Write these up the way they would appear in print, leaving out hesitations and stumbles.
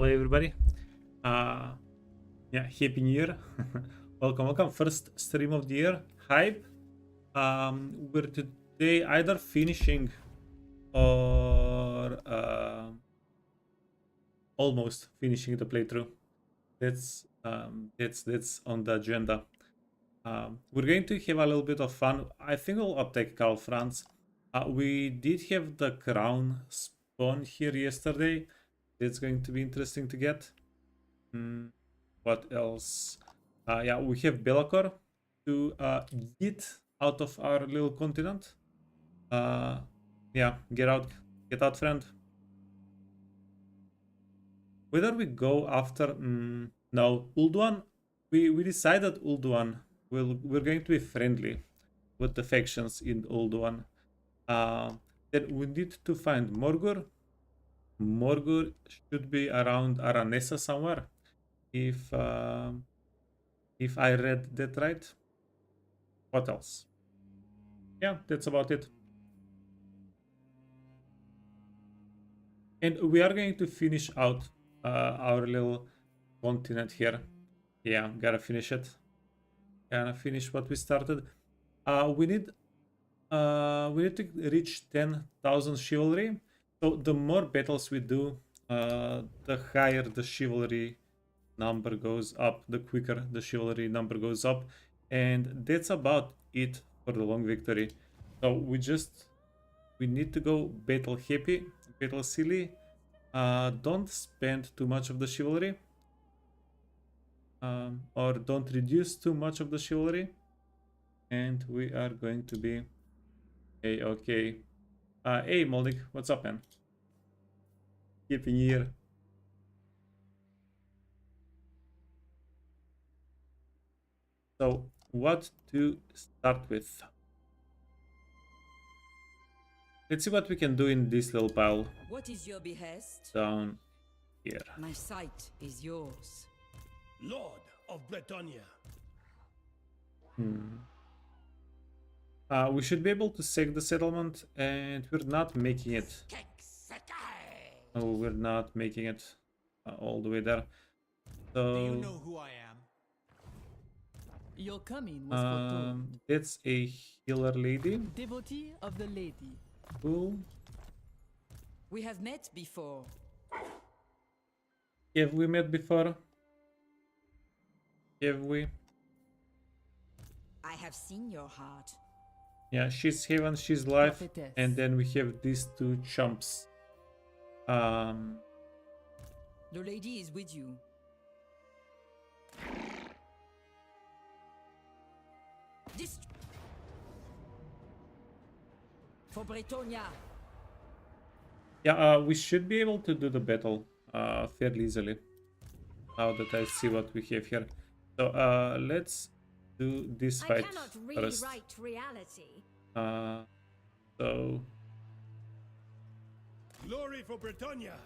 Hello everybody. Uh yeah, happy new year. Welcome. First stream of the year. Hype. We're today either finishing or almost finishing the playthrough. That's on the agenda. We're going to have a little bit of fun. I think we'll uptake Carl France. We did have the crown spawn here yesterday. It's going to be interesting to get. What else? Yeah, we have Belacor to get out of our little continent. Yeah, get out, friend. Whether we go after no Ulduan, we decided Ulduan we're going to be friendly with the factions in Ulduan. Then we need to find Morgur. Morgur should be around Aranesa somewhere. If I read that right. What else? Yeah, that's about it. And we are going to finish out our little continent here. Yeah, gotta finish it. Gotta finish what we started. We need to reach 10,000 chivalry. So the more battles we do, the higher the chivalry number goes up, the quicker the chivalry number goes up. And that's about it for the long victory. So we need to go battle happy, battle silly. Don't spend too much of the chivalry. Or don't reduce too much of the chivalry. And we are going to be okay. Hey Moldik, what's up, man? Happy New Year. So, what to start with? Let's see what we can do in this little pile. What is your behest? Down here. My sight is yours. Lord of Bretonnia. We should be able to sack the settlement, and we're not making it. Oh, we're not making it all the way there. So, Do you know who I am? Your coming was foretold. that's a healer lady. Devotee of the lady. Cool. We have met before. Have we met before? Have we? I have seen your heart. Yeah, she's heaven, she's life, Prophetess. and then we have these two chumps. The lady is with you. For Bretonnia. Yeah, we should be able to do the battle fairly easily. Now that I see what we have here. So let's do this I fight cannot first. rewrite reality. So Glory for Bretonnia.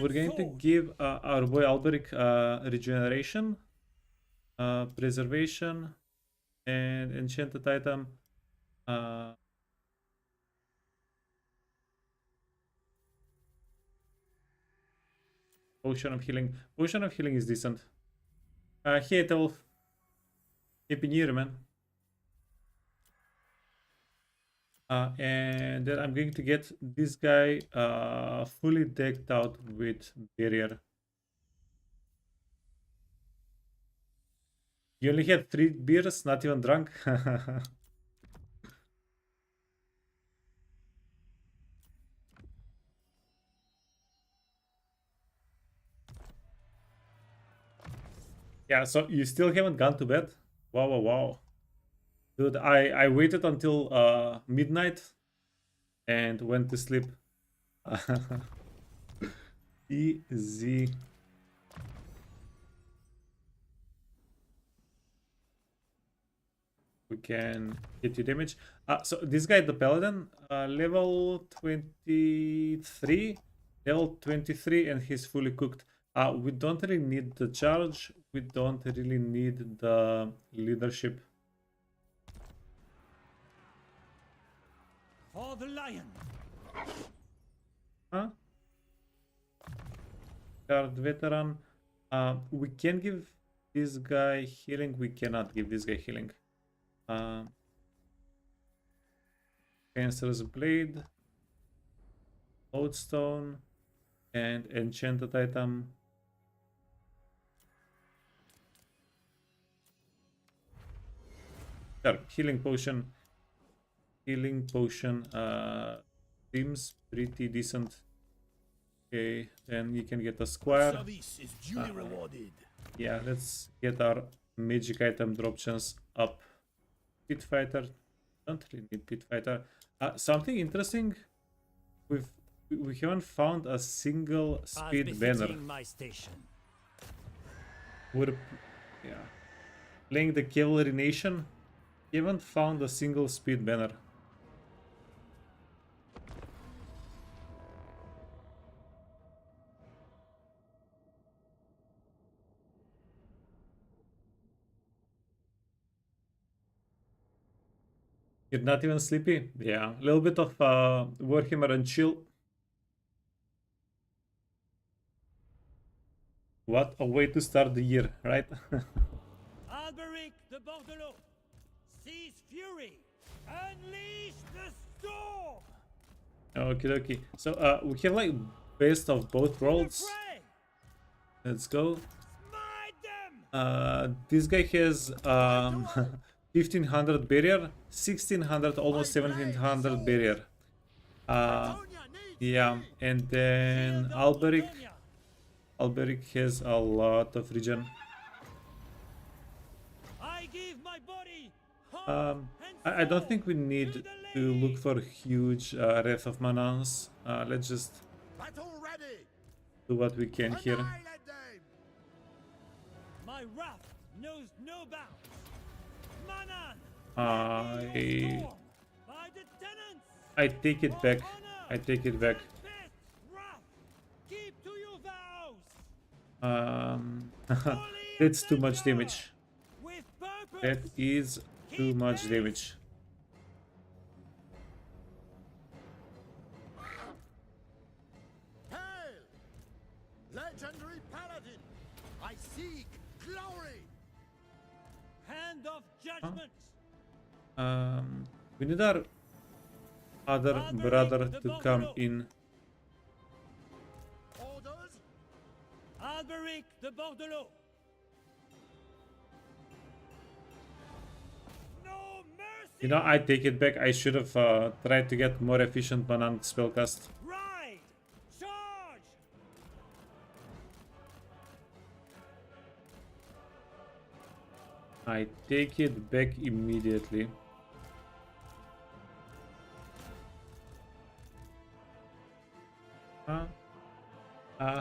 we're going to give our boy Alberic regeneration, preservation, and enchanted item. Potion of healing. Potion of healing is decent. Hey, Wolf. Happy New Year, man. And then I'm going to get this guy fully decked out with barrier. You only had 3 beers, not even drunk. Yeah, so you still haven't gone to bed? Wow. Dude, I waited until midnight and went to sleep. Easy. We can hit you damage. So this guy, the paladin, level 23, and he's fully cooked. We don't really need the charge. We don't really need the leadership. For the lion. Huh? Guard veteran. We can give this guy healing. We cannot give this guy healing. Cancer's blade, lodestone, and enchanted item. Sure, healing potion. Healing potion seems pretty decent. Okay, then you can get a square. Service is duly rewarded. Yeah, let's get our magic item drop chance up. Pit fighter. Don't really need pit fighter. Something interesting. We haven't found a single speed banner. My station. We're playing the cavalry nation. We haven't found a single speed banner. You're not even sleepy? Yeah, a little bit of Warhammer and chill. What a way to start the year, right? Alberic the Bordelot. Seize fury. Unleash the storm. Okay, okay. So we have like best of both worlds. Let's go. Smite them. This guy has 1500 barrier, 1600, almost 1700 barrier. Yeah, and then Alberic has a lot of regen. I give my body. I don't think we need to look for huge Wrath of Manans. Let's just do what we can here. My wrath knows no bounds. Manan. By the tenants. I take it back. I take it back. Keep to your vows. That's too much damage. With purpose. That is too much damage. Hail! Legendary paladin! I seek glory! Hand of judgment! We need our other brother to come in. Orders? Alberic the Bordelot! No mercy! You know, I take it back. I should have tried to get more efficient Manan spellcast. Ride! Charge! I take it back immediately.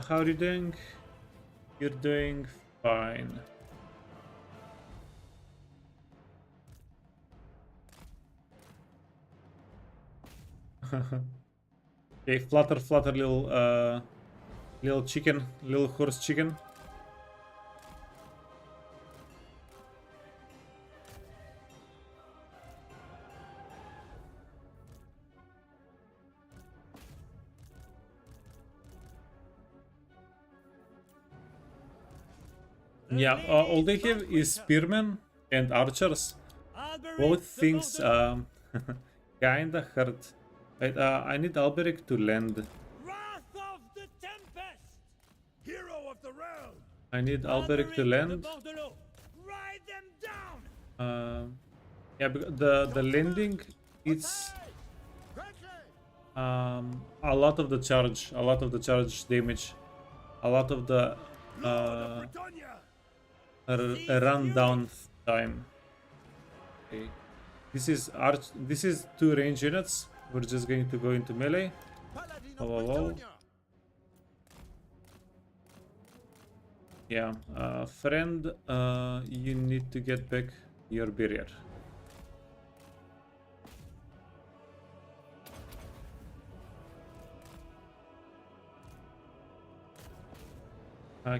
How are you doing? You're doing fine. Okay, flutter, flutter, little chicken, little horse chicken. Yeah, all they have is spearmen and archers. Both things kinda hurt. Wait, I need Alberic to land. Wrath of the Tempest! Hero of the realm! I need Alberic to land. Ride them down! Yeah, because the landing, it's a lot of the charge damage, a lot of the run down time. Okay. This is two range units. We're just going to go into melee. Oh. Yeah, friend, you need to get back your barrier.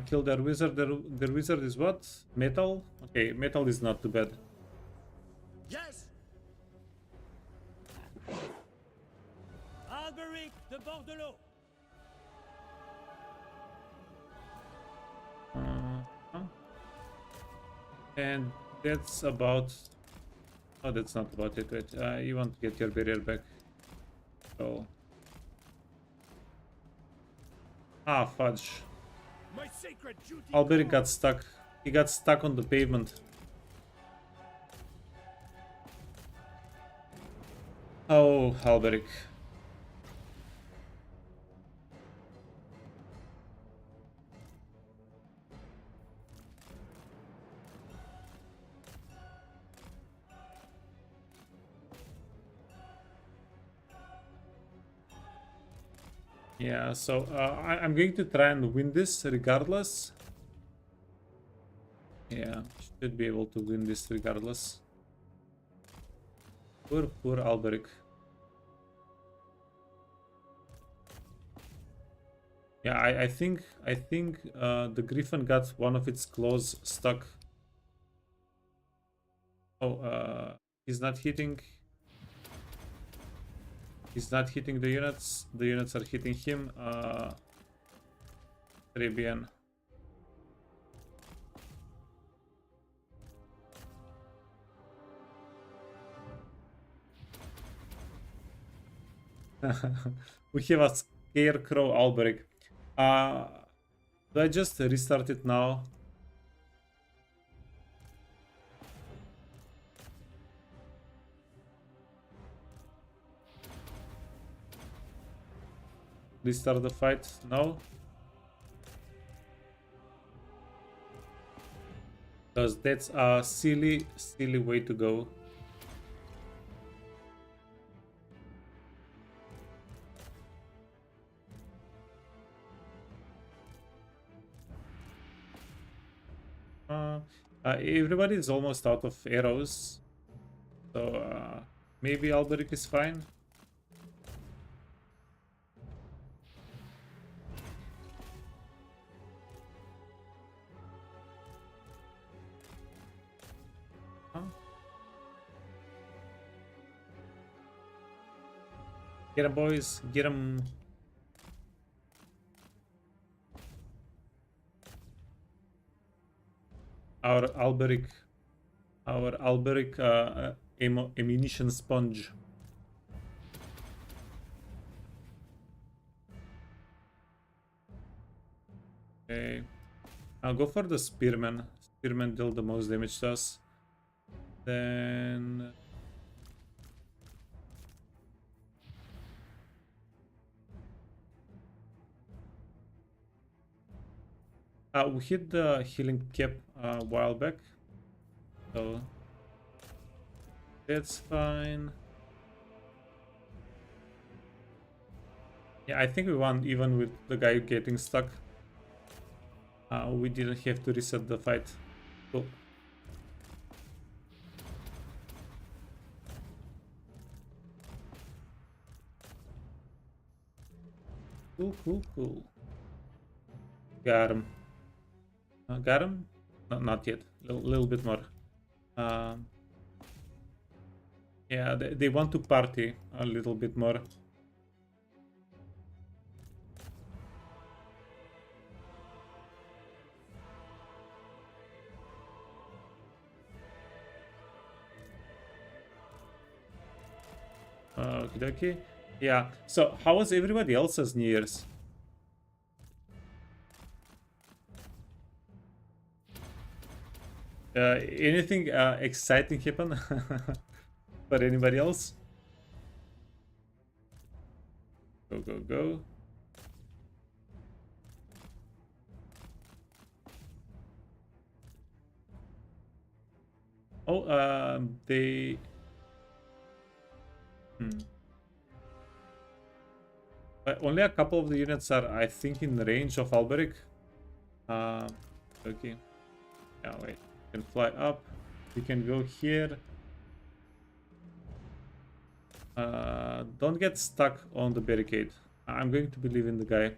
Kill their wizard. Their wizard is what? Metal? Okay, metal is not too bad. Yes! Alberic de Bordelot! And that's about... Oh, that's not about it. Wait, you want to get your barrier back. So... Ah, fudge. My sacred duty Alberic got calls. stuck. He got stuck on the pavement. Oh, Alberic. Yeah, so I'm going to try and win this regardless. Yeah, should be able to win this regardless. Poor Alberic. Yeah, I think the Griffin got one of its claws stuck. Oh, he's not hitting. He's not hitting the units. The units are hitting him. Très bien. We have a Scarecrow Alberic. Do I just restart it now? Restart the fight? No? Because that's a silly way to go. Everybody is almost out of arrows. So maybe Alberic is fine. Get him, boys. Get him. Our Alberic ammunition sponge. Okay. I'll go for the spearman. Spearman dealt the most damage to us. Then... we hit the healing cap a while back. So... that's fine. Yeah, I think we won even with the guy getting stuck. We didn't have to reset the fight. Cool. Cool. Got him. Got him? No, not yet. Little bit more. Yeah, they want to party a little bit more. Okay. Yeah. So, how was everybody else's New Year's? Anything exciting happen for anybody else? Go. Oh, they... only a couple of the units are, I think, in range of Alberic. Okay. Yeah, wait. We can fly up. We can go here. Don't get stuck on the barricade. I'm going to believe in the guy.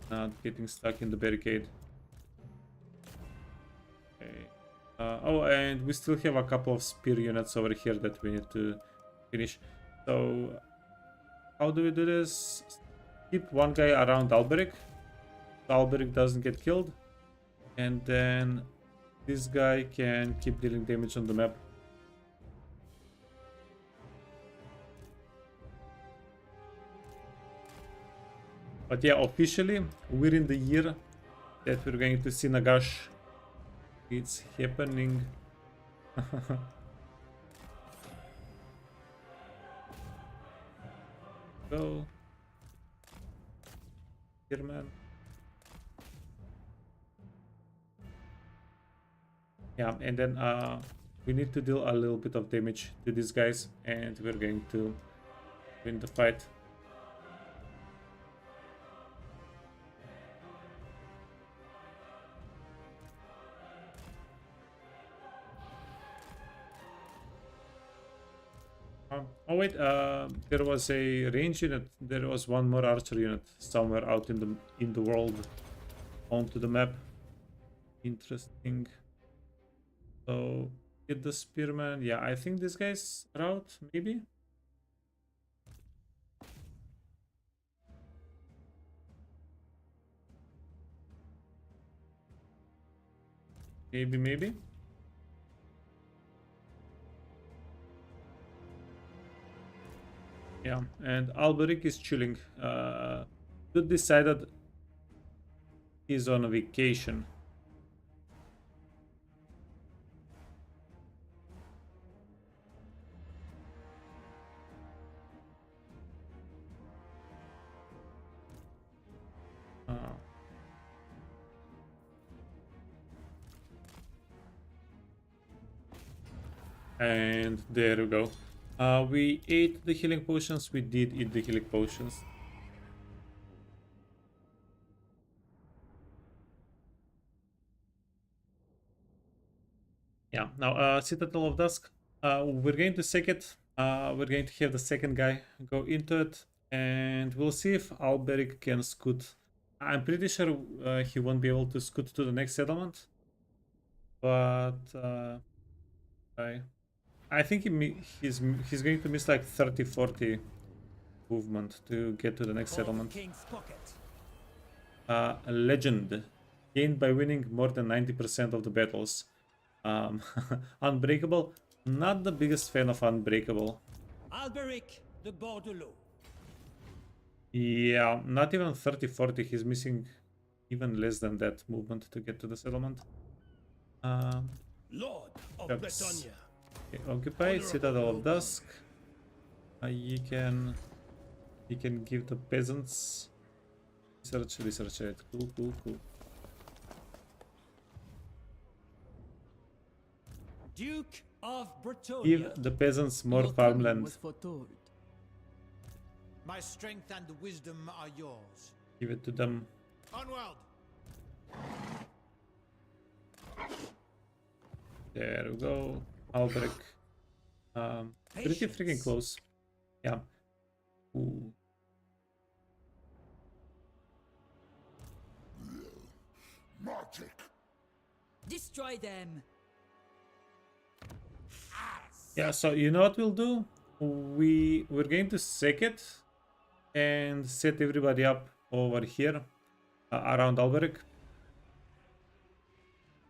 Not getting stuck in the barricade. Okay. Oh, and we still have a couple of spear units over here that we need to finish. So, how do we do this? Keep one guy around Alberic. So Alberic doesn't get killed. And then this guy can keep dealing damage on the map. But yeah, officially, we're in the year that we're going to see Nagash. It's happening. Go. Here, man. Yeah, and then we need to deal a little bit of damage to these guys, and we're going to win the fight. Oh wait, there was a range unit. There was one more archer unit somewhere out in the world onto the map. Interesting. So get the spearman. Yeah, I think this guy's route, maybe. Maybe. Yeah, and Alberic is chilling. Dude decided he's on a vacation. And there we go. We ate the healing potions. We did eat the healing potions. Yeah, now Citadel of Dusk. We're going to sec it. We're going to have the second guy go into it. And we'll see if Alberic can scoot. I'm pretty sure he won't be able to scoot to the next settlement. But I think he's going to miss like 30-40 movement to get to the next settlement. A legend gained by winning more than 90% of the battles. Unbreakable. Not the biggest fan of Unbreakable. Alberic de Bordelot. Yeah, not even 30-40. He's missing even less than that movement to get to the settlement. Lord of Perhaps. Bretonnia. Okay, occupy Citadel of Dusk. You can give the peasants research it. Cool. Duke of Bretonnia. Give the peasants more Your coming farmland. was foretold. My strength and wisdom are yours. Give it to them. Onward! There we go. Alberic. Pretty freaking close. Yeah. Ooh. Magic. Destroy them. Yeah, so you know what we'll do? We're going to sec it and set everybody up over here around Alberic.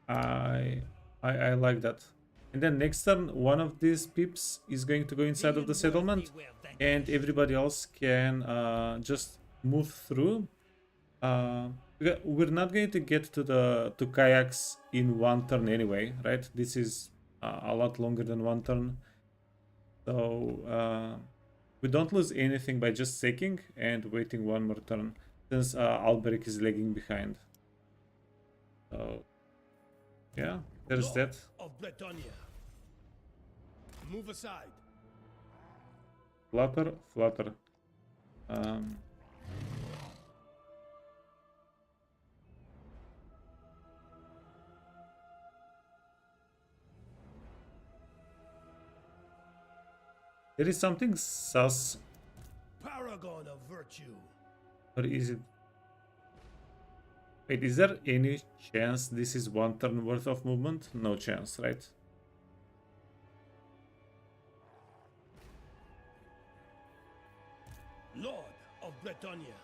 I like that. And then next turn, one of these peeps is going to go inside of the settlement, and everybody else can just move through. We're not going to get to kayaks in one turn anyway, right? This is a lot longer than one turn. So we don't lose anything by just secking and waiting one more turn, since Alberic is lagging behind. So yeah, there's Lord that. of Bretonnia. Move aside. Flutter. There is something sus, Paragon of virtue. or is it? Wait, is there any chance this is one turn worth of movement? No chance, right? Lord of Bretonnia.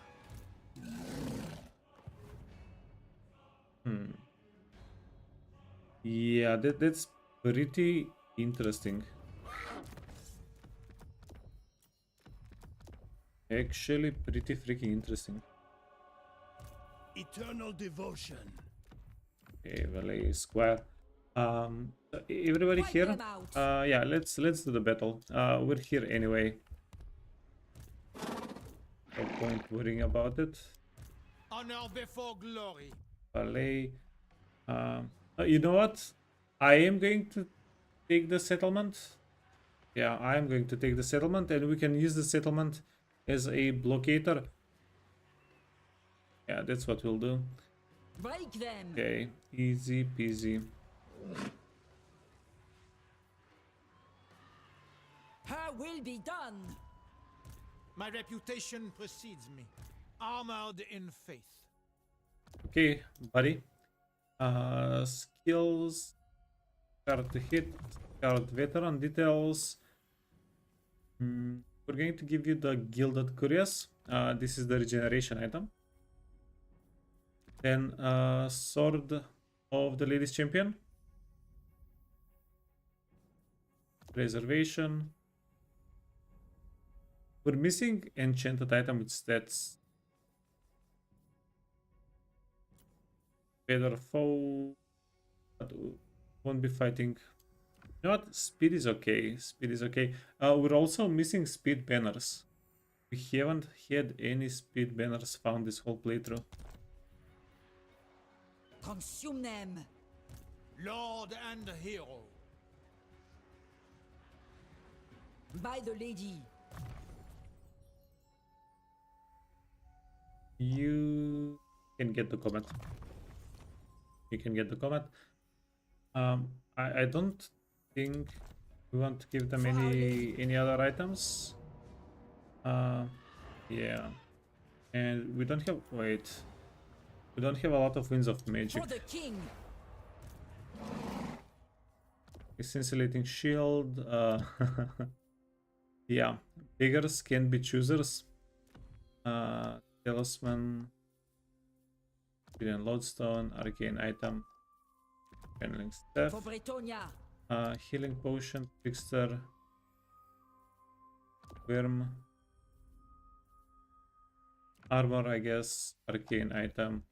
Yeah, that's pretty interesting. Actually, pretty freaking interesting. Eternal devotion. Okay, Valet Square. Everybody Wipe here? them out. Yeah, let's do the battle. We're here anyway. No point worrying about it. Honor before glory. Valet. You know what? I am going to take the settlement. Yeah, I am going to take the settlement, and we can use the settlement as a blockader. Yeah, that's what we'll do. Break them. Okay, easy peasy. Her will be done. My reputation precedes me. Armored in faith. Okay, buddy. Skills. Card to hit. Card veteran details. We're going to give you the Gilded Curious. This is the regeneration item. Then Sword of the Ladies Champion. Preservation. We're missing enchanted item with stats. Better foe. But won't be fighting. You know what? Speed is okay. Speed is okay. We're also missing speed banners. We haven't had any speed banners found this whole playthrough. Consume them. Lord and hero. By the lady. You can get the comment. You can get the comment. I don't think we want to give them any other items. Yeah, and we don't have we don't have a lot of winds of magic. For the king. Scintillating shield. Yeah, beggars can be choosers. Talisman, Hidden Lodestone, Arcane Item, Channeling Staff, For Bretonnia. Healing Potion, Trickster, Worm, Armor, I guess, Arcane Item,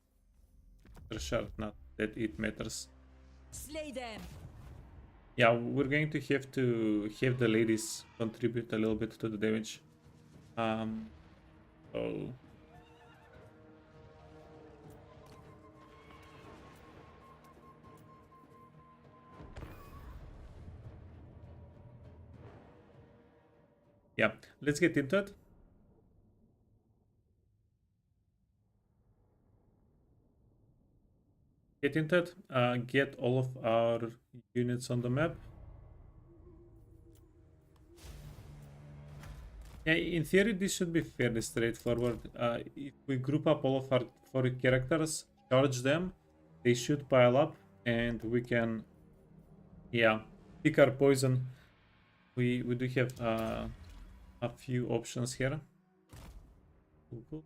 Shard, not that it matters. Slay them. Yeah, we're going to have the ladies contribute a little bit to the damage. So yeah, let's get into it. Get into it. Get all of our units on the map. Yeah, in theory, this should be fairly straightforward. If we group up all of our 4 characters, charge them, they should pile up, and we can, yeah, pick our poison. We do have a few options here. Cool.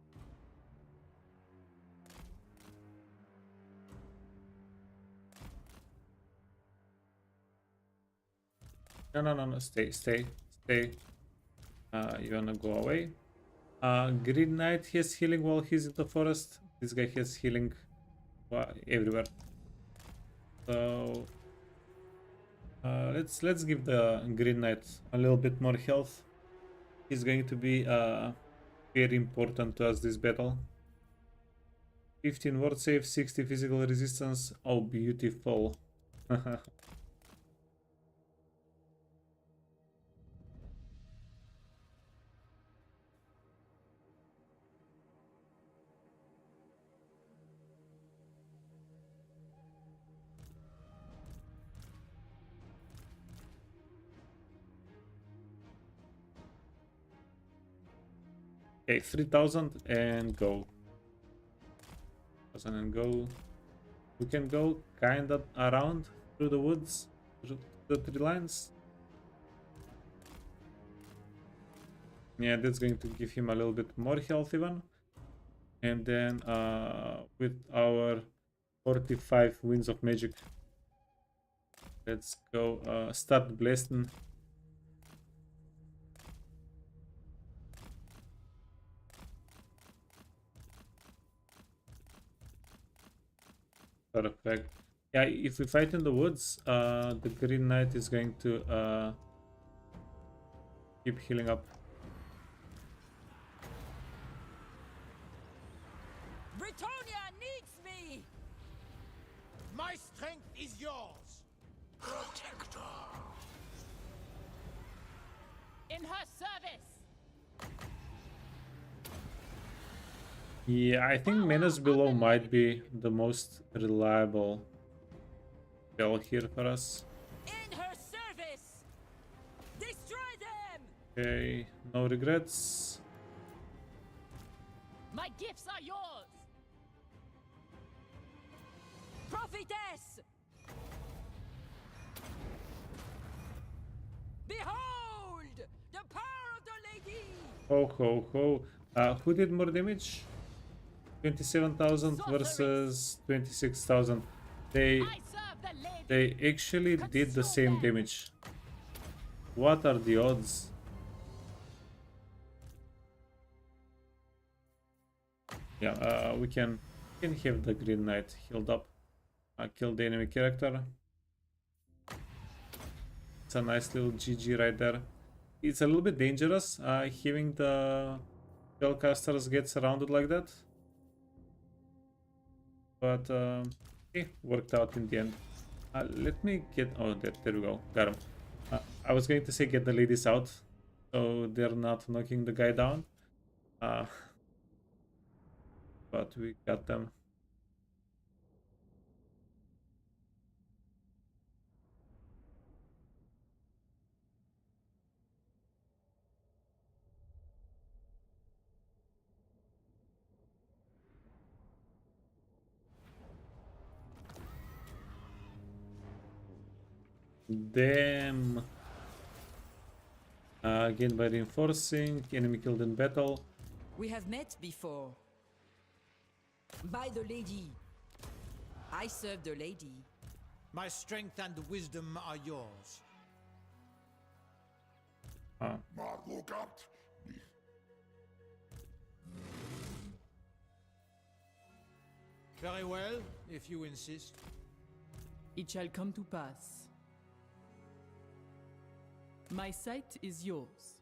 No, stay. You wanna go away? Green Knight has healing while he's in the forest. This guy has healing everywhere. So let's give the Green Knight a little bit more health. He's going to be very important to us this battle. 15 ward save, 60 physical resistance. Oh, beautiful. Okay, 3000 and go. 1000 and go. We can go kind of around through the woods, through the 3 lines. Yeah, that's going to give him a little bit more health even. And then with our 45 winds of magic, Let's go start blasting. Perfect. Yeah, if we fight in the woods, the Green Knight is going to keep healing up. Bretonnia needs me! My strength is yours. In her service! Yeah, I think Menace Below might be the most reliable spell here for us. In her service! Destroy them! Okay, no regrets. My gifts are yours! Prophetess! Behold! The power of the lady! Ho ho ho. Who did more damage? 27,000 versus 26,000. They I serve the lady! they actually did the same damage. What are the odds? Yeah, we can have the Green Knight healed up. Kill the enemy character. It's a nice little GG right there. It's a little bit dangerous having the spellcasters get surrounded like that. But it worked out in the end. Let me get... Oh, there we go. Got him. I was going to say get the ladies out, so they're not knocking the guy down. But we got them. Damn. Again by reinforcing. Enemy killed in battle. We have met before. By the lady. I serve the lady. My strength and wisdom are yours. Very well, if you insist. It shall come to pass. My sight is yours.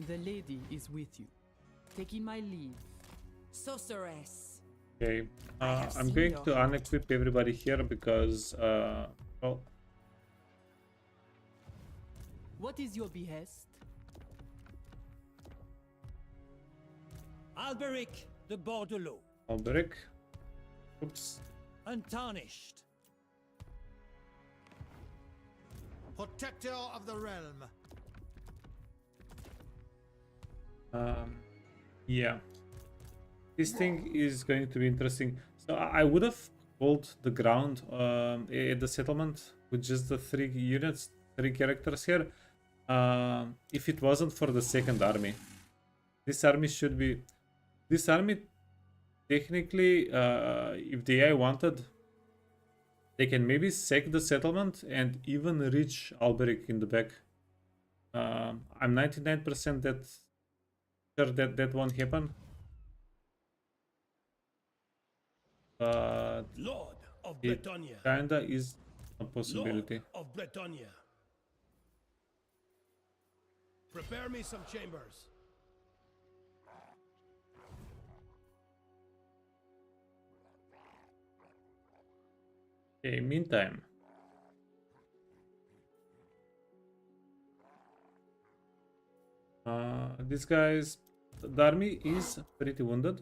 The lady is with you. Taking my leave. Sorceress. Okay. have I'm seen going your to heart. unequip everybody here because, well, What is your behest? Alberic de Bordelot, Alberic. Oops. untarnished. Protector of the realm. Yeah. This thing is going to be interesting. So I would have hold the ground at the settlement with just the 3 units, 3 characters here, if it wasn't for the second army. This army should be... This army, technically, if the AI wanted, they can maybe sack the settlement and even reach Alberic in the back. I'm 99% sure that won't happen. But Lord of it Bretonnia. kinda is a possibility. Lord of Bretonnia. Prepare me some chambers. Okay, meantime. This guy's... The army is pretty wounded.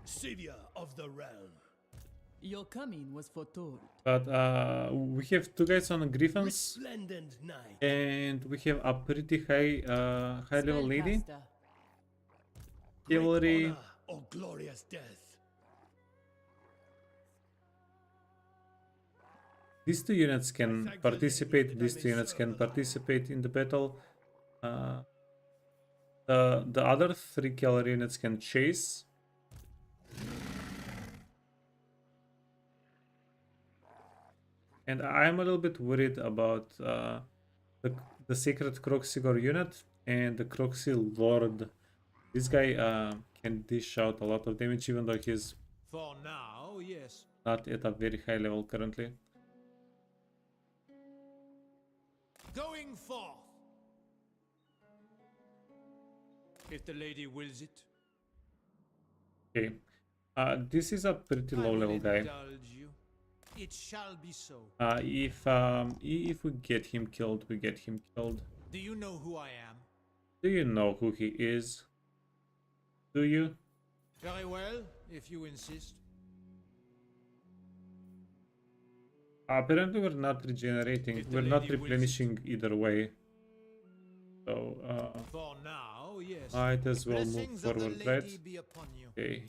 Savior of the realm. Your coming was foretold. But we have 2 guys on griffins. Resplendent night. And we have a pretty high level lady. Spellcaster. Great Cavalry. honor or glorious death. These 2 units can thank the lady participate. that I These may 2 units serve can the participate in the battle. The other 3 cavalry units can chase. And I'm a little bit worried about the Sacred Croxigor unit and the Croxy Lord. This guy can dish out a lot of damage even though he's For now, yes. not at a very high level currently. Going forth. If the lady wills it. Okay. This is a pretty I low will level guy. indulge you. It shall be so. If we get him killed, we get him killed. Do you know who I am? Do you know who he is? Do you? Very well, if you insist. Apparently we're not regenerating. If the We're not lady wills replenishing either way. So For now, yes. might as well move Blessings of the forward, lady right? be upon you. Okay,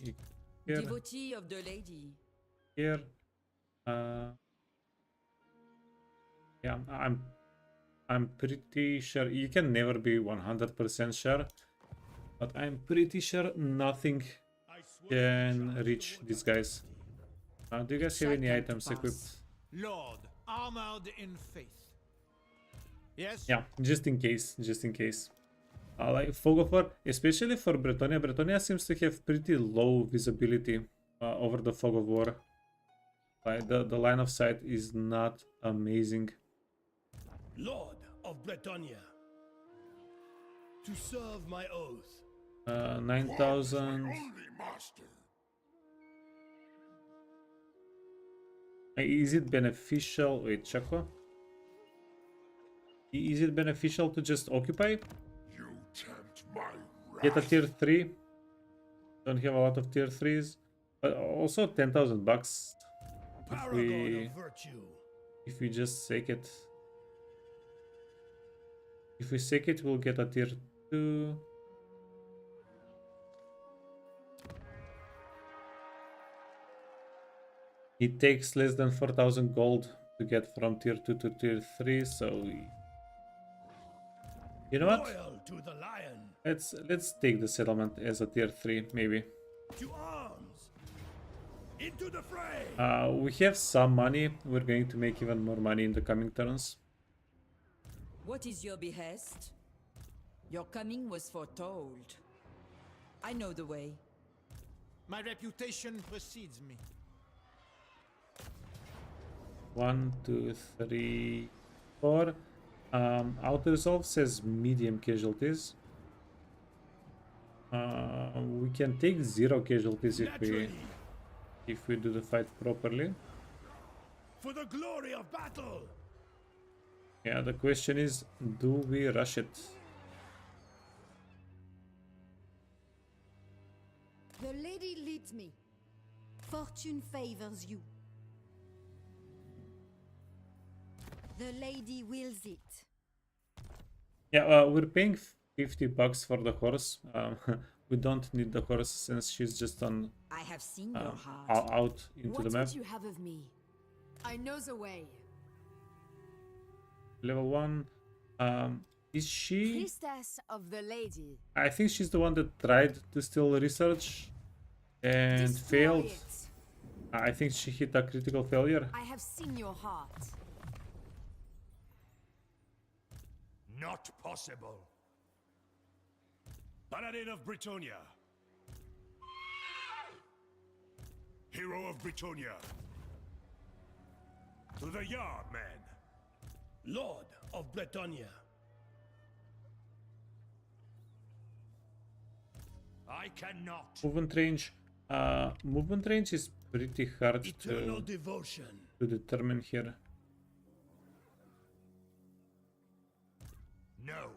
here, Devotee of the lady. here. Yeah, I'm pretty sure you can never be 100% sure, but I'm pretty sure nothing I swear can reach these guys. Do you guys have any Shall come to items pass. equipped? Lord, armored in faith. Yes? Yeah, just in case, just in case. Like Fog of War, especially for Bretonnia. Bretonnia seems to have pretty low visibility over the Fog of War. Like the line of sight is not amazing. Lord of Bretonnia, to serve my oath. 9,000. Is it beneficial? Wait, Chaco. Is it beneficial to just occupy? You tempt my Get a wrath. tier 3. Don't have a lot of tier 3s. But also 10,000 bucks. Paragon of virtue. If we just sake it. If we sake it, we'll get a tier 2. It takes less than 4,000 gold to get from tier 2 to tier 3, so you know what? Loyal to the lion. Let's take the settlement as a tier 3, maybe. To arms. Into the fray. We have some money. We're going to make even more money in the coming turns. What is your behest? Your coming was foretold. I know the way. My reputation precedes me. 1, 2, 3, 4. Auto resolve says medium casualties. We can take 0 casualties Naturally. if we do the fight properly. For the glory of battle. Yeah, the question is, do we rush it? The lady leads me. Fortune favors you. The lady wills it. Yeah, we're paying 50 bucks for the horse. We don't need the horse since she's just on I have seen your heart. out into What the map. would you have of me? I know the way. Level 1. Is she? Priestess of the lady. I think she's the one that tried to steal research and Destroy failed. it. I think she hit a critical failure. I have seen your heart. Not possible. Paladin of Bretonnia. Hero of Bretonnia. To the yard, man. Lord of Bretonnia. I cannot. Movement range is pretty hard Eternal devotion. to determine here. No.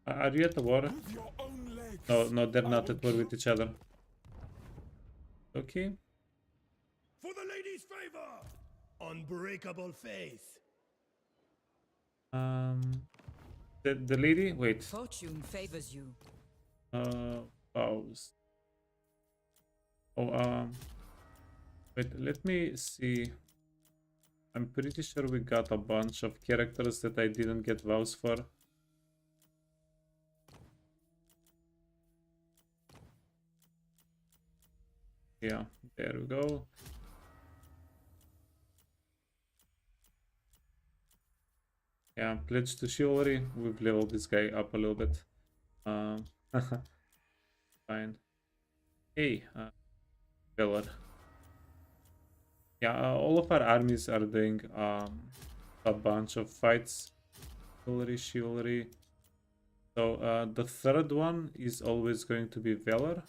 Are you at the war? With your own legs. No, they're not at war with each other. Okay. For the lady's favor. Unbreakable faith. The lady. Wait. Fortune favors you. Pause. Wait. Let me see. I'm pretty sure we got a bunch of characters that I didn't get vows for. Yeah, there we go. Yeah, pledge to chivalry. We've leveled this guy up a little bit. Fine. Hey, Valor. Yeah, all of our armies are doing a bunch of fights. Chivalry. So the third one is always going to be Valor.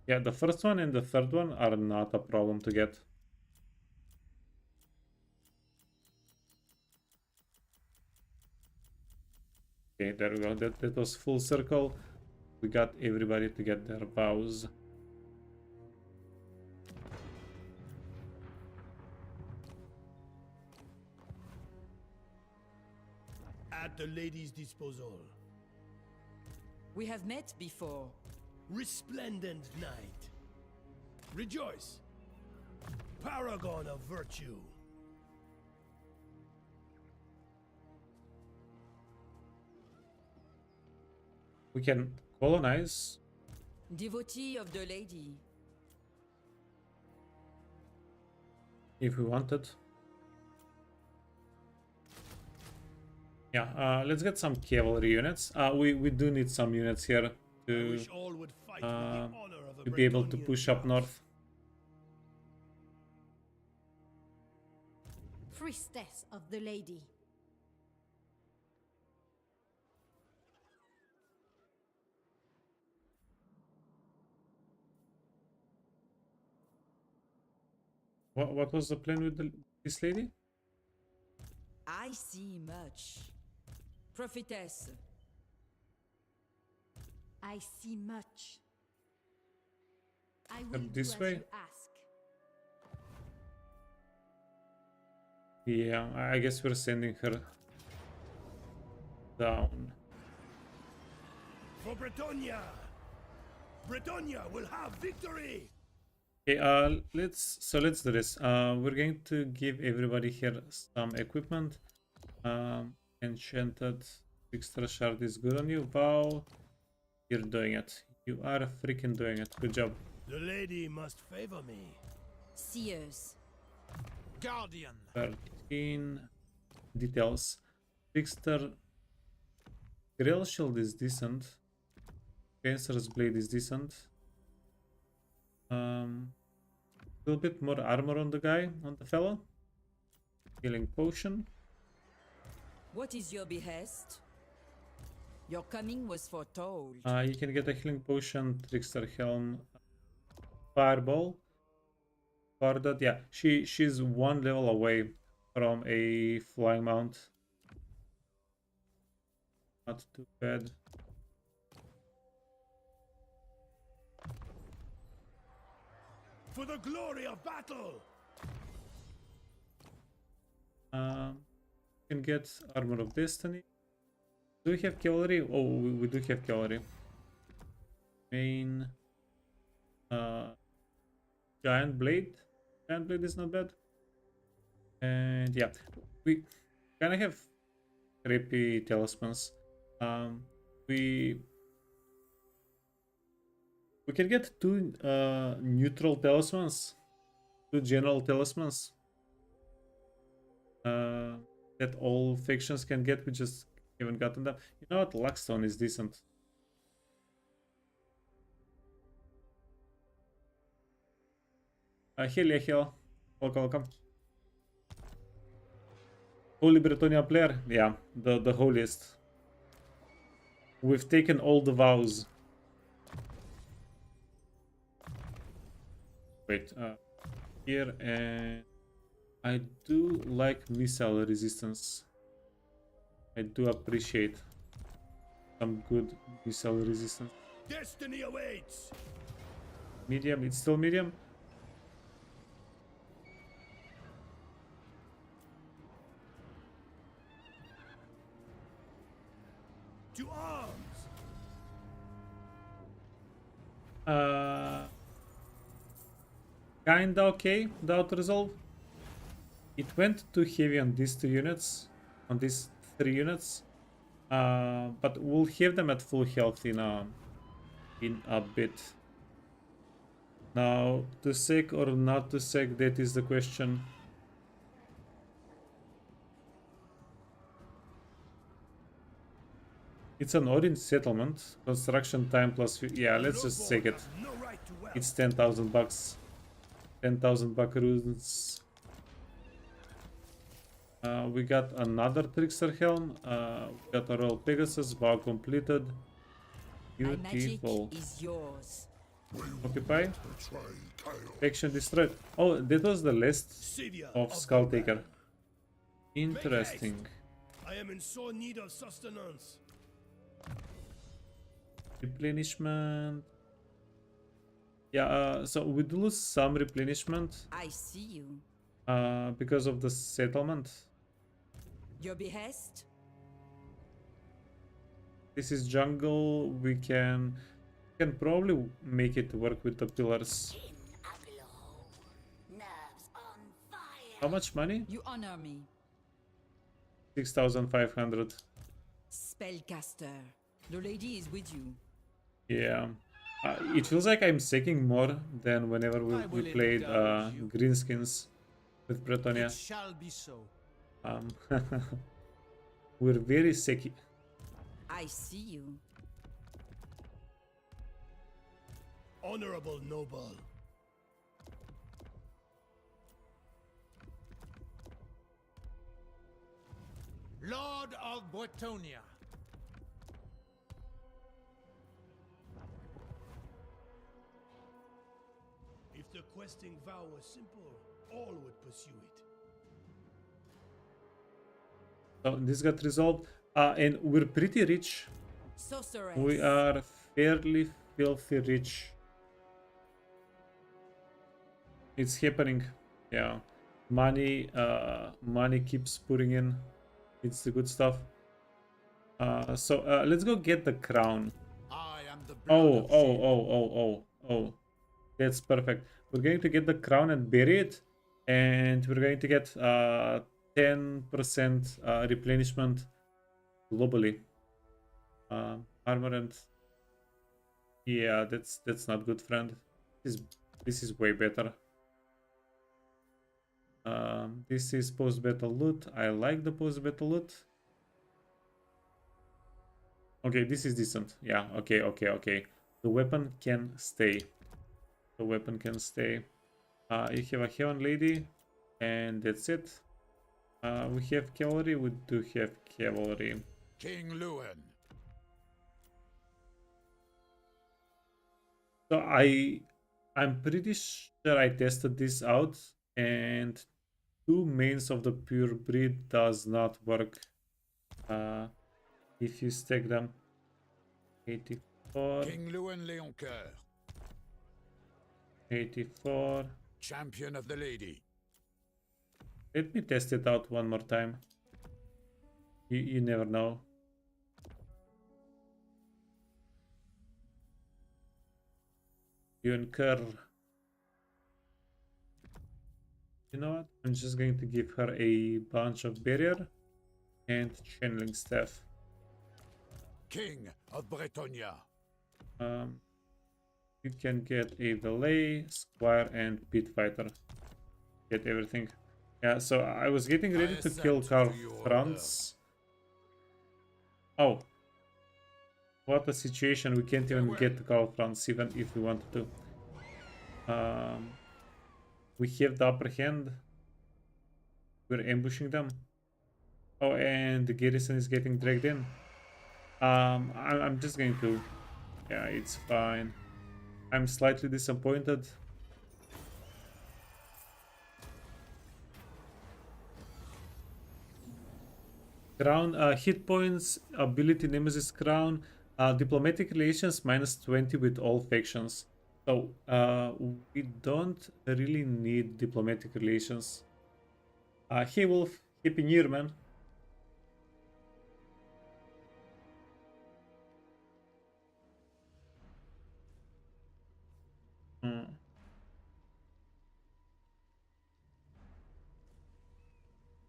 Yeah, the first one and the third one are not a problem to get. Okay, there we go. That was full circle. We got everybody to get their vows. At the lady's disposal. We have met before. Resplendent knight. Rejoice. Paragon of virtue. We can colonize. Devotee of the lady. If we wanted. Yeah, let's get some cavalry units. We do need some units here I to wish all would fight for the honor of a be able to Bretonnian push up house. north. Priestess of the lady. What was the plan with this lady? I see much. Prophetess. I see much. I will Up do this as way? you ask. Yeah, I guess we're sending her down. For Bretonnia! Bretonnia will have victory! Okay, let's do this. We're going to give everybody here some equipment. Enchanted extra shard is good on you. Wow, you're doing it. You are freaking doing it. Good job. The lady must favor me. Seers. Guardian. 13 details. Trickster Grill Shield is decent. Cancer's Blade is decent. A little bit more armor on the guy, on the fellow. Healing potion. What is your behest? Your coming was foretold. You can get a healing potion, Trickster Helm, Fireball. For that, yeah, she's one level away from a flying mount. Not too bad. For the glory of battle! You can get Armor of Destiny. Do we have cavalry? Oh, we do have cavalry. Main Giant Blade. Giant Blade is not bad. And yeah, we kind of have creepy talismans. We can get two neutral talismans, two general talismans that all factions can get. We just haven't gotten them. You know what? Luckstone is decent. Hell. Welcome. Holy Bretonnia player. Yeah, the holiest. We've taken all the vows. Wait, here, and I do like missile resistance. I do appreciate some good missile resistance. Destiny awaits! Medium, it's still medium. To arms! Kinda okay, the auto resolve. It went too heavy on these two units, on these 3 units. But we'll have them at full health in a bit. Now, to sack or not to sack, that is the question. It's an orange settlement. Construction time plus... Yeah, let's just sack it. No right to wealth. It's 10,000 bucks. 10,000 buckaroos. We got another Trickster Helm. We got a Royal Pegasus. Bow completed. My magic Beautiful. is yours. Occupy. Betray chaos. Faction destroyed. Oh, that was the list Savior of the Skull realm. Taker. Interesting. I am in sore need of sustenance. Replenishment. Yeah, so we do lose some replenishment I see you. because of the settlement. Your behest? This is jungle. We can probably make it work with the pillars. How much money? You honor me. 6,500. Spellcaster. The lady is with you. Yeah. It feels like I'm sacking more than whenever I we will played indulge you. Greenskins with Bretonnia. It shall be so. We're very sacky. I see you. Honorable noble. Lord of Bretonnia. If the questing vow was simple, all would pursue it. So this got resolved. And we're pretty rich. Sorceress. We are fairly filthy rich. It's happening. Yeah. Money keeps pouring in. It's the good stuff. So let's go get the crown. I am the blood Oh, of oh, Shade. oh. That's perfect. We're going to get the crown and bury it. And we're going to get 10% replenishment globally. Armor and... Yeah, that's not good, friend. This is way better. This is post-battle loot. I like the post-battle loot. Okay, this is decent. Yeah, okay. The weapon can stay. The weapon can stay. You have a Heaven Lady, and that's it. We have cavalry. We do have cavalry. King Lewin. So I'm pretty sure I tested this out, and 2 mains of the pure breed does not work if you stack them. 84, King Lewin Leoncoeur. 84. Champion of the lady. Let me test it out one more time. You never know. You incur. You know what? I'm just going to give her a bunch of barrier and channeling staff. King of Bretonnia. You can get a valet, squire, and pit fighter. Get everything. Yeah, so I was getting ready to kill assent Karl to your Franz. Oh. What a situation. We can't even get Karl Franz even if we wanted to. We have the upper hand. We're ambushing them. Oh, and the garrison is getting dragged in. I'm just going to... Yeah, it's fine. I'm slightly disappointed. Crown, hit points, ability Nemesis Crown, diplomatic relations -20 with all factions. So we don't really need diplomatic relations. Hey Wolf, happy new year, man.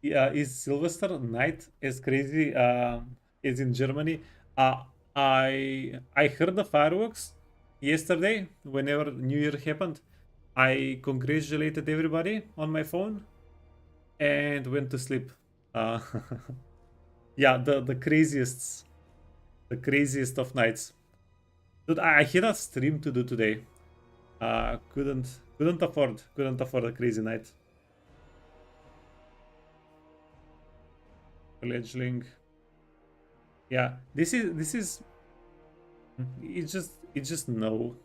Yeah, is Sylvester Night as crazy as in Germany? I heard the fireworks yesterday whenever New Year happened, I congratulated everybody on my phone and went to sleep. Uh, yeah, the craziest of nights. Dude, I had a stream to do today. Couldn't afford a crazy night. Fledgling. Yeah, this is it's just no.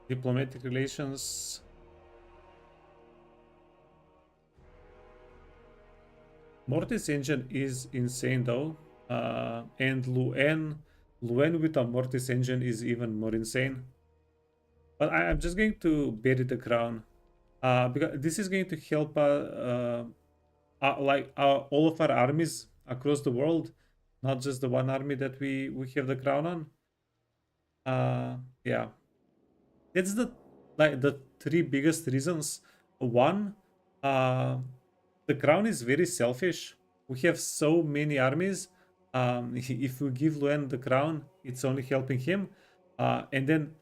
Diplomatic relations. Mortis engine is insane though. And Luen with a Mortis engine is even more insane. But I'm just going to bury the crown. Because this is going to help all of our armies across the world, not just the one army that we have the crown on. Yeah, that's the three biggest reasons. One, the crown is very selfish. We have so many armies. If we give Luen the crown, it's only helping him. And then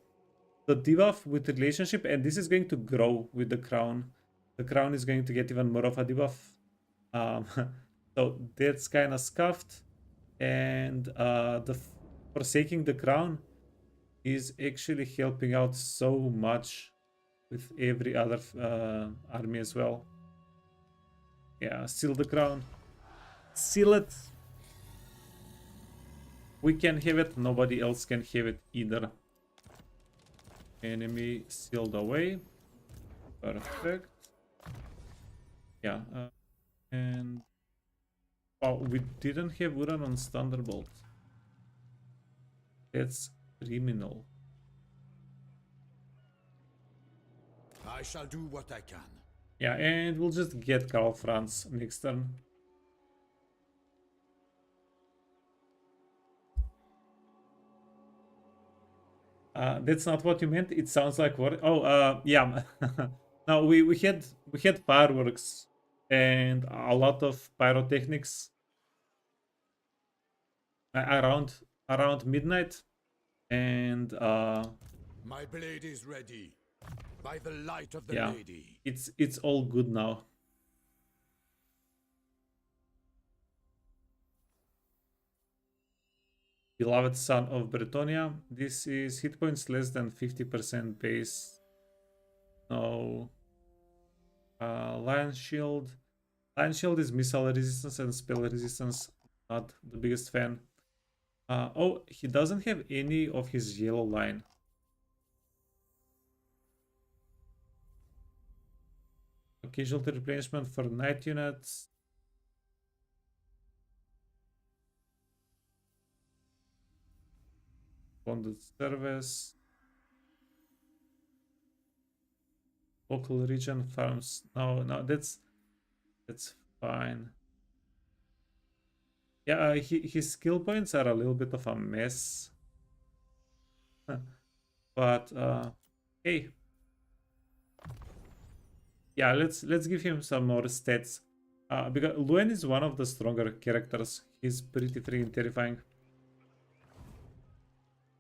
the debuff with relationship, and this is going to grow with the crown. The crown is going to get even more of a debuff. So that's kind of scuffed. And forsaking the crown is actually helping out so much with every other army as well. Yeah, seal the crown. Seal it. We can have it, nobody else can have it either. Enemy sealed away. Perfect. Yeah, and oh, we didn't have Uran on Thunderbolt. That's criminal. I shall do what I can. Yeah, and we'll just get Karl Franz next turn. That's not what you meant. It sounds like what? Oh, yeah. No, we had fireworks and a lot of pyrotechnics around midnight, and My blade is ready. By the light of the yeah, lady. it's all good now. Beloved son of Bretonnia. This is hit points less than 50% base. No. Lion Shield. Lion Shield is missile resistance and spell resistance. Not the biggest fan. Oh, he doesn't have any of his yellow line. Casualty replenishment for night units. Bonded service. Local region farms. No, that's fine. Yeah, his skill points are a little bit of a mess. But hey. Yeah, let's give him some more stats. Because Luen is one of the stronger characters. He's pretty freaking terrifying.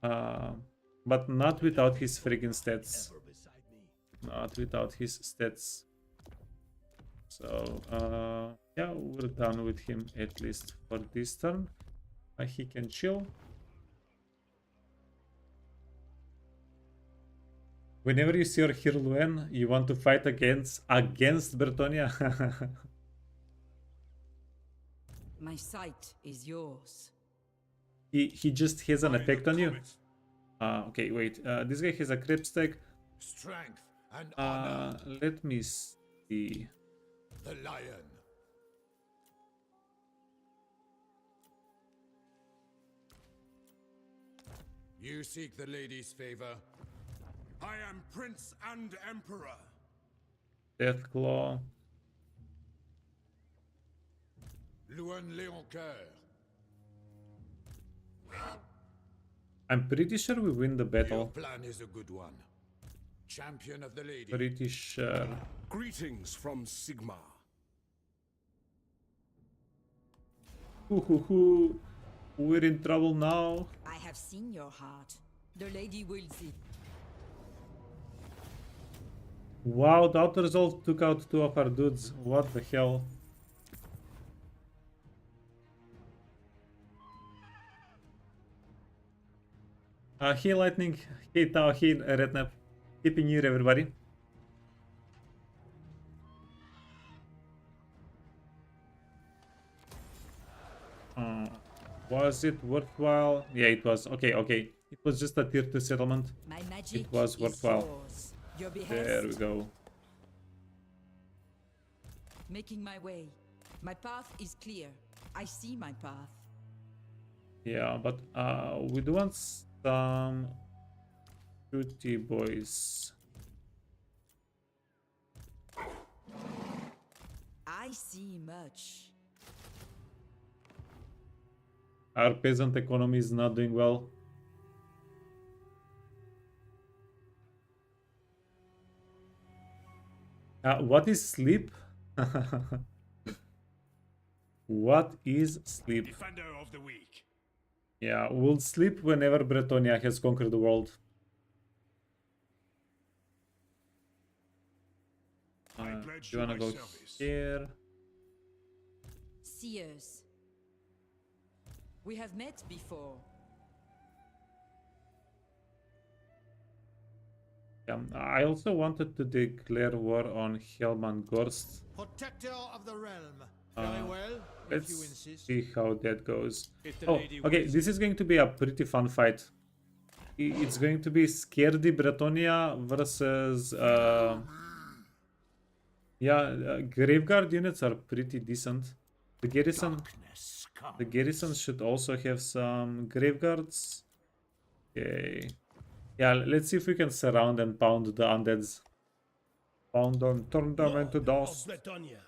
But not without his freaking stats. Not without his stats. So, yeah, we're done with him at least for this turn. He can chill. Whenever you see or hear Luen, you want to fight against Bretonnia. My sight is yours. He just has an effect on you. Okay, wait. This guy has a creep stack. Strength and honor. Let me see. The lion. You seek the lady's favor. I am Prince and Emperor. Deathclaw. Luen Léoncoeur. I'm pretty sure we win the Your battle. plan is a good one. Champion of the lady. Pretty sure. Greetings from Sigma. We're in trouble now. I have seen your heart. The lady wills it. Wow, the auto resolve took out 2 of our dudes. What the hell? Hey Lightning, hey Tao, hey Rednap. Happy New Year, everybody. Was it worthwhile? Yeah, it was. Okay, okay. It was just a tier 2 settlement. My magic It was is worthwhile. yours. Your There we behest. go. Making my way. My path is clear. I see my path. Yeah, but we do want some shooty boys. I see much. Our peasant economy is not doing well. What is sleep? What is sleep? Defender of the weak. Yeah, we'll sleep whenever Bretonnia has conquered the world. I pledge You you wanna my go service. here? Seers. We have met before. I also wanted to declare war on Helman Gorst. Protector of the realm. Very well, if Let's you insist. see how that goes. If the Oh, lady okay, wants this is going to be a pretty fun fight. It's going to be Scaredy Bretonnia versus... Graveguard units are pretty decent. The garrison should also have some graveguards. Okay. Yeah, let's see if we can surround and pound the undeads. Pound them, turn them Lord into dust. of Bretonnia.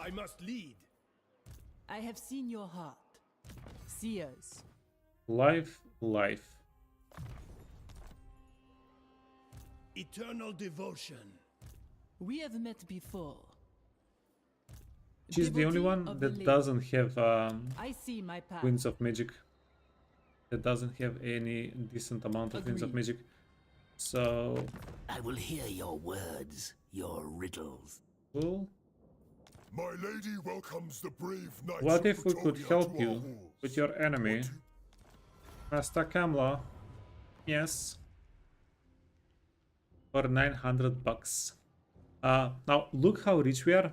I must lead. I have seen your heart. Seers. Life. Eternal devotion. We have met before. She's the only Devotee one of the that lady. doesn't have I see my path. Winds of Magic. That doesn't have any decent amount of Winds of Agreed. Magic. So, I will hear your words, your riddles. cool. My lady welcomes the brave knights What of if we could Bretonnia help to our you halls. with your enemy? Master Kamla. Yes. For 900 bucks. Now, look how rich we are.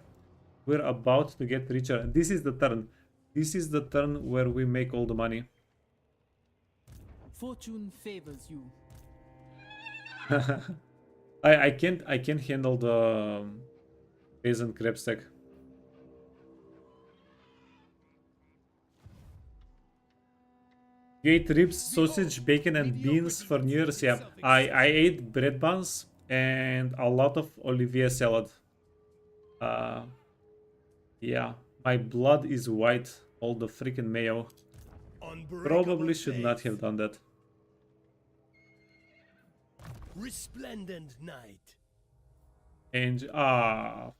We're about to get richer. This is the turn. This is the turn where we make all the money. Fortune favors you. I can't handle the peasant crab stack. You ate ribs, sausage, bacon, and beans for New Year's. Yeah, I ate bread buns and a lot of Olivier salad. Yeah, my blood is white. All the freaking mayo. Unbreakable Probably should not faith. have done that. Resplendent night. And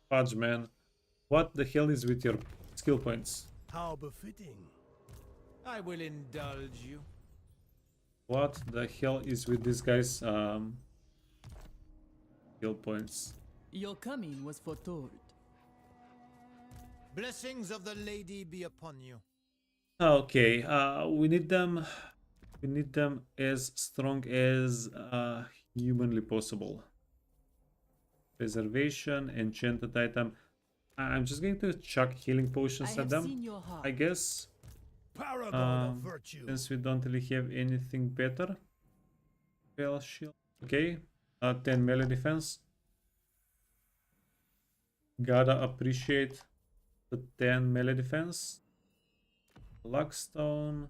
fudge, man. What the hell is with your skill points? How befitting. I will indulge you. What the hell is with these guys? Skill points. Your coming was foretold. Blessings of the lady be upon you. Okay, we need them. We need them as strong as humanly possible. Preservation, enchanted item. I'm just going to chuck healing I potions at have them, seen your heart. I guess. Paragon of virtue. Since we don't really have anything better. Spell shield. Okay, 10 melee defense. Gotta appreciate the 10 melee defense. Luckstone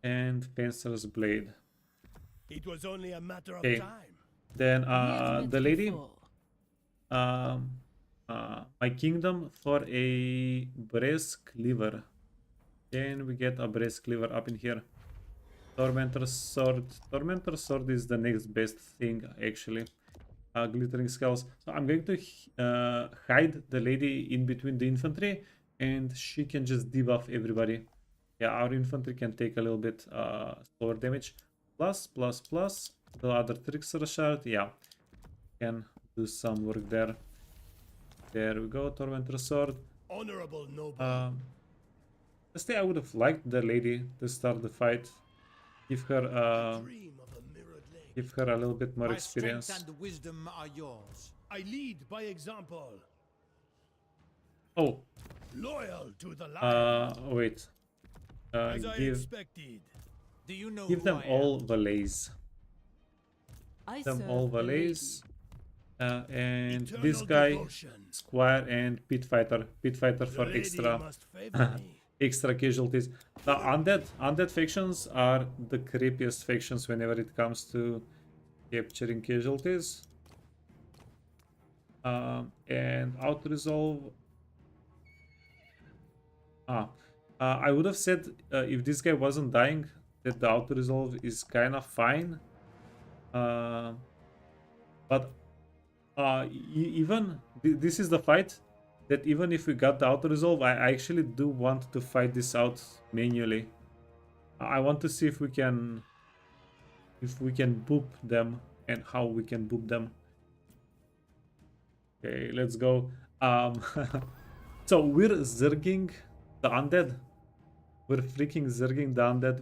and Fencer's Blade. It was only a matter of Okay. time. Then We have met the lady, before. my kingdom for a brass cleaver. Can we get a brass cleaver up in here? Tormentor's sword. Tormentor's sword is the next best thing actually. Glittering skulls. So I'm going to hide the lady in between the infantry, and she can just debuff everybody. Yeah, our infantry can take a little bit slower damage. Plus, the other trickster shard. Yeah, can do some work there. There we go, Tormentor Sword. Honorable noble. Honestly, I would have liked the lady to start the fight. Give her Dream of a mirrored lake. give her a little bit more My experience. strength and wisdom are yours. I lead by example. Oh, Loyal to the lion. wait. as I Give expected. Do you know give who them I all am? valets. I Them serve all the lady. valets. And Eternal this guy, devotion. Squire and Pit Fighter. Pit Fighter The for lady extra must favor me. extra casualties. The undead factions are the creepiest factions whenever it comes to capturing casualties. And auto resolve. I would have said if this guy wasn't dying, that the auto resolve is kind of fine. But even this is the fight that even if we got the auto resolve, I actually do want to fight this out manually. I want to see if we can boop them and how we can boop them. Okay, let's go. So we're zerging the undead. We're freaking zerging the undead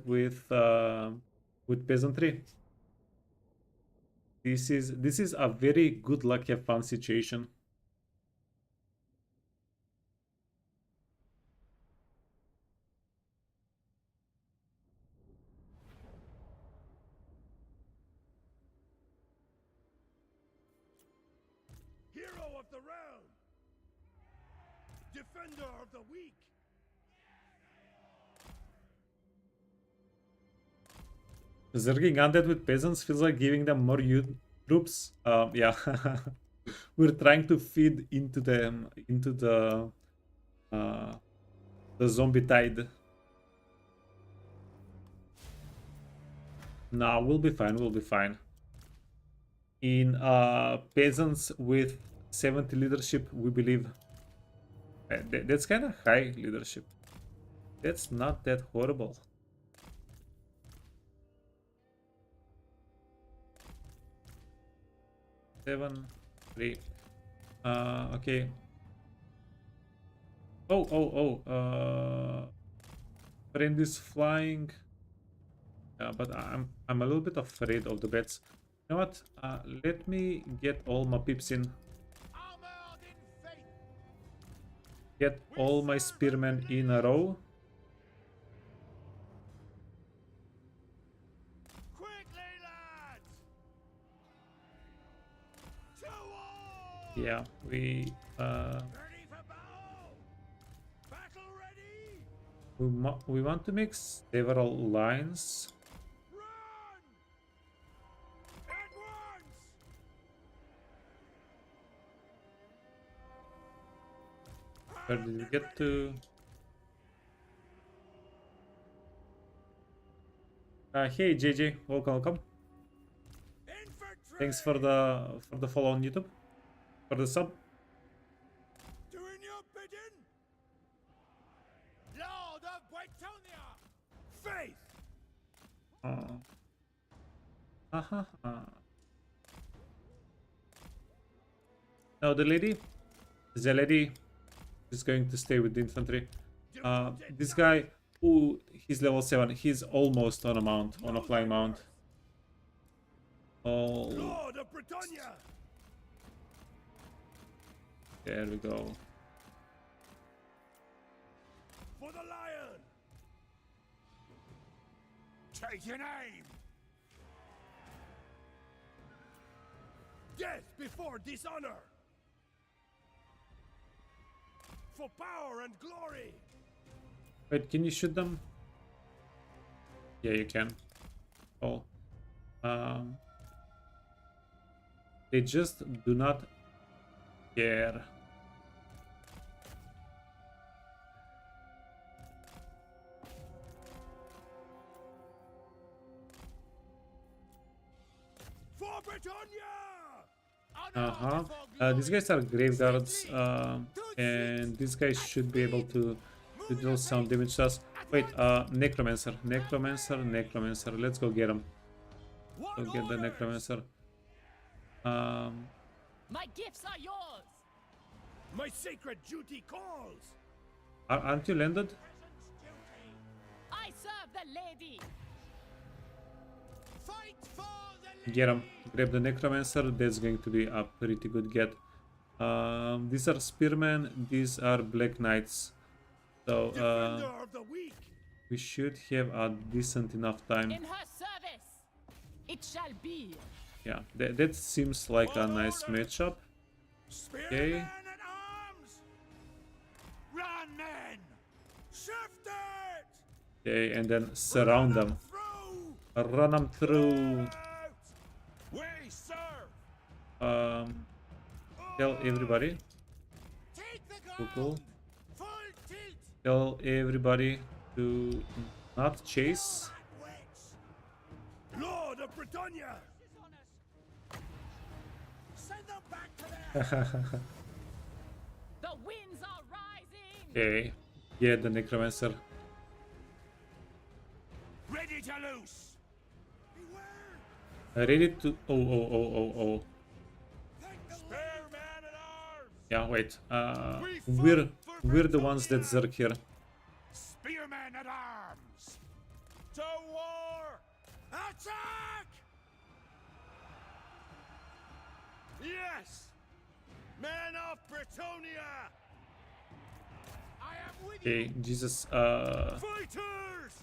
with peasantry. This is a very good luck have fun situation. Hero of the realm. Defender of the weak. Zerging undead with peasants feels like giving them more troops. Yeah, we're trying to feed into them into the zombie tide. Nah, we'll be fine. We'll be fine. In peasants with 70 leadership, we believe. That's kind of high leadership. That's not that horrible. Seven, 3. Okay. Friend is flying. But I'm a little bit afraid of the bats. You know what? Let me get all my pips in. Armored in faith. Get all my spearmen in a row. Quickly, lads. To war. Yeah, we Ready for battle. Battle ready. we want to make several lines. Run. At once. Where did we get to? Hey JJ, welcome. Infantry. Thanks for the follow on YouTube, for the sub. Doing your bidding. Lord of Bretonnia. Faith. Now the lady is going to stay with the infantry. This guy, ooh, he's level 7. He's almost on a mount, on a flying mount. Oh, Lord of Bretonnia. there we go. For the lion. Take an aim. Death before dishonor. For power and glory. Wait, can you shoot them? Yeah, you can. Oh. They just do not care. For Bretonnia. These guys are graveguards, and these guys should be able to deal some damage to us. Wait, necromancer. Let's go get him. Go get the necromancer. My gifts are yours. My sacred duty calls. Aren't you landed? I serve the lady. Fight for the Get him. Grab the necromancer. That's going to be a pretty good get. These are spearmen. These are black knights. So Defender of the weak. we should have a decent enough time. In her service, it shall be. Yeah, that seems like a nice matchup. Spearman Okay. at arms. Run, men. Shift it. Okay, and then surround them. Through. Run them through. Out. We serve. Tell everybody. Take the Cool, ground. cool. Full tilt. Tell everybody to not chase. Lord of Bretonnia. Send them back to their The winds are rising. Okay, get the necromancer. ready to loose. Beware. Ready to. Oh. Spearman at arms. Yeah, wait. We're the ones that zerk here. Spearman at arms. To war. Attack. Yes. Men of Bretonnia. I am with Okay, Jesus. Fighters.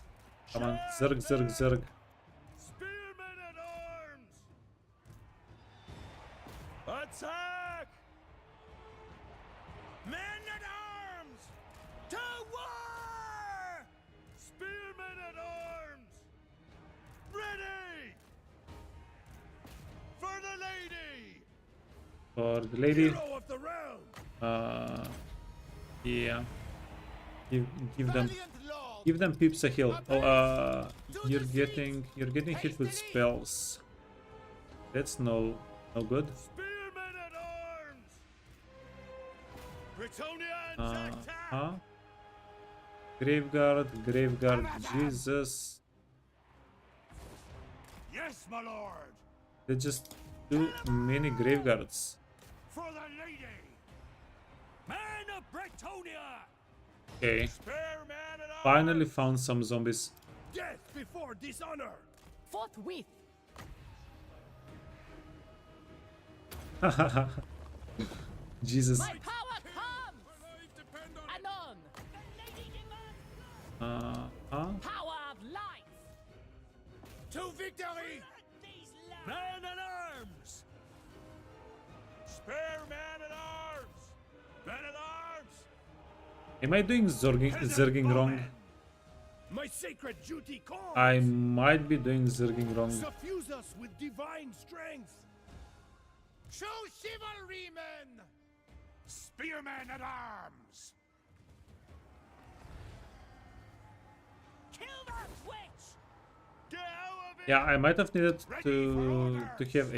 Come on, zerg. Spearmen at arms! Attack! Men at arms! To war! Spearmen at arms! Ready! For the lady! For the lady. Hero of the realm! Yeah. Give them. valiant lord. Give them pips a heal. Oh, you're getting hit with spells. That's no good. Spearmen at arms! Bretonians attack! Huh? Graveguard, Jesus. Yes, my lord! There's just too many graveguards. For the lady! Man of Bretonnia! Okay, Spearman at arms! finally found some zombies. Death before dishonor! Forthwith. Jesus. My power comes. Anon. Power of life. To victory! Man at arms! Spearman at arms! Man at arms! Am I doing zerging wrong? My sacred duty calls! I might be doing zerging wrong. Suffuse us with divine strength! Show chivalry, men. Spearman at arms! Kill that witch. Get out of it! Yeah, I might have needed to have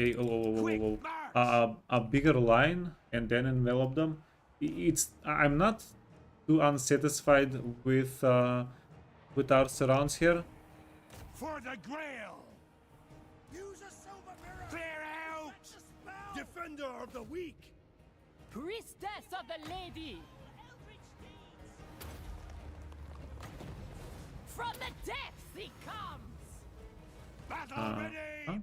a bigger line and then envelop them. I'm not too unsatisfied with our surrounds here. For the Grail! Use a silver mirror! Clear out! Defender of the weak! Priestess of the lady. From the depths he comes. Battle ready! Huh?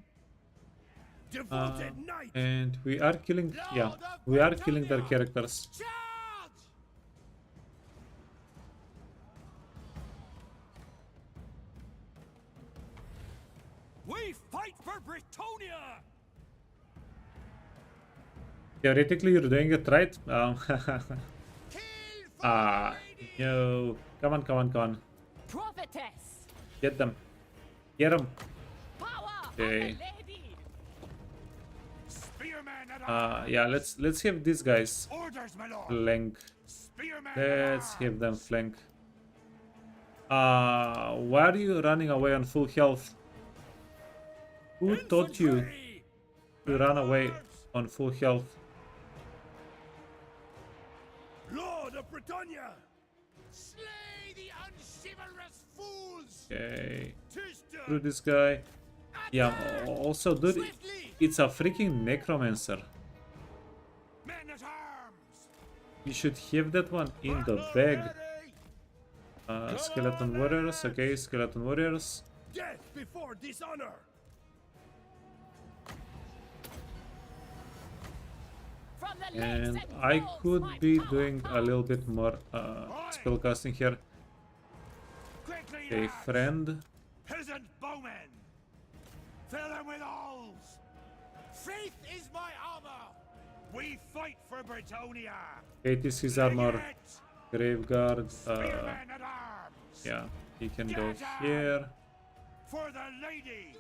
Devoted knight! And we are killing. Yeah, we are killing their characters. Charge! We fight for Bretonnia! Theoretically, you're doing it right. Kill for Ah, the lady. no. Come on. Prophetess. Get them. Get them. Power Okay. of the lady. Spearman at arms! Yeah, let's have these guys Orders, my lord! flank. Spearman at Let's arms! have them flank. Why are you running away on full health? Who taught you Infantry! to run away on full health? Lord of Bretonnia! Slay the unchivalrous fools. Okay, Tis done! through this guy. Yeah, also, dude, Swiftly. it's a freaking necromancer. We should have that one in the bag. Skeleton warriors, okay, skeleton warriors. Death before dishonor. From the And lakes and I falls, could my be power doing a little bit more spellcasting here. Quickly, Okay, lads. friend. Peasant bowmen. Fill them with holes. Faith is my armor! We fight for Bretonnia. Okay, this is Bring armor. it. Graveguard. Spearmen at arms. Yeah, he can go here. For the lady.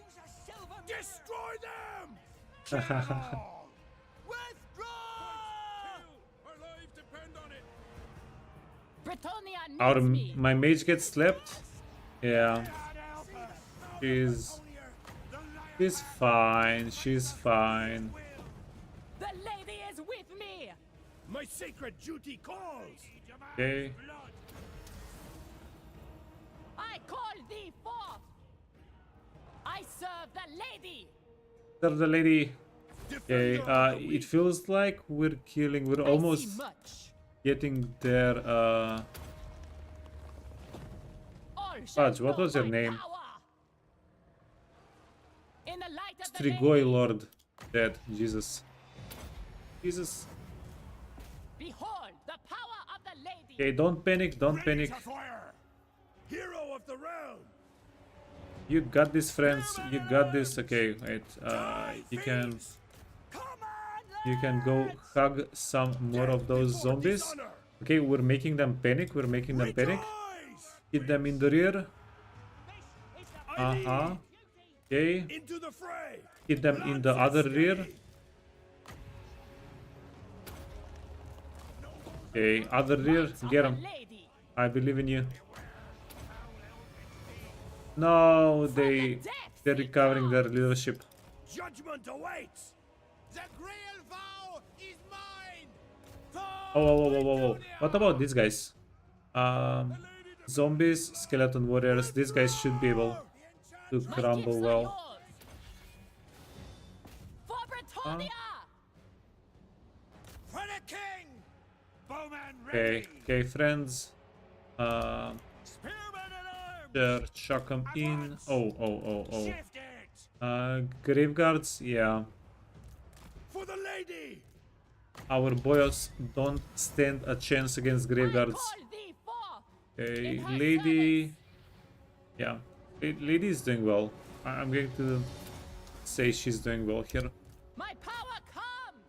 Destroy them. Kill them all. Withdraw! Our lives depend on it! Bretonnia needs Our me. my mage gets slapped. Yeah, God help us. she's fine. She's fine. The lady is with me. My sacred duty calls. Okay. Blood. I call thee forth. I serve the lady. There's the lady. Okay, Defender of the it weak. feels like we're killing. We're I see almost much. getting there. All shall Fudge, what know was your my name? power. In the light of the Strigoi lady, Lord. Dead. Jesus. Jesus. behold the power of the lady. Okay, don't panic. Don't Ready panic. to fire. Hero of the realm. You got this, friends. You got this. Okay, wait. You can Come on, you can go hug some more of those zombies. Okay, we're making them panic. We're making them panic. Hit them in the rear. Okay. Into the fray. Hit them in the other rear. Okay, other rear. Of Get the them. lady. I believe in you. No, they're recovering their leadership. Judgment awaits. The Grail vow is mine! Oh. What about these guys? Zombies, skeleton warriors. These guys should be able to My crumble gifts are well. yours. For Bretonnia. For the king. Bowman Okay, ready. okay, friends. Spearmen at arms. Sure, chuck them in. Oh. Shift it. Graveguards, yeah. For the lady. Our boys don't stand a chance against I graveguards. call thee forth. Okay, in her lady. Yeah, lady is doing well. I'm going to say she's doing well here. My power comes.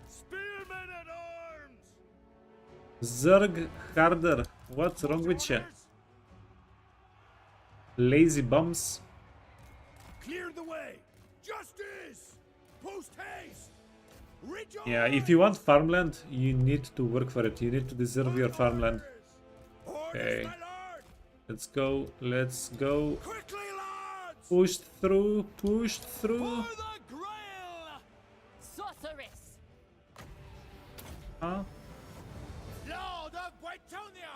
Spearmen at arms. Zerg harder. What's wrong with you? Lazy bums. Clear the way. Justice. Post haste. Rejoice. Yeah, if you want farmland, you need to work for it. You need to deserve your farmland. Orders, Okay. my lord. Let's go. Let's go. Quickly, lads. Pushed through. Pushed through. For the Grail. Sorceress. Huh? Lord of Bretonnia!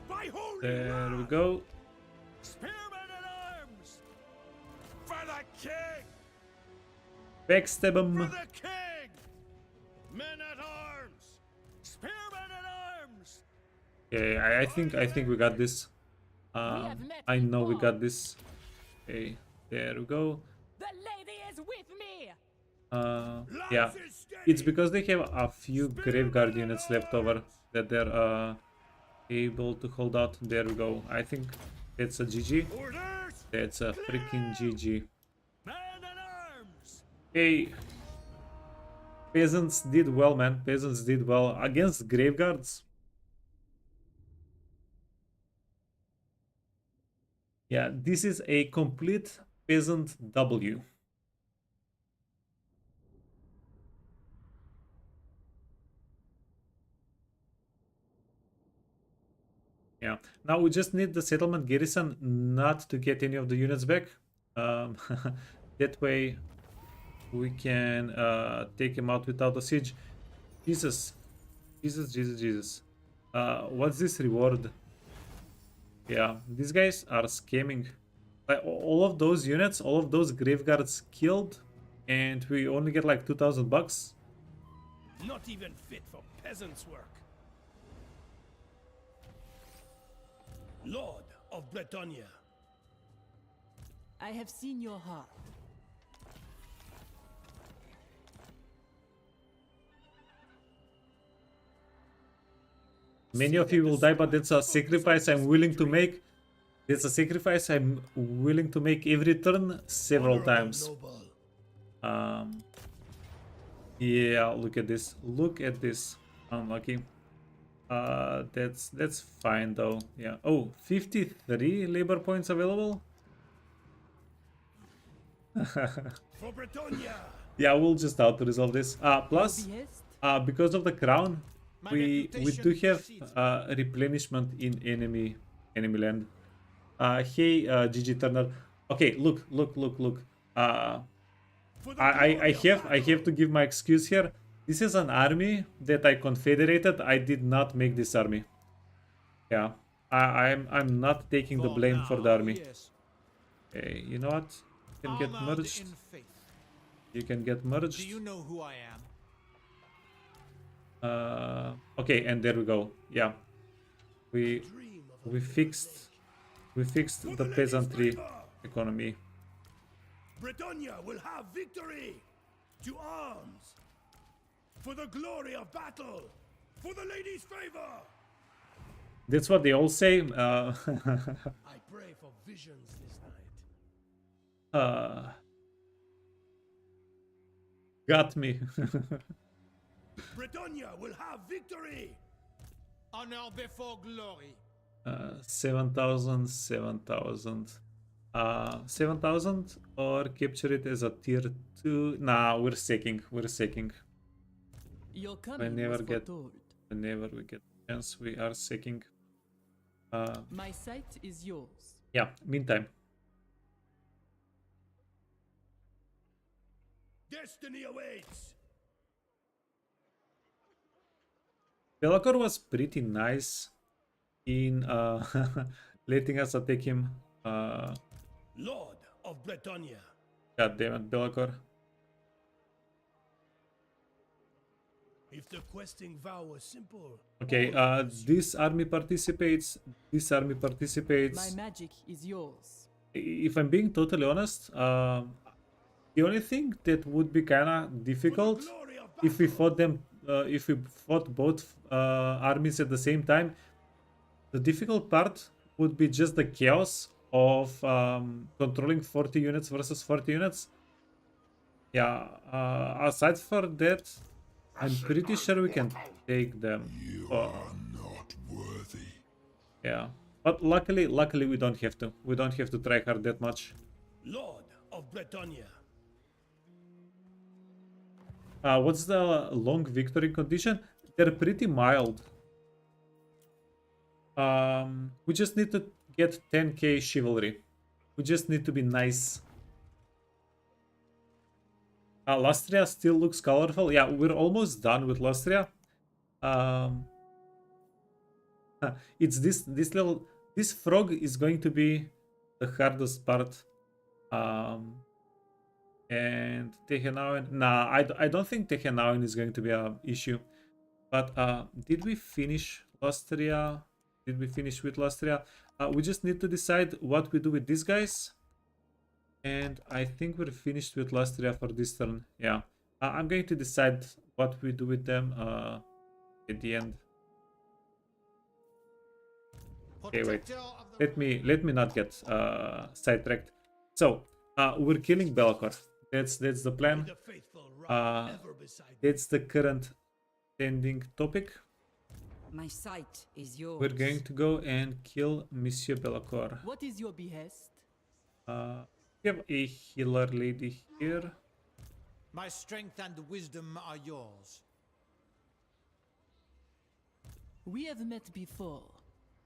By holy There we Rod. go. Spearmen at arms. For the king. Backstab For him. the king. Men at arms. Spearmen at arms. Okay, I think we got this. have met I know we before. got this. Okay, there we go. The lady is with me. Yeah, it's because they have a few graveguard units left over that they're able to hold out. There we go. I think it's a GG. Orders. That's a freaking GG. Men at arms. Hey, peasants did well, man. Peasants did well against graveguards. Yeah, this is a complete peasant W. Yeah, now we just need the settlement garrison not to get any of the units back. That way we can take him out without a siege. Jesus. What's this reward? Yeah, these guys are scamming. Like all of those units, all of those graveguards killed, and we only get like 2,000 bucks. Not even fit for peasants' work. Lord of Bretonnia. I have seen your heart. Many of you will die, but that's a sacrifice I'm willing to make. That's a sacrifice I'm willing to make every turn several times. Yeah, look at this. Look at this. Unlucky. That's fine though. Yeah. Oh, 53 labor points available. For Bretonnia. Yeah, we'll just auto resolve this. Plus, Behest? because of the crown, My we reputation do have precedes replenishment in enemy land. Hey, GG Turner. Okay, look. For the I glory of have battle. to give my excuse here. This is an army that I confederated. I did not make this army. Yeah, I'm not taking the blame for the army. Yes. Okay, you know what? You can get Armored merged. in faith. You can get merged. Do you know who I am? Okay, and there we go. Yeah, we fixed the peasantry economy. Bretonnia will have victory. To arms. For the glory of battle. For the lady's favor. That's what they all say. I pray for visions this night. Got me. Bretonnia will have victory. Honor before glory. 7,000. 7,000 or capture it as a tier 2. Nah, we're sacking. Your coming Whenever was foretold. Whenever we get a chance, we are sacking. My sight is yours. Yeah, meantime. Destiny awaits. Belacor was pretty nice in letting us attack him. Lord of Bretonnia. God damn it, Belacor. If the questing vow was simple. Okay, this army participates. My magic is yours. If I'm being totally honest, the only thing that would be kinda difficult if we fought them, if we fought both armies at the same time, the difficult part would be just the chaos of controlling 40 units versus 40 units. Yeah, aside for that, I'm pretty sure we can take them. You are not worthy. Yeah, but luckily we don't have to. We don't have to try hard that much. Lord of Bretonnia. What's the long victory condition? They're pretty mild. We just need to get 10k chivalry. We just need to be nice. Lastria still looks colorful. Yeah, we're almost done with Lastria. It's this frog is going to be the hardest part. And Tehenauen, nah, I don't think Tehenauen is going to be an issue. But did we finish Lastria? Did we finish with Lastria? We just need to decide what we do with these guys. And I think we're finished with Lastria for this turn. Yeah, I'm going to decide what we do with them at the end. Okay, wait. Let me not get sidetracked. So we're killing Belacor. That's the plan. The faithful rock ever beside me. That's the current trending topic. My sight is yours. We're going to go and kill Monsieur Belacor. What is your behest? We have a healer lady here. My strength and wisdom are yours. We have met before.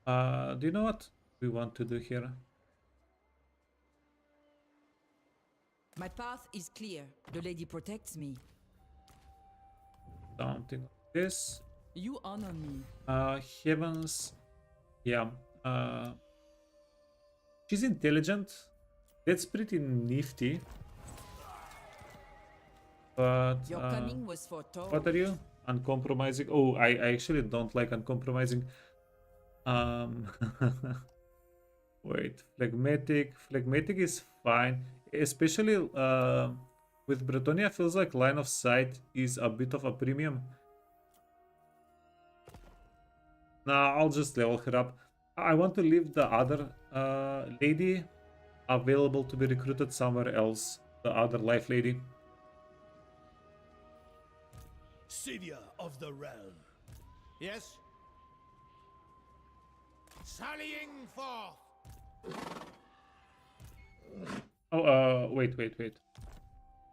Do you know what we want to do here? My path is clear. The lady protects me. Something like this. You honor me. Heavens. Yeah. She's intelligent. That's pretty nifty. But Your coming was foretold. what are you? uncompromising. Oh, I actually don't like uncompromising. Wait, phlegmatic. Phlegmatic is fine, especially with Bretonnia. Feels like line of sight is a bit of a premium. Nah, I'll just level her up. I want to leave the other lady available to be recruited somewhere else. The other life lady. Savior of the realm. Yes? Sallying forth! Oh, wait.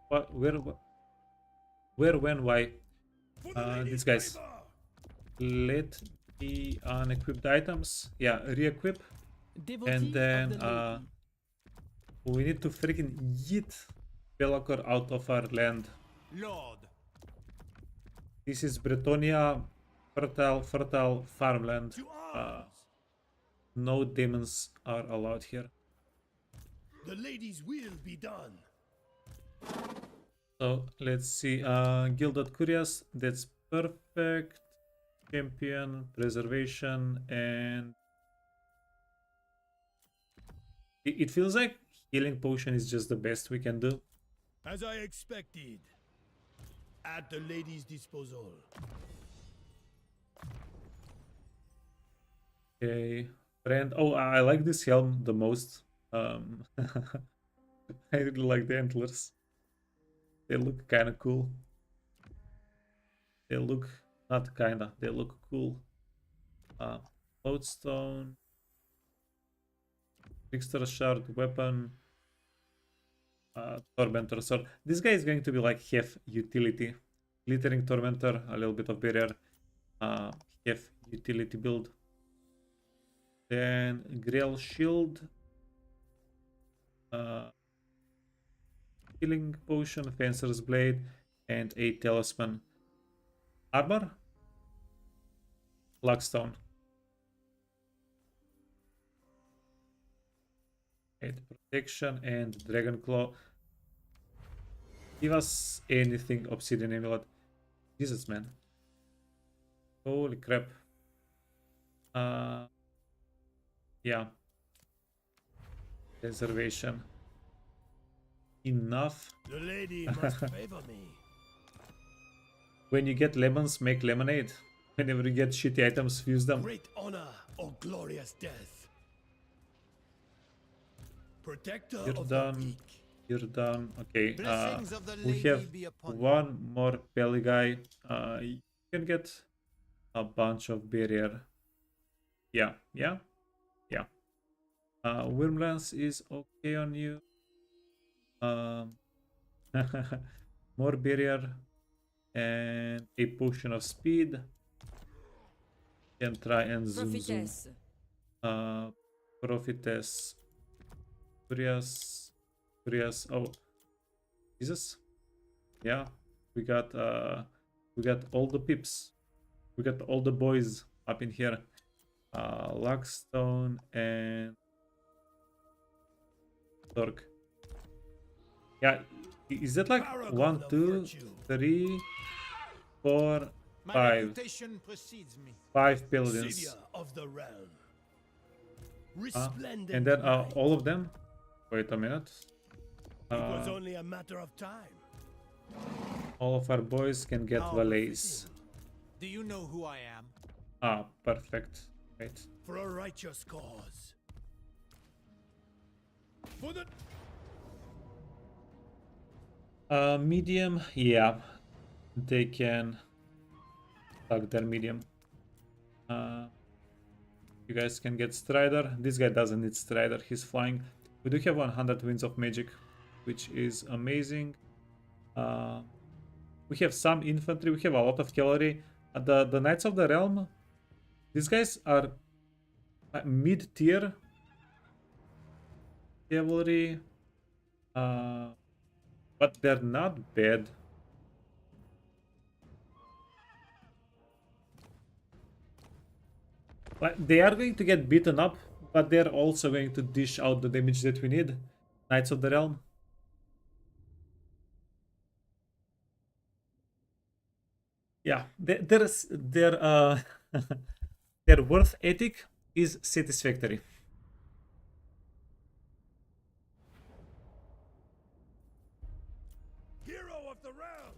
What? Where? When? Why? For the lady's These guys. favor. Let me unequip the items. Yeah, re-equip. Devotee And then of the lady. we need to freaking yeet Belacor out of our land. Lord! This is Bretonnia, fertile farmland. To arms. No demons are allowed here. The lady's will be done. So let's see. Gilded Curious, that's perfect. Champion, preservation, and it feels like healing potion is just the best we can do. As I expected. At the lady's disposal. Okay, friend. Oh, I like this helm the most. I really like the antlers. They look kind of cool. They look not kinda. They look cool. Lodestone, trickster shard, weapon, tormentor sword. This guy is going to be like half utility. Glittering tormentor, a little bit of barrier, half utility build. Then Grail shield, healing potion, fencer's blade, and a talisman. Armor, Luckstone. 8 protection and dragon claw. Give us anything obsidian amulet. Jesus, man. Holy crap. Yeah. Reservation. Enough. The lady must favor me. When you get lemons, make lemonade. Whenever you get shitty items, fuse them. Great honor or glorious death. Protector You're of done. the weak. You're done. Okay. Blessings of the We lady have be upon you. one more belly guy. You can get a bunch of barrier. Yeah. Wyrmlance is okay on you. More barrier and a potion of speed. Can try and zoom. Prophetess. Prophetess. Curious. Oh, Jesus. Yeah, we got all the pips. We got all the boys up in here. Luckstone and Torque. Yeah, is that like Paragon 1, of 2, virtue. 3, 4, My 5? reputation precedes me. 5 paladins. Savior of the realm. And Resplendent then knight. all of them. Wait a minute. It was only a matter of time. All of our boys can get How valets. fitting. Do you know who I am? Perfect. Wait. For a righteous cause. For the Medium, yeah. They can tag their medium. You guys can get Strider. This guy doesn't need Strider, he's flying. We do have 100 winds of magic, which is amazing. We have some infantry, we have a lot of cavalry. The Knights of the Realm, these guys are mid-tier cavalry, but they're not bad. But they are going to get beaten up, but they're also going to dish out the damage that we need. Knights of the Realm. Yeah, their their worth ethic is satisfactory. Hero of the realm!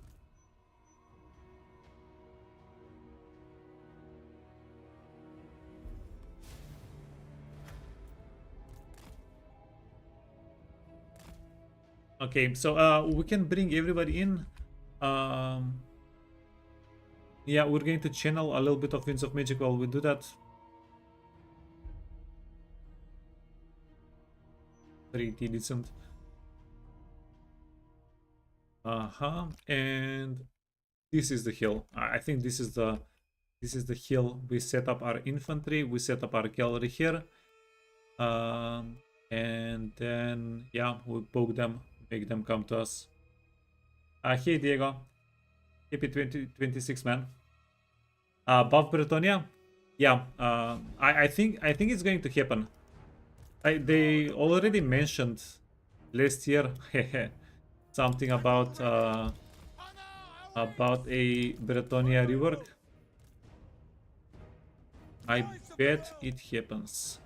Okay, so we can bring everybody in. Um, yeah, we're going to channel a little bit of Winds of Magic while we do that. Pretty decent. And this is the hill. I think this is the hill. We set up our infantry. We set up our cavalry here. And then yeah, we poke them, make them come to us. Hey Diego, happy 2026 man. Buff Bretonnia, yeah. I think it's going to happen. They already mentioned last year something about a Bretonnia rework. I bet it happens.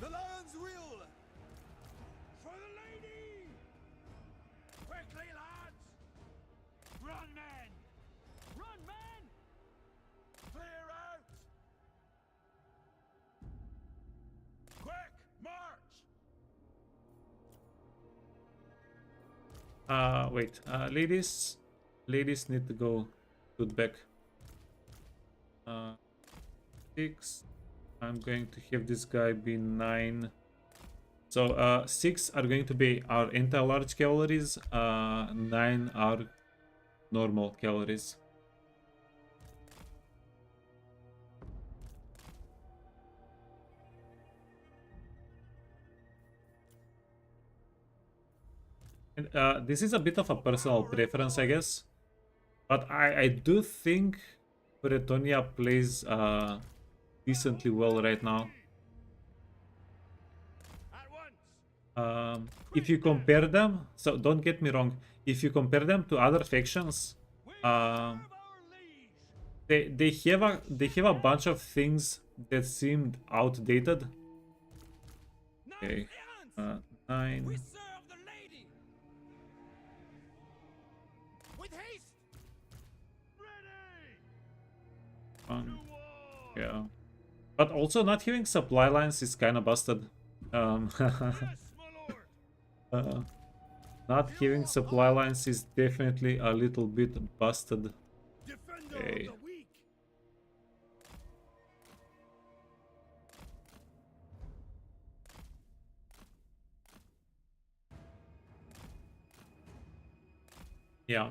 The lion's will! For the lady! Quickly, lads! Run, men! Run, man! Clear out! Quick, march! Wait, ladies need to go back. 6. I'm going to have this guy be 9. So 6 are going to be our anti-large cavalries. 9 are normal cavalries. And this is a bit of a personal preference, I guess, but I do think Bretonnia plays decently well right now. If you compare them, so don't get me wrong, if you compare them to other factions, they have a bunch of things that seemed outdated. Okay, 9. We serve the lady! With haste! Ready! Yeah, but also not having supply lines is kind of busted. Yes, my lord! Not having supply lines is definitely a little bit busted. Defender Okay. of the weak! Yeah,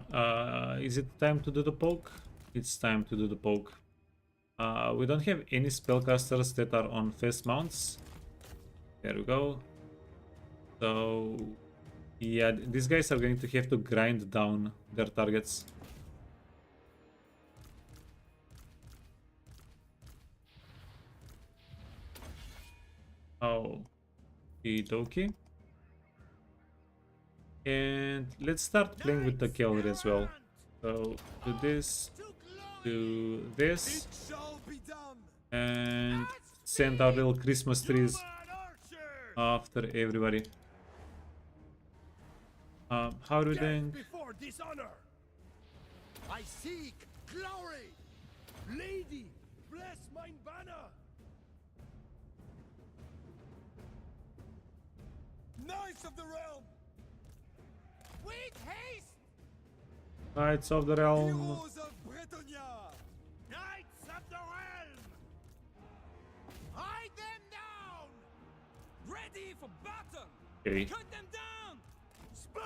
is it time to do the poke? It's time to do the poke. We don't have any spellcasters that are on fast mounts. There we go. So, yeah, these guys are going to have to grind down their targets. Oh, okie. And let's start playing with the cavalry as well. So, do this, do this, It shall be done! and send our little Christmas trees after everybody. How are we doing? Before dishonor! I seek glory! Lady, bless mine banner! Knights of the realm! With haste! Knights of the Realm. Heroes of Bretonnia! Knights of the realm! Hide them down! Ready for battle! Okay, Cut them down!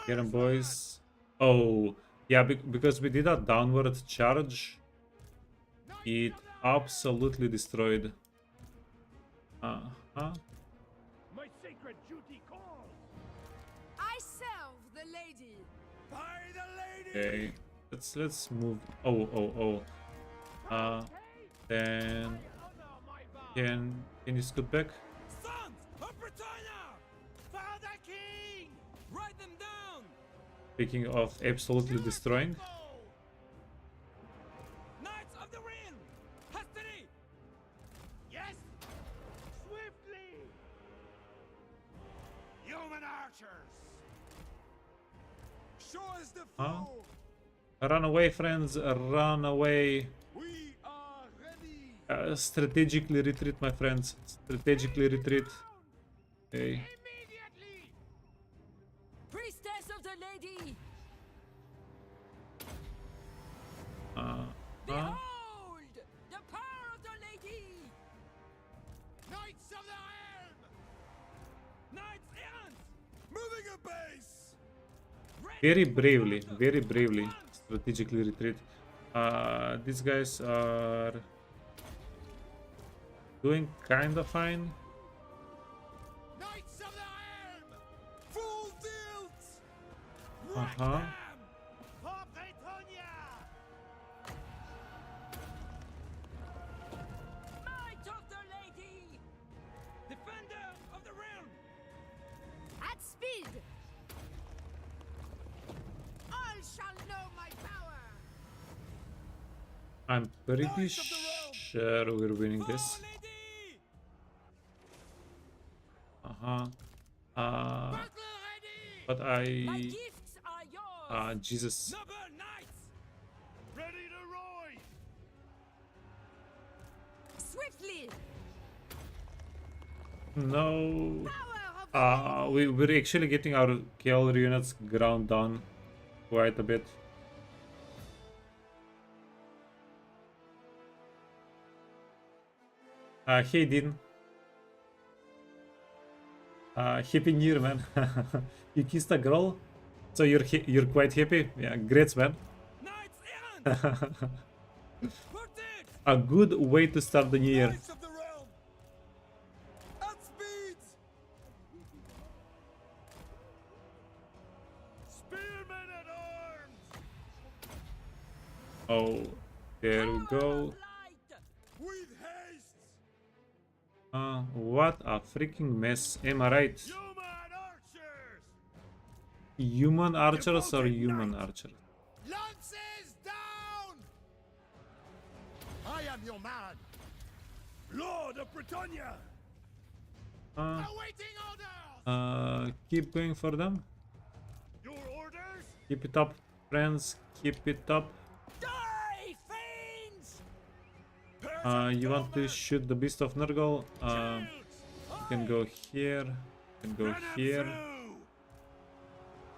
get them, boys. Oh, yeah, because we did a downward charge, it absolutely destroyed. My sacred duty calls! I serve the lady. By the lady! Okay, let's move. Then can you scoot back? Sons of Bretonnia! Father King! Write them down! Speaking of absolutely destroying, Knights archers! Show us the Huh? foe! Run away, friends. Run away. We are ready! Strategically retreat, my friends. Strategically retreat. Okay. Immediately! Priestess of the lady! Huh? Behold! The power of the lady! Knights of the Helm! Knights errant! Moving a base! Very bravely, strategically retreat. These guys are doing kinda fine. Knights of the Helm! Full tilt! Uh-huh. For Bretonnia! Might of the lady! Defender of the realm! At speed! All shall know my power! I'm pretty sure we're winning this. Lady! Uh-huh. Battle ready! But My I... gifts are yours! Jesus. Noble knights! Ready to ride! Swiftly! No. Power of the We're actually getting our cavalry units ground down quite a bit. Hey Dean. Happy New Year, man. You kissed a girl? So you're quite happy? Yeah, great, man. Knights errant! Put it! A good way to start the new year. Knights of the realm! At speed! Spearmen at arms! Oh, there we go. Light! With haste! What a freaking mess. Am I right? Human archers! Human archers or Devoted human knight. archers? Lances down! I am your man! Lord of Bretonnia! Awaiting orders! Keep going for them. Your orders? Keep it up, friends. Keep it up. Die, fiends! You want to shoot the beast of Nurgle? You can go here. You can go here.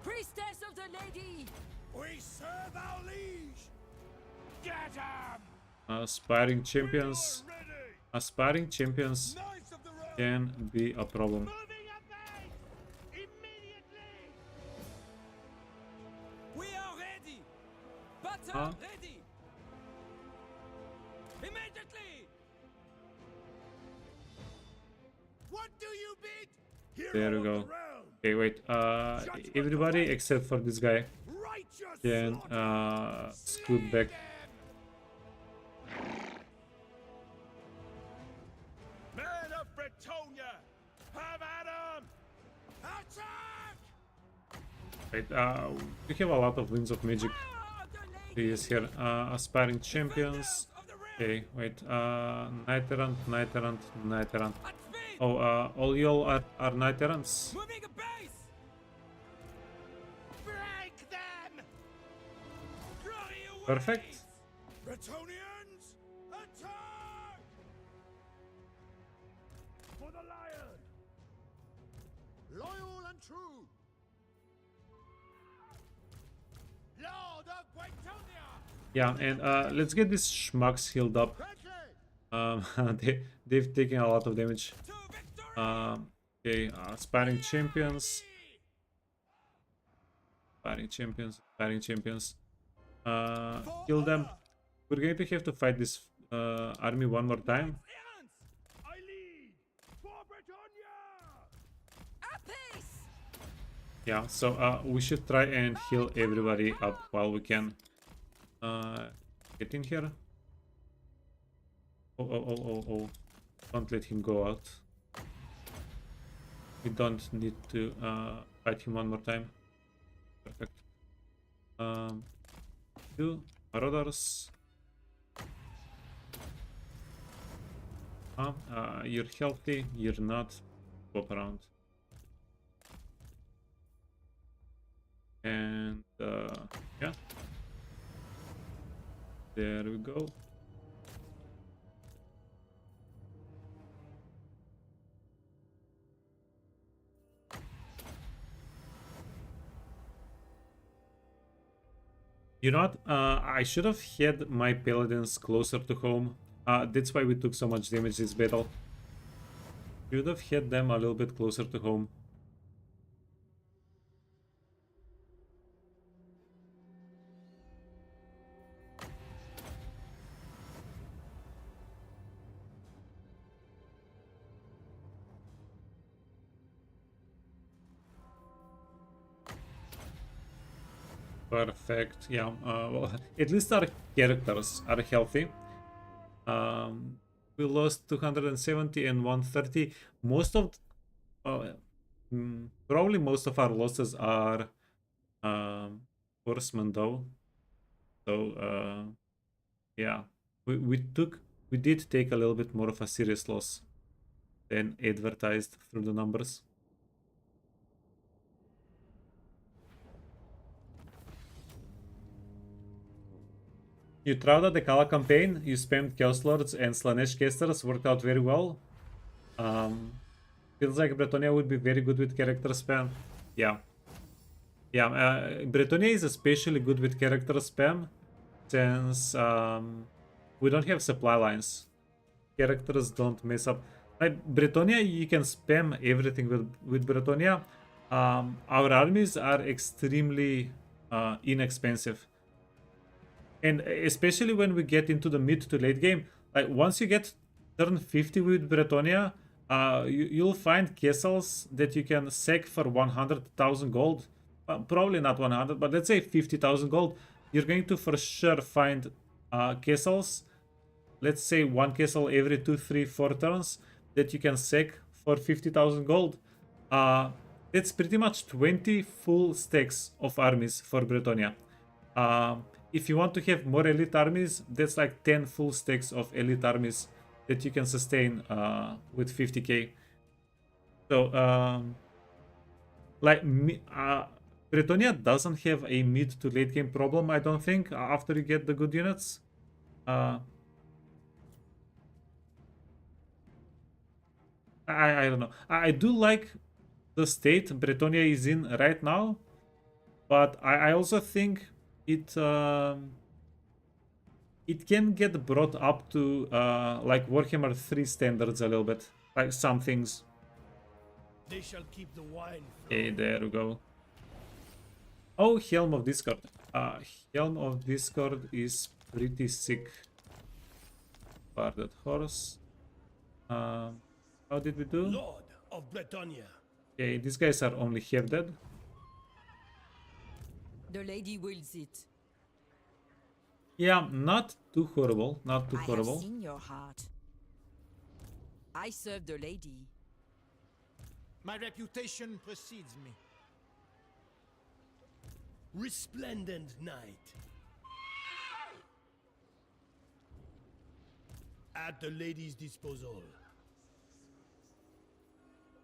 Priestess of the lady! We serve our liege! Get him! Aspiring champions. Ready! Aspiring champions Knights of the realm! can be a problem. Moving a base! Immediately! We are ready! Battle Huh? ready! Immediately! What do you bid? Hero There we of go. the realm! Okay, wait. Everybody except for this guy Righteous can slaughter! scoot back. Men of Bretonnia! Have at him! Attack! Wait, we have a lot of Winds of Magic. Power of the lady! He is here. Aspiring champions. Okay, wait. Knight errant, knight errant, knight errant. At speed! Oh, all y'all are knight errants. Moving a base! Break them! Glory away! Perfect. Bretonians! Attack! For the lion! Loyal and true! Lord of Bretonnia! Yeah, and let's get these schmucks healed up. Quickly! They've taken a lot of damage. To victory! Okay, aspiring champions. Aspiring champions. Aspiring champions. Kill them. We're going to have to fight this army one more time. Errants! I lead! For Bretonnia! Apace! Yeah, so we should try and heal everybody up while we can. Get in here. Oh. Don't let him go out. We don't need to fight him one more time. Perfect. Two marauders. You're healthy, you're not. Swap around. And yeah, there we go. You know what? I should have had my paladins closer to home. That's why we took so much damage this battle. Should have had them a little bit closer to home. Perfect. Yeah. Well, at least our characters are healthy. We lost 270 and 130. Most of, probably most of our losses are horsemen though. So yeah, we did take a little bit more of a serious loss than advertised through the numbers. You tried out the Kala campaign, you spammed Chaos Lords and Slanesh casters, worked out very well. Feels like Bretonnia would be very good with character spam. Yeah. Yeah, Bretonnia is especially good with character spam, since we don't have supply lines. Characters don't mess up. Like Bretonnia, you can spam everything with Bretonnia. Our armies are extremely inexpensive. And especially when we get into the mid to late game, like once you get turn 50 with Bretonnia, you'll find castles that you can sack for 100,000 gold. Probably not 100, but let's say 50,000 gold. You're going to for sure find castles, let's say one castle every 2, 3, 4 turns that you can sack for 50,000 gold. That's pretty much 20 full stacks of armies for Bretonnia. If you want to have more elite armies, that's like 10 full stacks of elite armies that you can sustain with 50k. So, like, Bretonnia doesn't have a mid to late game problem, I don't think, after you get the good units. I don't know. I do like the state Bretonnia is in right now, but I also think it can get brought up to like Warhammer 3 standards a little bit, like some things. They shall keep the wine. Okay, there we go. Oh, Helm of Discord. Helm of Discord is pretty sick. Barded horse. How did we do? Lord of Bretonnia. Okay, these guys are only half dead. The lady wills it. Yeah, not too horrible. Not too I have horrible. seen your heart. I serve the lady. My reputation precedes me. Resplendent knight. At the lady's disposal.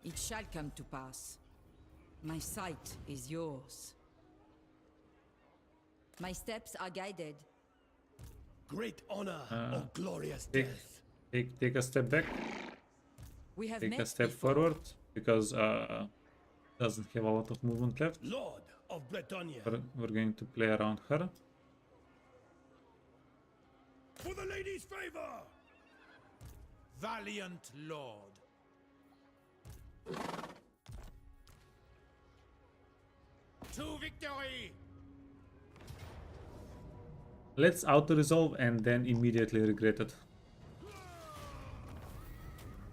It shall come to pass. My sight is yours. My steps are guided. Great honor or glorious Take, death. take a step back. We have Take met a step before. forward because doesn't have a lot of movement left. Lord of Bretonnia. We're going to play around her. For the lady's favor. Valiant lord. To victory! Let's auto-resolve and then immediately regret it.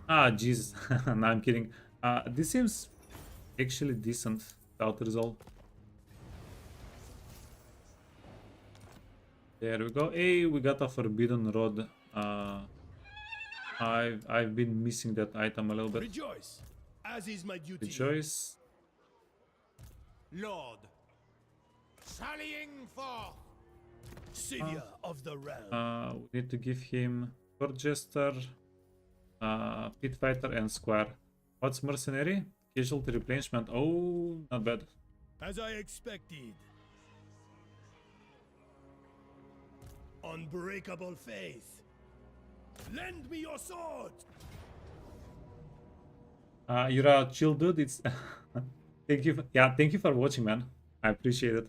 Ah, Jesus. No, I'm kidding. This seems actually decent, auto-resolve. There we go. Hey, we got a forbidden rod. I've been missing that item a little bit. Rejoice, as is my duty. Rejoice. Lord. Sallying forth! Savior of the realm. We need to give him Sword Jester, Pit Fighter, and Square. What's Mercenary? Casualty replenishment. Oh, not bad. As I expected. Unbreakable faith. Lend me your sword. You're a chill dude. It's thank you. Yeah, thank you for watching, man. I appreciate it.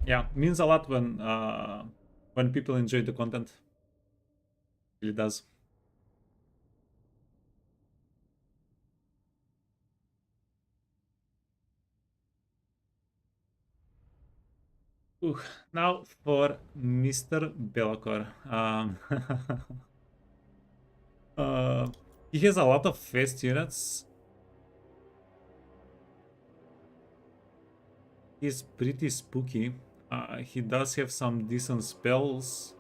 Yeah, means a lot when people enjoy the content. It really does. Ooh, now for Mr. Belacor. Uh, he has a lot of fast units. He's pretty spooky. He does have some decent spells.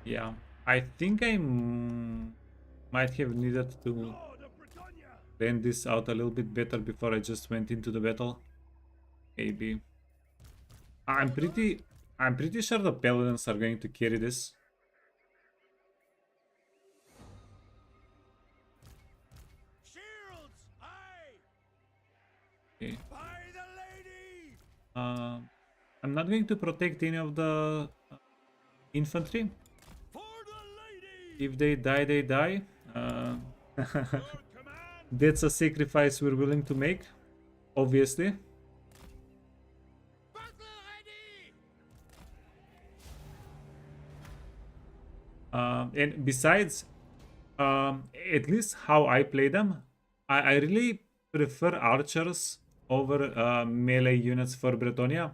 Yeah, I think I might have needed to Lord of Bretonnia. plan this out a little bit better before I just went into the battle. Maybe. I'm pretty sure the paladins are going to carry this. Shields, aye. Okay. By the lady. I'm not going to protect any of the infantry. For the lady. If they die, they die. Your command. That's a sacrifice we're willing to make, obviously. Battle ready. And besides, at least how I play them, I really prefer archers over melee units for Bretonnia.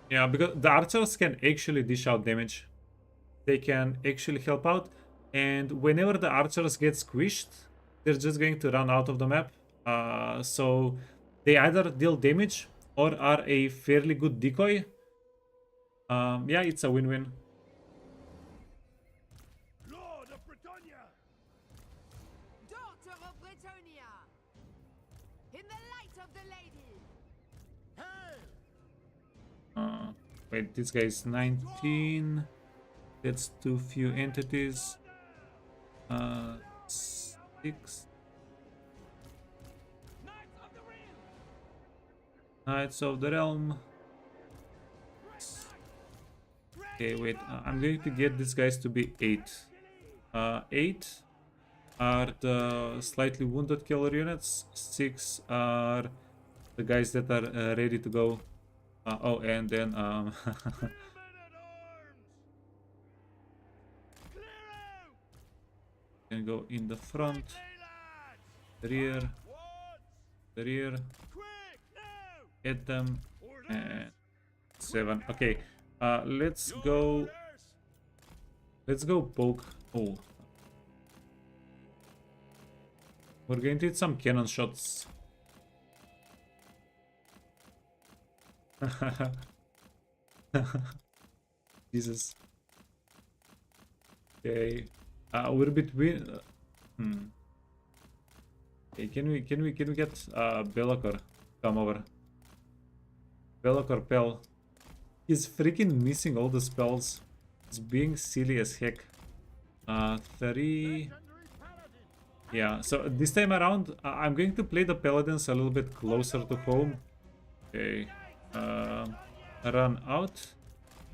Yeah, because the archers can actually dish out damage. They can actually help out. And whenever the archers get squished, they're just going to run out of the map. So they either deal damage or are a fairly good decoy. Yeah, it's a win-win. Lord of Bretonnia. Daughter of Bretonnia! In the light of the lady! Hail. Wait, this guy is 19. That's too few entities. 6. Knights of the Realm. Knights of the Realm. Okay, wait. I'm going to get these guys to be 8. 8 are the slightly wounded killer units. 6 are the guys that are ready to go. Oh, and then Men at arms. Clear out. can go in the front, Lads. the rear, Once. the rear, Quick now. hit them, Orders. and 7. Okay, let's go. Orders. Let's go poke. Oh, we're going to hit some cannon shots. Jesus. Okay, we're between. Okay, can we get Belacor come over? Belacor Pel. He's freaking missing all the spells. It's being silly as heck. 3. Yeah, so this time around, I'm going to play the paladins a little bit closer to home. Okay. Run out.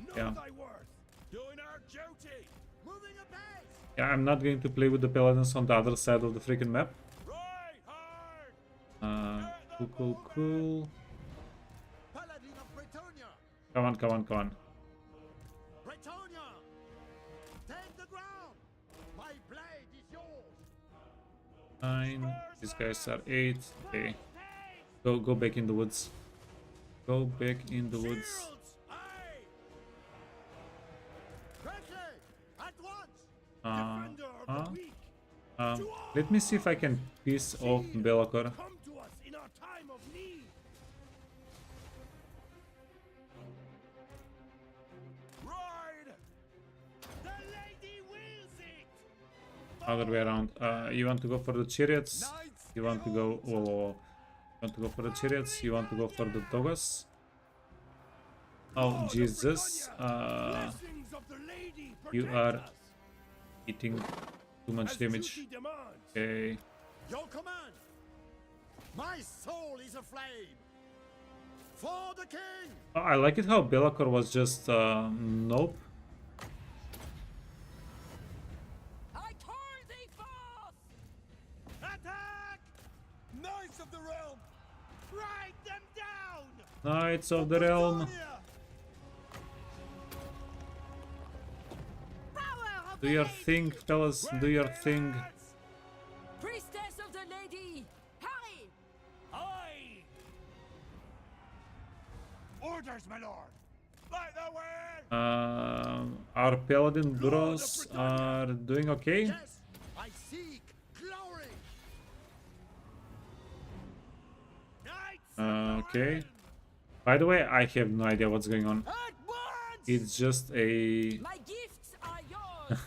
Know Yeah. thy worth. Doing our duty. Moving apace. Yeah, I'm not going to play with the paladins on the other side of the freaking map. Right hard. Cool. Paladin of Bretonnia. Come on. Bretonnia. Take the ground. My blade is yours. 9. These guys are 8. Okay. Go back in the woods. Go back in the woods. Shields, aye. Quickly, at once. Defender of the weak. Let me see if I can piss off Belacor. Come to us in our time of need. Ride. The lady wills it. Other way around. You want to go for the chariots? You want to go... Whoa, whoa, whoa. You want to go for the chariots? You want to go for the dogas? Oh, Jesus. Blessings of the lady You protect are us, eating too much as damage. duty demands. Okay. Your command! My soul is aflame! For the king! Oh, I like it how Belacor was just... nope. I told thee forth! Attack! Knights of the realm! Ride them down! Knights of the Realm. Power of Do the your lady. thing, fellas. Do your thing. Priestess of the lady! Hurry! Aye! Orders, my lord! Light the way! Our paladin bros are doing okay. Yes! I seek glory! Knights Okay. By the way, I have no idea what's going on. at once! It's just a... My gifts are yours!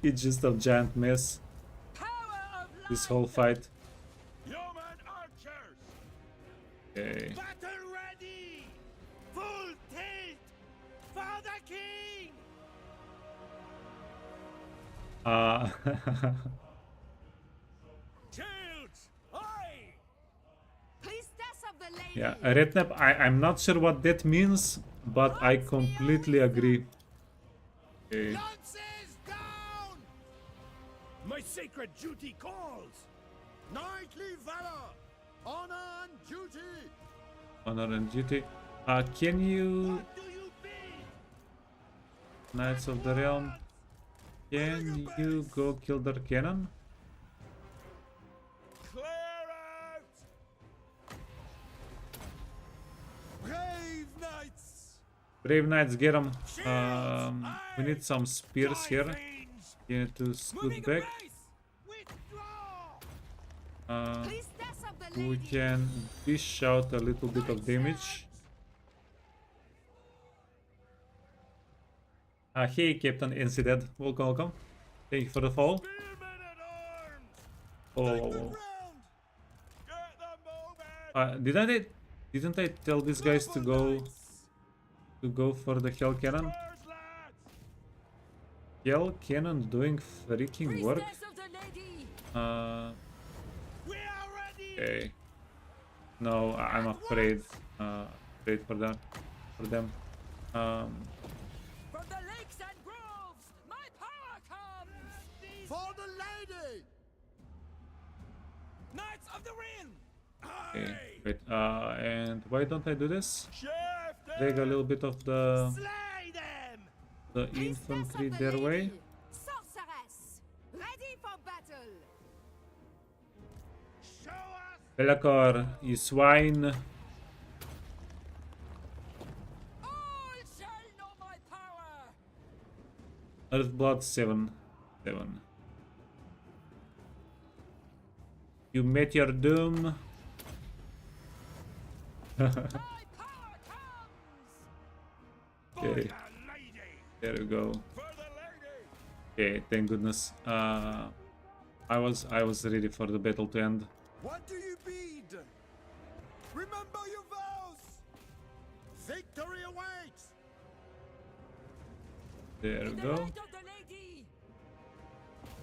It's just a giant mess, Power of light! this whole fight. Yeoman archers! Okay. Battle ready! Full tilt! For the king! Shields! Aye! Priestess of the lady. Yeah, Rednap, I'm not sure what that means, but I completely agree. Okay. Lances down! My sacred duty calls! Knightly valor! Honor and duty! Honor and duty. Can you... What do you bid? Knights of the Realm, can you go kill their cannon? Clear out! Brave knights! Brave Knights, get them. We need some spears here. Fiends! You need to scoot Moving back. apace! Withdraw! Priestess of the We lady. can dish out a little bit of damage. Hey, Captain NC Dead. Welcome, welcome. Thank you for the follow. Spearmen at arms! Oh, Take oh, the oh. ground! Get them moving! Didn't I tell these guys to go for the Hell Cannon? Spurs, lads! Hell Cannon doing freaking work. Priestess of the lady! We are ready! Okay. No, I'm afraid. Afraid for them. From the lakes and groves, my power comes! For the lady! Knights of the Realm! Okay. Aye! Wait. And why don't I do this? Shaft Take a them! little bit of the Slay them! Priestess infantry of the their way. lady. Sorceress. Ready for battle. Show us! Belacor, you swine. All shall know my power! Earthblood 7. You met your doom. My power comes! For Okay. the lady! There you go. For the lady! Okay, thank goodness. I was ready for the battle to end. What do you bid? Remember your vows! Victory awaits! There you The go. light of the lady!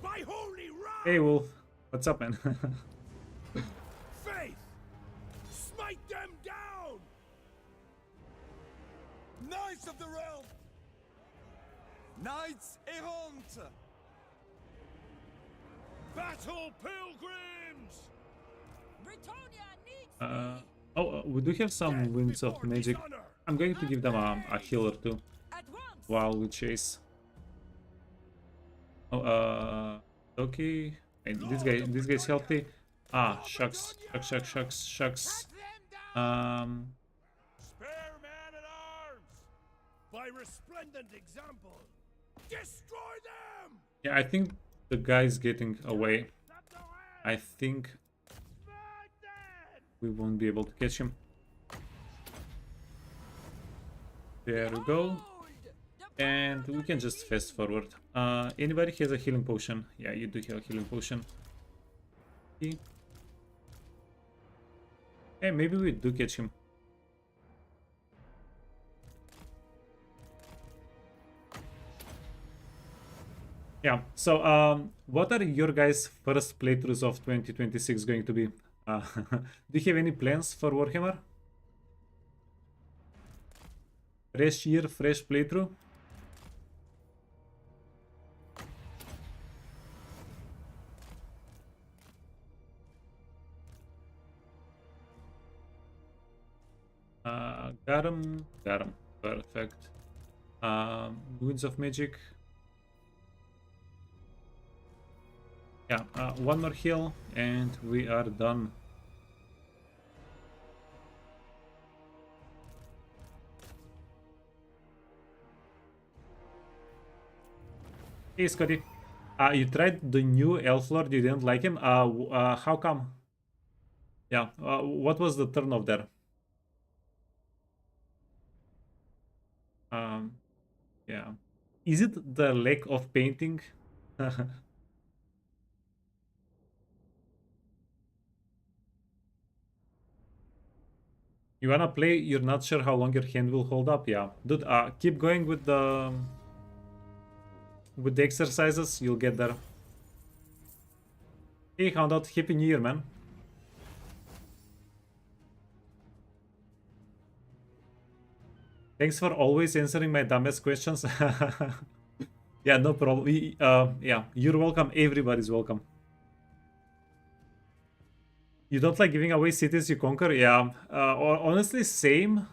By holy wrath! Hey Wolf, what's up, man? Faith! Smite them down! Knights of the Realm! Knights errant! Battle pilgrims! Bretonnia needs Oh, we do have some winds of Before magic. dishonor! I'm going to give them a healer too at once! while we chase. Oh, okay. And this guy's healthy. Ah, shucks. Them down! Spare man at arms! By resplendent example, destroy them! Yeah, I think the guy's getting away. Not the way! I think Smite them! we won't be able to catch him. There we go. Behold, the And we can just fast forward. Anybody has a healing potion? Yeah, you do have a healing potion. Hey, maybe we do catch him. Yeah, so what are your guys' first playthroughs of 2026 going to be? Do you have any plans for Warhammer? Fresh year, fresh playthrough? Got him. Perfect. Winds of Magic. Yeah, one more heal and we are done. Hey Scotty, you tried the new Elf Lord, you didn't like him? How come? Yeah, what was the turn off there? Yeah. Is it the lack of painting? You wanna play, you're not sure how long your hand will hold up? Yeah. Dude, keep going with the exercises, you'll get there. Hey, Houndout, Happy New Year, man. Thanks for always answering my dumbest questions. Yeah, no problem. Yeah, you're welcome. Everybody's welcome. You don't like giving away cities you conquer? Yeah, honestly, same.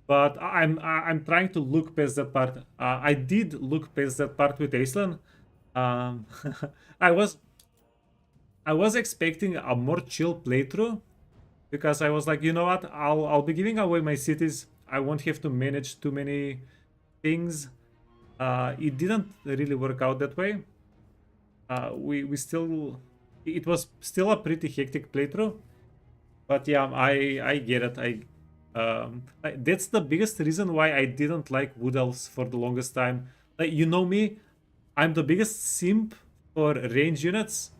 But I'm trying to look past that part. I did look past that part with Aislan. I was expecting a more chill playthrough because I was like, you know what? I'll be giving away my cities. I won't have to manage too many things. It didn't really work out that way. We still, it was still a pretty hectic playthrough. But yeah, I get it. That's the biggest reason why I didn't like Wood Elves for the longest time. Like, you know me, I'm the biggest simp for range units,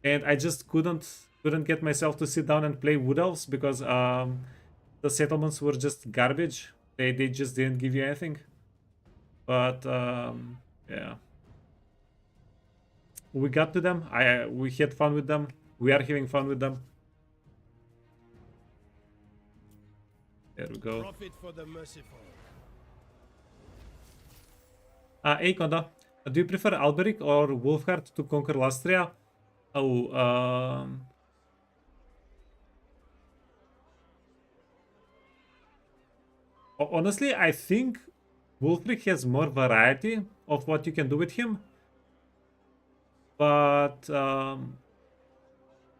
and I just couldn't get myself to sit down and play Wood Elves because the settlements were just garbage. They just didn't give you anything. But yeah, we got to them. We had fun with them. We are having fun with them. There we go. Profit for the merciful. Hey Konda, do you prefer Alberic or Wolfheart to conquer Lastria? Oh, honestly, I think Wolfric has more variety of what you can do with him. But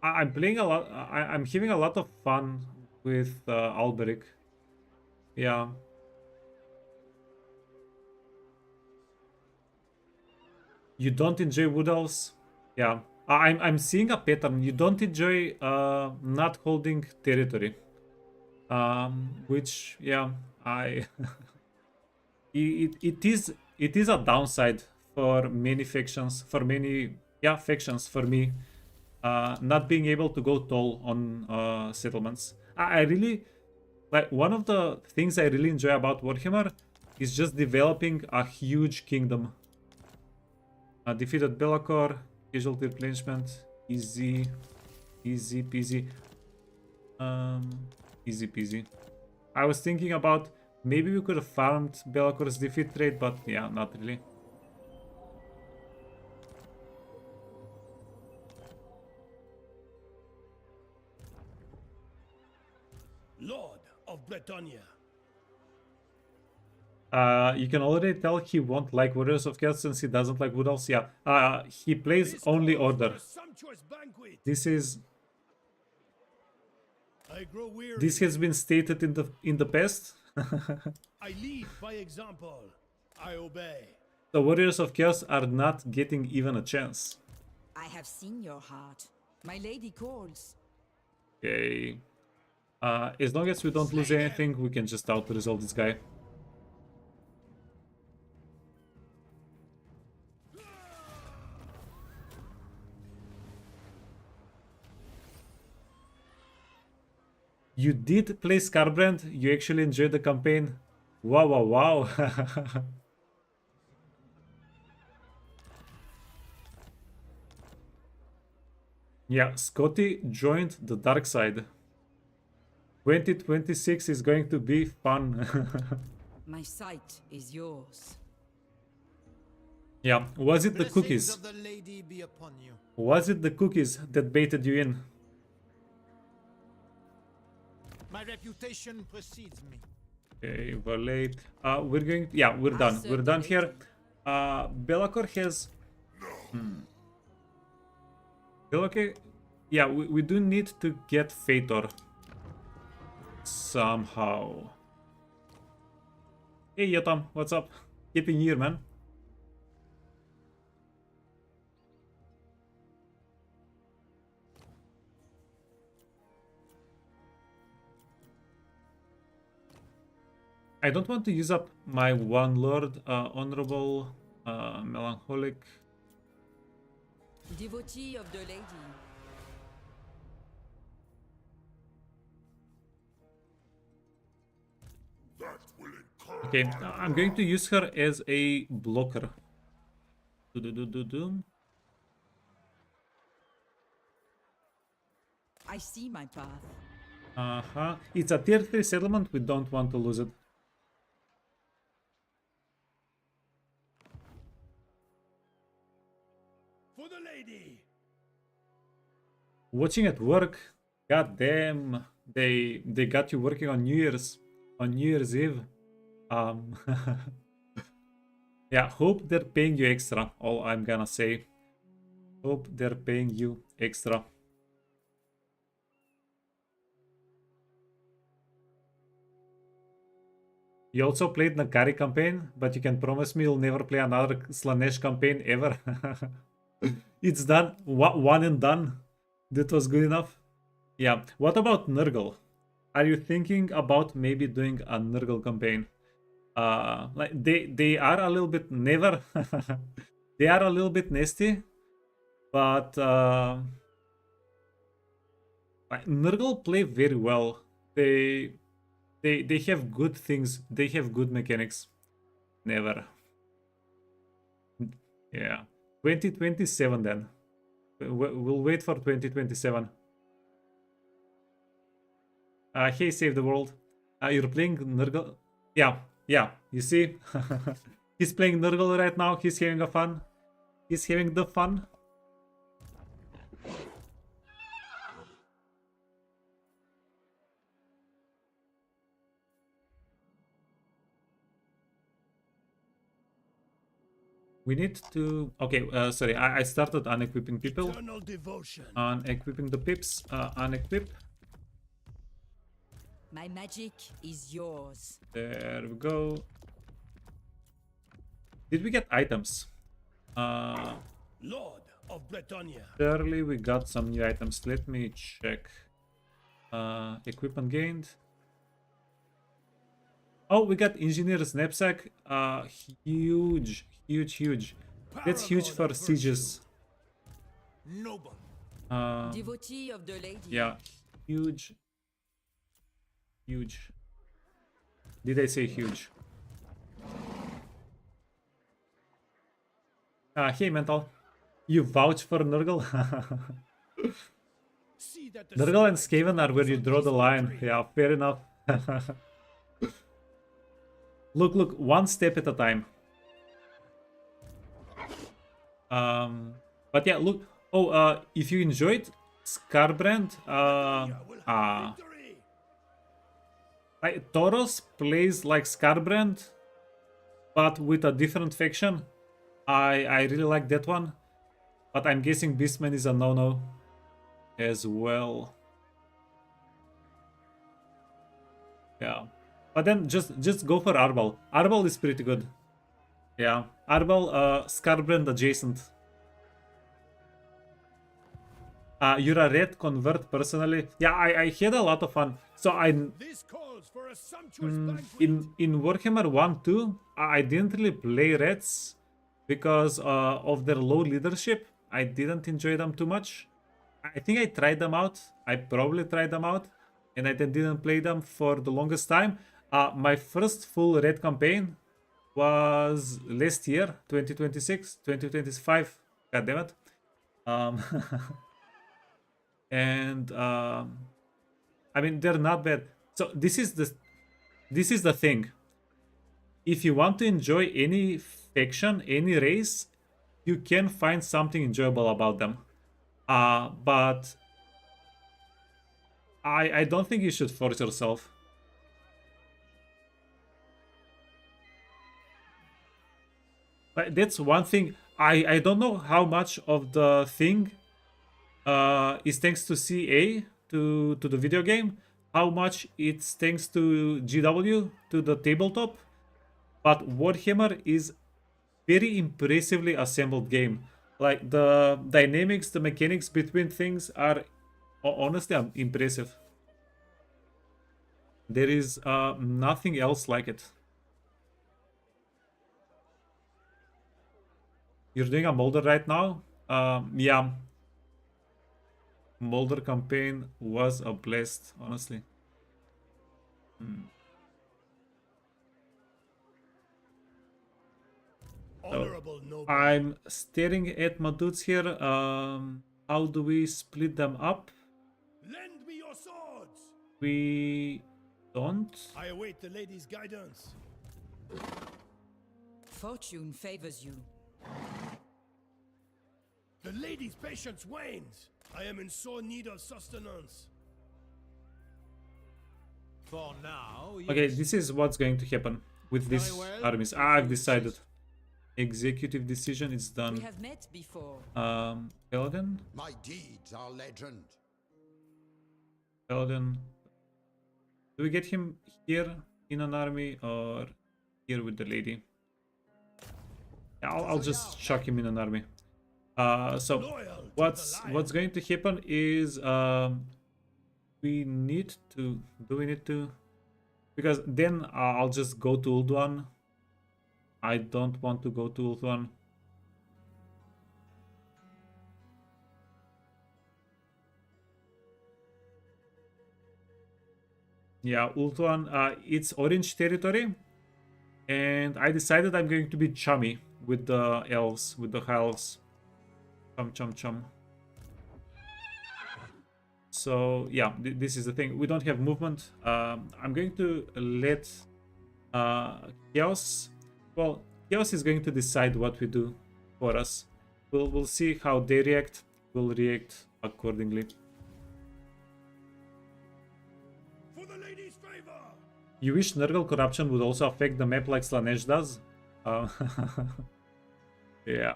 I'm playing a lot. I'm having a lot of fun with Alberic. Yeah. You don't enjoy Wood Elves? Yeah. I'm seeing a pattern. You don't enjoy not holding territory. Which, yeah, I it is a downside for many factions, for many factions for me, not being able to go tall on settlements. I really like, one of the things I really enjoy about Warhammer is just developing a huge kingdom. Defeated Belacor, casualty replenishment, easy peasy. Easy peasy. I was thinking about maybe we could have farmed Bellacor's defeat rate, but yeah, not really. Lord of Bretonnia. You can already tell he won't like Warriors of Chaos since he doesn't like Wood Elves. Yeah, he plays only Order. This is... This has been stated in the past. I lead by example. I obey. The Warriors of Chaos are not getting even a chance. I have seen your heart. My lady calls. Okay. As long as we don't lose anything, we can just out-resolve this guy. You did play Scarbrand? You actually enjoyed the campaign? Wow, wow, wow. Yeah, Scotty joined the dark side. 2026 is going to be fun. My sight is yours. Yeah, was it the Blessings cookies? of the lady be upon you. Was it the cookies that baited you in? My reputation precedes me. Okay, Valete. We're going. Yeah, we're done. We're done here. Belacor has. Belacor. Yeah, we do need to get Fator somehow. Hey, Yotam, what's up? Keeping here, man. I don't want to use up my one lord, honorable, melancholic. Devotee of the lady. Okay, I'm going to use her as a blocker. Do. I see my path. Uh-huh. It's a tier 3 settlement, we don't want to lose it. For the lady. Watching at work, god damn, they got you working on New Year's Eve. Yeah, hope they're paying you extra, all I'm gonna say. Hope they're paying you extra. You also played Nakari campaign, but you can promise me you'll never play another Slanesh campaign ever. It's done. One and done. That was good enough. Yeah. What about Nurgle? Are you thinking about maybe doing a Nurgle campaign? Like they are a little bit never. They are a little bit nasty, but like Nurgle play very well. They have good things. They have good mechanics. Never. Yeah. 2027 then. We'll wait for 2027. Hey, save the world. You're playing Nurgle? Yeah. You see? He's playing Nurgle right now. He's having a fun. He's having the fun. We need to... Okay, sorry. I started unequipping people. Eternal devotion. Unequipping the pips. Unequip. My magic is yours. There we go. Did we get items? Lord of Bretonnia. Surely we got some new items. Let me check. Equipment gained. Oh, we got engineer's knapsack. Huge. That's huge for sieges. Noble. Devotee of the lady. Yeah, huge. Did I say huge? Hey, Mental. You vouch for Nurgle? Nurgle and Skaven are where you draw the line. Yeah, fair enough. Look, one step at a time. But yeah, look. Oh, if you enjoyed Scarbrand, Tauros plays like Scarbrand, but with a different faction. I really like that one, but I'm guessing Beastman is a no-no as well. Yeah, but then just go for Arbal. Arbal is pretty good. Yeah, Arbal, Scarbrand adjacent. You're a red convert personally. Yeah, I had a lot of fun. So This calls for a sumptuous banquet. in Warhammer 1-2, I didn't really play reds because of their low leadership. I didn't enjoy them too much. I think I tried them out. I probably tried them out, and I didn't play them for the longest time. My first full red campaign was last year, 2026, 2025. God damn it. Um, and I mean, they're not bad. So this is the thing. If you want to enjoy any faction, any race, you can find something enjoyable about them. But I don't think you should force yourself. But that's one thing. I don't know how much of the thing is thanks to CA, to the video game, how much it's thanks to GW, to the tabletop. But Warhammer is very impressively assembled game. Like the dynamics, the mechanics between things are honestly impressive. There is nothing else like it. You're doing a Molder right now? Yeah. Molder campaign was a blast, honestly. Honorable noble. I'm staring at my dudes here. How do we split them up? Lend me your swords. We don't. I await the lady's guidance. Fortune favors you. The lady's patience wanes. I am in sore need of sustenance. For now, you Okay, this is what's going to happen with Very these well, armies. if I've you decided. insist. Executive decision is We done. have met before. Paladin? My deeds are legend. Paladin. Do we get him here in an army or here with the lady? Yeah, I'll just chuck him in an army. So Loyal to what's the lion. what's going to happen is we need to because then I'll just go to Ulduan. I don't want to go to Ulduan. Yeah, Ultuan, it's orange territory, and I decided I'm going to be chummy with the elves, with the high elves. Chum. So yeah, this is the thing. We don't have movement. I'm going to let Chaos. Well, Chaos is going to decide what we do for us. We'll see how they react. We'll react accordingly. For the lady's favor. You wish Nurgle corruption would also affect the map like Slanesh does? Yeah.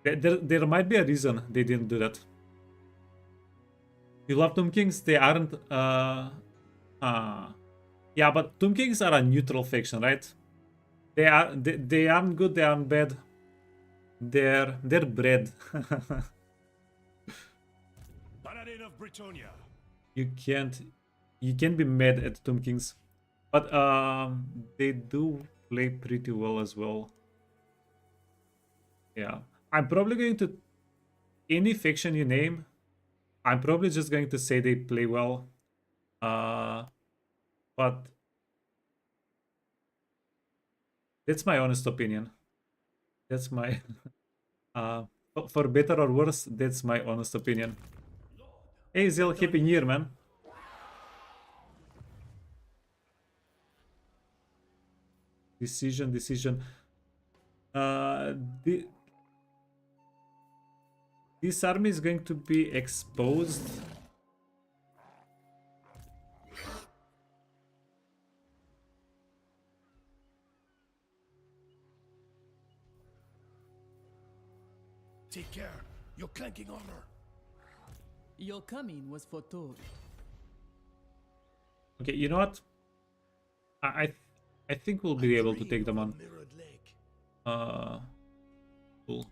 There might be a reason they didn't do that. You love Tomb Kings? They aren't... Yeah, but Tomb Kings are a neutral faction, right? They aren't good, they aren't bad. They're bread. Paladin of Bretonnia. You can't be mad at Tomb Kings. But they do play pretty well as well. Yeah. I'm probably going to... Any faction you name, I'm probably just going to say they play well. But... That's my honest opinion. That's my... for better or worse, that's my honest opinion. Hey Zil, happy new year, man. Decision. This army is going to be exposed. Take care. Your clanking armor. Your coming was foretold. Okay, you know what? I think we'll be able to take them on. Mirrored lake. Cool.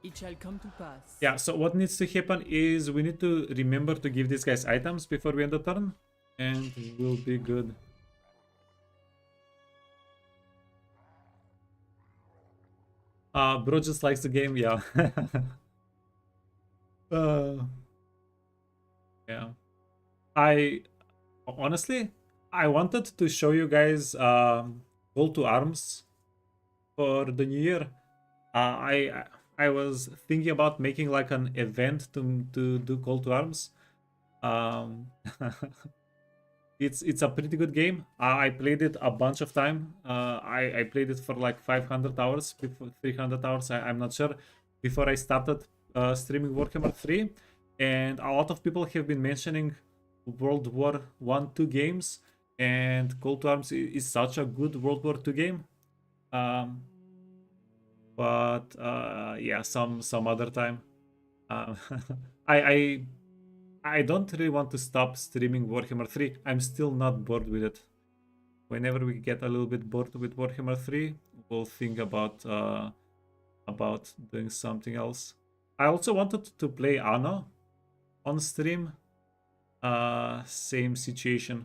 It shall come to pass. Yeah, so what needs to happen is we need to remember to give these guys items before we end the turn, and we'll be good. Bro just likes the game, yeah. Yeah. I honestly, I wanted to show you guys call to arms for the new year. I was thinking about making like an event to do call to arms. Um, it's a pretty good game. I played it a bunch of time. I played it for like 500 hours, before 300 hours. I'm not sure, before I started streaming Warhammer 3, and a lot of people have been mentioning World War 1, 2 games, and Call to Arms is such a good World War 2 game. Um, but yeah, some other time. Um, I I don't really want to stop streaming Warhammer 3. I'm still not bored with it. Whenever we get a little bit bored with Warhammer 3, we'll think about doing something else. I also wanted to play Anno on stream. Same situation.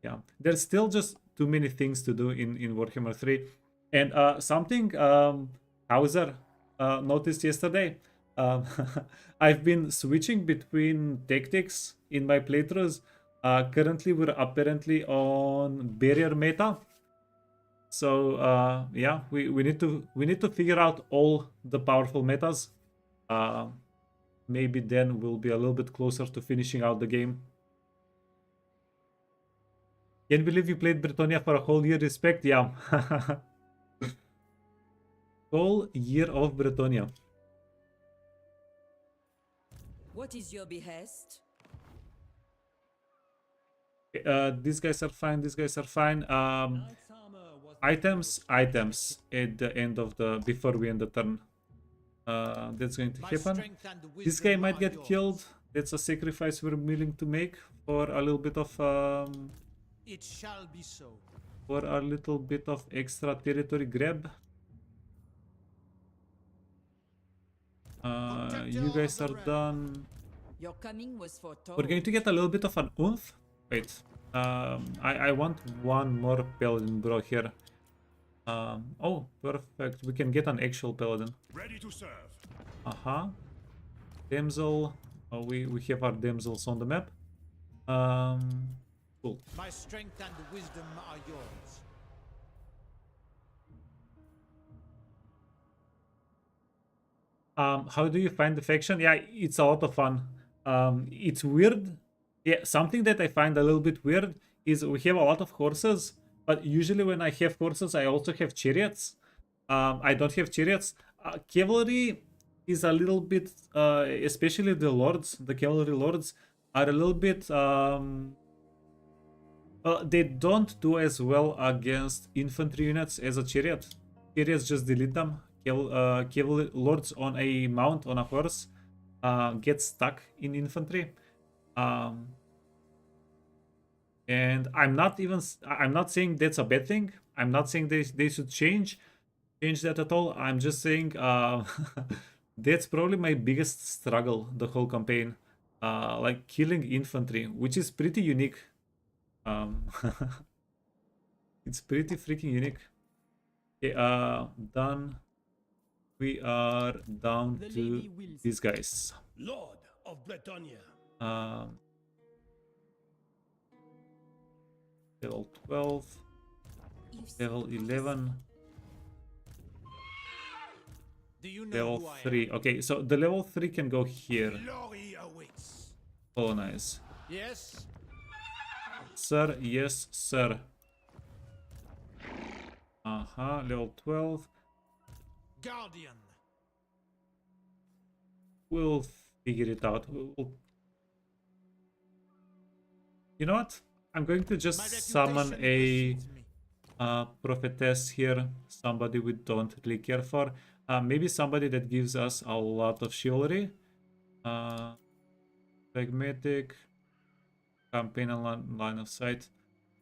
Yeah, there's still just too many things to do in Warhammer 3. And something Hauser noticed yesterday. Um, I've been switching between tactics in my playthroughs. Currently, we're apparently on barrier meta. So yeah, we need to figure out all the powerful metas. Maybe then we'll be a little bit closer to finishing out the game. Can't believe you played Bretonnia for a whole year. Respect, yeah. Whole year of Bretonnia. What is your behest? These guys are fine. These guys are fine. Items at the end of the before we end the turn. That's going to happen. This guy might get killed. That's a sacrifice we're willing to make for a little bit of It shall be so. for a little bit of extra territory grab. You guys are done. Your coming was foretold. We're going to get a little bit of an oomph. Wait. I want one more paladin bro here. Oh, perfect. We can get an actual paladin. Ready to serve. Damsel. Oh, we have our damsels on the map. Cool. My strength and wisdom are yours. How do you find the faction? Yeah, it's a lot of fun. It's weird. Yeah, something that I find a little bit weird is we have a lot of horses, but usually when I have horses, I also have chariots. I don't have chariots. Cavalry is a little bit, especially the lords, the cavalry lords are a little bit. They don't do as well against infantry units as a chariot. Chariots just delete them. Cavalry lords on a mount on a horse get stuck in infantry. And I'm not saying that's a bad thing. I'm not saying they should change that at all. I'm just saying that's probably my biggest struggle the whole campaign. Like killing infantry, which is pretty unique. It's pretty freaking unique. Okay, done. We are down to these guys. Lord of Bretonnia. Level 12, level 11, Do you know level who I am? 3. Okay, so the level 3 can go here. Glory awaits. Colonize. Yes? Sir, yes, sir. Level 12. Guardian. We'll figure it out. You know what? I'm going to just My summon reputation a precedes me. prophetess here. Somebody we don't really care for. Maybe somebody that gives us a lot of chivalry. Pragmatic. Campaign and line of sight.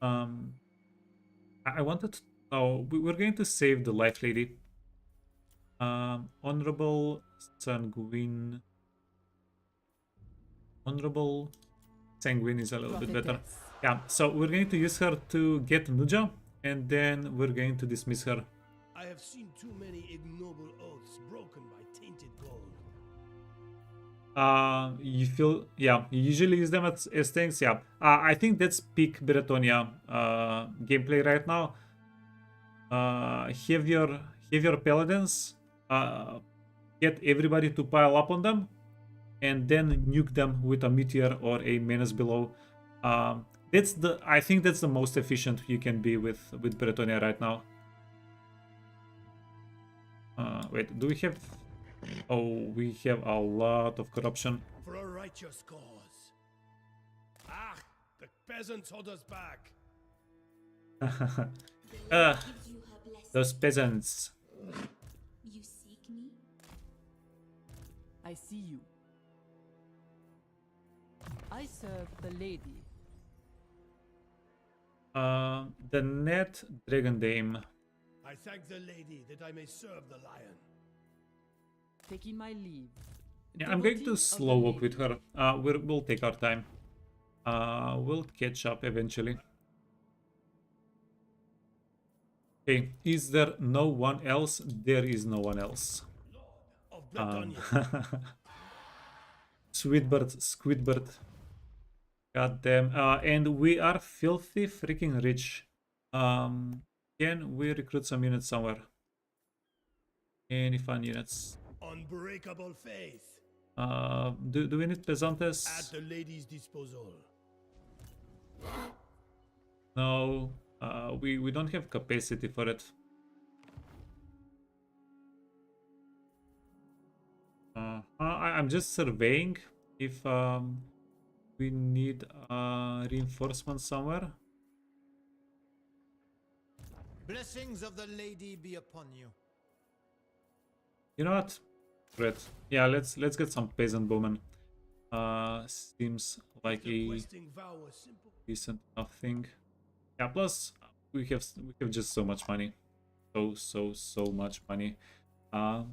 I wanted to... Oh, we're going to save the life lady. Honorable, sanguine. Honorable, sanguine is a little bit better. Yeah, so we're going to use her to get Nuja, and then we're going to dismiss her. I have seen too many ignoble oaths broken by tainted gold. You feel, yeah, you usually use them as tanks, yeah. I think that's peak Bretonnia gameplay right now. Have your paladins, get everybody to pile up on them, and then nuke them with a meteor or a menace below. I think that's the most efficient you can be with Bretonnia right now. Wait, do we have? Oh, we have a lot of corruption. For a righteous cause. Ah, the peasants hold us back. Those peasants. You seek me? I see you. I serve the lady. The net dragon dame. I thank the lady that I may serve the lion. Taking my leave. Yeah, I'm going Devotee to of the slow walk lady. with her. We'll take our time. We'll catch up eventually. Okay, is there no one else? There is no one else. Of Bretonnia. Squidbird, Squidbird. God damn. And we are filthy freaking rich. Can we recruit some units somewhere? Any fun units? Unbreakable faith. Do we need At peasantess? the lady's disposal. No. We don't have capacity for it. I'm just surveying if we need reinforcements somewhere. Blessings of the lady be upon you. You know what? Great. Yeah, let's get some peasant bowmen. Seems like The a questing vow was simple. decent enough thing. Yeah, plus we have just so much money. So much money. How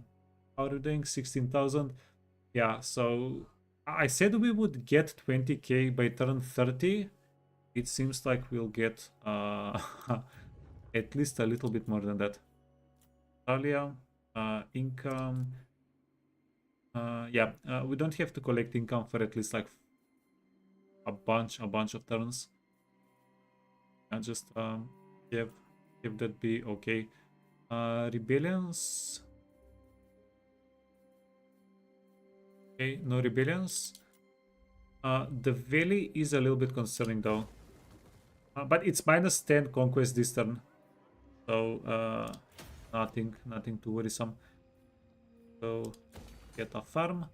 are we doing? 16,000. Yeah, so I said we would get 20k by turn 30. It seems like we'll get at least a little bit more than that. Talia, income. Yeah, we don't have to collect income for at least like a bunch of turns. And just have that be okay. Rebellions. Okay, no rebellions. The valley is a little bit concerning though. But it's minus 10 conquest this turn. So nothing too worrisome. So get a farm.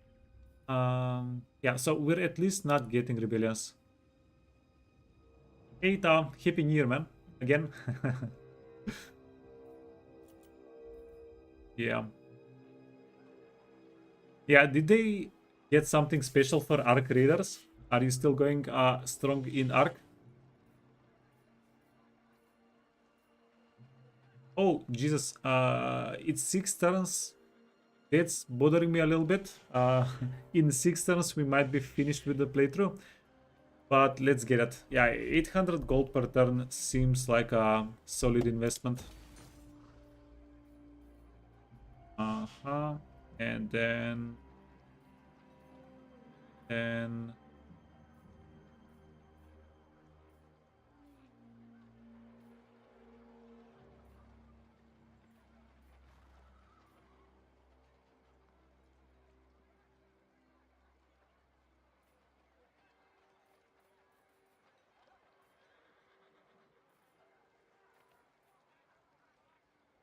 Yeah, so we're at least not getting rebellions. Hey Tom, happy new year, man. Again. Yeah. Yeah, did they get something special for Arc Raiders? Are you still going strong in Arc? Oh, Jesus. It's 6 turns. That's bothering me a little bit. In 6 turns, we might be finished with the playthrough. But let's get it. Yeah, 800 gold per turn seems like a solid investment. And then...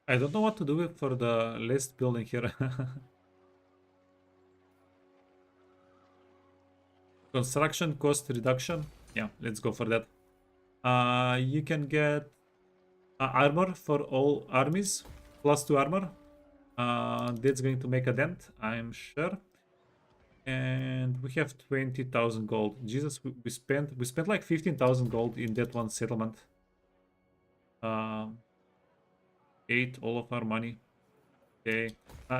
I don't know what to do for the last building here. Construction cost reduction. Yeah, let's go for that. You can get armor for all armies, +2 armor. That's going to make a dent, I'm sure. And we have 20,000 gold. Jesus, we spent like 15,000 gold in that one settlement. Ate all of our money. Okay.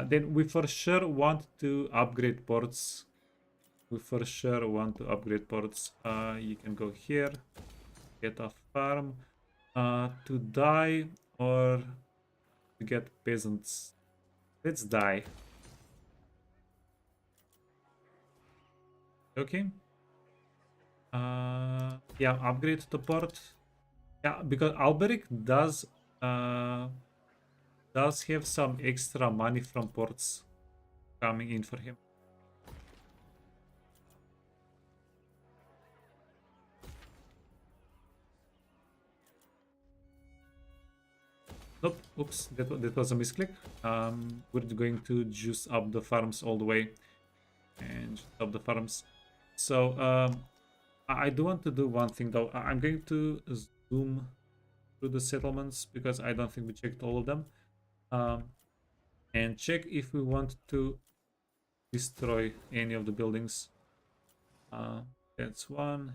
Then we for sure want to upgrade ports. You can go here, get a farm, to die or to get peasants. Let's die. Okay. Yeah, upgrade the port. Yeah, because Alberic does have some extra money from ports coming in for him. Nope, oops, that was a misclick. We're going to juice up the farms all the way and juice up the farms. So I do want to do one thing though. I'm going to zoom through the settlements because I don't think we checked all of them. And check if we want to destroy any of the buildings. That's one.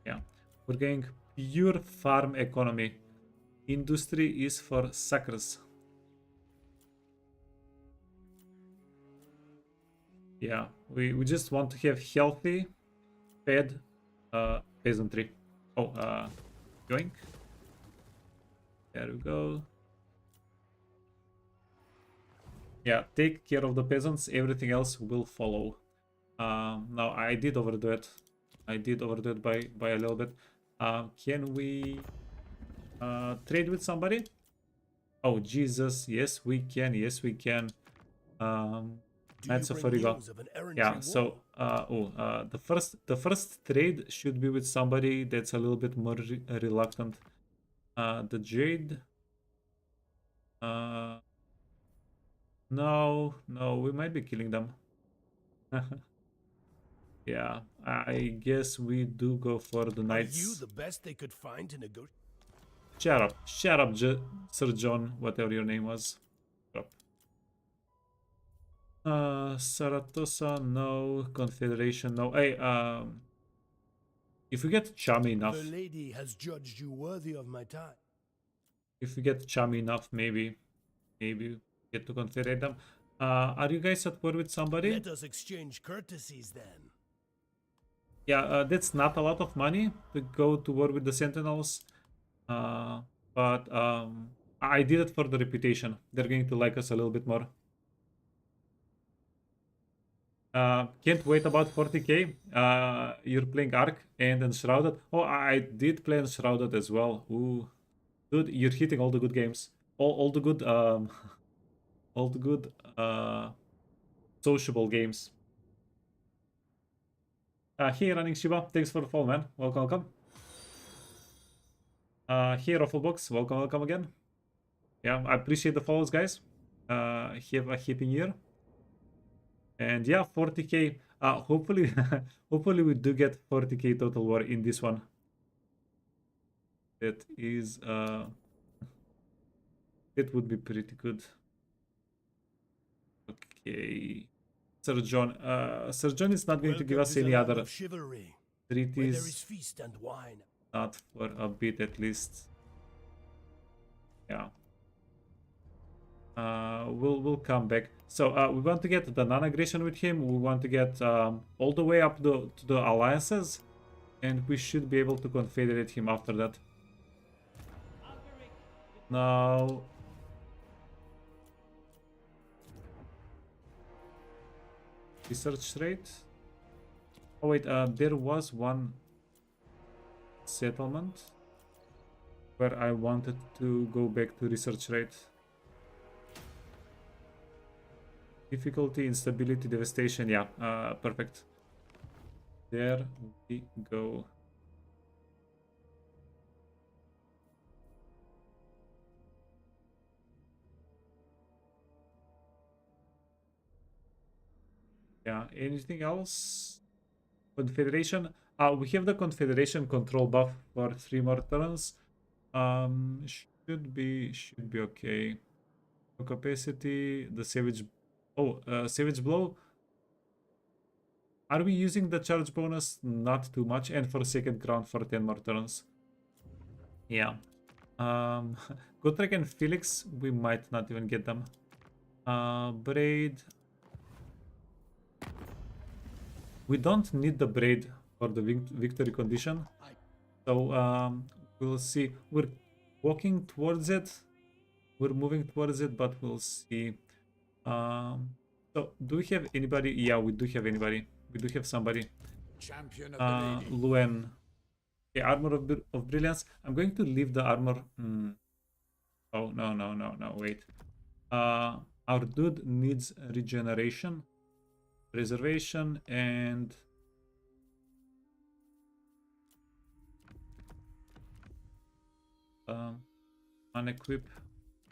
Yeah, we're going pure farm economy. Industry is for suckers. Yeah, we just want to have healthy, fed peasantry. Oh, yoink. There we go. Yeah, take care of the peasants. Everything else will follow. Now I did overdo it. I did overdo it by a little bit. Can we trade with somebody? Oh Jesus, yes we can. Yes we can. That's a Fariga. Yeah. So the first trade should be with somebody that's a little bit more reluctant. The Jade. No, we might be killing them. Yeah, I guess we do go for the knights. Are you the best they could find to negotiate? Shut up, Sir John, whatever your name was. Shut up. Saratosa, no. Confederation, no. Hey, if we get chummy enough. The lady has judged you worthy of my time. If we get chummy enough, maybe get to confederate them. Are you guys at war with somebody? Let us exchange courtesies then. Yeah, that's not a lot of money to go to war with the Sentinels. But I did it for the reputation. They're going to like us a little bit more. Can't wait about 40k. You're playing Ark and Enshrouded. Oh, I did play Enshrouded as well. Ooh, dude, you're hitting all the good games. All the good all the good sociable games. Hey, Running Shiba, thanks for the follow, man. Welcome. Hey, Rufflebox, welcome again. Yeah, I appreciate the follows, guys. Have a happy year. And yeah, 40k. Hopefully, hopefully we do get 40k total war in this one. That is, that would be pretty good. Okay. Sir John is not going to give us any other treaties. Feast and wine. Not for a bit at least. Yeah. We'll come back. So we want to get the non-aggression with him. We want to get all the way up to the alliances, and we should be able to confederate him after that. Now. Research rate. Oh wait, there was one settlement where I wanted to go back to research rate. Difficulty, instability, devastation. Yeah, perfect. There we go. Yeah, anything else? Confederation. We have the Confederation control buff for 3 more turns. Should be okay. Capacity, the Savage. Oh, Savage Blow. Are we using the charge bonus? Not too much. And for second ground for 10 more turns. Yeah. Gotrek and Felix, we might not even get them. Braid. We don't need the braid for the victory condition. So we'll see. We're walking towards it. We're moving towards it, but we'll see. So do we have anybody? Yeah, we do have anybody. We do have somebody. Champion of the lady. Luen. Okay, armor of brilliance. I'm going to leave the armor. Oh, no, wait. Our dude needs regeneration, preservation, and unequip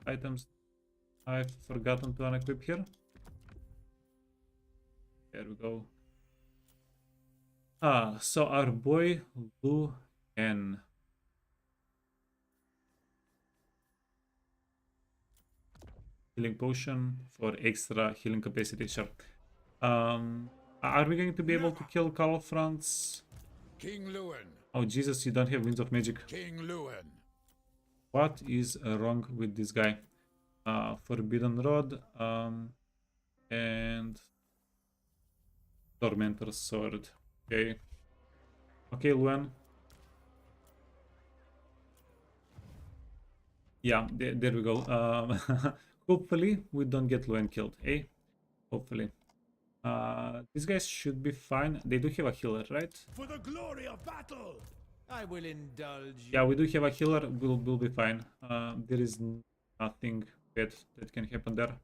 items. I've forgotten to unequip here. There we go. So our boy Luen. Healing potion for extra healing capacity, sure. Are we going to be able to kill Karl Franz? King Luen. Oh Jesus, you don't have Winds of Magic. King Luen. What is wrong with this guy? Forbidden Rod, and Tormentor's Sword. Okay. Okay, Luen. Yeah, there we go. Hopefully we don't get Luen killed, eh? Hopefully. These guys should be fine. They do have a healer, right? For the glory of battle! I will indulge you. Yeah, we do have a healer. We'll be fine. There is nothing bad that can happen there.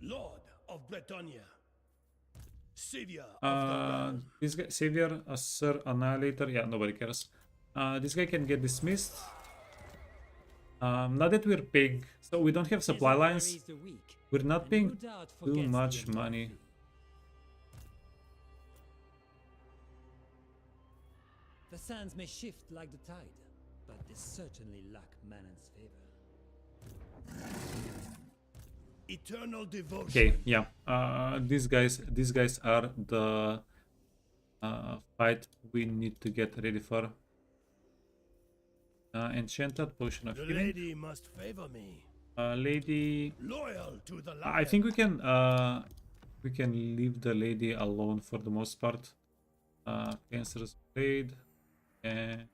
Lord of Bretonnia. Savior of the realm. This guy, Savior, Sir Annihilator. Yeah, nobody cares. This guy can get dismissed. Now that we're paying, so we don't have supply lines. We're not paying too much money. The sands may shift like the tide, but they certainly lack Manon's favor. Eternal devotion. Okay, yeah. These guys are the fight we need to get ready for. Enchanted potion of The healing. lady must favor me. Lady. Loyal to the lion. I think we can leave the lady alone for the most part. Cancerous blade and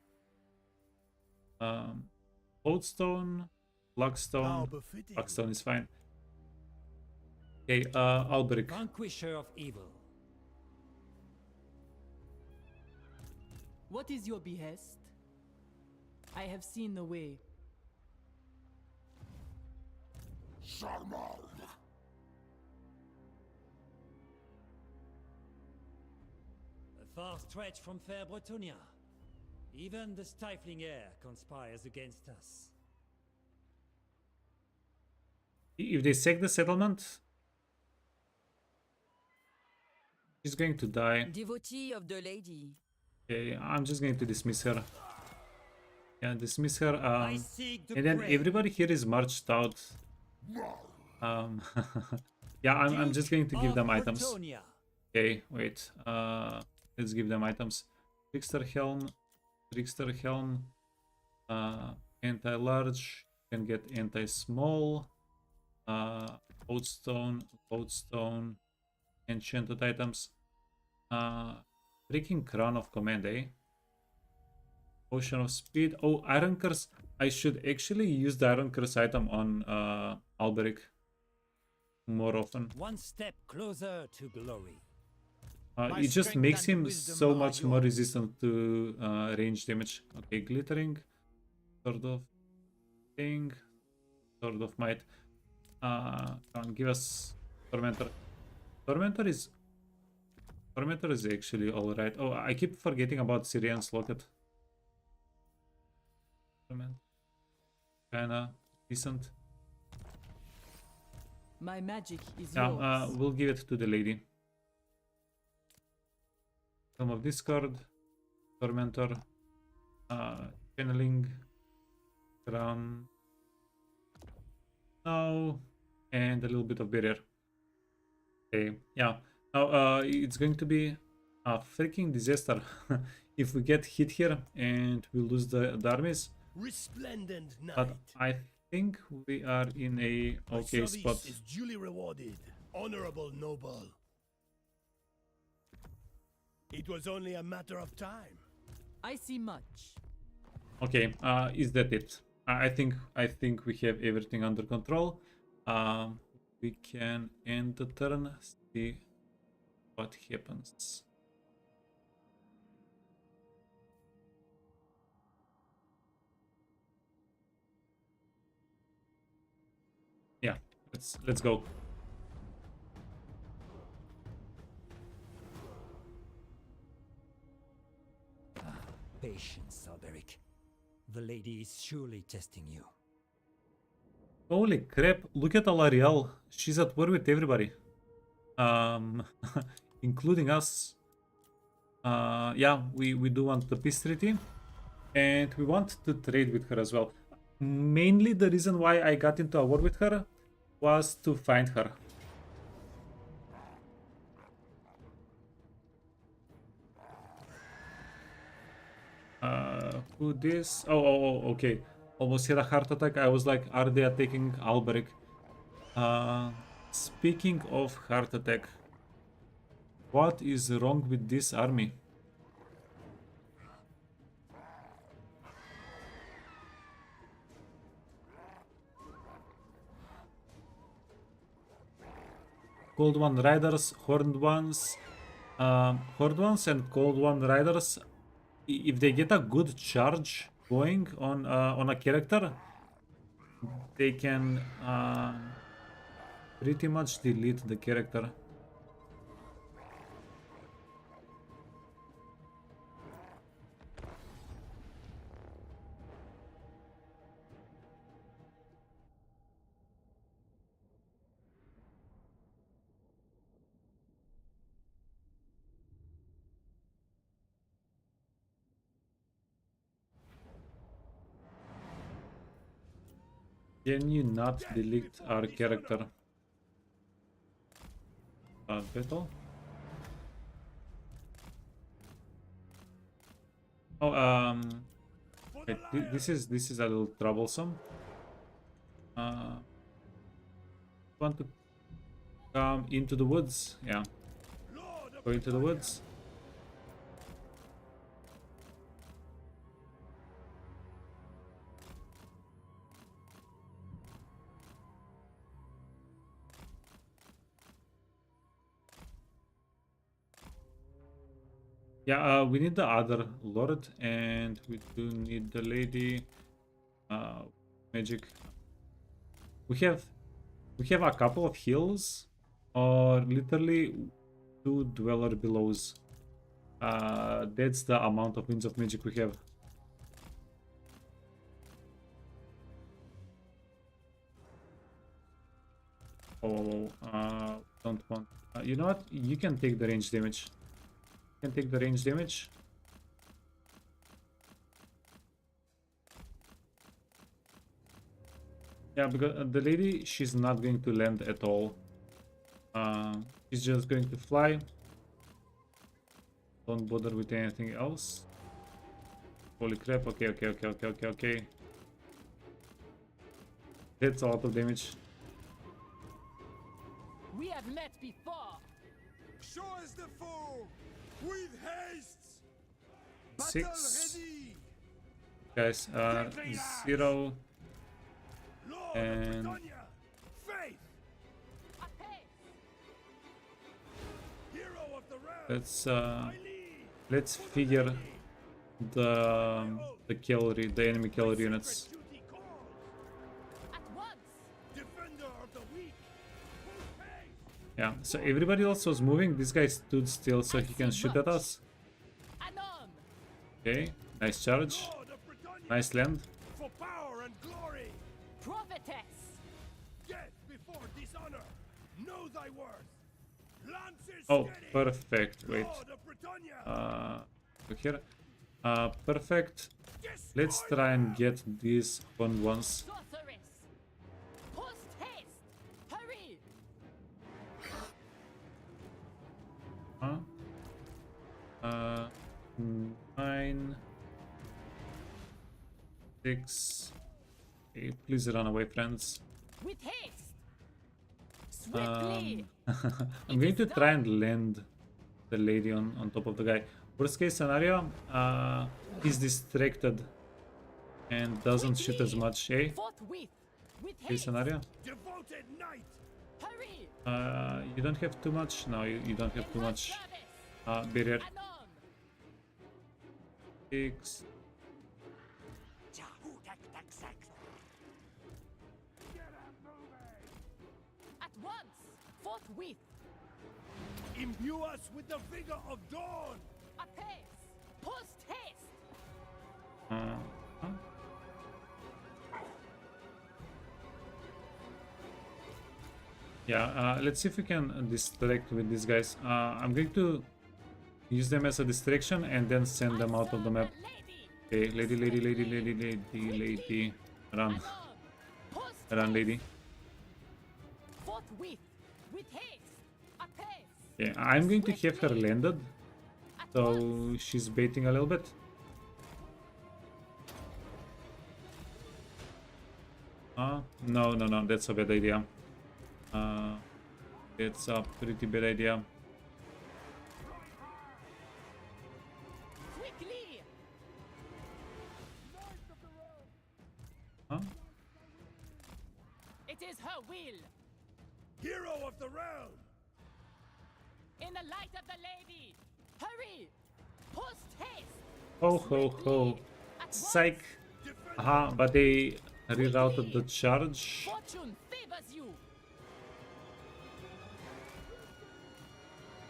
lodestone, blackstone. Blackstone is fine. Okay, Alberic. Vanquisher of evil. What is your behest? I have seen the way. A far stretch from fair Bretonnia. Even the stifling air conspires against us. If they sack the settlement, she's going to die. Devotee of the lady. Okay, I'm just going to dismiss her. Yeah, dismiss her. I seek the And then prey. everybody here is marched out. Yeah, I'm just going to give them items. Bretonnia. Okay, wait. Let's give them items. Trickster helm, anti-large. Can get anti-small. Lodestone, enchanted items. Freaking crown of command, eh? Potion of speed. Oh, iron curse. I should actually use the iron curse item on Alberic more often. One step closer to glory. It just makes him so much more resistant to range damage. Okay, glittering. Sword of thing. Sword of might. Come on, give us Tormentor. Tormentor is actually alright. Oh, I keep forgetting about Syrian's Locket. Kinda decent. My magic is Yeah, yours. we'll give it to the lady. Helm of Discord, Tormentor, Channeling, Crown, now, and a little bit of Barrier. Okay, yeah. Now, it's going to be a freaking disaster if we get hit here and we lose the armies. Resplendent night. But I think we are in a My okay service spot. is duly rewarded. Honorable noble. It was only a matter of time. I see much. Okay, is that it? I think we have everything under control. we can end the turn, see what happens. Yeah, let's go. Patience, Alberic. The lady is surely testing you. Holy crap, look at Alariel. She's at war with everybody. Including us. Yeah, we do want the peace treaty. And we want to trade with her as well. Mainly the reason why I got into a war with her was to find her. Who this? Oh, okay. Almost had a heart attack. I was like, are they attacking Alberic? Speaking of heart attack, what is wrong with this army? Cold One Riders, Horned Ones, and Cold One Riders. If they get a good charge going on a character, they can pretty much delete the character. Can you not delete our character? Battle? Oh, wait, this is a little troublesome. Want to come into the woods? Yeah. Go into the woods. Yeah, we need the other lord, and we do need the lady. Magic. We have a couple of heals, or literally 2 dweller belows. That's the amount of winds of magic we have. Oh, don't want. You know what? You can take the range damage. Can take the range damage. Yeah, because the lady, she's not going to land at all. She's just going to fly. Don't bother with anything else. Holy crap, okay. That's a lot of damage. We have met before. Show us the foe with haste. 6 Ready. guys, 0 Lord and of Bretonnia, faith, hero of the realm. let's figure the cavalry, the enemy cavalry units. At once. Defender of the weak. Yeah, so everybody else was moving. This guy stood still so he can shoot at us. Anon. Okay, nice charge. Lord of Bretonnia, Nice land. for power and glory. Prophetess. Death before dishonor. Know thy worth. Lances Oh, steady. perfect. Wait. Lord of Bretonnia. Go here. Perfect. Let's try and get these one ones. Sorceress. Post haste. Hurry. Huh? 9, 6. Okay, please run away, friends. With haste. Swiftly. I'm going to try and land the lady on top of the guy. Worst case scenario, he's distracted and doesn't shoot as much, eh? Forthwith. With Case haste. scenario. Devoted knight. Hurry! You don't have too much. No, you don't have too much. Barrier Anon! 6. At once! Forthwith! Imbue us with the vigor of dawn! Apace! Post haste! Huh? Yeah, let's see if we can distract with these guys. I'm going to use them as a distraction and then send them out of the map. Okay, lady. Run. Run, lady. Forthwith! With haste! Apace! Okay, I'm going to have her landed. So she's baiting a little bit. No, that's a bad idea. That's a pretty bad idea. Quickly! Huh? It is her will! Hero of the realm! In the light of the lady! Hurry! Post haste! Ho ho ho. Psych. But they rerouted the charge. Fortune favors you!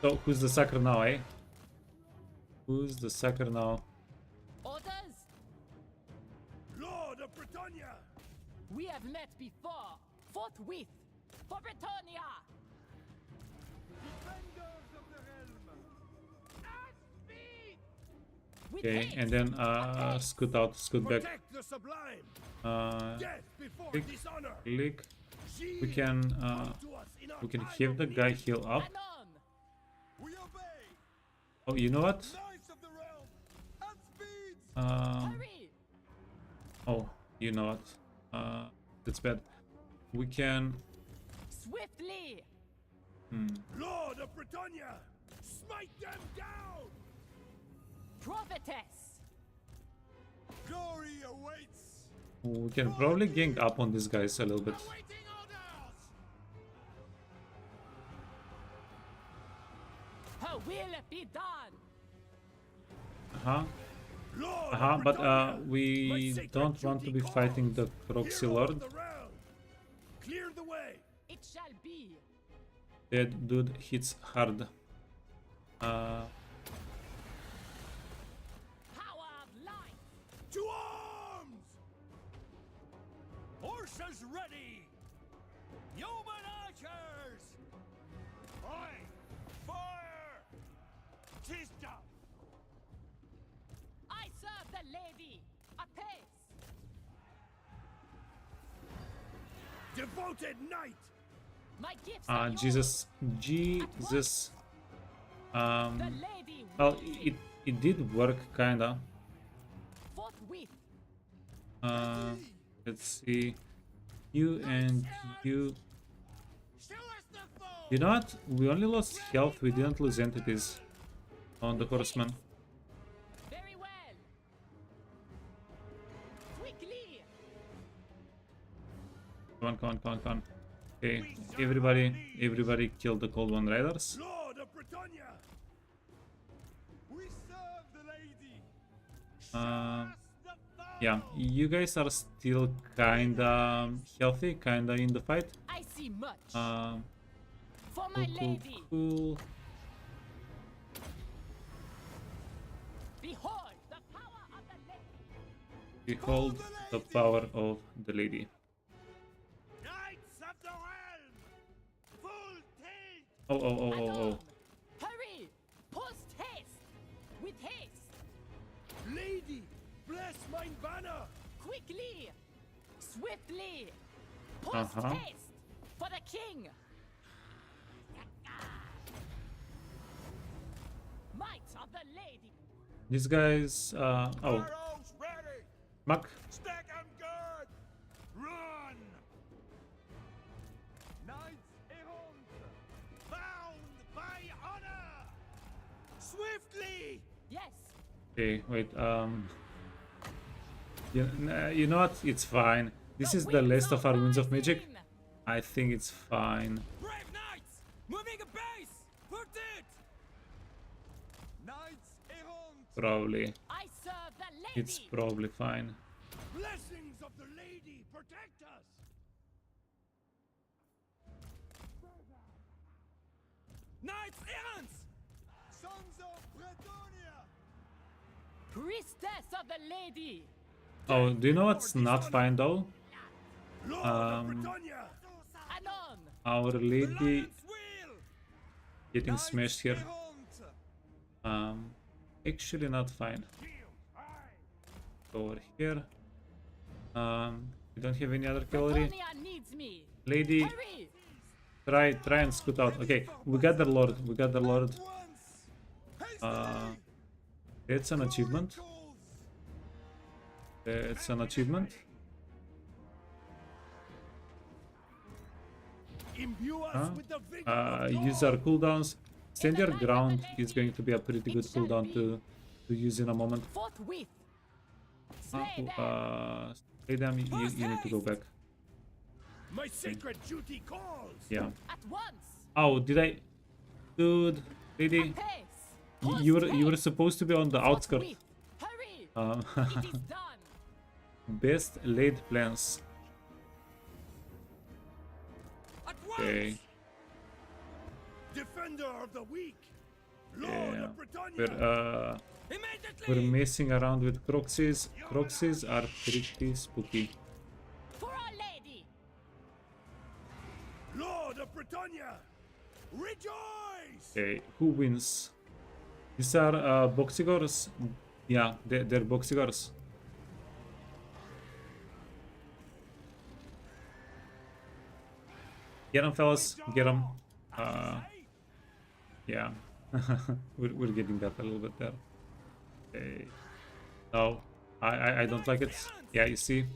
So who's the sucker now, eh? Who's the sucker now? Orders? Lord of Bretonnia! We have met before! Forthwith! For Bretonnia! Defenders of the realm! At speed! With Okay, haste! and then scoot out, scoot back. Protect the sublime! Death before Click, dishonor! click. Shield We can come to us in our time have of the need. guy heal up. Anon! We obey! Oh, you know what? Knights of the realm! At speed! Hurry! Oh, you know what? That's bad. We can. Swiftly! Lord of Bretonnia! Smite them down! Prophetess! Glory awaits! We can probably gang up on these guys a little bit. Waiting orders! Her will be done! Lord But we don't want to be fighting the Proxy Lord. Clear the way! It shall be! That dude hits hard. Power of light! To arms! Horses ready! Yeoman archers! Aye! Fire! 'Tis done! I serve the lady! Apace! Devoted knight! My gifts are yours. Jesus. The lady Well, will it did work kinda. forthwith! Let's see. You and you. Show us the foe! You know what? We only lost health. We didn't lose entities on the horseman. Very well! Quickly! Come on. Okay, everybody killed the Cold One Riders. Lord of Bretonnia! We serve the lady! Yeah, you guys are still kinda healthy, kinda in the fight. I see much! For Cool, my cool, lady! cool. Behold the power of the lady! Behold the power of the lady. Knights of the realm! Full tilt! Oh. Hurry! Post haste! With haste! Lady! Bless mine banner! Quickly! Swiftly! Post haste! For the king! Might of the lady! These guys, Arrows ready! Mac. Stack and guard! Run! Knights errant! Bound by honor! Swiftly! Yes! Okay, wait, you know what? It's fine. This is the last of our Winds of Magic. I think it's fine. Brave knights! Moving a base! For it! Knights errant! Probably. I serve the lady. It's probably fine. Blessings of the lady protect us! Knights errant! Sons of Bretonnia! Priestess of the lady. Oh, do you know what's not fine though? Lord of Bretonnia! Anon. Our lady Lion's will! getting Knights smashed here. errant! Actually not fine. Go over here. We don't have any other cavalry. Bretonnia needs me. Lady, Hurry. try and scoot out. Okay, we got the lord. We got the lord. Hastily! It's an achievement. It's an achievement. Imbue us with the vigor of Use our cooldowns. Stand your ground is going to be a pretty good cooldown to use in a moment. Forthwith. Slay them. Slay them, you need to go back. my sacred duty calls! Yeah. At once. Oh, did I? Dude, lady, Pace. you were supposed to be on the outskirts. Forthwith. Hurry. It is done. Best laid plans. At once! Okay. Defender of the weak! Lord Yeah. of Bretonnia! We're Immediately! messing around with Croxes. Croxes are pretty spooky. For our lady. Lord of Bretonnia! Rejoice! Okay, who wins? These are Boxigors. Yeah, they're Boxigors. Get them, fellas. Get them. Yeah. we're getting that a little bit there. Okay. No, I don't like it. Yeah, you see,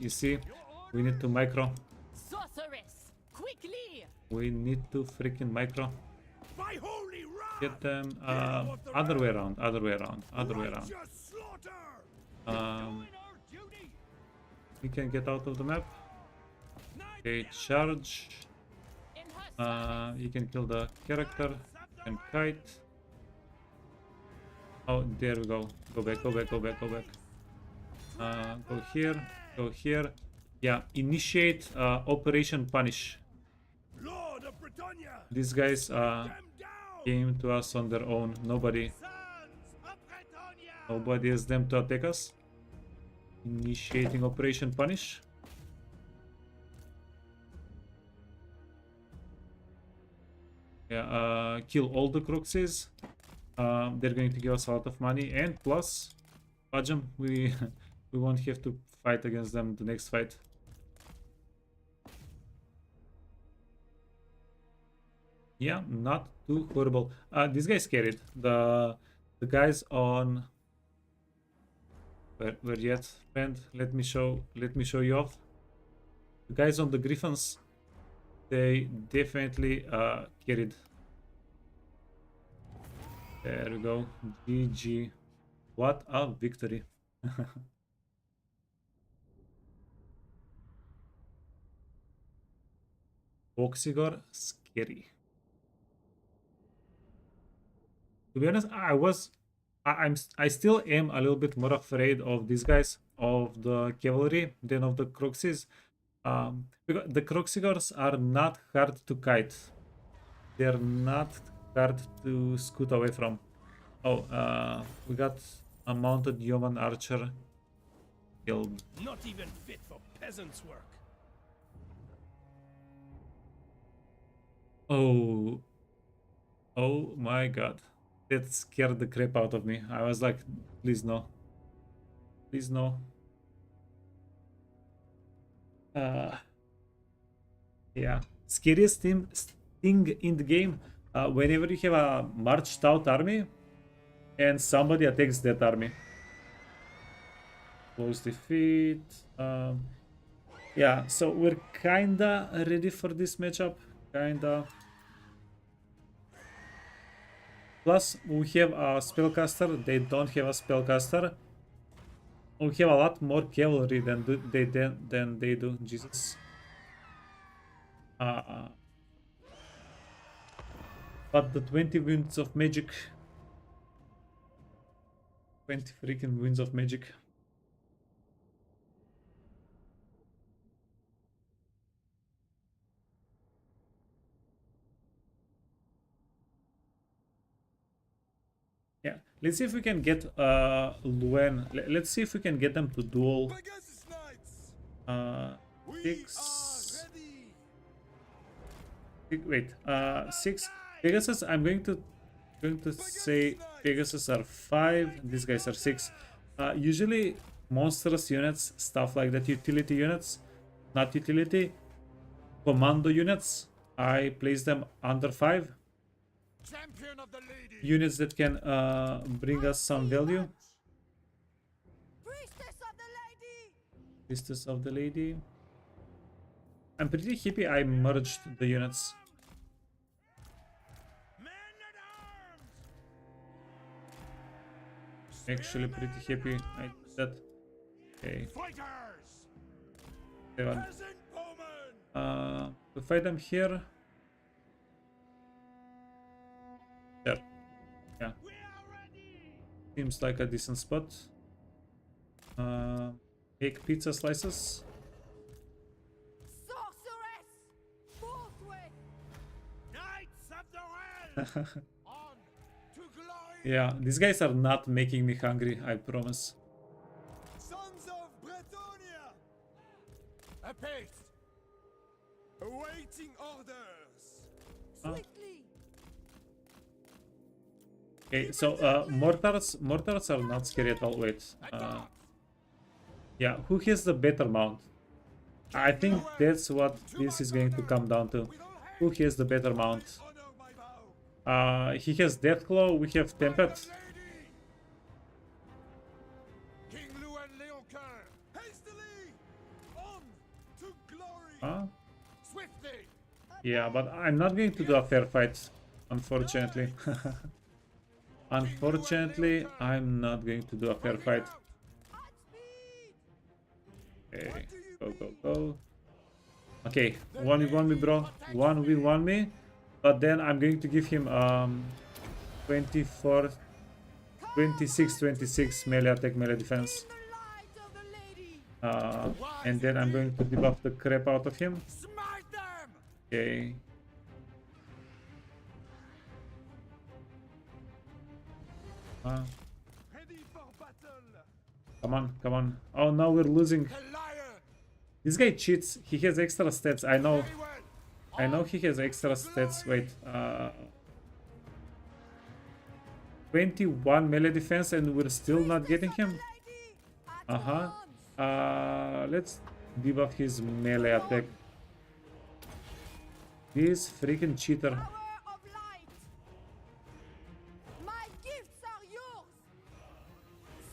we need to micro. Sorceress. Quickly. We need to freaking micro. By holy wrath! Get them. Other way around. Other way around. Other way around. Righteous slaughter! We can get out of the map. Okay, charge. In her service. You can kill the character and kite. Oh, there we go. Go back, go back, go back, go back. Go here, go here. Yeah, initiate Operation Punish. Lord of Bretonnia! These guys Them down! came to us on their own. Nobody has them to attack us. Initiating Operation Punish. Yeah, kill all the Croxes. They're going to give us a lot of money, and plus, fudge 'em, we we won't have to fight against them the next fight. Yeah, not too horrible. These guys carried the guys on. Where yet, friend? Let me show you off. The guys on the Griffins, they definitely carried. There we go. GG. What a victory. Boxigor, scary. To be honest, I still am a little bit more afraid of these guys, of the cavalry, than of the Croxes. Because the Croxigors are not hard to kite. They're not hard to scoot away from. Oh, we got a mounted yeoman archer killed. Not even fit for peasants' work. Oh. Oh my god. That scared the crap out of me. I was like, please no. Please no. Yeah. Scariest thing in the game, whenever you have a marched out army and somebody attacks that army. Close defeat. Yeah, so we're kinda ready for this matchup. Kinda. Plus, we have a spellcaster. They don't have a spellcaster. We have a lot more cavalry than they do. Jesus. But the 20 winds of magic. 20 freaking winds of magic. Yeah, let's see if we can get Luen. Let's see if we can get them to duel. Six. Wait, 6 Pegasus. I'm going to say Pegasus are 5. These guys are 6. Usually monstrous units, stuff like that, utility units, not utility, commando units, I place them under 5. Champion of the lady. Units that can bring us some value. Priestess of the lady! Priestess of the lady. I'm pretty happy I merged the units. Actually pretty happy I did that. Okay. 7. To fight them here. There. Yeah. Seems like a decent spot. Make pizza slices. Sorceress! Forthwith! Knights of the realm! On to glory. Yeah, these guys are not making me hungry, I promise. Sons of Bretonnia. Apace. Awaiting orders. Swiftly! Okay, so mortars are not scary at all. Wait, yeah, who has the better mount? I think that's what this is going to come down to. Who has the better mount? He has Deathclaw, we have Tempest. King Luen Leoncoeur. Hastily. On to glory. Huh? Swiftly. Yeah, but I'm not going to do a fair fight, unfortunately. Unfortunately, I'm not going to do a fair fight. Okay, go. Okay, 1v1 me, bro. 1v1 me. But then I'm going to give him 26 melee attack, melee defense. And then I'm going to debuff the crap out of him. Smite them. Okay. Ready for battle. Come on. Oh no, we're losing. The lion. This guy cheats. He has extra stats. I know. Very well. I know he has extra stats. Wait. 21 melee defense and we're still not getting him. Let's debuff his melee attack. This freaking cheater. Power of light! My gifts are yours!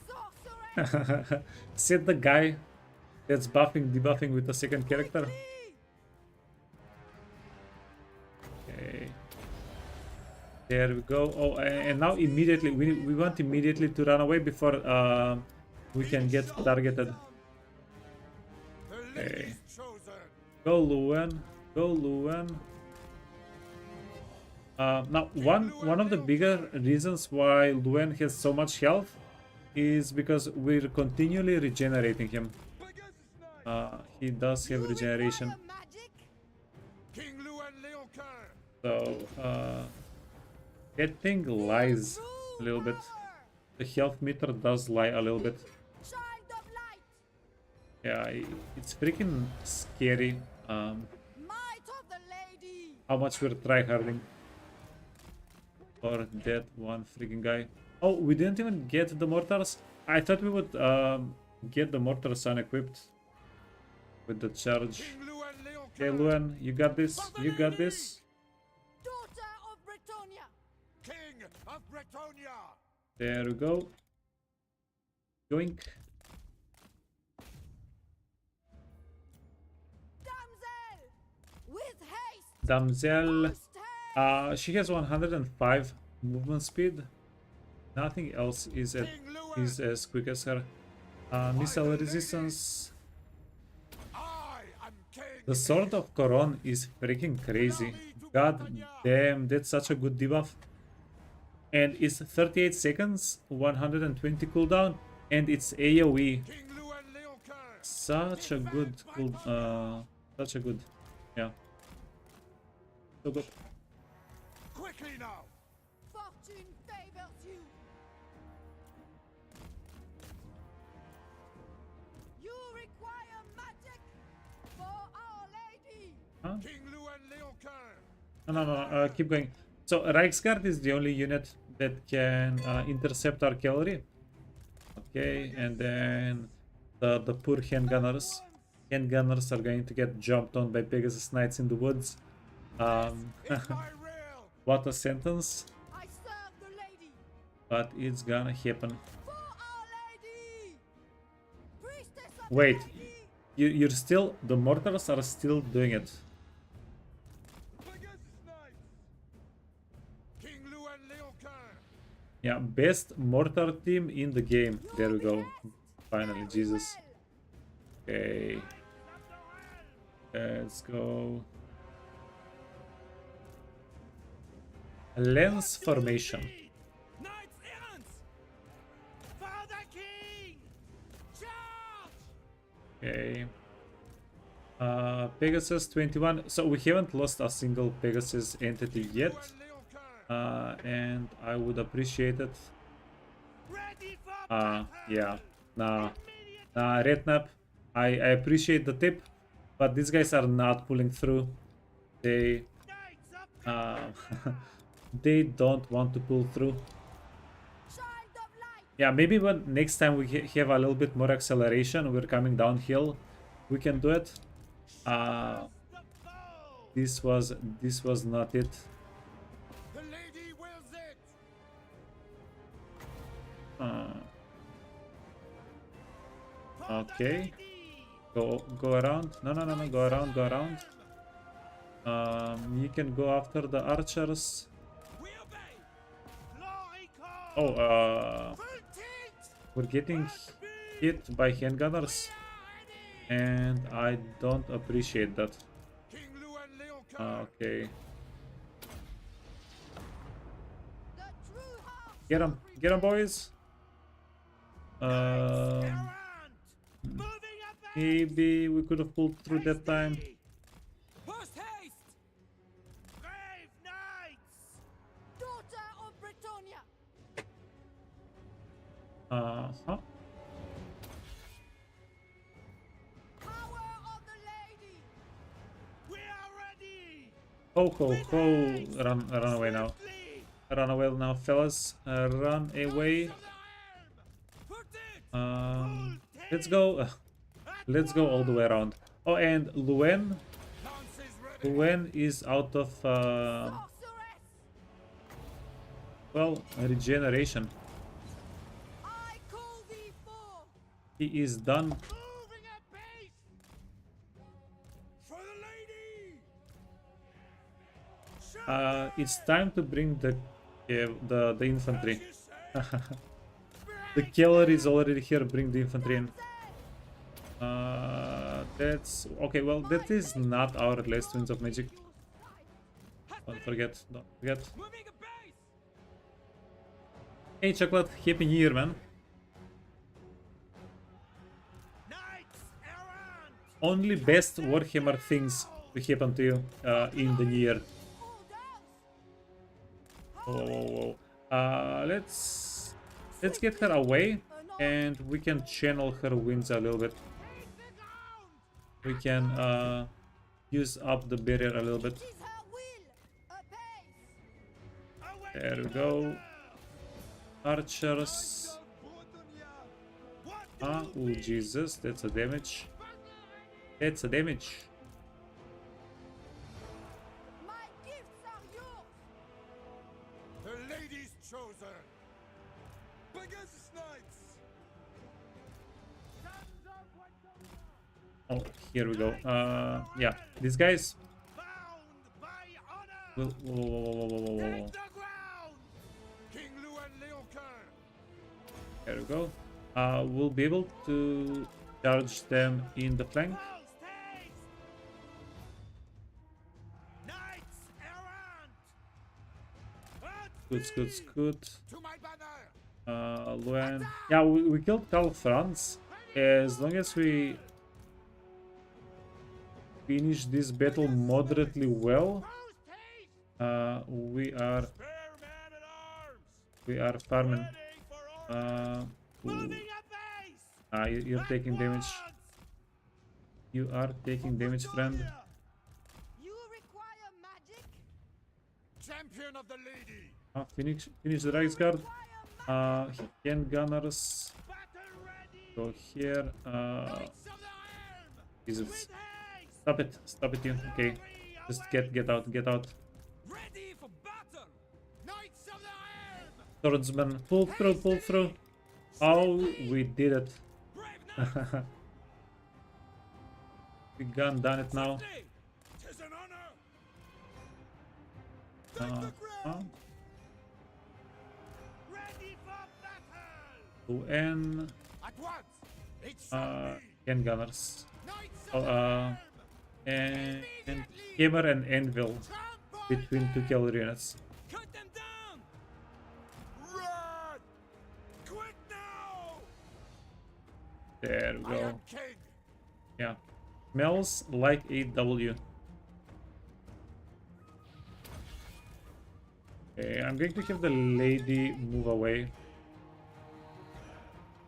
Sorceress! Set the guy that's debuffing with the second character. Okay. There we go. Oh, and now immediately we want immediately to run away before we can get targeted. The Okay. lady's chosen. Go Luen. Now one of the bigger reasons why Luen has so much health is because we're continually regenerating him. He does have regeneration. King Luen Leoncoeur. So that thing lies a little bit. The health meter does lie a little bit. Child of light! Yeah, it's freaking scary Might of the lady! how much we're tryharding for that one freaking guy. Oh, we didn't even get the mortars. I thought we would get the mortars unequipped with the charge. King Luen Leoncoeur. Okay, Luen, you got this. You got this. Daughter of Bretonnia! King of Bretonnia. There we go. Yoink. Damsel! With haste! Damsel. Post haste! She has 105 movement speed. Nothing else is as quick as her. Missile resistance. I am king. The Sword of Coron is freaking crazy. God damn, that's such a good debuff. And it's 38 seconds, 120 cooldown, and it's AoE. Such a good such a good, yeah. So good. Quickly now! Fortune favors you. You require magic for Our Lady. Huh? King Luan Leoncoeur! No, keep going. So Reichsguard is the only unit that can intercept artillery. Okay, and then the poor handgunners. Handgunners are going to get jumped on by Pegasus Knights in the woods. What a sentence. I serve the lady. But it's gonna happen. For Our Lady. Priestess of the Wait, lady. you're still, the mortars are still doing it. King Luan Leoncoeur! Yeah, best mortar team in the game. There we go. Finally, Jesus. Okay. Let's go. Lens formation. Knights errant! For the king! Charge! Okay. Pegasus 21. So we haven't lost a single Pegasus entity yet. And I would appreciate it. Ready for Yeah. Nah, Redknapp. I appreciate the tip, but these guys are not pulling through. They they don't want to pull through. Child of light. Yeah, maybe when next time we have a little bit more acceleration, we're coming downhill, we can do it. This was not it. the lady wills it! Okay. Go around. No, go around. You can go after the archers. We obey! Glory call! Oh, Full tilt! we're getting hit by handgunners, and I don't appreciate that. King Luan Leoncoeur! Okay. The true heart. Get 'em, boys. Errant! Moving up Maybe we could have pulled through that time. Post haste! Brave knights! Daughter of Bretonnia. Huh? Power of the lady. We are ready! Ho ho ho! Run away now. Flee! Run away now, fellas. Run away. To the helm! Put it! Let's go. Let's go all the way around. Oh, and Luen Lances ready! is out of Sorceress. well, regeneration. I call thee forth. He is done. Moving at pace! For the lady! It's time to bring the infantry. The cavalry is already here. Bring the infantry in. That's okay. Well, that is not our last Winds of Magic. Don't forget. Moving at pace! Hey, Chocolate. Happy New Year, man. Knights errant! Only best Warhammer things will happen to you in the New Year. Whoa. Let's get her away, and we can channel her winds a little bit. We can use up the barrier a little bit. Tis her will. Apace. There we go. Archers. Oh Jesus, that's a damage. That's a damage. My gifts are yours. The lady's chosen! Pegasus Knights! Oh, here we go. Yeah, these guys Bound by honor! will. Whoa. Take the ground! King Luan Leoncoeur! There we go. We'll be able to charge them in the flank. Post haste! Good. To my banner! Luen. Yeah, we killed Karl Franz. As long as we finish this battle moderately well, we are farming. You're taking damage. You are taking damage, friend. You require magic? Champion of the lady! Finish the Reichsguard. Handgunners. Go here. Jesus. Stop it, you. Okay. Just get out. Ready for battle! Knights of the Helm! Swordsman, pull through. Oh, we did it. We done it now. Tis an honor. Ready for battle. Luen. At once! It's me! Handgunners. Knights of the And Hammer and Anvil between two cavalry units. Cut them down! Run! Quick now! There we I go. am king! Yeah. Smells like a W. Okay, I'm going to have the lady move away.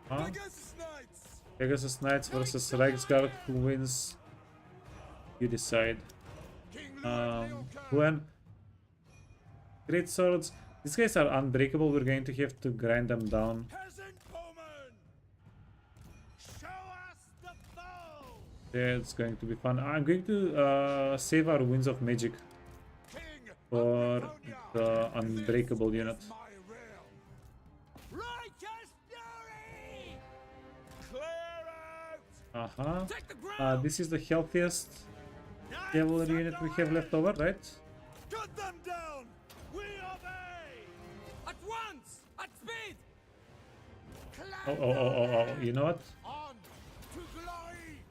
Huh? Pegasus Knights versus Reichsguard. Who wins? You decide. When great swords. These guys are unbreakable. We're going to have to grind them down. Peasant bowman. Show us the bow. That's going to be fun. I'm going to save our Winds of Magic King for the unbreakable unit. my realm! Righteous fury! Clear out! Take the ground! This is the healthiest cavalry unit we have left over, right? Cut them down. We obey. At once! At speed! Oh. You know what? On to glory!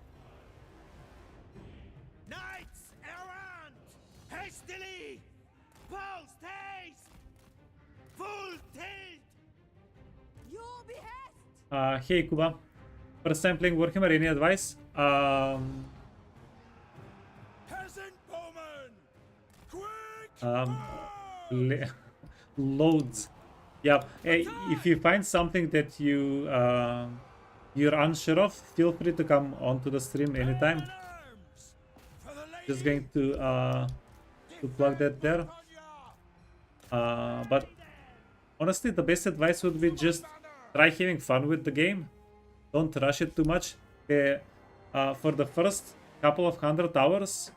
Knights errant. Hastily. Post haste. Full tilt. Your behest! Hey Kuba. First time playing Warhammer, any advice? Peasant bowman. Quick. Loads. Yeah. Hey, if you find something that you're unsure of, feel free to come onto the stream anytime. Arms. For the lady. Just going to plug that there. But honestly, the best advice would be just try having fun with the game. Don't rush it too much. For the first couple of 100 hours,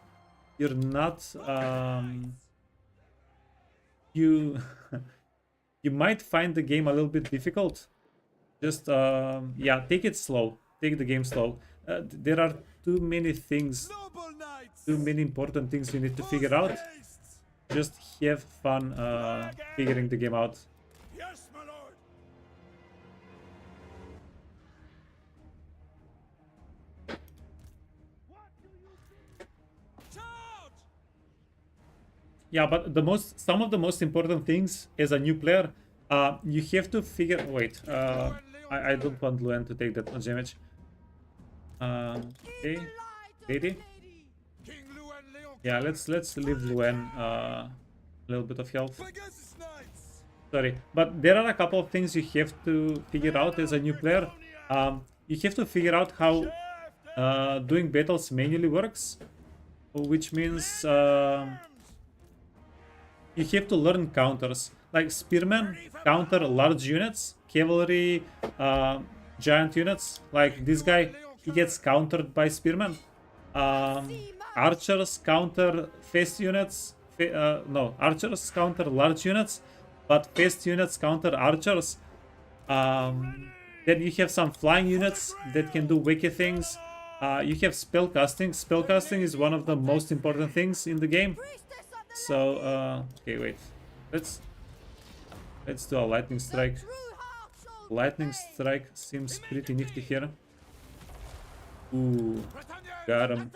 you're not you might find the game a little bit difficult. Just yeah, take it slow. Take the game slow. There are too many things, Noble knights. too many important things you need to figure out. Haste. Just have fun figuring the game out. Yes, my lord. Charge! Yeah, but some of the most important things as a new player, you have to figure. Wait, I don't want Luen to take that much damage. Okay, lady. King Luen Leon Yeah, let's leave Luen a little bit of health. Pegasus knights. Sorry, but there are a couple of things you have to figure out as a new player. You have to figure out how doing battles manually works, which means you have to learn counters. Like spearmen counter large units, cavalry giant units. Like this guy, he gets countered by spearmen. Archers counter fast units. No, archers counter large units, but fast units counter archers. Then you have some flying units that can do wicked things. You have spellcasting. Spellcasting is one of the most important things in the game. So, okay, wait. Let's do a lightning strike. Lightning strike seems pretty nifty here. Ooh, got him.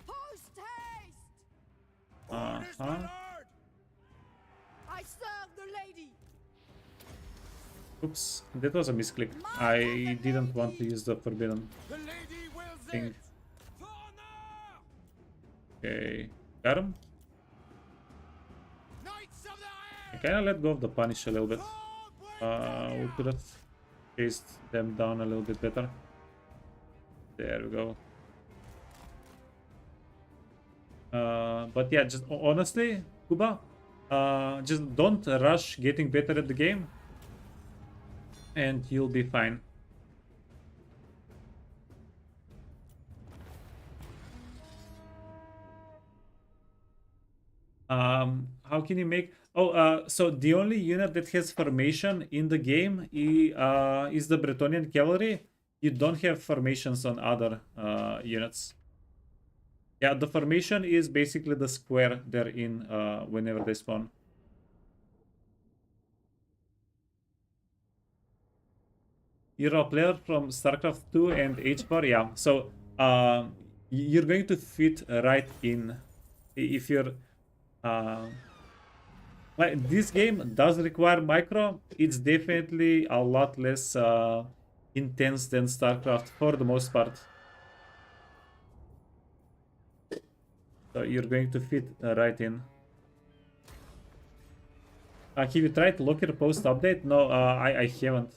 Post haste! Orders, my lord. I serve the Oops, that was a misclick. I didn't want to use the forbidden The lady wills thing. it! For honor! Okay, got him. Knights of the I Air! kinda let go of the punish a little bit. For Bretonnia! We could have chased them down a little bit better. There we go. But yeah, just honestly, Kuba, just don't rush getting better at the game, and you'll be fine. How can you make... Oh, so the only unit that has formation in the game is the Bretonnian cavalry. You don't have formations on other units. Yeah, the formation is basically the square they're in whenever they spawn. You're a player from StarCraft 2 and H4, yeah. So you're going to fit right in if you're... like, this game does require micro. It's definitely a lot less intense than StarCraft for the most part. So you're going to fit right in. Have you tried Locker post update? No, I haven't.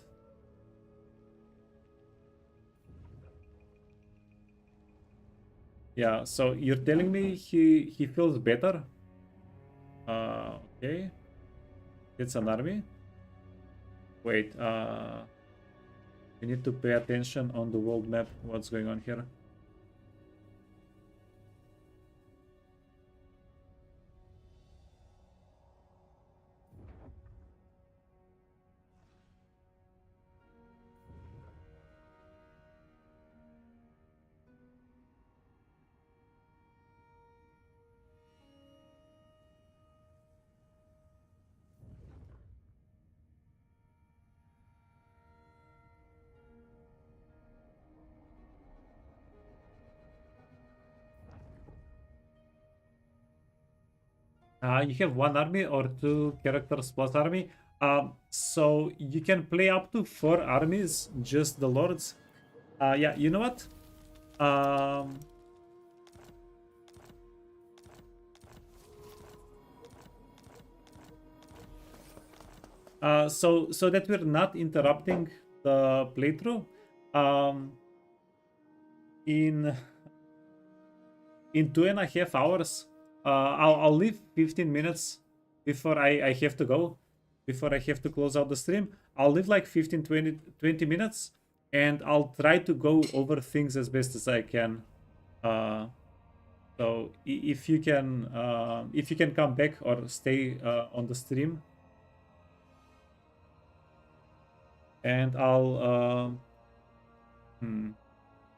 Yeah, so you're telling me he feels better? Okay. It's an army. Wait, we need to pay attention on the world map. What's going on here? You have one army or two characters plus army. So you can play up to 4 armies, just the lords. Yeah, you know what? So that we're not interrupting the playthrough, in 2.5 hours, I'll leave 15 minutes before I have to go, before I have to close out the stream. I'll leave like 15-20 minutes, and I'll try to go over things as best as I can. So if you can come back or stay on the stream, and I'll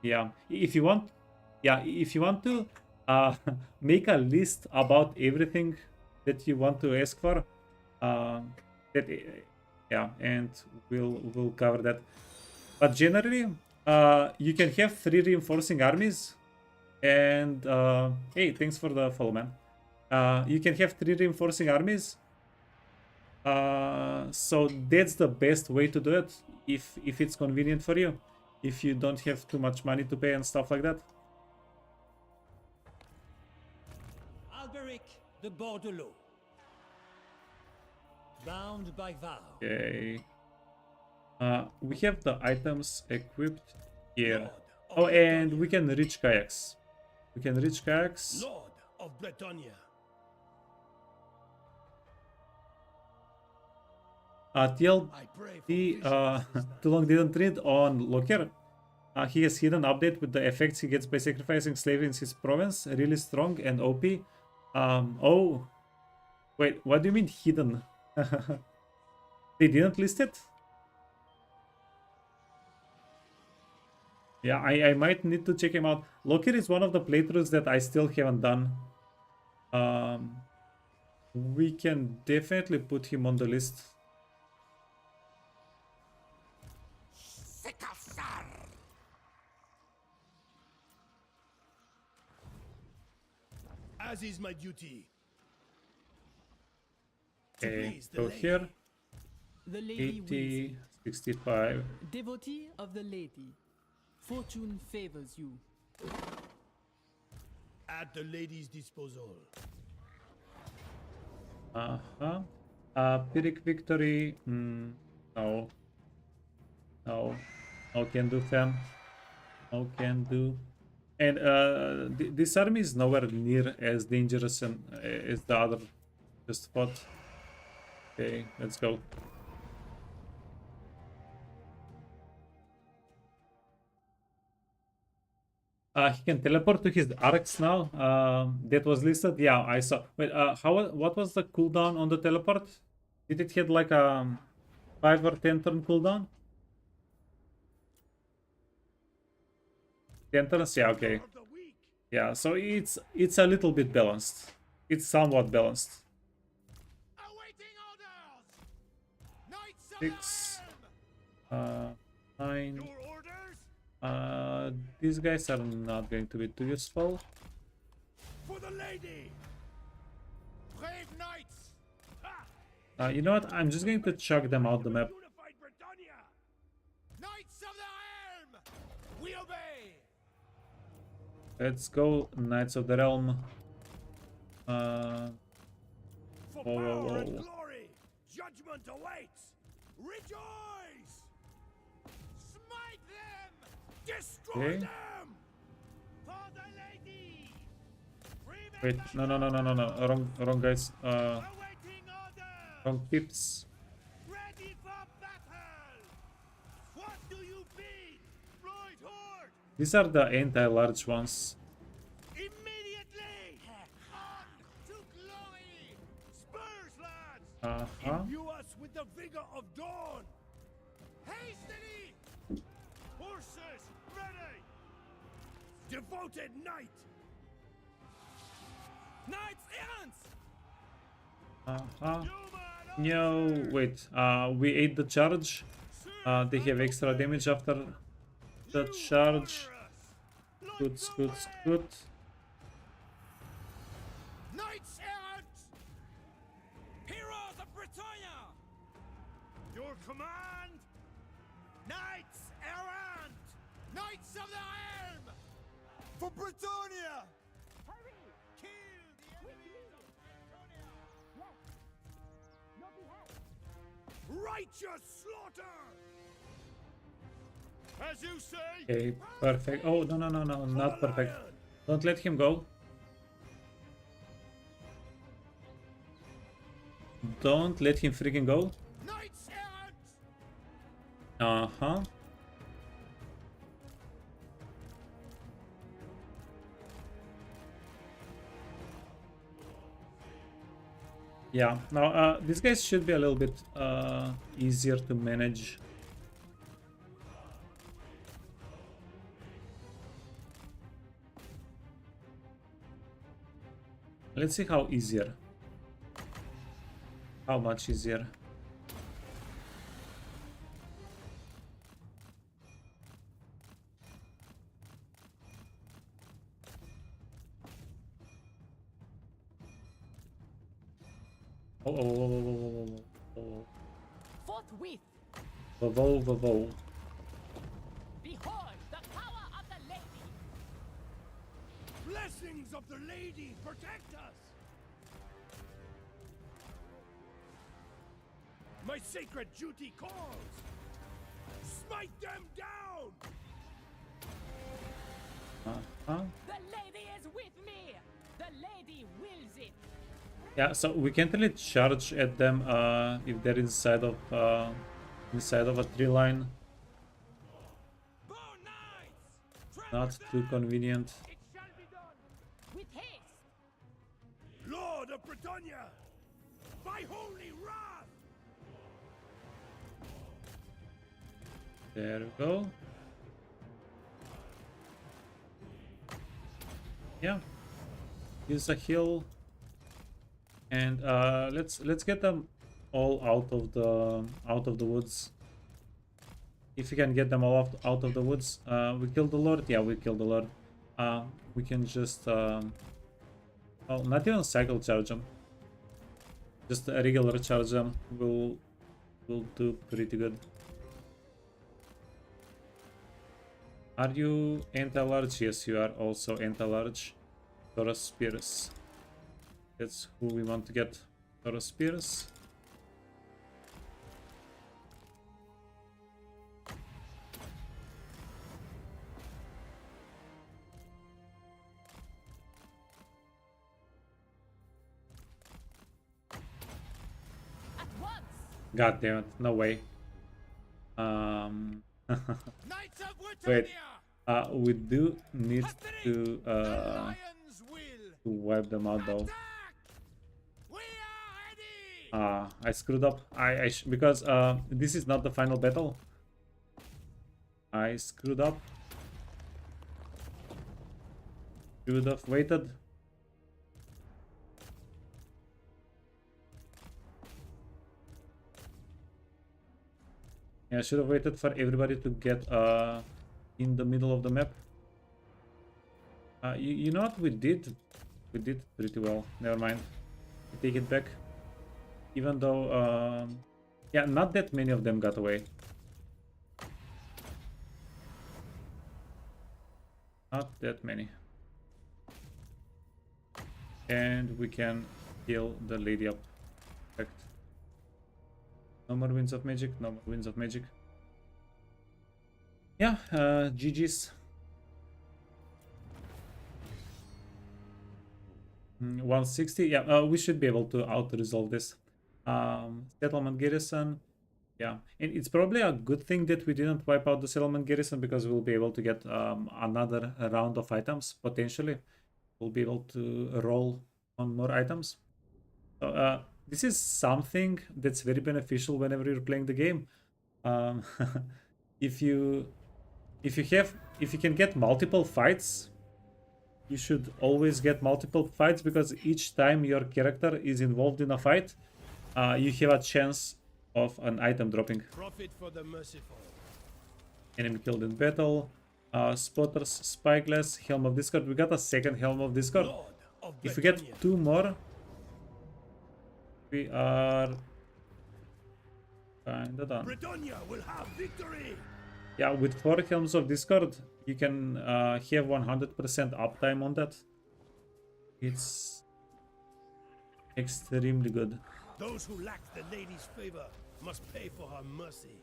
yeah, if you want, to make a list about everything that you want to ask for, that yeah, and we'll cover that. But generally, you can have 3 reinforcing armies, and hey, thanks for the follow, man. You can have 3 reinforcing armies. So that's the best way to do it, if it's convenient for you, if you don't have too much money to pay and stuff like that. Alberic de Bordelot. Bound by vow. Okay. We have the items equipped here. Oh, and we can reach kayaks. Lord of Bretonnia. TLD, too long didn't read on Locker. He has hidden update with the effects he gets by sacrificing slaves in his province. Really strong and OP. Oh, wait, what do you mean hidden? They didn't list it? Yeah, I might need to check him out. Locker is one of the playthroughs that I still haven't done. We can definitely put him on the list. As is my duty. Okay, so here, The lady 80, 65. Devotee of the lady, fortune favors you. At the lady's disposal. Uh-huh. Pyrrhic victory. No. No. No can do, fam. No can do. And this army is nowhere near as dangerous and as the other just fought. Okay, let's go. He can teleport to his arcs now. That was listed. Yeah, I saw. Wait, what was the cooldown on the teleport? Did it hit like a 5 or 10 turn cooldown? 10 turns? Yeah, okay. Yeah, so it's a little bit balanced. It's somewhat balanced. Awaiting orders! Knights of 6, 9. Your orders? These guys are not going to be too useful. For the lady! brave knights! You know what? I'm just going to chuck them out the map. Unified Bretonnia! Knights of the Realm! We obey! Let's go, Knights of the Realm. For Whoa, power whoa, whoa. and glory! Judgment awaits! Rejoice! Smite them! Destroy Okay. them! For the lady! Wait, no, wrong guys. Awaiting orders! Wrong pips. Ready for battle! What do you bid? Right horde! These are the anti-large ones. Immediately! On to glory! Spurs, lads! Imbue us with the vigor of dawn! Hastily! Horses, ready! Devoted knight! Knights errant! No, wait. We ate the charge. They have extra damage after the charge. Good. Knights errant! Heroes of Bretonnia! Your command! Knights errant! Knights of the Realm! For Bretonnia! Hurry! Kill the enemies of Bretonnia! Yes! Your behest! Righteous slaughter! As you say! Okay, perfect. Oh, no, not perfect. Don't let him go. Don't let him freaking go. Knights errant! Uh-huh. Yeah, now these guys should be a little bit easier to manage. Let's see how easier. How much easier. Oh. Forthwith! Vavo. Behold the power of the lady! Blessings of the lady protect us! My sacred duty calls! Smite them down! Uh-huh. The lady is with me! The lady wills it! Yeah, so we can't really charge at them if they're inside of a tree line. Bow knights! Not too convenient. It shall be done! With haste! Lord of Bretonnia! By holy wrath! There we go. Yeah. Use a heal. And let's get them all out of the woods. If we can get them all out of the woods. We killed the Lord. Yeah, we killed the Lord. We can just oh, not even cycle charge them. Just a regular charge them will do pretty good. Are you anti-large? Yes, you are also anti-large. Taurus Spears. That's who we want to get. Taurus Spears. At once! God damn it, no way. Knights of Wait, Bretonnia! we do need to The lion's will! wipe them out though. Attack! We are ready! I screwed up. Because this is not the final battle. I screwed up. Should have waited. Yeah, I should have waited for everybody to get in the middle of the map. You know what we did? We did pretty well. Never mind. We take it back. Even though, yeah, not that many of them got away. Not that many. And we can heal the lady up. Perfect. No more winds of magic. No more winds of magic. Yeah, GG's. 160. Yeah, we should be able to auto-resolve this. Settlement garrison. Yeah, and it's probably a good thing that we didn't wipe out the settlement garrison, because we'll be able to get another round of items, potentially. We'll be able to roll on more items. So, this is something that's very beneficial whenever you're playing the game. If you can get multiple fights, you should always get multiple fights, because each time your character is involved in a fight, you have a chance of an item dropping. Profit for the merciful. Enemy killed in battle. Spotters, Spyglass, Helm of Discord. We got a second Helm of Discord. Lord of If we get Bretonnia. 2 more, we are kinda done. Bretonnia will have victory! Yeah, with 4 Helms of Discord, you can have 100% uptime on that. It's extremely good. Those who lack the lady's favor must pay for her mercy.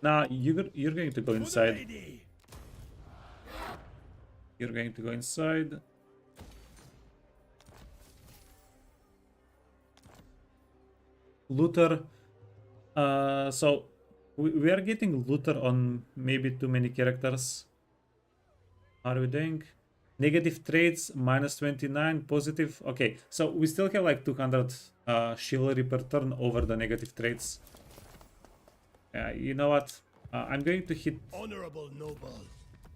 Now, you're going to go For the inside. lady! You're going to go inside. Looter. So we are getting looter on maybe too many characters. How are we doing? Negative traits minus 29, positive. Okay, so we still have like 200 chivalry per turn over the negative traits. You know what? I'm going to hit. Honorable noble.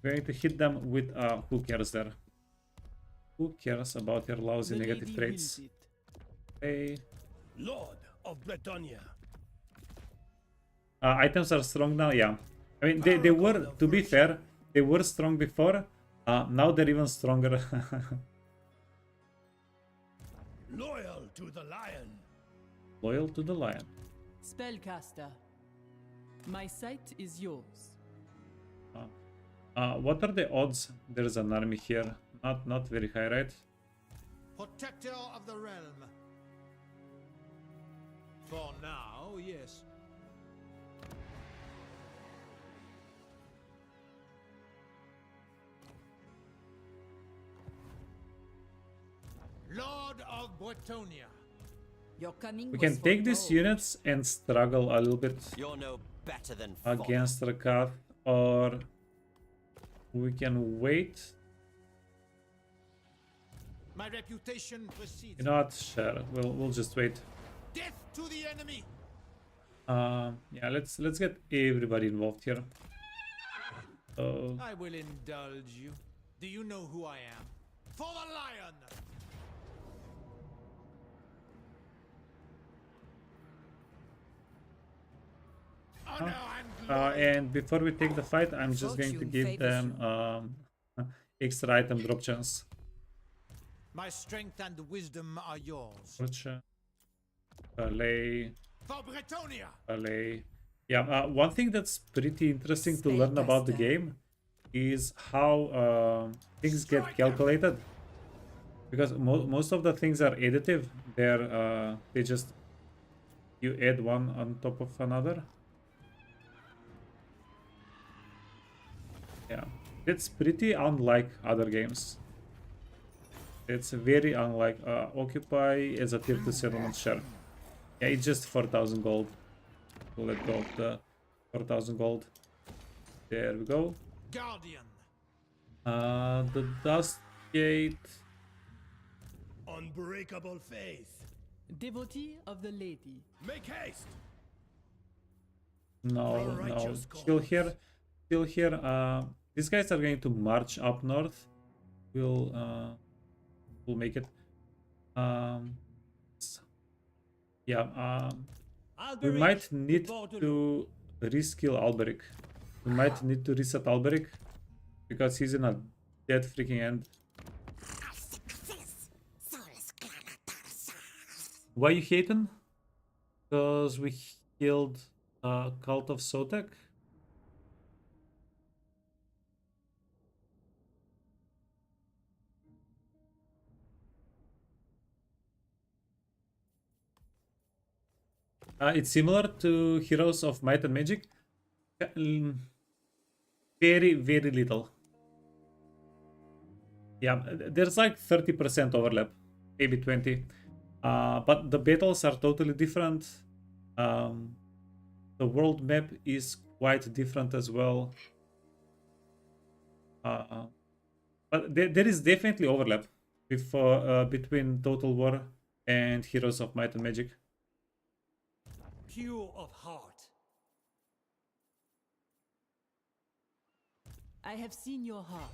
Going to hit them with who cares there? Who cares about your lousy The negative lady traits? wills it. Hey. Lord of Bretonnia. Items are strong now, yeah. I mean, they were, to be fair, they were strong before. Now they're even stronger. Loyal to the lion. Loyal to the lion. Spellcaster. My sight is yours. What are the odds there's an army here? Not very high, right? Protector of the realm. For now, yes. Lord of Bretonnia. Your coming We was can take these foretold. units and struggle a little bit You're no better than against Rakath, or we can wait. My reputation precedes. You know what? Sure, we'll just wait. Death to the enemy. Yeah, let's get everybody involved here. So I will indulge you. Do you know who I am? For the lion. Honor and glory. and before we take the fight, I'm just going to Fortune give favors them extra item drop chance. My strength and wisdom are yours. Gotcha. Ballet, For Bretonnia. ballet. Yeah, one thing that's pretty interesting to learn about the Spellcaster. game is how things get calculated. Because most of the things are additive. They just you add one on top of another. Yeah, that's pretty unlike other games. It's very unlike Occupy as a tier 2 settlement share. Yeah, it's just 4,000 gold. We'll let go of the 4,000 gold. There we go. Guardian. The Dust Gate. Unbreakable faith. Devotee of the Lady. Make haste. No, For a no. righteous Still cause. here. Still here. These guys are going to march up north. We'll make it. Yeah. We Alberic might to need Bordeaux. to reskill Alberic. We might need to reset Alberic because he's in a dead freaking end. Why you hating? Because we killed Cult of Sotek. It's similar to Heroes of Might and Magic. Very, very little. Yeah, there's like 30% overlap, maybe 20. But the battles are totally different. The world map is quite different as well. But there is definitely overlap between Total War and Heroes of Might and Magic. Pure of heart. I have seen your heart.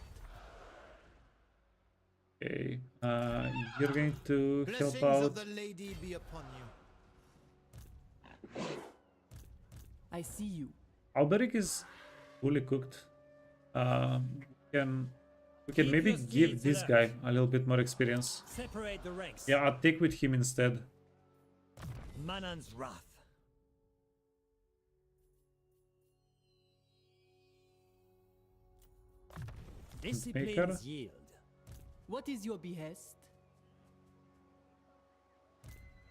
Okay, you're going to help Blessings out. of the lady be upon you. I see you. Alberic is fully cooked. We can Keep maybe your give steeds this alert. guy a little bit more experience. Separate the ranks. Yeah, I'll take with him instead. Manon's wrath. Disciplines yield. What is your behest?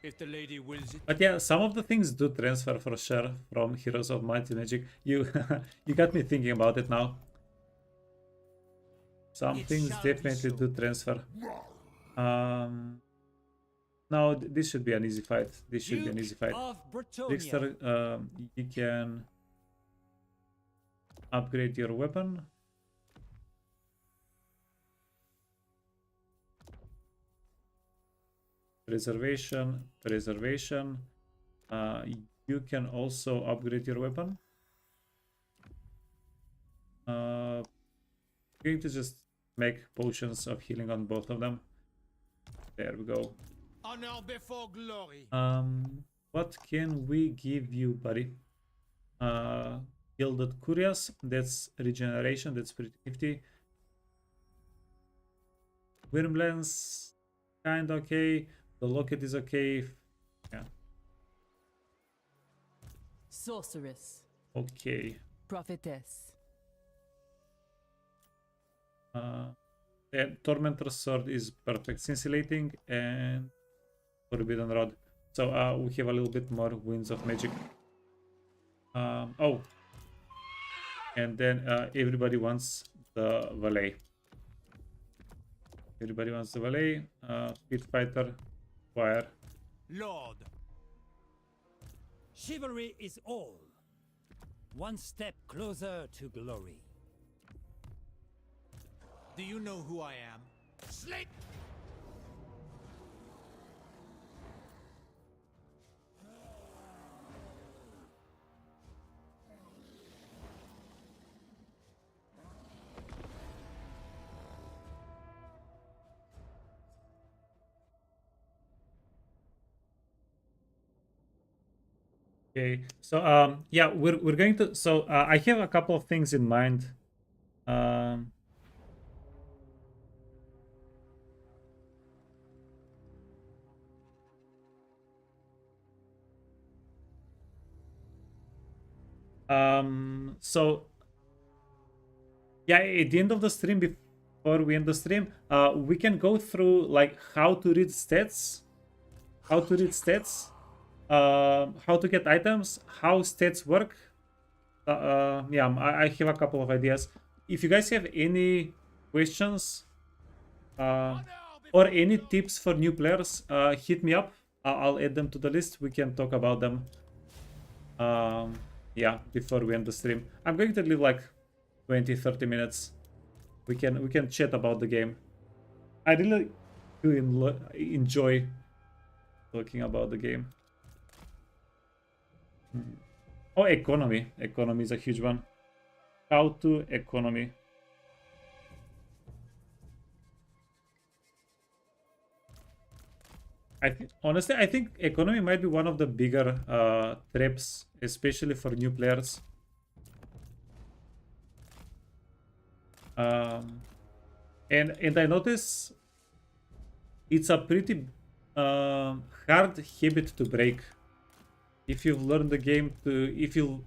If the lady wills it. But yeah, some of the things do transfer for sure from Heroes of Might and Magic. You you got me thinking about it now. Some It things shall be definitely so. do transfer. No, this should be an easy fight. This should be an easy fight. Of Bretonnia. Trickster, you can upgrade your weapon. Preservation. You can also upgrade your weapon. Going to just make potions of healing on both of them. There we go. Honor before glory. What can we give you, buddy? Gilded Curious, that's regeneration, that's pretty nifty. Wyrmlance, kinda okay. The locket is okay. Yeah, Sorceress. okay. Prophetess. The Tormentor's Sword is perfect. Scintillating and Forbidden Rod. So we have a little bit more Winds of Magic. Oh. And then everybody wants the Valet. Everybody wants the Valet. Pit Fighter. Fire. Lord. Chivalry is all. One step closer to glory. Do you know who I am? Slate! Okay, so yeah, we're going to. So I have a couple of things in mind. Um, so yeah, at the end of the stream, before we end the stream, we can go through like how to read stats, how to get items, how stats work. Yeah, I have a couple of ideas. If you guys have any questions or any tips for new players, hit me up. I'll add them to the list. We can talk about them. Yeah, before we end the stream. I'm going to leave like 20-30 minutes. We can chat about the game. I really do enjoy talking about the game. Oh, economy. Economy is a huge one. How to economy. Honestly, I think economy might be one of the bigger traps, especially for new players. And I notice it's a pretty hard habit to break. If you've learned the game to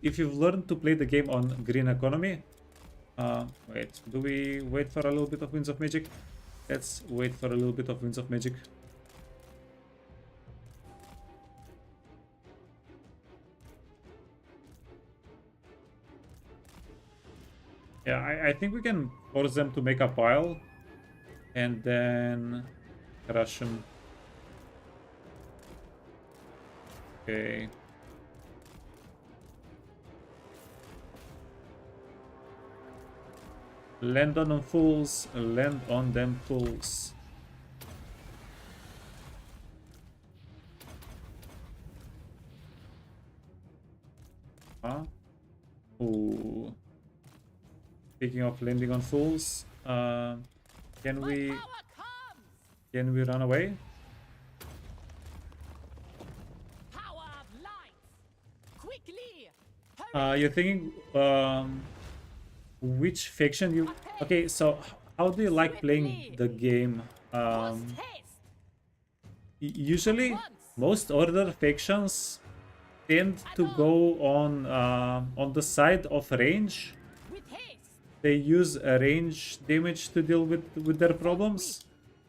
if you've learned to play the game on green economy. Wait, do we wait for a little bit of Winds of Magic? Let's wait for a little bit of Winds of Magic. Yeah, I think we can force them to make a pile and then crush them. Okay. Land on them fools, land on them fools. Huh? Ooh. Speaking of landing on fools, can we run away? You're thinking which faction you... Okay, so how do you like playing the game? Usually, most order factions tend to go on the side of range. They use range damage to deal with their problems.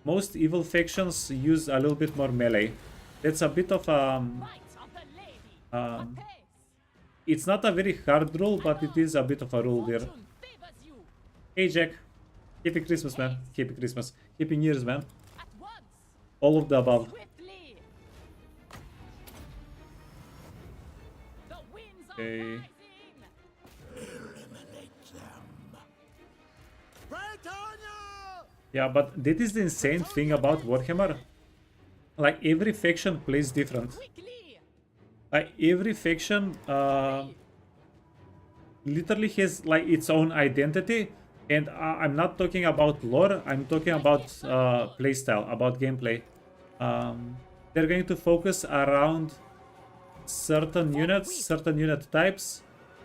Most evil factions use a little bit more melee. That's a bit of it's not a very hard rule, but it is a bit of a rule there. Hey Jack, happy Christmas, man. Happy Christmas. Happy New Year's, man. All of the above. Okay. Yeah, but that is the insane thing about Warhammer. Like, every faction plays different. Like, every faction literally has like its own identity. And I'm not talking about lore, I'm talking about playstyle, about gameplay. They're going to focus around certain units, certain unit types,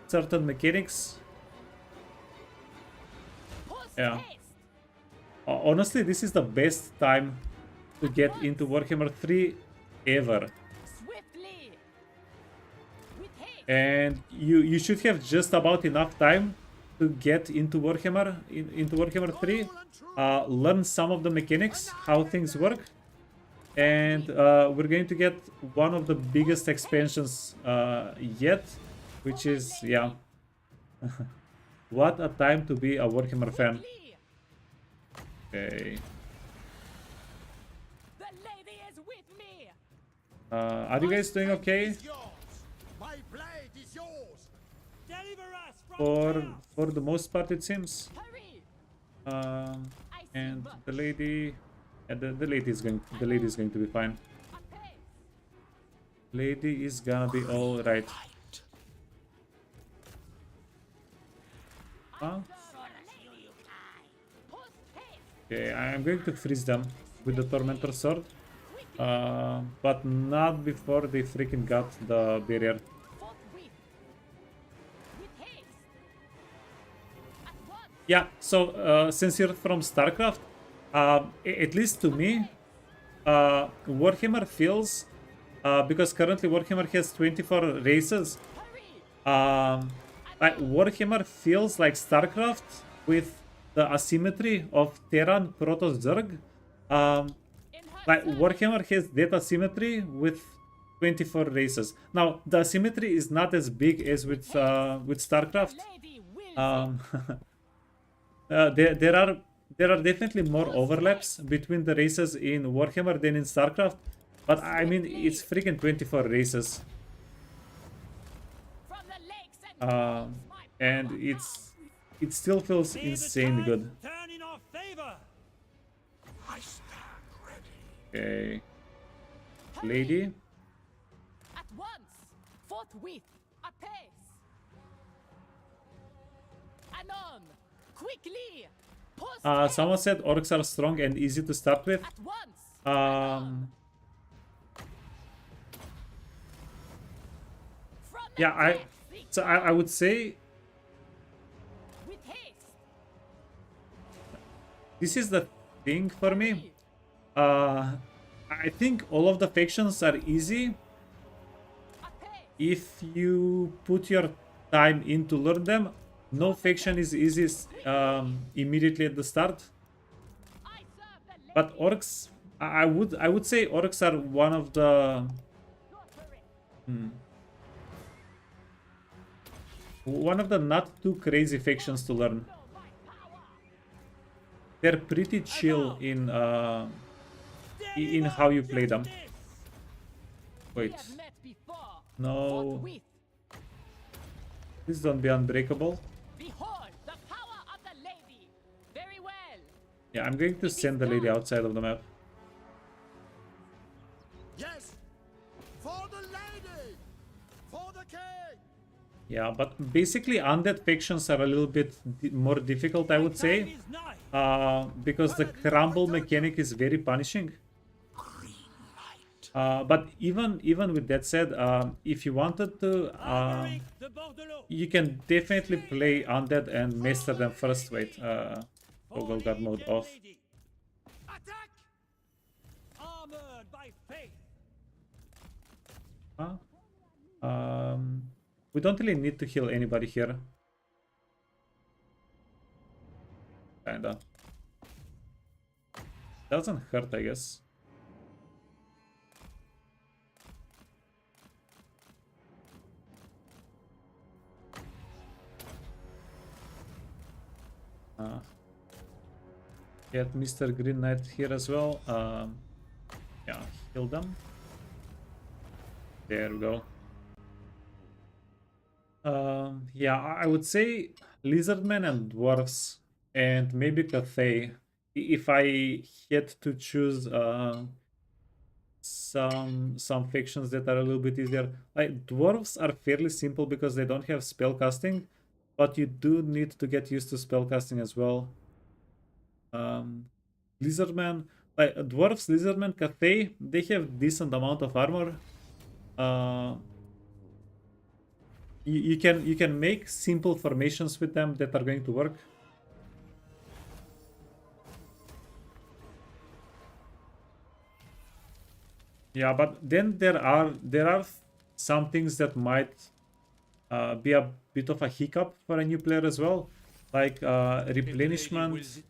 certain mechanics. Yeah. Honestly, this is the best time to get into Warhammer 3 ever. And you should have just about enough time to get into Warhammer, into Warhammer 3, learn some of the mechanics, how things work, and we're going to get one of the biggest expansions yet, which is, yeah, what a time to be a Warhammer fan. Okay. Are you guys doing okay? For the most part, it seems. And the lady, the lady is going to be fine. Lady is gonna be all right. Huh? Okay, I'm going to freeze them with the Tormentor Sword, but not before they freaking got the barrier. Yeah, so since you're from StarCraft, at least to me, Warhammer feels, because currently Warhammer has 24 races, like Warhammer feels like StarCraft with the asymmetry of Terran, Protoss, Zerg. Like Warhammer has that asymmetry with 24 races. Now the asymmetry is not as big as with StarCraft. There are definitely more overlaps between the races in Warhammer than in StarCraft, but I mean it's freaking 24 races, and it still feels insane good. Turn in our favor. I stand ready. Okay, lady. At once, forthwith, apace. Anon, quickly. Post Someone said orcs are strong and easy to start with. at once. From the Yeah, depths, I would say with haste. this is the thing for me. I think all of the factions are easy Apace. if you put your time in to learn them. No faction is easy immediately at the start. I serve the lady. But orcs, I would say orcs are one of the not too crazy factions to learn. They're pretty chill in how you play them. We Wait, have met before. no, Forthwith, please don't be unbreakable. behold the power of the lady. Very well. Yeah, I'm going to send the lady outside of the map. Yes! For the lady! For the king! Yeah, but basically undead factions are a little bit more difficult, I would say, Time is nigh. because the crumble mechanic is very punishing. But even with that said, if you wanted to, Alberic de Bordelot. you can definitely play undead and master them first. Wait, For toggle guard mode Legion off. lady. Attack! Armored by faith. Huh? We don't really need to heal anybody here. Kinda. Doesn't hurt, I guess. Get Mr. Green Knight here as well. Yeah, heal them. There we go. Yeah, I would say Lizardmen and Dwarves, and maybe Cathay. If I had to choose some factions that are a little bit easier. Like Dwarves are fairly simple because they don't have spellcasting, but you do need to get used to spellcasting as well. Lizardmen, like Dwarves, Lizardmen, Cathay, they have decent amount of armor. You can make simple formations with them that are going to work. Yeah, but then there are some things that might be a bit of a hiccup for a new player as well, like replenishment.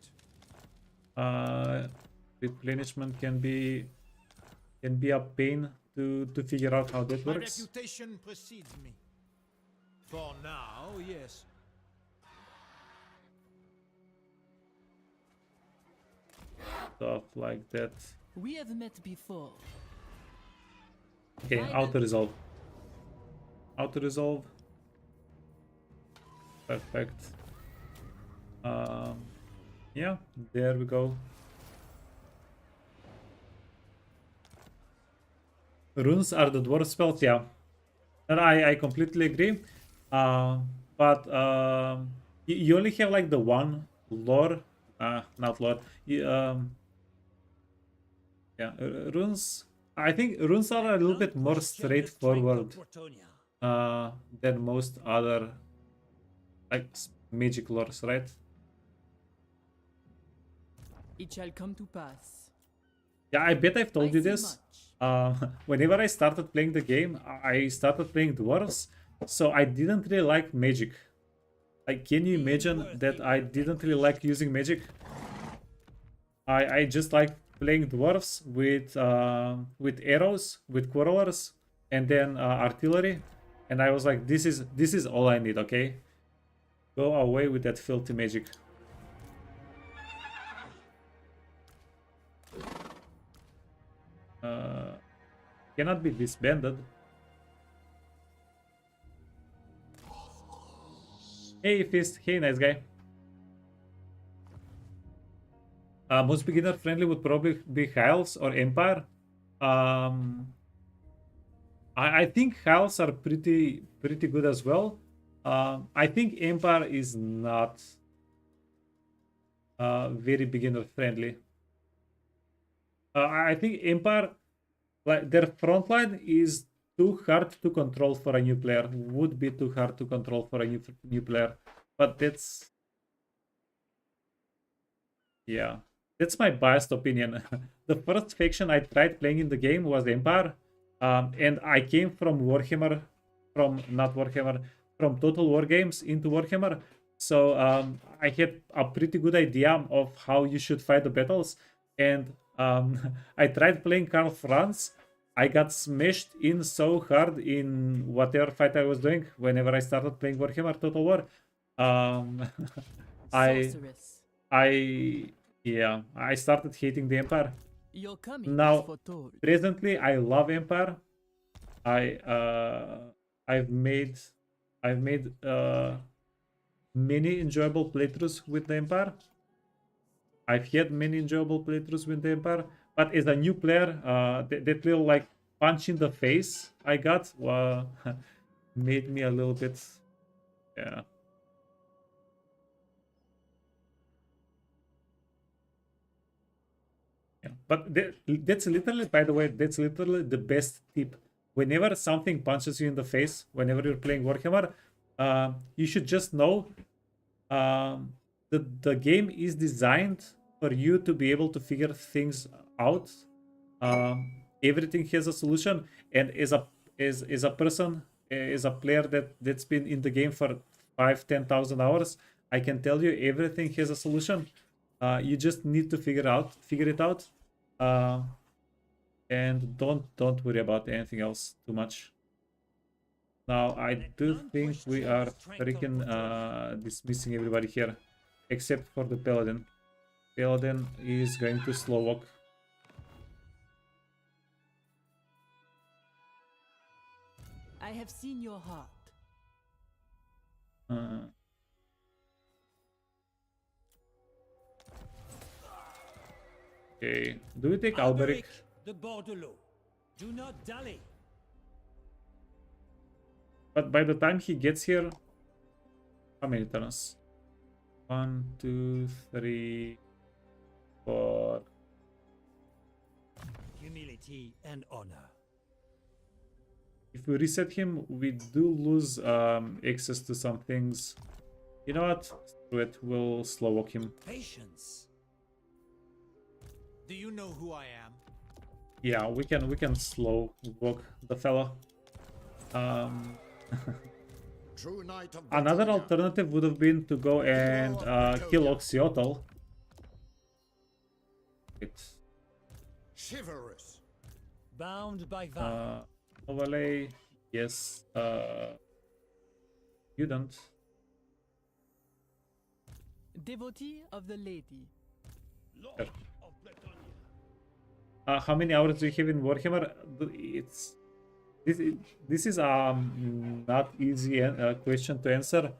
Replenishment can be a pain to figure out how that My works. reputation precedes me. For now, yes. Stuff like that. We have met before. Okay, auto resolve. Auto resolve. Perfect. Yeah, there we go. Runes are the dwarf spells, yeah. And I completely agree. But you only have like the one lore, not lore. Yeah, runes. I think runes are a little bit more straightforward than most other like magic lores, right? It shall come to pass. Yeah, I bet I've told I you see this. much. Whenever I started playing the game, I started playing dwarves, so I didn't really like magic. Like, can you imagine that I didn't really like using magic? I just like playing dwarves with arrows, with quarrelers, and then artillery, and I was like, this is all I need. Okay, go away with that filthy magic. Cannot be disbanded. Hey Fist, hey nice guy. Most beginner friendly would probably be Hiles or Empire. I think Hiles are pretty good as well. I think Empire is not very beginner friendly. I think Empire, like their front line is too hard to control for a new player. Would be too hard to control for a new player. But that's, yeah, that's my biased opinion. The first faction I tried playing in the game was Empire, and I came from Warhammer, from Total War games into Warhammer. So I had a pretty good idea of how you should fight the battles, and I tried playing Karl Franz. I got smashed in so hard in whatever fight I was doing whenever I started playing Warhammer Total War. I Sorceress. Yeah, I started hating the Empire. Your coming is Now, foretold. presently, I love Empire. I've made many enjoyable playthroughs with the Empire. I've had many enjoyable playthroughs with the Empire, but as a new player, that little like punch in the face I got made me a little bit, yeah. Yeah, but that's literally, by the way, that's literally the best tip. Whenever something punches you in the face, whenever you're playing Warhammer, you should just know that the game is designed for you to be able to figure things out. Everything has a solution, and as a person, as a player that's been in the game for 5,000-10,000 hours, I can tell you everything has a solution. You just need to figure it out, and don't worry about anything else too much. Now I do think we are freaking dismissing everybody here, except for the paladin. Paladin is going to slow walk. I have seen your heart. Okay, do we take Alberic? The Bordelot. Do not dally. But by the time he gets here, how many turns? 1, 2, 3, 4. Humility and honor. If we reset him, we do lose access to some things. You know what? Screw it. We'll slow walk him. Patience. Do you know who I am? Yeah, we can slow walk the fella. True knight of Another Bretonnia. alternative would have been to go and kill Oxyotl. Chivalrous. Bound by vow. Overlay, yes. You don't. Devotee of the lady. Lord of Bretonnia. How many hours do you have in Warhammer? It's this is not easy question to answer.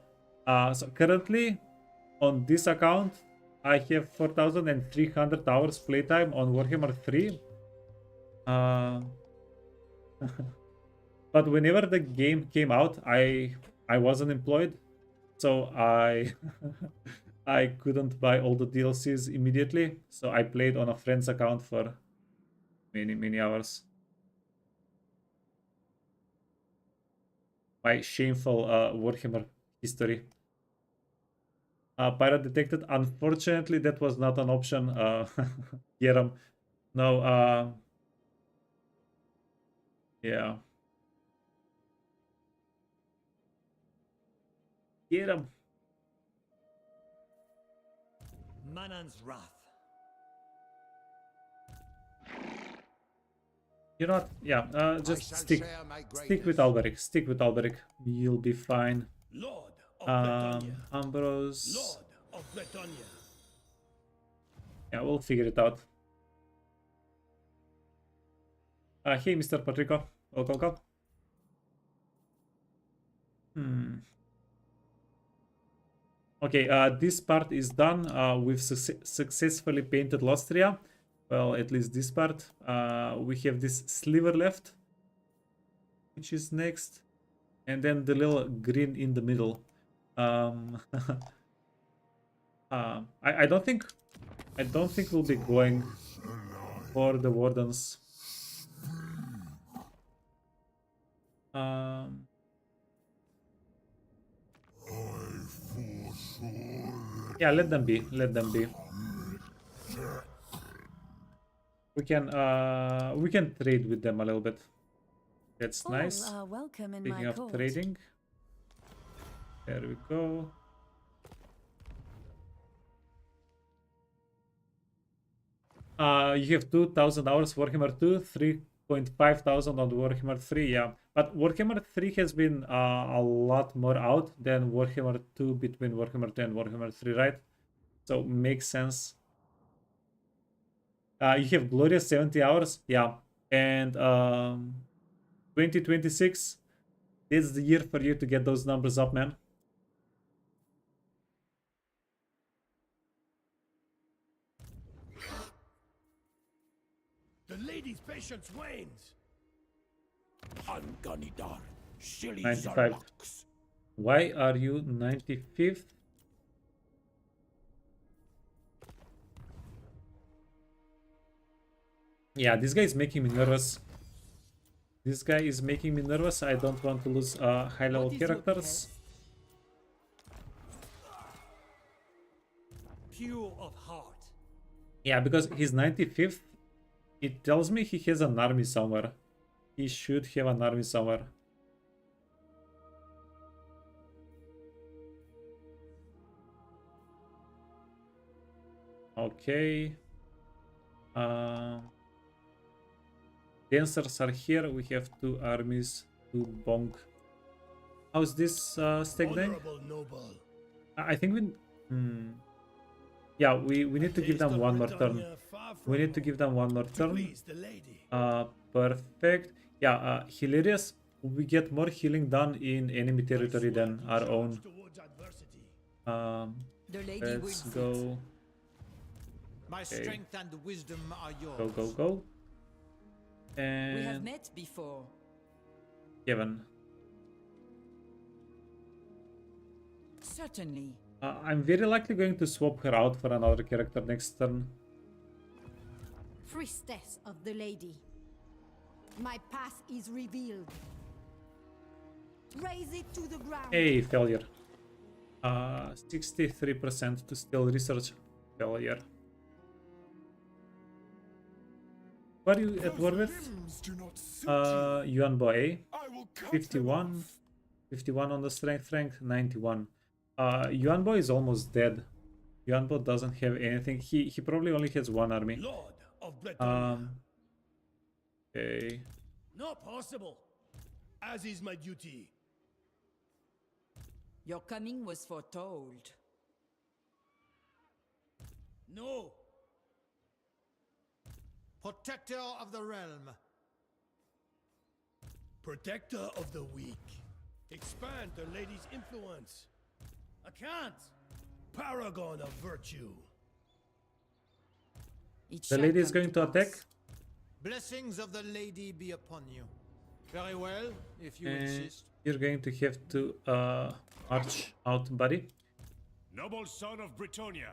So currently on this account I have 4,300 hours playtime on Warhammer 3. But whenever the game came out, I wasn't employed, so I I couldn't buy all the DLCs immediately. So I played on a friend's account for many hours. My shameful Warhammer history. Pirate detected. Unfortunately, that was not an option. Yeram. No. Yeah. Yeram. Manon's wrath. You know what? Yeah, just stick with Alberic. Stick with Alberic. You'll be fine. Lord of Bretonnia. Ambrose. Lord of Bretonnia. Yeah, we'll figure it out. Hey, Mr. Patrico. Welcome. Okay, this part is done. We've successfully painted Lostria. Well, at least this part. We have this sliver left, which is next, and then the little green in the middle. I don't think we'll be going for the wardens. Yeah, let them be. Let them be. We can trade with them a little bit. That's nice. Welcome in Speaking my of court. trading, there we go. You have 2,000 hours Warhammer 2, 3,500 on Warhammer 3, yeah. But Warhammer 3 has been a lot more out than Warhammer 2 between Warhammer 2 and Warhammer 3, right? So makes sense. You have glorious 70 hours, yeah. And 2026, that's the year for you to get those numbers up, man. The lady's patience wanes. Anganidar, Shilly 95. Why are you 95th? Yeah, this guy is making me nervous. This guy is making me nervous. I don't want to lose high-level characters. Pure of heart. Yeah, because he's 95th. It tells me he has an army somewhere. He should have an army somewhere. Okay. Dancers are here. We have 2 armies to bonk. How's this stack doing? Honorable noble. I think we... Yeah, we need to give them one more turn. We need to give them one more turn. Please, the lady. Perfect. Yeah, hilarious. We get more healing done in enemy territory than our own. The lady Let's wins go. My Okay. strength and wisdom are yours. Go, go, go. We have And met before. Kevin. Certainly. I'm very likely going to swap her out for another character next turn. Priestess of the lady. My path is revealed. Raise it to the ground. Hey, failure. 63% to still research. Failure. What are you at war with? Yuan Boy. 51. 51 on the strength, 91. Yuan Boy is almost dead. Yuan Bo doesn't have anything. He probably only has 1 army. Lord of Bretonnia. Okay. Not possible. As is my duty. Your coming was foretold. No. Protector of the realm. Protector of the weak. Expand the lady's influence. I can't. Paragon of virtue. It The shall lady is come going to attack. pass. Blessings of the lady be upon you. Very well, if you And insist. you're going to have to march out, buddy. Noble son of Bretonnia.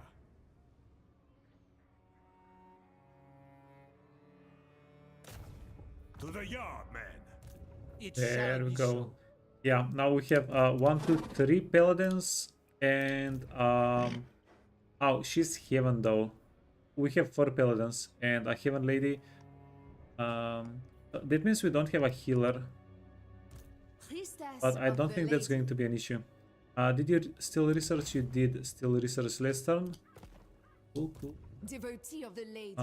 To the yard, man. It There shall we be go. so. Yeah, now we have 1, 2, 3 paladins and oh, she's heaven though. We have 4 paladins and a heaven lady. That means we don't have a healer, Priestess but I of don't the think that's lady. going to be an issue. Did you still research? You did still research last turn. Cool. Devotee of the lady.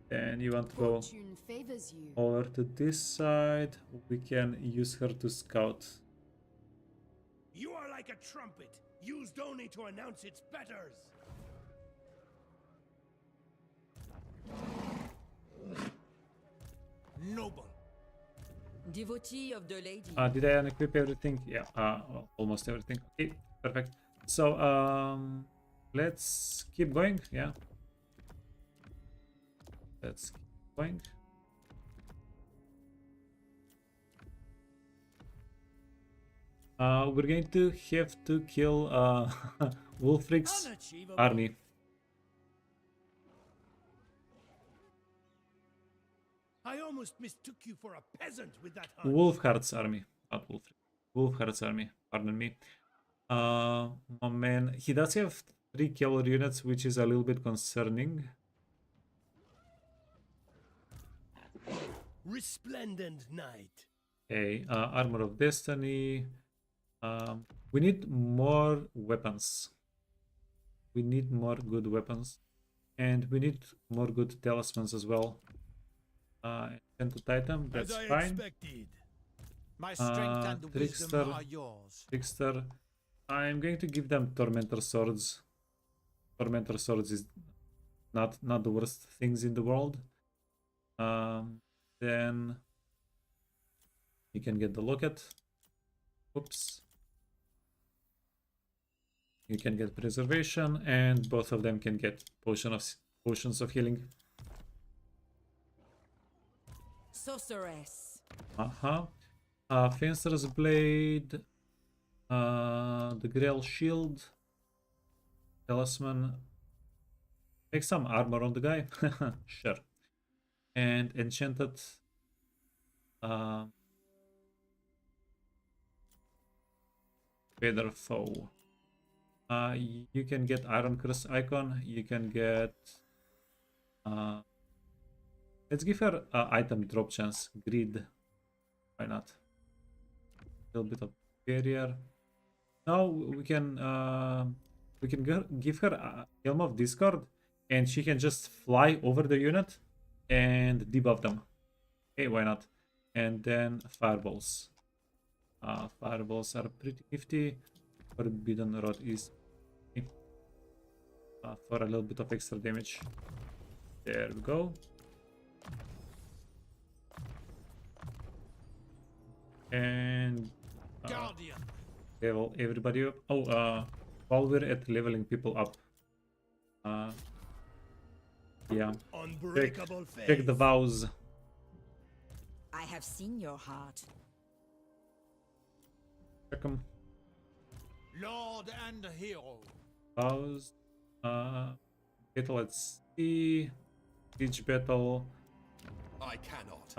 Then you want to go Fortune favors you. over to this side. We can use her to scout. You are like a trumpet, used only to announce its betters. Noble. Devotee of the lady. Did I unequip everything? Yeah, well, almost everything. Okay, perfect. So, let's keep going. Yeah. Let's keep going. We're going to have to kill Wulfric's Unachievable. army. I almost mistook you for a peasant with that hunt. Wolfheart's army, not Wulfric. Wolfheart's army, pardon me. Oh man, he does have 3 cavalry units, which is a little bit concerning. Resplendent knight. Okay, Armor of Destiny. We need more weapons. We need more good weapons. And we need more good talismans as well. Enchanted item, that's As I fine. expected. My strength and Trickster. wisdom are yours. Trickster. I'm going to give them Tormentor Swords. Tormentor Swords is not the worst things in the world. Then you can get the locket. Oops. You can get preservation, and both of them can get potions of healing. Sorceress. Fencer's Blade, the Grail Shield, Talisman. Make some armor on the guy. Sure. And Enchanted. Feather Foe. You can get Iron Curse icon. You can get. Let's give her item drop chance. Greed. Why not? A little bit of barrier. Now we can give her Helm of Discord, and she can just fly over the unit and debuff them. Okay, why not? And then fireballs. Fireballs are pretty nifty. Forbidden Rod is for a little bit of extra damage. There we go. And Guardian. level everybody up. While we're at leveling people up, yeah, Unbreakable check the faith. vows. I have seen your heart. Check them. Lord and hero. Vows. Battle at sea. Siege battle. I cannot.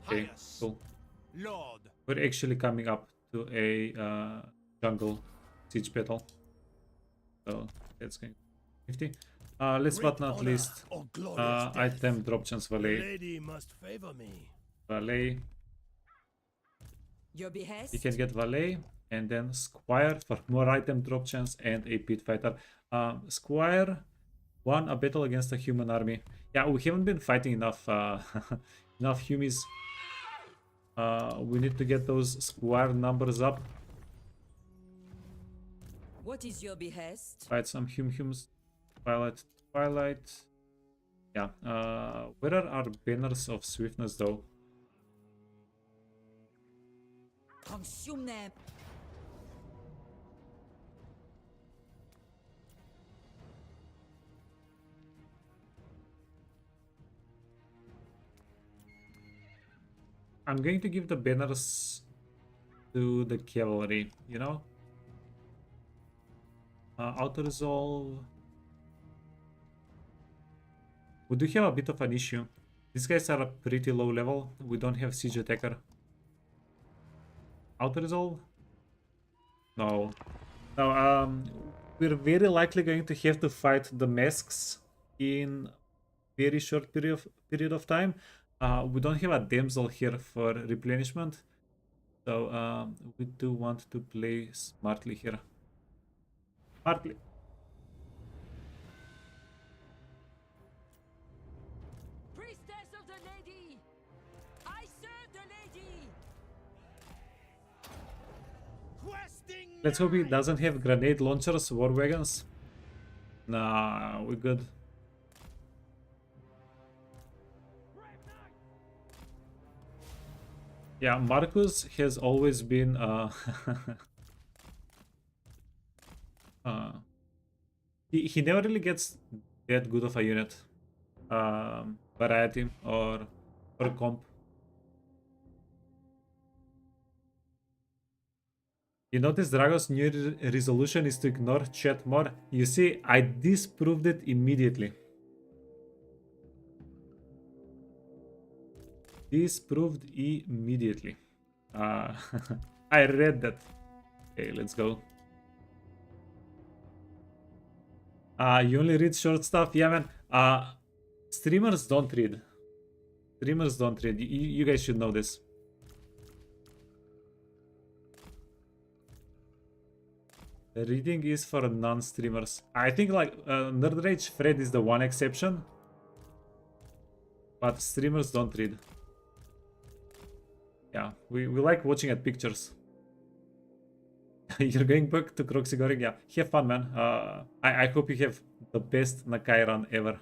Okay, Highest. cool. Lord. We're actually coming up to a jungle siege battle. So that's going to be 50. Last but not Honor least, or glorious death. item drop chance The valet. lady must favor me. Valet. Your behest. You can get valet and then squire for more item drop chance and a pit fighter. Squire won a battle against a human army. Yeah, we haven't been fighting enough enough humies. We need to get those squire numbers up. What is your behest? Fight some hums. Twilight. Yeah. Where are our banners of swiftness though? Consume them. I'm going to give the banners to the cavalry, you know? Auto resolve. We do have a bit of an issue. These guys are a pretty low level. We don't have siege attacker. Auto resolve? No. No, we're very likely going to have to fight the masks in very short period of time. We don't have a damsel here for replenishment, so we do want to play smartly here. Smartly. the lady! I serve the lady! Questing Let's hope he knight! doesn't have grenade launchers, war wagons. Nah, we're good. Yeah, Marcus has always been he never really gets that good of a unit. Variety or comp. You notice Drago's new resolution is to ignore chat more. You see, I disproved it immediately. Disproved immediately. I read that. Okay, let's go. You only read short stuff? Yeah, man. Streamers don't read. Streamers don't read. You guys should know this. Reading is for non-streamers. I think like Nerd Rage Fred is the one exception. But streamers don't read. Yeah, we like watching at pictures. You're going back to Croxigoric? Yeah, have fun, man. I hope you have the best Nakai run ever.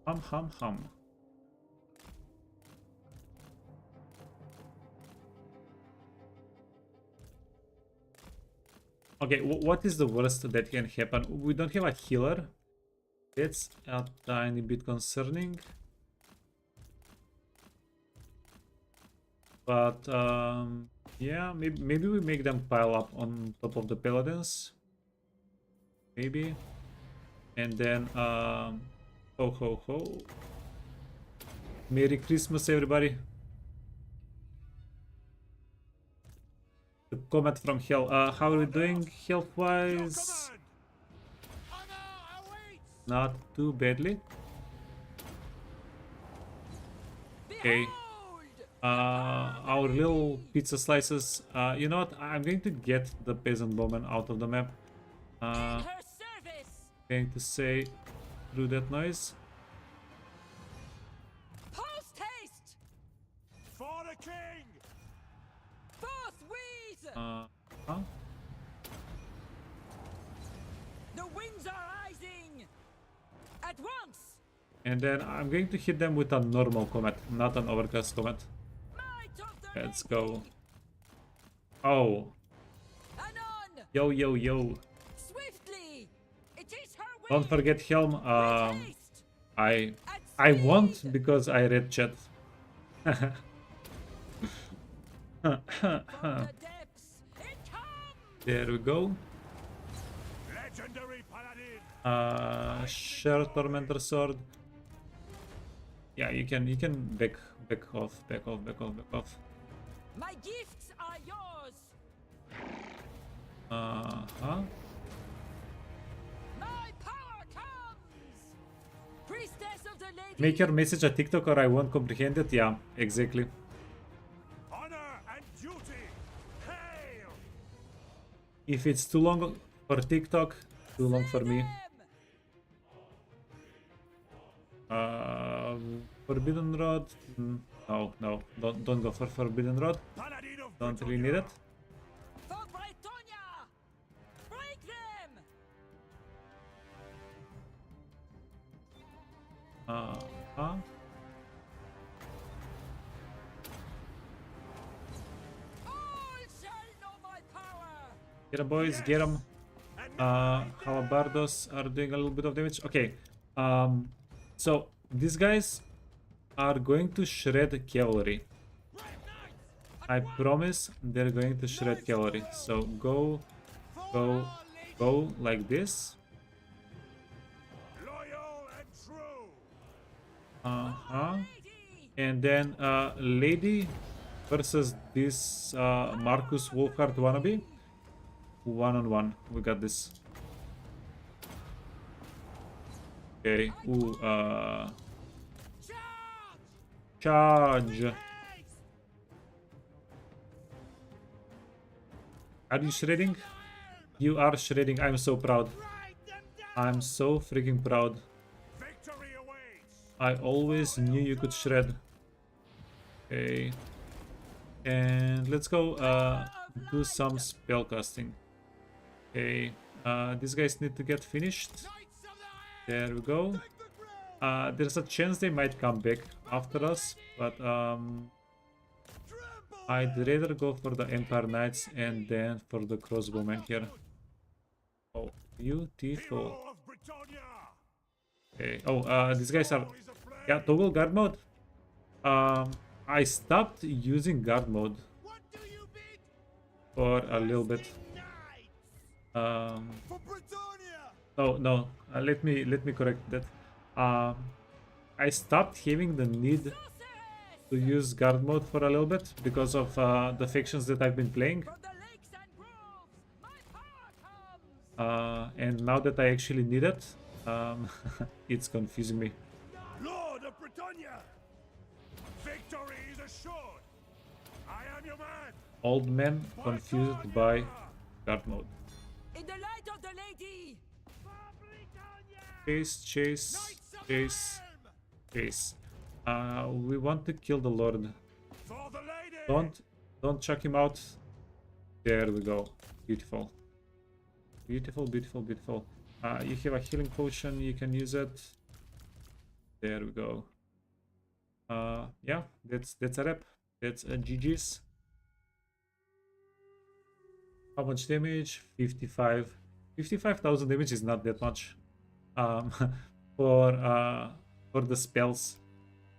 Hum. Okay, what is the worst that can happen? We don't have a healer. That's a tiny bit concerning. But yeah, maybe we make them pile up on top of the paladins. Maybe. And then ho. Merry Christmas, everybody. The comet from hell. How are we doing health-wise? Not too badly. Okay. Our little pizza slices. You know what? I'm going to get the peasant bowman out of the map. Going to say through that noise. Post haste! For the king! Forthwith! Huh? The winds are rising! At once! And then I'm going to hit them with a normal comet, not an overcast comet. Let's go. Oh. Anon! Yo. Swiftly! It is her will! Don't forget Helm. I won't because I read chat. From the depths, it comes! There we go. Legendary paladin! Share Tormentor Sword. Yeah, you can back off. My gifts are yours! My power comes! Priestess of the lady! Make your message a TikTok or I won't comprehend it. Yeah, exactly. Honor and duty! Hail! If it's too long for TikTok, too long for me. Forbidden Rod. No, don't go for Forbidden Rod. Don't really need it. For Bretonnia! Break them! All shall know my power! Get 'em, boys, get 'em. Halabardos are doing a little bit of damage. Okay. So these guys are going to shred cavalry. I promise they're going to shred cavalry. So go like this. Loyal and true! And then lady versus this Marcus Wolfhard wannabe. 1-on-1. We got this. Okay. Ooh, charge! Are you shredding? You are shredding. I'm so proud. I'm so freaking proud. Victory awaits. I always knew you could shred. Okay. And let's go do some spell casting. Okay. These guys need to get finished. There we go. There's a chance they might come back after us, but I'd rather go for the Empire Knights and then for the crossbowmen here. Oh, beautiful. Hero of Bretonnia. Okay. Oh, these guys are... Yeah, toggle guard mode. I stopped using guard mode What do you bid? for a little bit. For Bretonnia! Oh no, let me correct that. I stopped having the need to use guard mode for a little bit because of the factions that I've been playing. From the lakes and groves, my power comes. And now that I actually need it, it's confusing me. Lord of Bretonnia. Victory is assured. I am your man. Old man confused by guard mode. In the light of the lady! Chase, chase, chase, chase. We want to kill the Lord. For the lady. Don't chuck him out. There we go. Beautiful. Beautiful, beautiful, beautiful. You have a healing potion, you can use it. There we go. Yeah, that's a wrap. That's a GG's. How much damage? 55. 55,000 damage is not that much. For the spells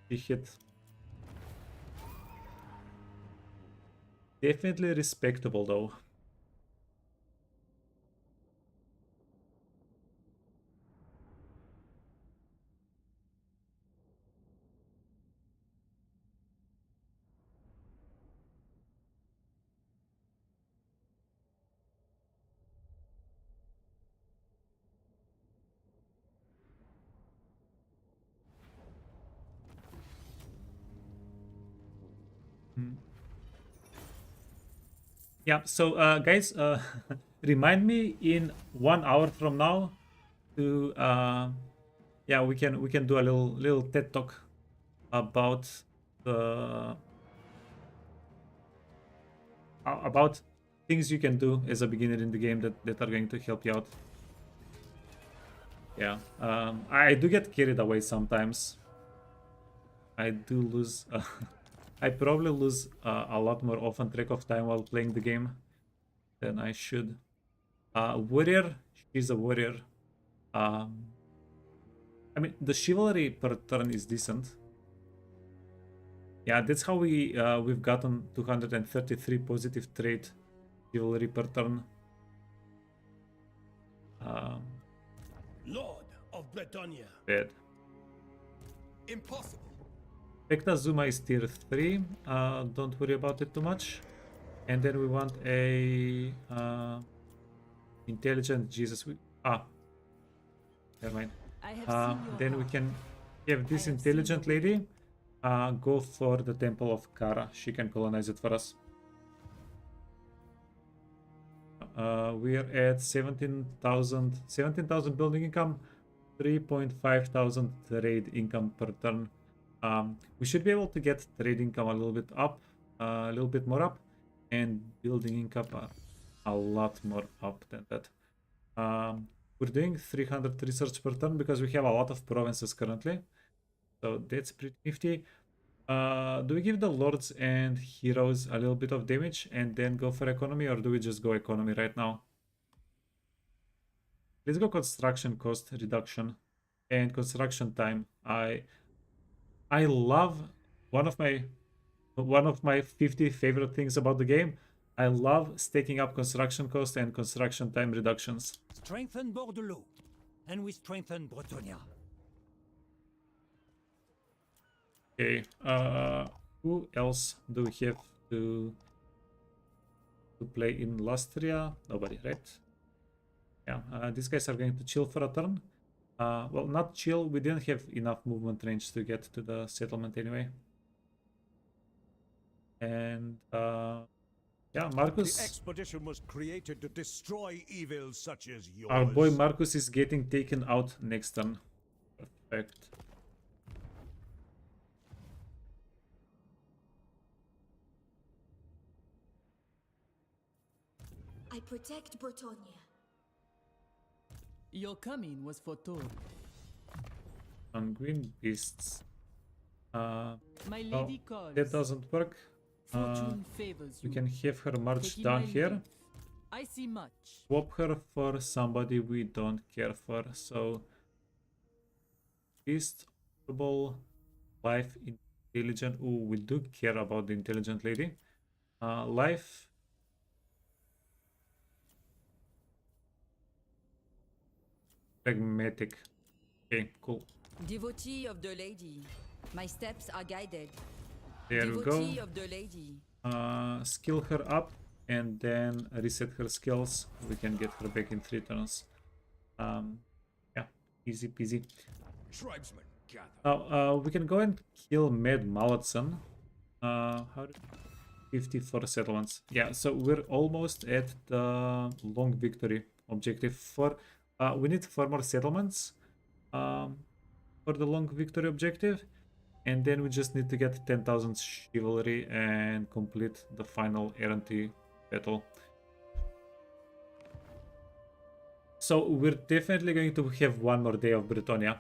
he hit. Definitely respectable though. Yeah, so guys, remind me in 1 hour from now to yeah, we can do a little TED talk about the about things you can do as a beginner in the game that are going to help you out. Yeah, I do get carried away sometimes. I do lose. I probably lose a lot more often track of time while playing the game than I should. Warrior, she's a warrior. I mean, the chivalry per turn is decent. Yeah, that's how we've gotten 233 positive trait chivalry per turn. Lord of Bretonnia. Bad. Impossible. Vecta Zuma is tier 3. Don't worry about it too much. And then we want a intelligent Jesus. Never mind. Then we can have this intelligent lady go for the Temple of Kara. She can colonize it for us. We are at 17,000 building income, 3.5 thousand trade income per turn. We should be able to get trade income a little bit up, a little bit more up, and building income a lot more up than that. We're doing 300 research per turn because we have a lot of provinces currently, so that's pretty nifty. Do we give the lords and heroes a little bit of damage and then go for economy, or do we just go economy right now? Let's go construction cost reduction and construction time. I love one of my 50 favorite things about the game. I love stacking up construction cost and construction time reductions. Strengthen Bordelot, and we strengthen Bretonnia. Okay, who else do we have to play in Lastria? Nobody, right? Yeah, these guys are going to chill for a turn. Well, not chill, we didn't have enough movement range to get to the settlement anyway. And Yeah, The Marcus. expedition was created to destroy evils such as yours. Our boy Marcus is getting taken out next turn. Perfect. I protect Bretonnia. Your coming was foretold. Sanguine beasts. My Oh, lady calls. that doesn't work. Fortune favors you. We can have her march Taking down my here. leave. I see much. Swap her for somebody we don't care for. So, beast, honorable, life, intelligent. Ooh, we do care about the intelligent lady. Life. Pragmatic. Okay, cool. Devotee of the lady. My steps are guided. There we Devotee go. of the lady. Skill her up and then reset her skills. We can get her back in 3 turns. Yeah, easy peasy. Tribesmen, gather. Now we can go and kill Mad Malletson. How did 54 settlements? Yeah, so we're almost at the long victory objective. For we need 4 more settlements for the long victory objective. And then we just need to get 10,000 chivalry and complete the final erranty battle. So we're definitely going to have one more day of Bretonnia.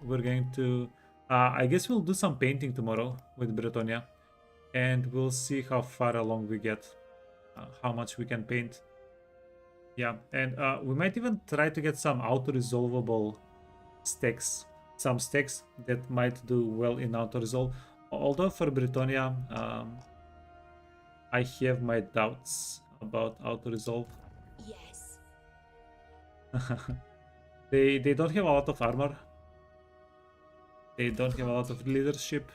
We're going to... I guess we'll do some painting tomorrow with Bretonnia. And we'll see how far along we get. How much we can paint. Yeah, and we might even try to get some auto-resolvable stacks. Some stacks that might do well in auto-resolve. Although for Bretonnia, I have my doubts about auto-resolve. Yes. They don't have a lot of armor. They don't have a lot of leadership.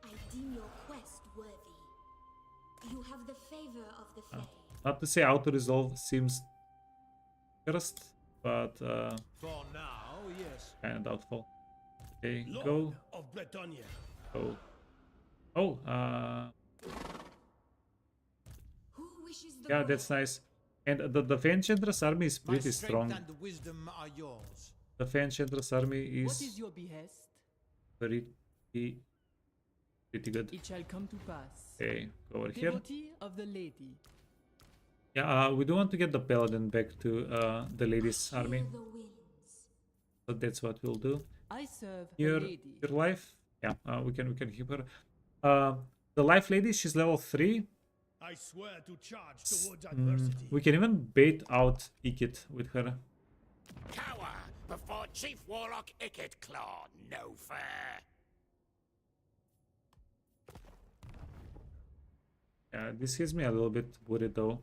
I deem your quest worthy. You have the favor of the Fae. Not to say auto-resolve seems first, but For now, yes. kind of doubtful. Okay, Lord go. of Bretonnia. Go. Oh, Who wishes the yeah, grove? that's nice. And the Enchantress army is My pretty strength strong. and wisdom are yours. The Enchantress army What is is your behest? pretty good. It shall come to pass. Okay, go over here. Devotee of the lady. Yeah, we do want to get the paladin back to the ladies' Hear army. the winds. So that's what we'll do. I serve Your a lady. your life. Yeah, we can keep her. The life lady, she's level 3. I swear to charge towards adversity. We can even bait out Ikit with her. Cower before Chief Warlock Icket Claw. No fair. Yeah, this has me a little bit worried though.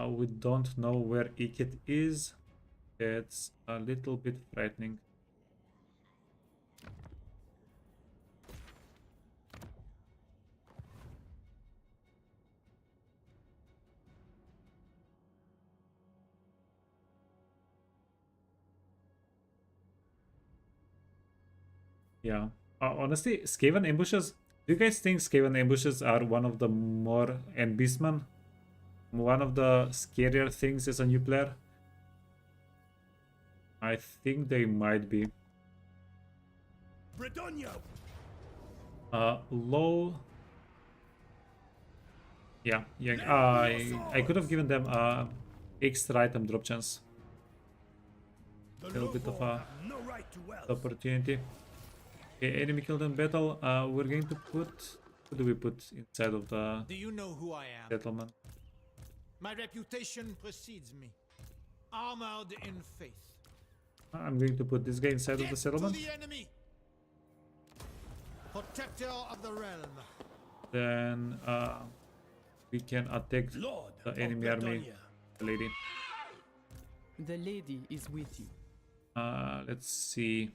We don't know where Ikit is. It's a little bit frightening. Yeah. Honestly, Skaven ambushes. Do you guys think Skaven ambushes are one of the more, and Beastman, one of the scarier things as a new player? I think they might be. Bretonnia. Low. Yeah. I could have given them extra item drop chance. The Little bit of Lobo a have no right to wealth. opportunity. Okay, enemy killed in battle. We're going to put. What do we put inside of the Do you know who I am? settlement? My reputation precedes me. Armored in faith. I'm going to put this guy inside of Death the settlement. to the enemy! Protector of the realm. Then we can attack Lord the of enemy army, Bretonnia. the lady. The lady is with you. Let's see.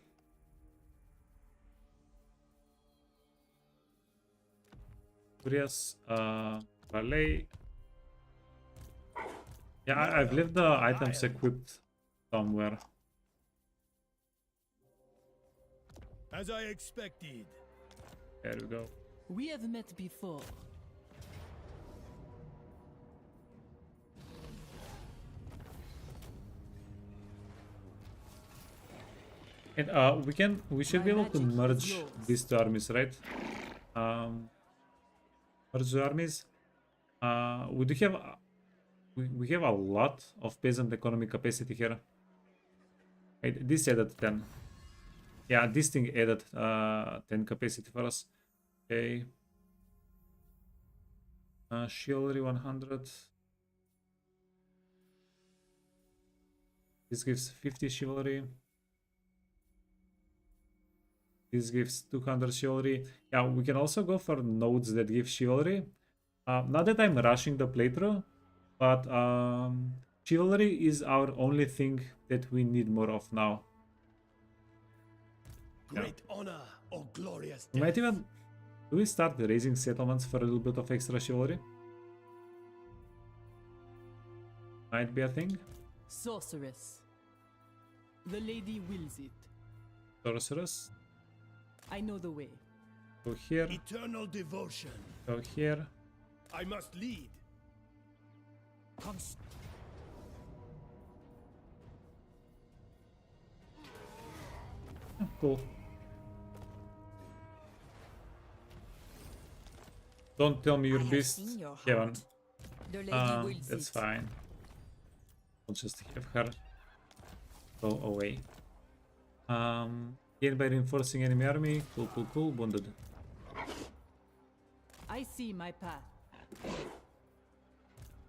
Curious, ballet. Yeah, I've left the items equipped somewhere. As I expected. There we go. We have met before. And we should My be able to magic is merge yours. these two armies, right? Merge the armies. We do have we have a lot of peasant economic capacity here. Right, this added 10. Yeah, this thing added 10 capacity for us. Okay. Chivalry 100. This gives 50 chivalry. This gives 200 chivalry. Yeah, we can also go for nodes that give chivalry. Not that I'm rushing the playthrough, but chivalry is our only thing that we need more of now. Great honor or glorious We death. might even... Do we start raising settlements for a little bit of extra chivalry? Might be a thing. Sorceress. The lady wills it. Sorceress. I know the way. Go here. Eternal devotion. Go here. I must lead. Oh, cool. Don't tell me I you're have beast, seen your heart. Kevin. The lady wills That's it. fine. I'll just have her go away. Gain by reinforcing enemy army. Cool, cool, cool. Wounded. I see my path.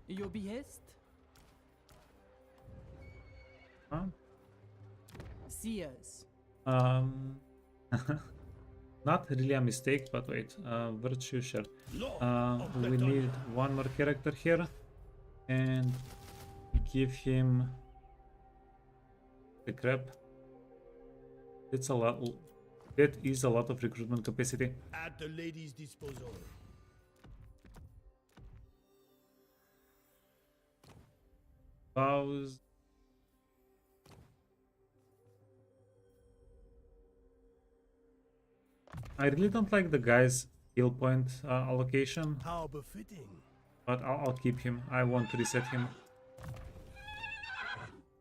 Your behest? Huh? Seers. Not really a mistake, but wait. Virtue share. Lord of We Bretonnia. need one more character here. And give him the crap. It's a lot. That is a lot of recruitment capacity. At the lady's disposal. Pause. I really don't like the guy's skill point allocation, How befitting. but I'll keep him. I want to reset him.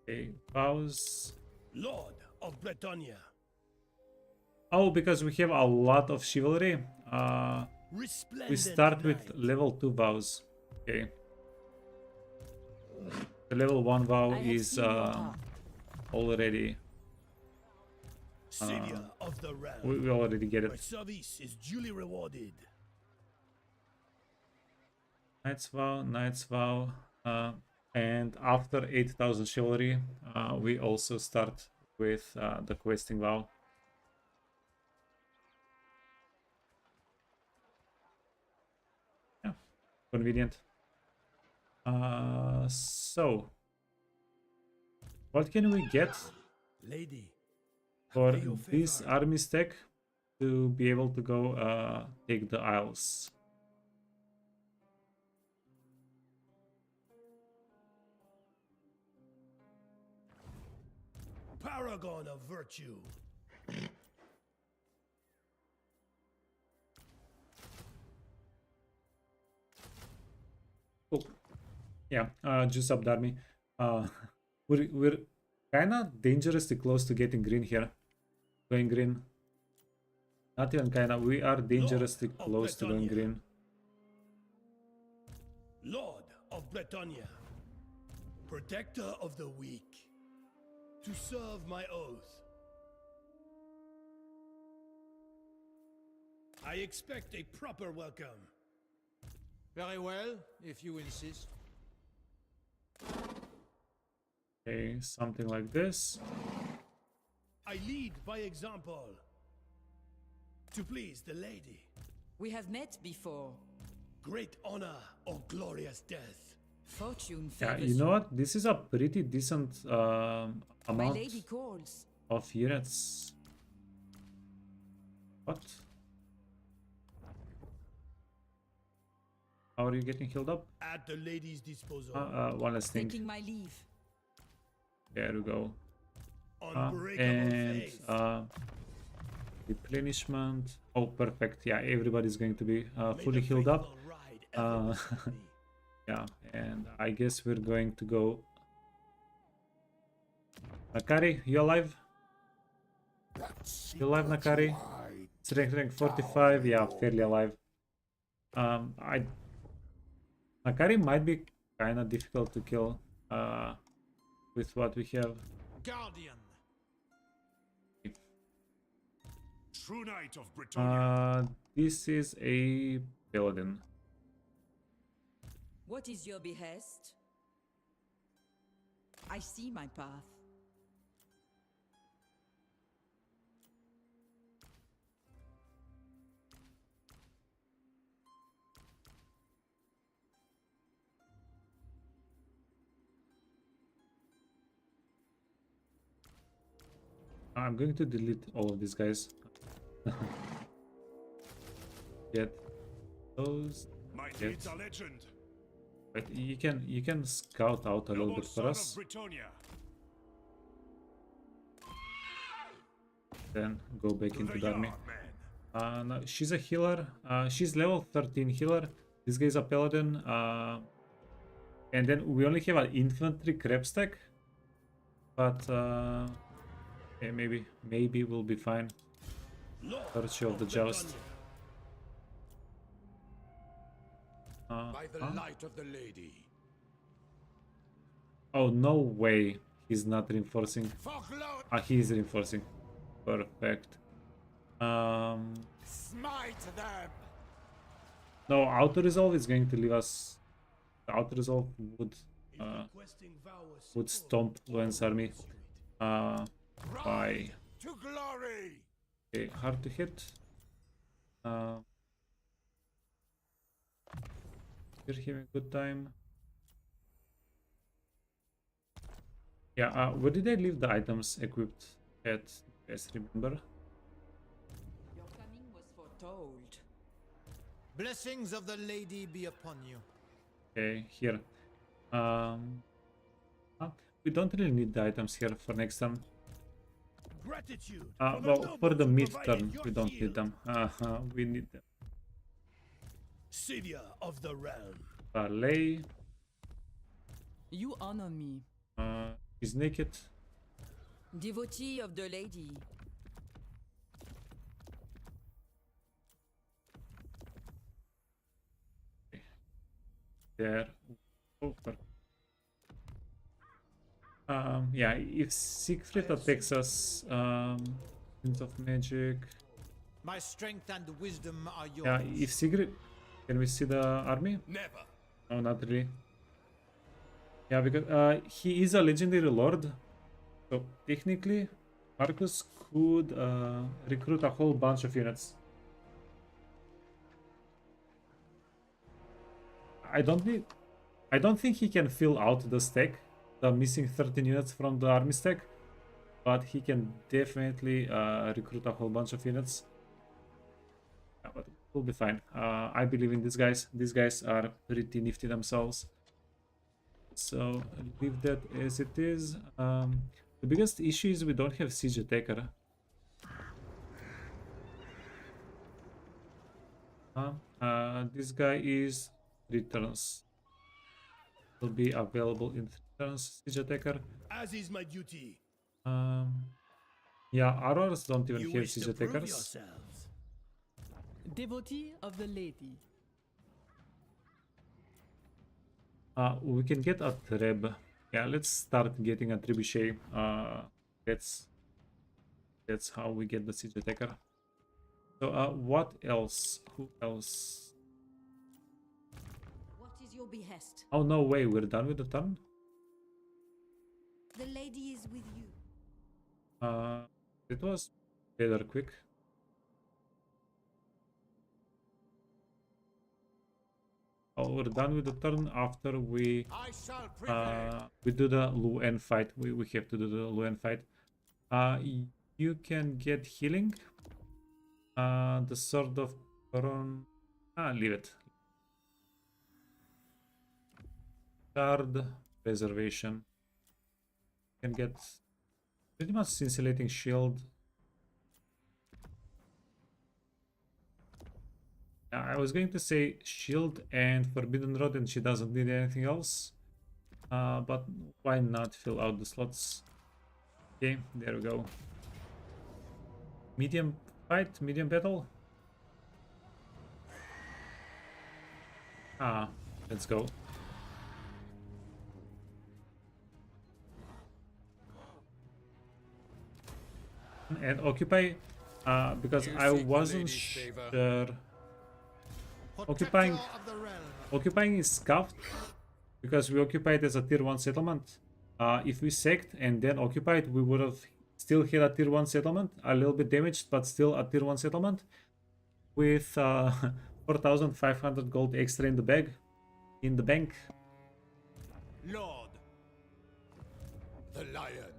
Okay, pause. Lord of Bretonnia. Oh, because we have a lot of chivalry. Resplendent We start with knight. level 2 vows. Okay. The level 1 vow I have is seen your heart. already... Savior of the realm. We already get My it. service is duly rewarded. Knight's vow, Knight's vow. And after 8000 chivalry, we also start with the questing vow. Yeah, convenient. So, what can we get Lady. for May your this favor- army stack to be able to go take the Isles? Paragon of virtue. Cool. Yeah, juice up the army. We're kind of dangerously close to getting green here. Going green. Not even kind of. We are dangerously of close to going Bretonnia. green. Lord of Bretonnia. Protector of the weak. To serve my oath. I expect a proper welcome. Very well, if you insist. Okay, something like this. I lead by example. To please the lady. We have met before. Great honor or glorious death. Fortune Yeah, favors you know what? This is a pretty decent My amount lady calls. of units. What? How are you getting healed up? At the lady's disposal. One last thing. Taking my leave. There we go. Unbreakable And faith. replenishment. Oh, perfect. Yeah, everybody's going to be May fully the healed up. faithful ride ever with me. Yeah, and I guess we're going to go. Akari, you alive? You alive, Nakari? Strength rank 45, yeah, fairly alive. Nakari might be kind of difficult to kill with what we have. Guardian. True knight of Bretonnia. This is a paladin. What is your behest? I see my path. I'm going to delete all of these guys. Get those. My Get. deeds are legend. But you can scout out a little Noble bit for son us. of Bretonnia. Then go back To into the the army. yard, man. No, she's a healer. She's level 13 healer. This guy's a paladin. And then we only have an infantry crab stack. But yeah, maybe we'll be fine. Lord Virtue of the joust. By the light of the lady. Oh, no way. He's not reinforcing. For glory. He is reinforcing. Perfect. Smite them. No, auto-resolve is going to leave us. The auto-resolve would stomp Luen's army. By... To glory. Okay, hard to hit. We're having a good time. Yeah, where did I leave the items equipped at? Guys, remember? Your coming was foretold. Blessings of the lady be upon you. Okay, here. We don't really need the items here for next turn. Gratitude. Well, for the nobles who mid provided turn, your we don't shield. need them. We need them. Savior of the realm. Ballet. You honor me. He's naked. Devotee of the lady. There. Over. Yeah, if Siegfried attacks us, Prince of Magic. My strength and wisdom are yours. Yeah, if Sigrid, can we see the army? Never. No, not really. Yeah, because he is a legendary lord, so technically, Marcus could recruit a whole bunch of units. I don't think he can fill out the stack, the missing 13 units from the army stack, but he can definitely recruit a whole bunch of units. Yeah, but we'll be fine. I believe in these guys. These guys are pretty nifty themselves. So leave that as it is. The biggest issue is we don't have siege attacker. This guy is returns. Will be available in returns. Siege attacker. As is my duty. Yeah, arrows don't even You have wish siege to prove attackers. yourselves. Devotee of the lady. We can get a treb. Yeah, let's start getting a trebuchet. That's how we get the siege attacker. So what else? Who else? What is your behest? Oh no way, we're done with the turn? The lady is with you. It was rather quick. Oh, we're done with the turn after we I shall prevail. we do the Luen fight. We have to do the Luen fight. You can get healing. The sword of Coron. Leave it. Guard preservation. Can get pretty much scintillating shield. I was going to say shield and forbidden rod, and she doesn't need anything else. But why not fill out the slots? Okay, there we go. medium fight, medium battle. Ah, let's go. And occupy, because You I seek the wasn't lady's favor? sure. Protector Occupying of the realm. Occupying is scuffed because we occupied as a tier 1 settlement. If we sacked and then occupied, we would have still had a tier 1 settlement, a little bit damaged, but still a tier 1 settlement with 4,500 gold extra in the bag, in the bank. Lord. The lion.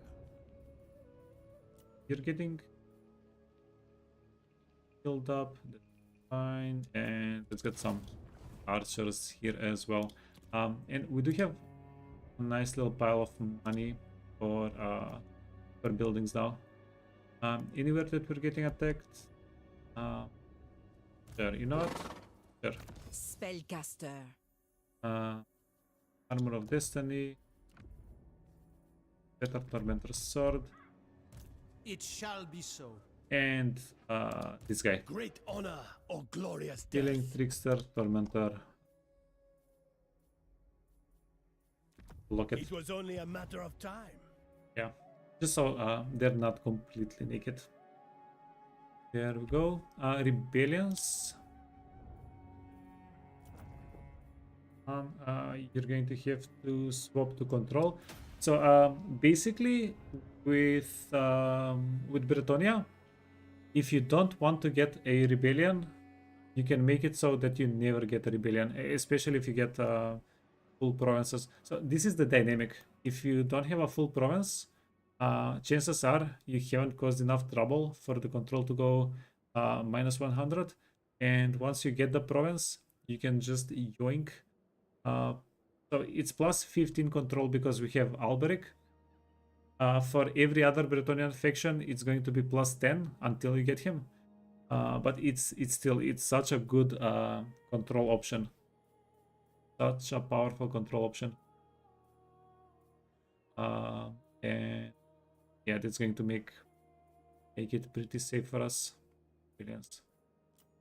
You're getting filled up, that's fine, and let's get some archers here as well. And we do have a nice little pile of money for buildings now. Anywhere that we're getting attacked? Sure, you know what? Sure. Spellcaster. Armor of Destiny. Better Tormentor's Sword. It shall be so. And this guy. Great honor or glorious death. Healing, Trickster, Tormentor. Locket. It was only a matter of time. Yeah. Just so they're not completely naked. There we go. Rebellions. You're going to have to swap to control. So basically, with Bretonnia, if you don't want to get a rebellion, you can make it so that you never get a rebellion, especially if you get full provinces. So this is the dynamic. If you don't have a full province, chances are you haven't caused enough trouble for the control to go minus 100. And once you get the province, you can just yoink. So it's plus 15 control because we have Alberic. For every other Bretonnian faction, it's going to be plus 10 until you get him. But it's such a good control option. Such a powerful control option. And yeah, that's going to make it pretty safe for us. Brilliant.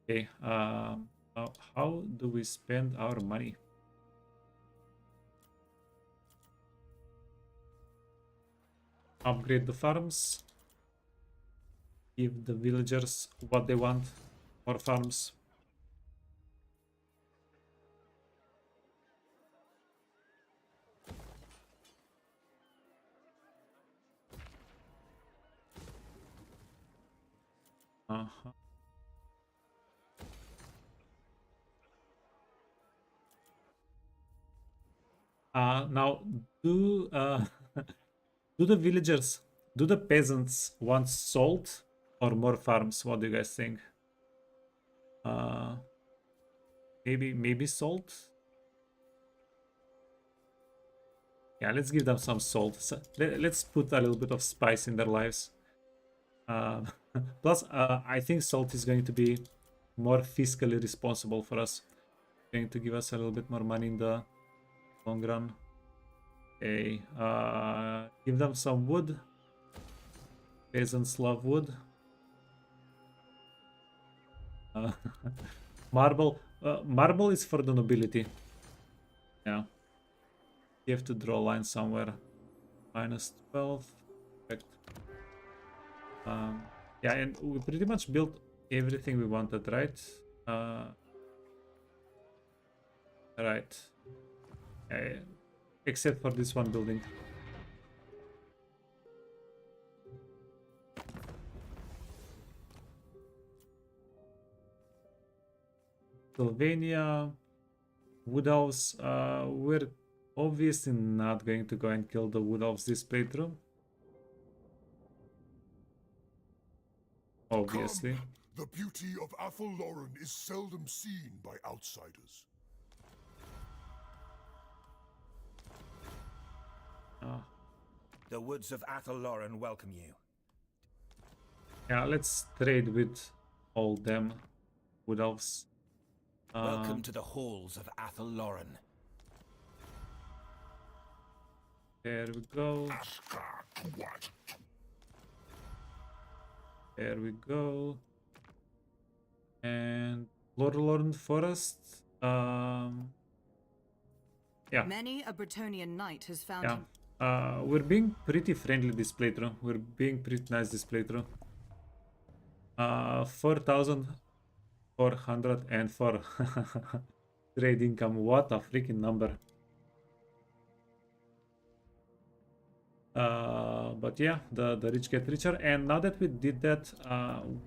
Okay, now how do we spend our money? Upgrade the farms. Give the villagers what they want. More farms. Now do do the villagers, do the peasants want salt or more farms? What do you guys think? Maybe salt. Yeah, let's give them some salt. So, let's put a little bit of spice in their lives. Plus, I think salt is going to be more fiscally responsible for us. Going to give us a little bit more money in the long run. Okay, give them some wood. Peasants love wood. Marble. Marble is for the nobility. Yeah. You have to draw a line somewhere. Minus 12. Perfect. Yeah, and we pretty much built everything we wanted, right? Right. Except for this one building. Sylvania, Wood Elves. We're obviously not going to go and kill the Wood Elves this playthrough. Obviously. Come. The beauty of Athel Lauren is seldom seen by outsiders. The woods of Athel Lauren welcome you. Yeah, let's trade with all them Wood Elves. Welcome to the halls of Athel Lauren. There we go. There we go. And Lorelorn Forest. Yeah. Many a Bretonian knight has found Yeah. him. We're being pretty friendly this playthrough. We're being pretty nice this playthrough. 4,404 trade income. What a freaking number. But yeah, the rich get richer, and now that we did that,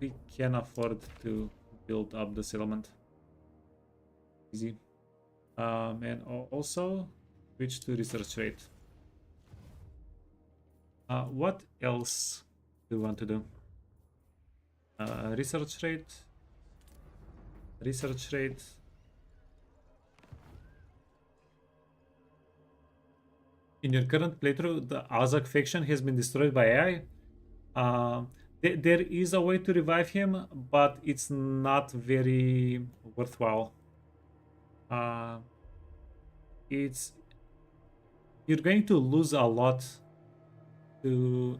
we can afford to build up the settlement. Easy. And also switch to research rate. What else do we want to do? Research rate. Research rate. In your current playthrough, the Azak faction has been destroyed by AI. There is a way to revive him, but it's not very worthwhile. You're going to lose a lot to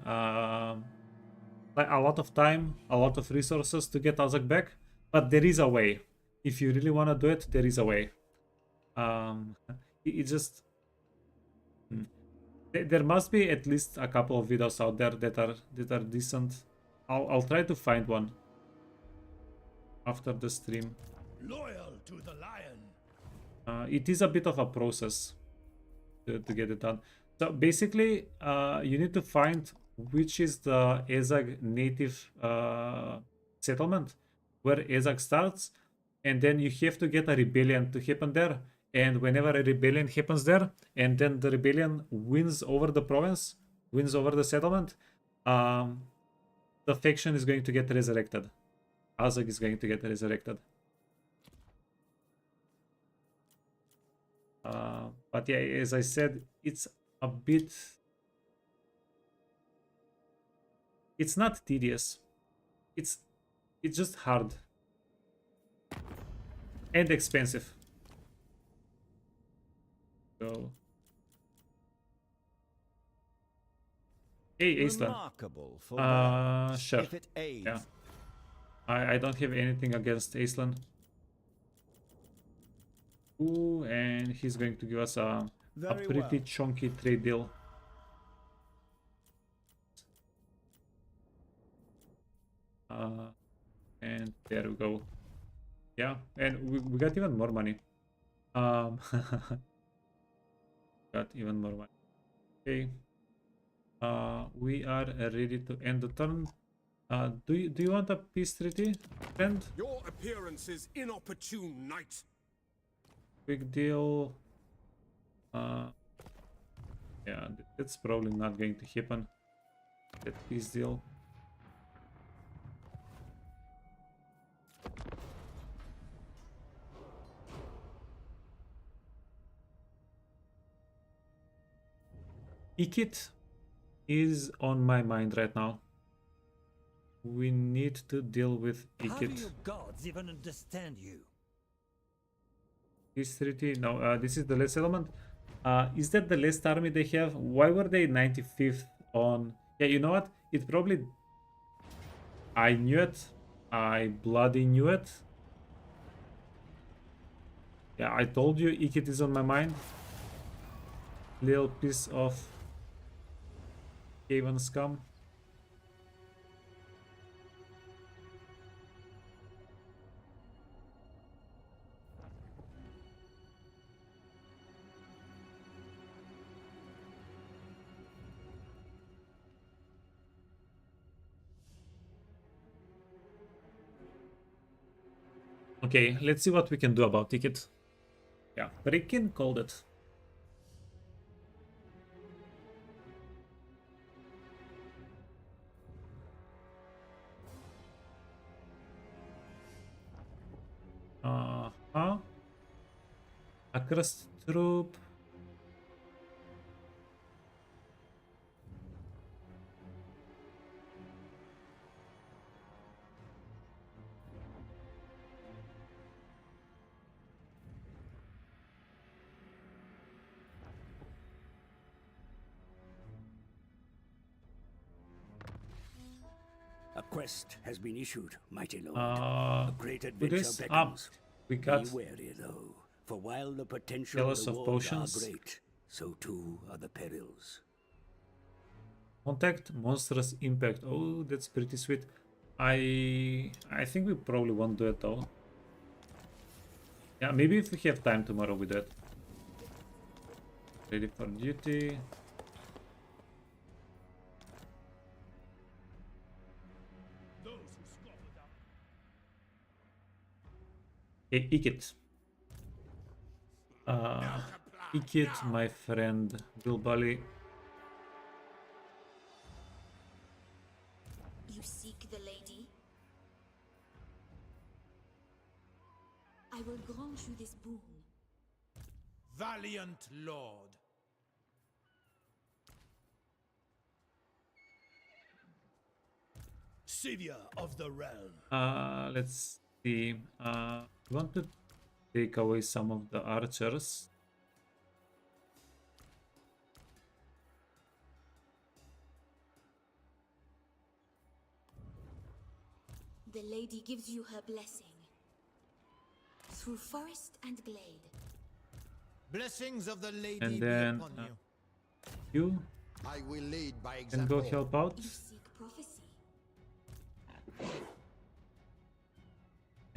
like a lot of time, a lot of resources to get Azak back, but there is a way. If you really want to do it, there is a way. It just there must be at least a couple of videos out there that are decent. I'll try to find one after the stream. Loyal to the lion. It is a bit of a process to get it done. So basically, you need to find which is the Ezag native settlement, where Ezag starts, and then you have to get a rebellion to happen there. And whenever a rebellion happens there, and then the rebellion wins over the province, wins over the settlement, the faction is going to get resurrected. Azag is going to get resurrected. But yeah, as I said, it's a bit... It's not tedious. It's just hard. And expensive. So... Hey, Aislan. Remarkable for Sure. if it aids. Yeah. I don't have anything against Aislan. Ooh, and he's going to give us a pretty chunky trade deal. And there we go. Yeah, and we got even more money. Got even more money. Okay. We are ready to end the turn. Do you want a peace treaty, friend? Your appearance is inopportune, knight. Big deal. Yeah, that's probably not going to happen. That peace deal. Ikit is on my mind right now. We need to deal with Ikit. How do your gods even understand you? Peace treaty? No, this is the last settlement. Is that the last army they have? Why were they 95th on... Yeah, you know what? It probably... I knew it. I bloody knew it. Yeah, I told you Ikit is on my mind. Little piece of Haven scum. Okay, let's see what we can do about Ticket. Yeah, Rikin called it. Across troop. request has been issued, mighty lord. Uh, A great to adventure this up, beckons. we got Be wary, though, for while the potential Jealous of rewards are potions. great, so too are the perils. Contact monstrous impact. Oh, that's pretty sweet. I think we probably won't do it though. Yeah, maybe if we have time tomorrow we do it. Ready for duty. Hey, Ikit. Ikit, my friend Bilbali. You seek the lady? I will grant you this boon. Valiant lord. Savior of the realm. Let's see. We want to take away some of the archers. The lady gives you her blessing. Through forest and glade. Blessings of the lady And be then upon you. you I will lead by can example. go help out. You seek prophecy.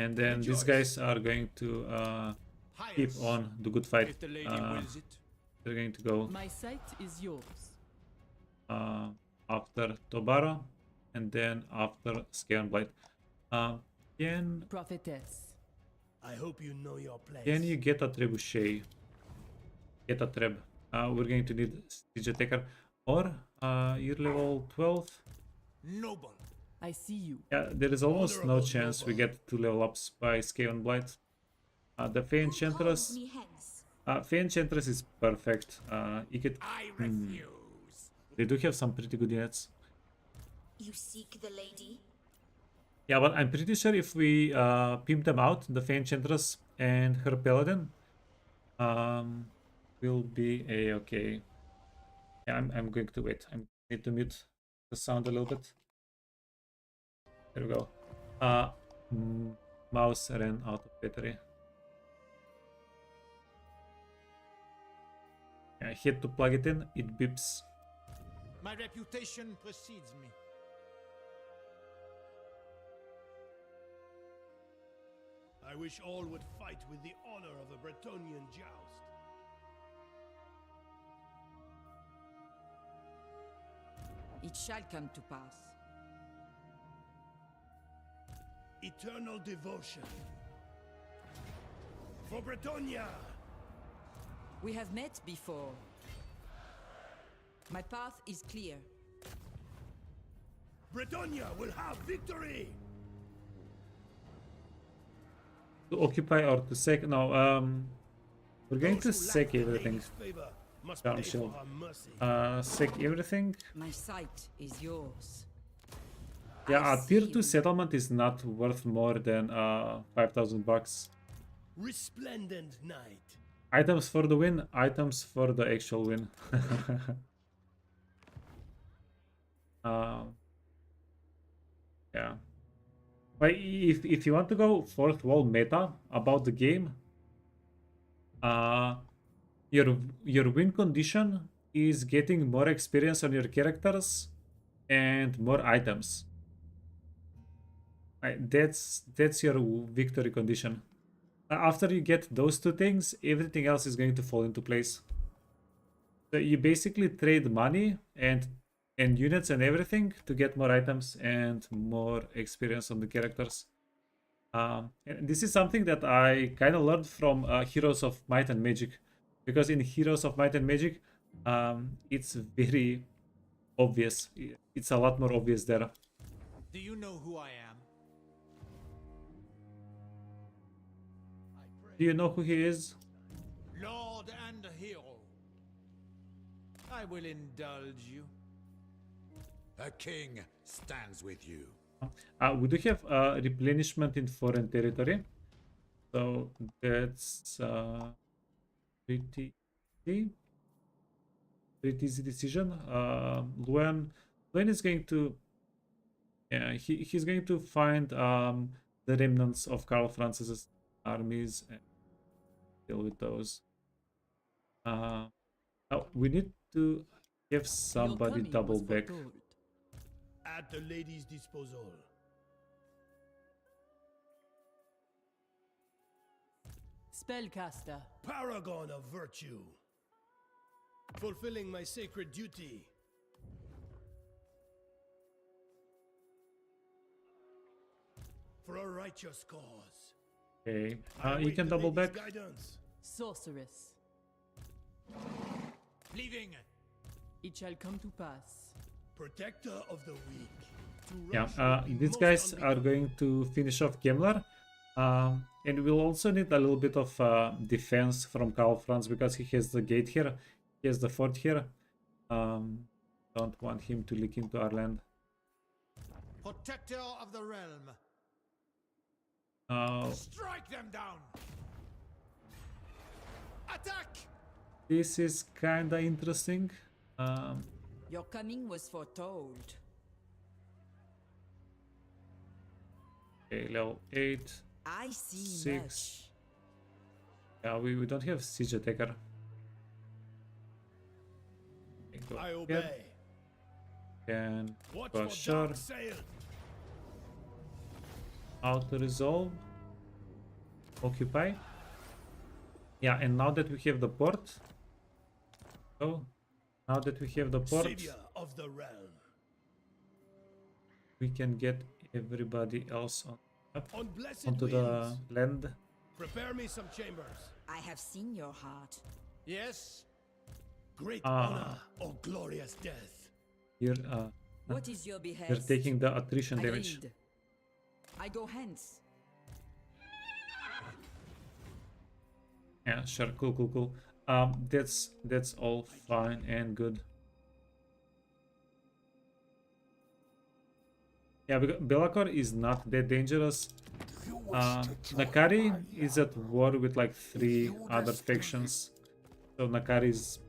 And then these guys are going to keep on the good fight. If the lady wills it. They're going to go My sight is yours. after Tobara and then after Scale and Blight. Can Prophetess. I hope you know your place. Can you get a trebuchet? Get a treb. We're going to need siege attacker or you're level 12. Noble. I see you. Yeah, there is almost no chance we get 2 level ups by Scale and Blight. The Fey Enchantress. Me hence. Fey Enchantress is perfect. You could, I refuse. they do have some pretty good units. You seek the lady? Yeah, but I'm pretty sure if we pimp them out, the Fey Enchantress and her Paladin, will be a-okay. Yeah, I'm going to wait. I need to mute the sound a little bit. There we go. Mouse ran out of battery. I had to plug it in, it beeps. My reputation precedes me. I wish all would fight with the honor of a Bretonnian joust. It shall come to pass. Eternal devotion. For Bretonnia! We have met before. My path is clear. Bretonnia will have victory! To occupy or to sack? No, we're going to sack everything. Charm shield. Sack everything. My sight is yours. Yeah, a tier 2 settlement is not worth more than 5,000 bucks. Resplendent night. Items for the win, items for the actual win. Yeah. But if you want to go fourth wall meta about the game, your win condition is getting more experience on your characters and more items. That's your victory condition. After you get those two things, everything else is going to fall into place. So you basically trade money and units and everything to get more items and more experience on the characters. And this is something that I kind of learned from Heroes of Might and Magic, because in Heroes of Might and Magic, it's very obvious. It's a lot more obvious there. Do you know who I am? Do you know who he is? Lord and hero. I will indulge you. A king stands with you. We do have replenishment in foreign territory, so that's pretty easy decision. Luen is going to Yeah, he's going to find the remnants of Karl Francis's armies and deal with those. Oh, we need to have somebody double back. At the lady's disposal. Spellcaster. Paragon of virtue. Fulfilling my sacred duty. For a righteous cause. Okay, you can double back. Sorceress. Leaving. It shall come to pass. Protector of the weak. Yeah, these guys are going to finish off Gemmler. And we'll also need a little bit of defense from Karl Franz because he has the gate here. He has the fort here. Don't want him to leak into our land. Protector of the realm. Strike them down. Attack. This is kinda interesting. Your coming was foretold. Okay, level 8. I see 6. much. Yeah, we don't have siege attacker. Okay, I obey. And Watch for for sure. dark sail. Auto resolve. Occupy. Yeah, and now that we have the port. So now that we have the port, Savior of the realm. we can get everybody else on up On blessed onto the wings. land. Prepare me some chambers. I have seen your heart. Yes. Great honor or glorious death. Here, What is your behest? they're taking the attrition I damage. read. I go hence. Yeah, sure, cool. That's all fine and good. Yeah, because Belacor is not that dangerous. Nakari is at war with like 3 other factions, so Nakari is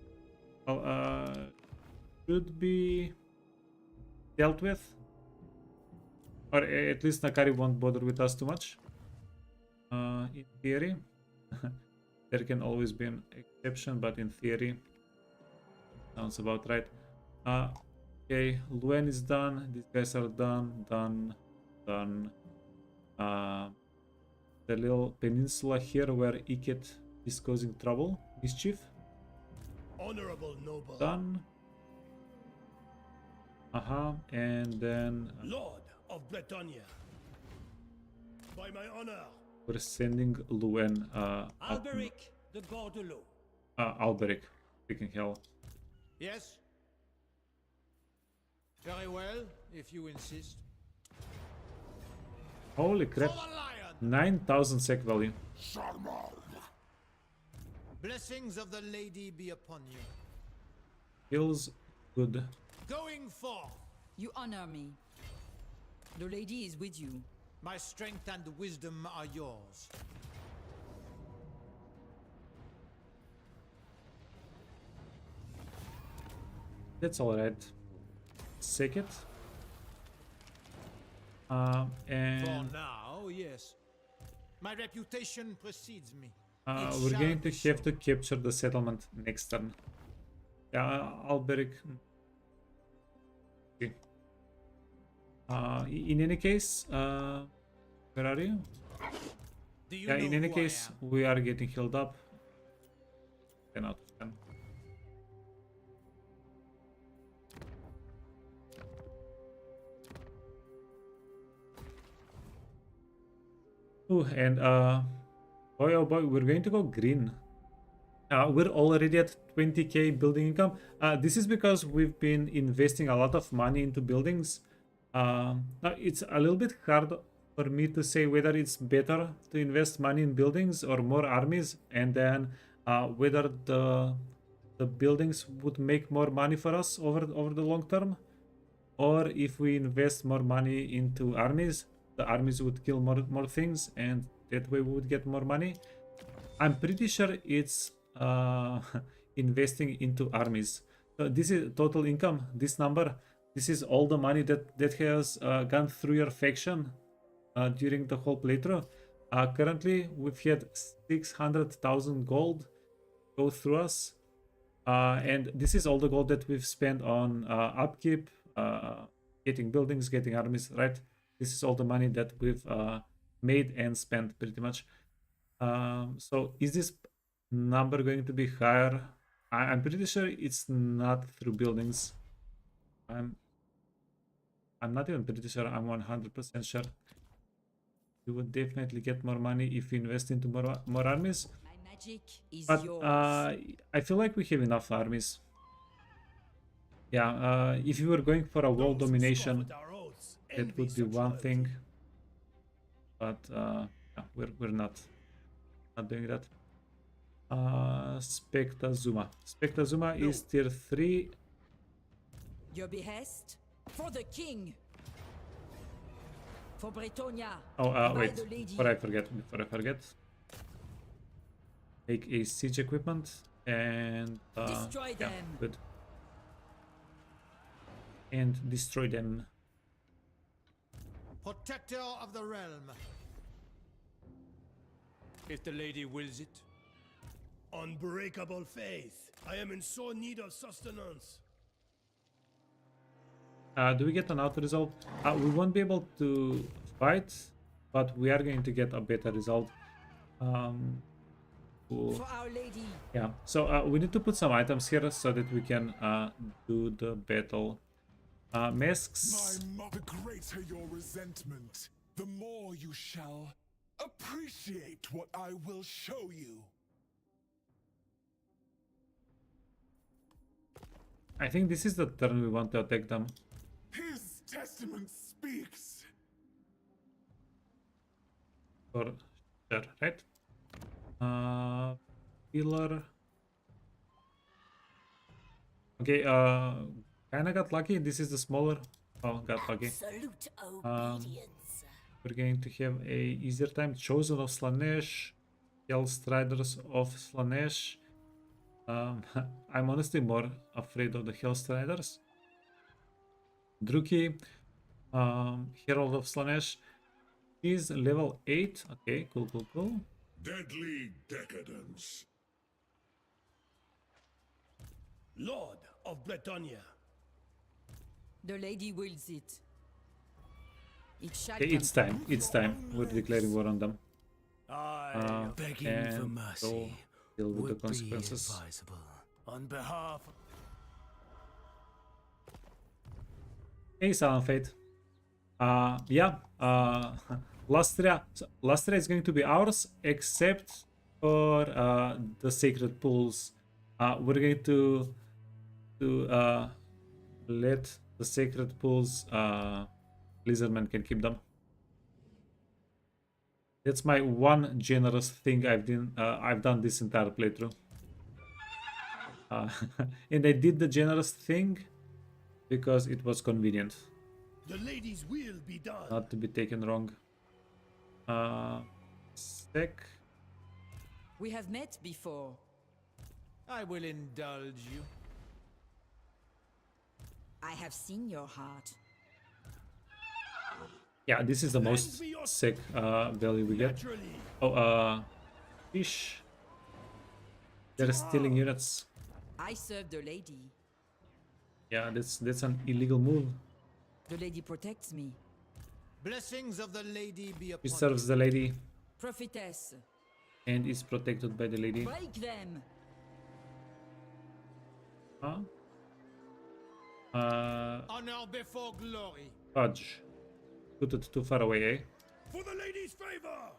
should be dealt with, or at least Nakari won't bother with us too much. In theory, there can always be an exception, but in theory, sounds about right. Okay, Luen is done. These guys are done. The little peninsula here where Iket is causing trouble, mischief. Honorable noble. Done. And then Lord of Bretonnia. By my honor. we're sending Luen Alberic de Bordelot. Alberic. Freaking hell. Yes. Very well, if you insist. Holy crap. 9,000 sec value. Blessings of the lady be upon you. Feels good. Going forth. You honor me. The lady is with you. My strength and wisdom are yours. That's alright. Take it. And For now, yes. My reputation precedes me. we're going to have to capture the settlement next turn. Yeah, Alberic. Okay. In any case, where are you? Yeah, in any case, we are getting healed up. 10 out of 10. Ooh, and boy oh boy, we're going to go green. We're already at 20k building income. This is because we've been investing a lot of money into buildings. Now it's a little bit hard for me to say whether it's better to invest money in buildings or more armies, and then whether the buildings would make more money for us over the long term, or if we invest more money into armies, the armies would kill more things, and that way we would get more money. I'm pretty sure it's investing into armies. So this is total income. This number this is all the money that has gone through your faction during the whole playthrough. Currently, we've had 600,000 gold go through us, and this is all the gold that we've spent on upkeep, getting buildings, getting armies. Right? This is all the money that we've made and spent pretty much. So is this number going to be higher? I'm pretty sure it's not through buildings. I'm not even pretty sure. I'm 100% sure. You would definitely get more money if you invest into more armies. My magic is But yours. I feel like we have enough armies. Yeah, if you were going for a world domination, that would be one thing. But yeah, we're not doing that. Spectazuma. Spectazuma is tier 3. Your behest? For the king! For Bretonnia! Oh, wait, before I forget. Take a siege equipment and destroy them. Good. And destroy them. Protector of the realm. If the lady wills it. Unbreakable faith. I am in sore need of sustenance. Do we get an auto result? We won't be able to fight, but we are going to get a better result. For Our Lady. Yeah, so we need to put some items here so that we can do the battle. Masks. The greater your resentment, the more you shall appreciate what I will show you. I think this is the turn we want to attack them. His testament speaks. For sure, right? Pillar. Okay, kinda got lucky. This is the smaller. Oh, got lucky. We're going to have a easier time. Chosen of Slanesh, Hellstriders of Slanesh. I'm honestly more afraid of the Hellstriders. Druki, Herald of Slanesh, is level 8. Okay, cool. Deadly decadence. Lord of Bretonnia. The lady wills it. It shall Okay, it's time. We're declaring war on them. Begging for mercy so deal with the would be consequences. advisable. On behalf of... Hey, Silent Fate. Yeah, Lastria is going to be ours, except for the sacred pools. We're going to let the sacred pools. Lizardman can keep them. That's my one generous thing I've done this entire playthrough. And I did the generous thing because it was convenient. The lady's will be done. Not to be taken wrong. Sec. We have met before. I will indulge you. I have seen your heart. Yeah, this is the most sick value we get. Oh, fish. They're stealing units. I serve the lady. Yeah, that's an illegal move. The lady protects me. Blessings of the lady be upon He serves the lady Prophetess. and is protected by the lady. Break them. Huh? honor before glory. Fudge. Put it too far away, eh? For the lady's favor!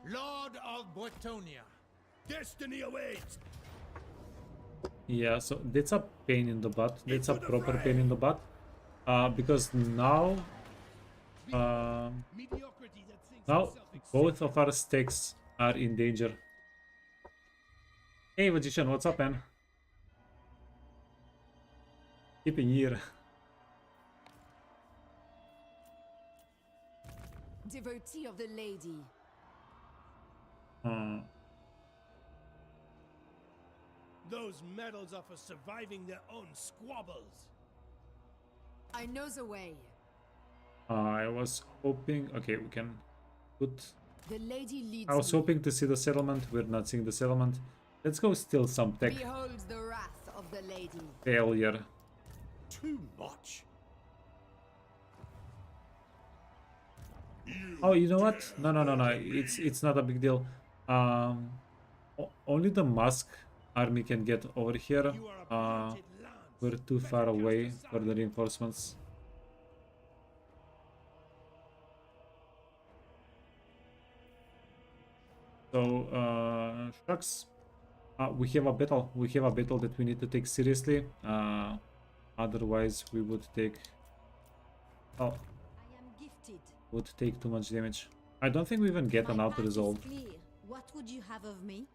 Lord of Bretonnia. Destiny awaits! Yeah, so that's a pain in the butt. That's a proper pain in the butt. Because now... now both of our stakes are in danger. Hey Magician, what's up, man? Keeping here. Devotee of the lady. Those medals are for surviving their own squabbles. I know the way. I was hoping... Okay, we can put... The lady leads I was me. hoping to see the settlement. We're not seeing the settlement. Let's go steal some tech. Behold the wrath of the lady. Failure. Too much. Oh, you know what? No. It's not a big deal. Only the Musk army can get over here. We're too far away for the reinforcements. So, shucks. We have a battle. We have a battle that we need to take seriously. Otherwise, we would take... Oh, I am gifted. would take too much damage. I don't think we even get an My auto path is resolve. clear. What would you have of me?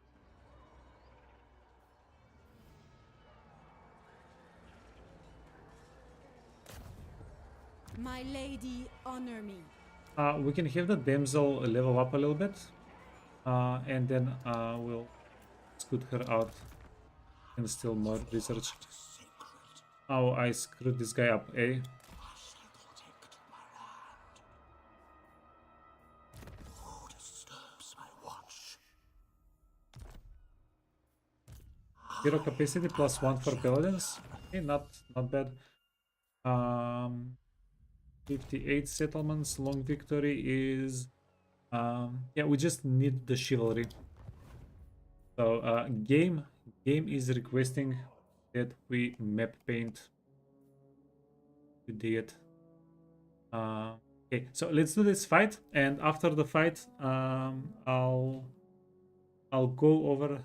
My lady, honor me. We can have the damsel level up a little bit. And then we'll scoot her out and steal more research. Oh, I screwed this guy up, eh? Hero capacity +1 for paladins. Okay, not bad. 58 settlements. Long victory is... yeah, we just need the chivalry. So game is requesting that we map paint. We did it. Okay, so let's do this fight, and after the fight, I'll go over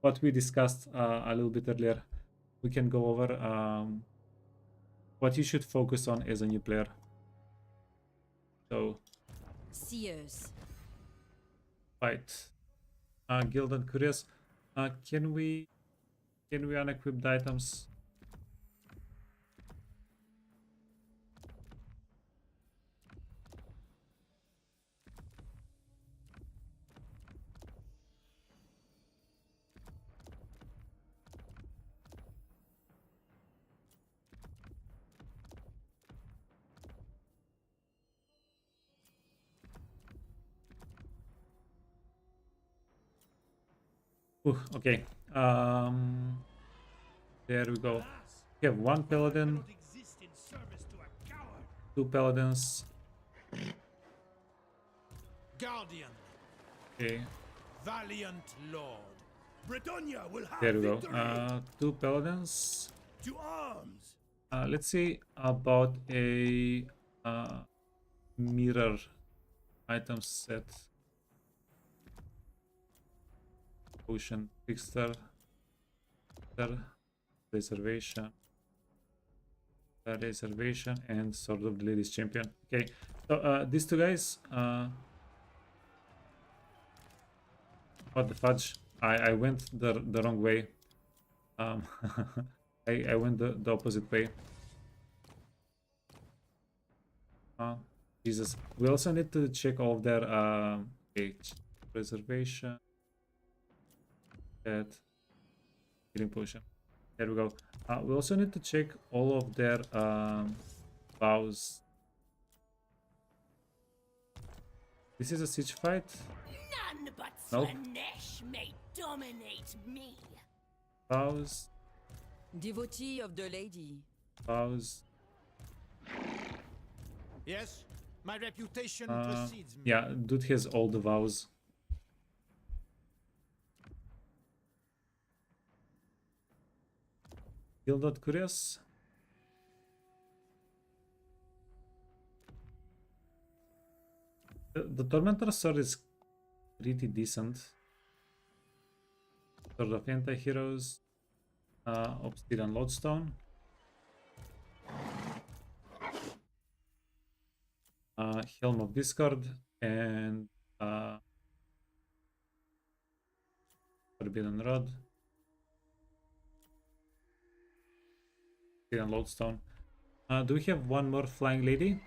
what we discussed a little bit earlier. We can go over what you should focus on as a new player. So. Seers. Fight. Gilded Curious. Can we unequip the items? Okay. There we go. We have one paladin, two paladins. Guardian. Okay. Valiant Lord. Bretonnia will have There we go. victory. Two paladins. To arms. Let's see about a mirror item set. Potion, trickster, reservation, and Sword of the Ladies Champion. Okay, so these two guys. What the fudge? I went the wrong way. I went the opposite way. Jesus. We also need to check all of their reservation. That healing potion. There we go. We also need to check all of their vows. This is a siege fight. None but Nope. Slanesh may dominate me. Vows. Devotee of the lady. Vows. Yes, my reputation precedes me. Yeah, dude has all the vows. Gilded Curious. The Tormentor sword is pretty decent. Sword of Anti-Heroes. Obsidian Lodestone. Helm of Discord. And Forbidden Rod. And Lodestone. Do we have one more flying lady?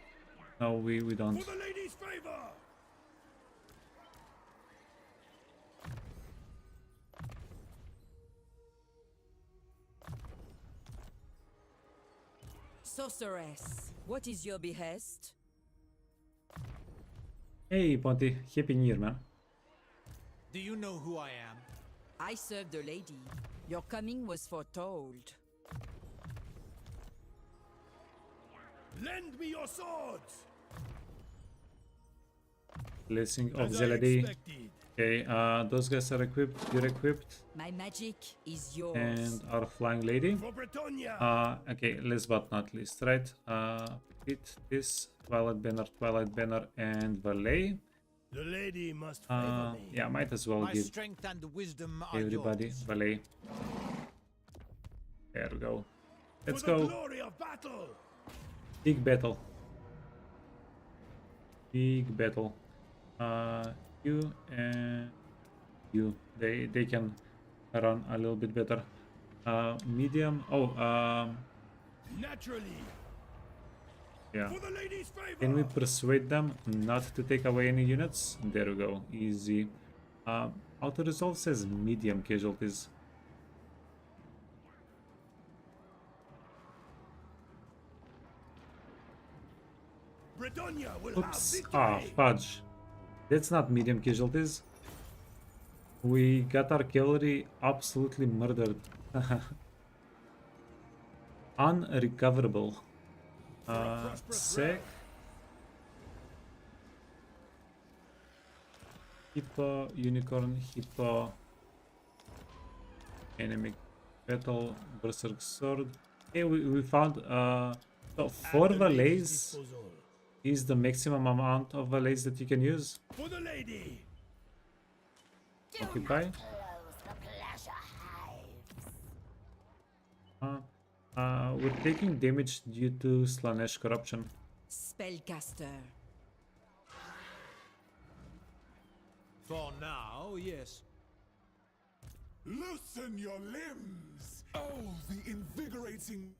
No, we don't. For the lady's favor. Sorceress, what is your behest? Hey, Ponty. Happy New Year, man. Do you know who I am? I serve the lady. Your coming was foretold. Lend me your swords! Blessing of As the I lady. expected. Okay, those guys are equipped. You're equipped. My magic is yours. And our flying lady. For Bretonnia! Okay, last but not least, right? Hit this Twilight Banner, and Valet. The lady must favor me. Yeah, might as well My give strength and wisdom are everybody yours. Valet. There we go. Let's For the go. glory of battle! Big battle. Big battle. You and you. They can run a little bit better. Medium. Oh, Naturally! yeah. For the lady's favor! Can we persuade them not to take away any units? There we go. Easy. Auto resolve says medium casualties. Bretonnia will Oops. have Ah, victory! fudge. That's not medium casualties. We got our cavalry absolutely murdered. Unrecoverable. Sec. Hippo, unicorn, hippo. Enemy battle, berserk sword. Hey, we found so 4 valets is the maximum amount of valets that you can use. For the lady! Occupy. We're taking damage due to Slanesh corruption. Spellcaster. For now, yes. Loosen your limbs! Oh, the invigorating...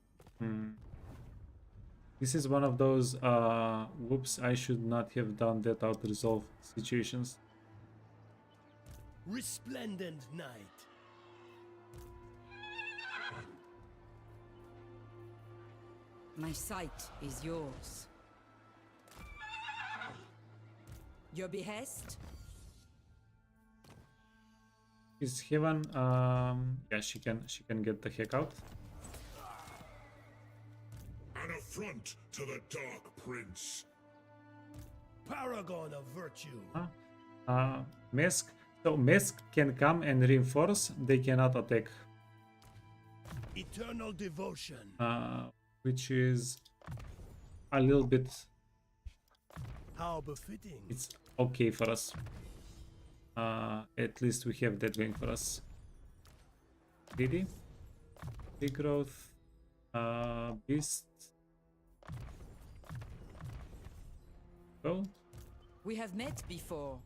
This is one of those whoops, I should not have done that out resolve situations. Resplendent night. My sight is yours. Your behest? Is Heaven yeah, she can get the heck out. An affront to the Dark Prince. Paragon of virtue. Mask. So Mask can come and reinforce, they cannot attack. Eternal devotion. Which is a little bit, How befitting. it's okay for us. At least we have that going for us. Greedy. Big growth. Beast. Go. We have met before.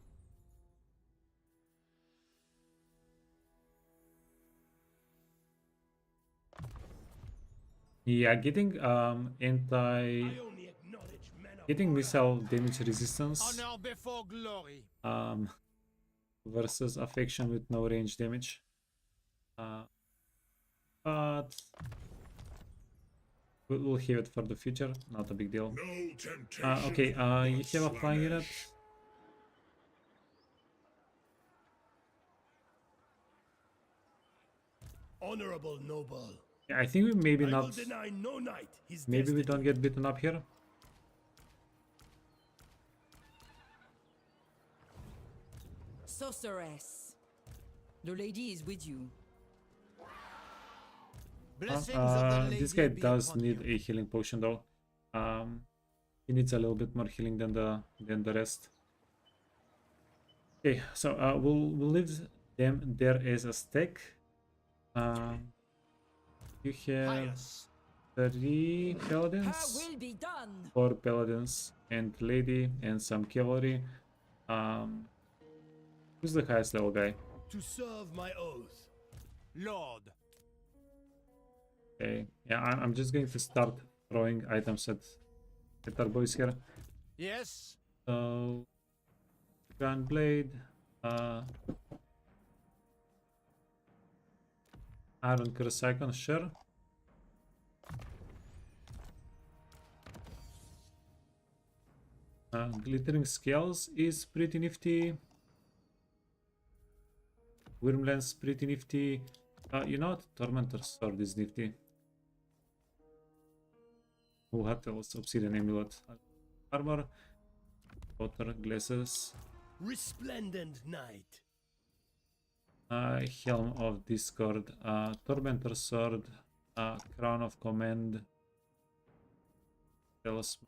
Yeah, getting getting missile damage resistance Honor before glory. versus affection with no range damage. But we'll have it for the future, not a big deal. Okay, you have a flying unit. Honorable noble. Yeah, I think we maybe I not. will deny no knight his Maybe we destiny. don't get beaten up here. Sorceress. The lady is with you. Blessings of the lady This guy be does upon need you. a healing potion though. He needs a little bit more healing than the rest. Okay, so we'll leave them there as a stack. You have 3 Her paladins, will be done. 4 paladins, and lady, and some cavalry. Who's the highest level guy? To serve my oath. Lord. Okay, yeah, I'm just going to start throwing items at our boys here. Yes. So, gun blade, iron curse icon, sure. Glittering Scales is pretty nifty. Wyrmlance pretty nifty. You know what? Tormentor's Sword is nifty. What else? Obsidian Amulet. Armor. Water Glasses. Resplendent Knight. Helm of Discord. Tormentor's Sword. Crown of Command. Talisman.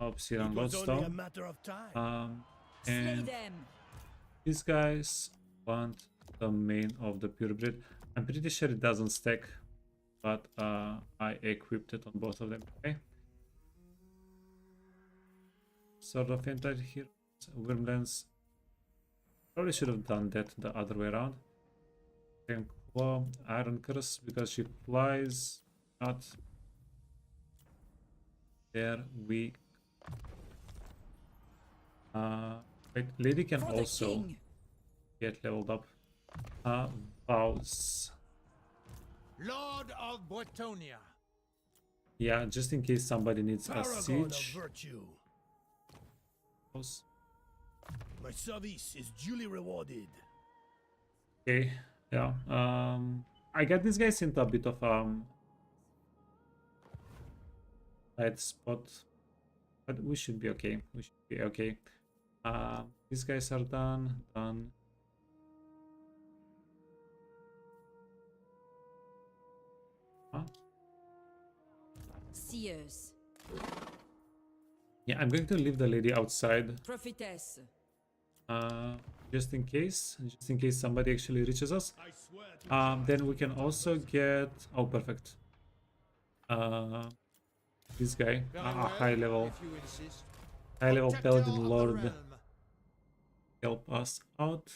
Obsidian It was only a Lodestone. matter of time. Slay And them. these guys want the main of the purebred. I'm pretty sure it doesn't stack, but I equipped it on both of them. Okay. Sword of Anti-Hero, Wyrmlance. Probably should have done that the other way around. Then Claw, Iron Curse, because she flies. Not. There we. Wait, Lady can For the also king. get leveled up. Vows. Lord of Bretonnia. Yeah, just in case somebody needs a Paragon of siege. virtue. Vows. My service is duly rewarded. Okay, yeah. I got these guys into a bit of tight spot, but we should be okay. We should be okay. These guys are done. Huh? Seers. Yeah, I'm going to leave the lady outside. Prophetess. Just in case somebody actually reaches us. I swear to Then we can also get, oh perfect, this guy, Very a well, high level if you insist. paladin Protector of the lord, realm. help us out.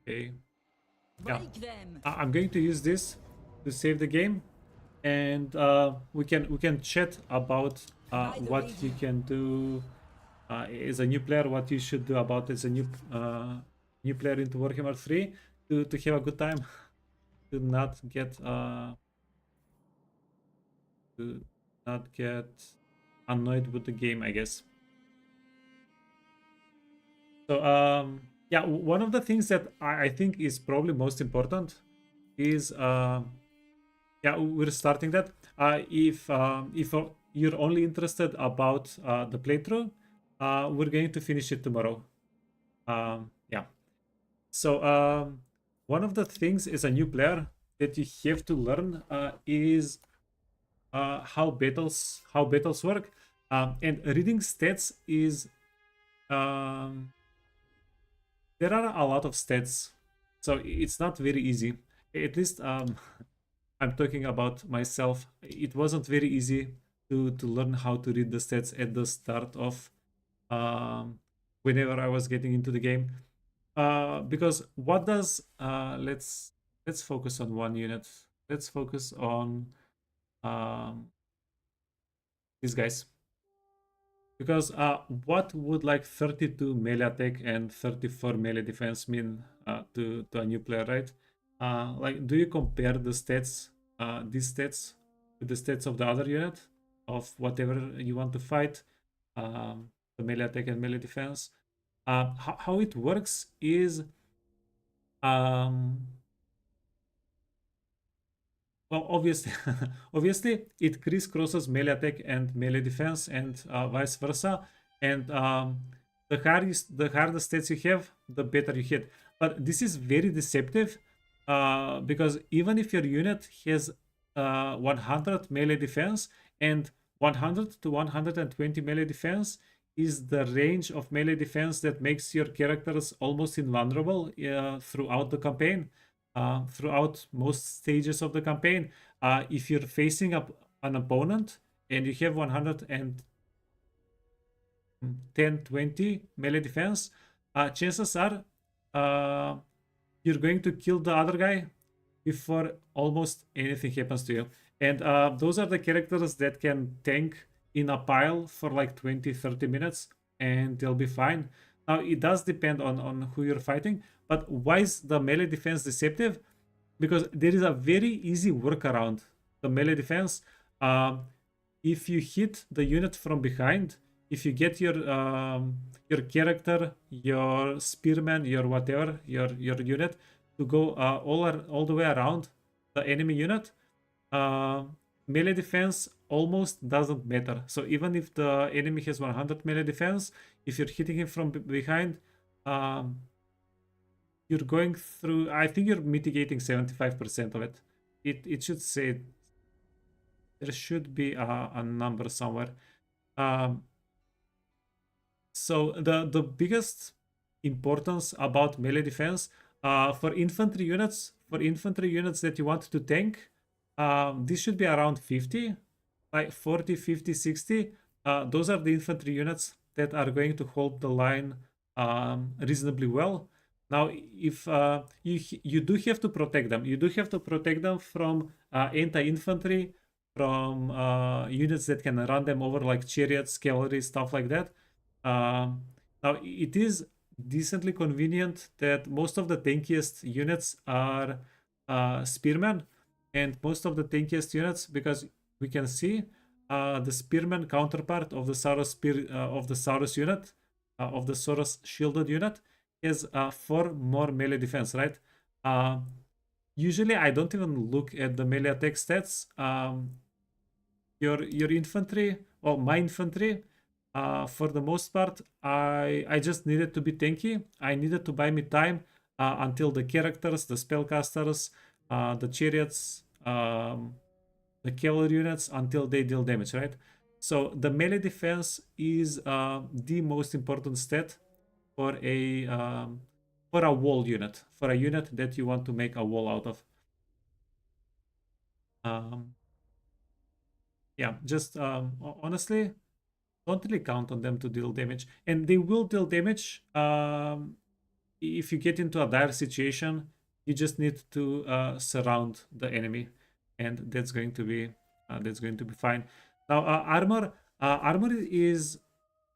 Okay. Yeah. Break them. I'm going to use this to save the game, and we can chat about what you can do as a new player, what you should do about as a new player into Warhammer 3 to have a good time, to not get annoyed with the game, I guess. So yeah, one of the things that I think is probably most important is yeah, we're starting that. If you're only interested about the playthrough, we're going to finish it tomorrow. Yeah. So one of the things as a new player that you have to learn is how battles work, and reading stats is. There are a lot of stats, so it's not very easy. At least I'm talking about myself. It wasn't very easy to learn how to read the stats at the start of whenever I was getting into the game. Because what does let's focus on one unit. Let's focus on these guys. Because what would like 32 melee attack and 34 melee defense mean to a new player, right? Like, do you compare the stats, these stats, with the stats of the other unit of whatever you want to fight, the melee attack and melee defense? How it works is, well, obviously, obviously, it crisscrosses melee attack and melee defense, and vice versa. And the harder stats you have, the better you hit. But this is very deceptive, because even if your unit has 100 melee defense and 100 to 120 melee defense is the range of melee defense that makes your characters almost invulnerable throughout the campaign. Throughout most stages of the campaign, if you're facing up an opponent and you have 110-20 melee defense, chances are you're going to kill the other guy before almost anything happens to you. And those are the characters that can tank in a pile for like 20-30 minutes and they'll be fine. Now, it does depend on who you're fighting, but why is the melee defense deceptive? Because there is a very easy workaround the melee defense. If you hit the unit from behind, if you get your character, your spearman, your whatever, your unit to go all the way around the enemy unit, melee defense almost doesn't matter. So even if the enemy has 100 melee defense, if you're hitting him from behind, you're going through, I think you're mitigating 75% of it. It should say, there should be a number somewhere. So the biggest importance about melee defense for infantry units that you want to tank, this should be around 50, like 40, 50, 60. Those are the infantry units that are going to hold the line reasonably well. Now, if you do have to protect them, from anti-infantry, from units that can run them over, like chariots, cavalry, stuff like that. Now, it is decently convenient that most of the tankiest units are spearmen, and most of the tankiest units, because we can see the spearman counterpart of the Saurus unit, of the Saurus shielded unit, is 4 more melee defense, right? Usually I don't even look at the melee attack stats. Your infantry, well, my infantry, for the most part, I just needed to be tanky. I needed to buy me time until the characters, the spellcasters, the chariots, the cavalry units, until they deal damage, right? So the melee defense is the most important stat for a wall unit, for a unit that you want to make a wall out of. Yeah, just honestly, don't really count on them to deal damage, and they will deal damage if you get into a dire situation. You just need to surround the enemy, and that's going to be fine. Now, armor is,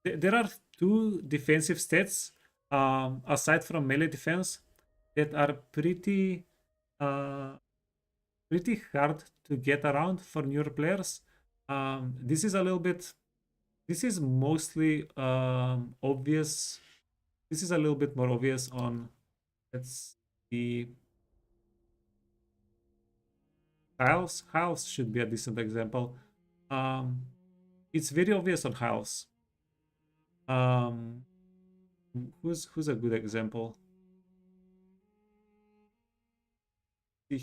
there are 2 defensive stats aside from melee defense that are pretty hard to get around for newer players. This is mostly obvious. This is a little bit more obvious on, let's see, Hiles. Hiles should be a decent example. It's very obvious on Hiles. Who's a good example?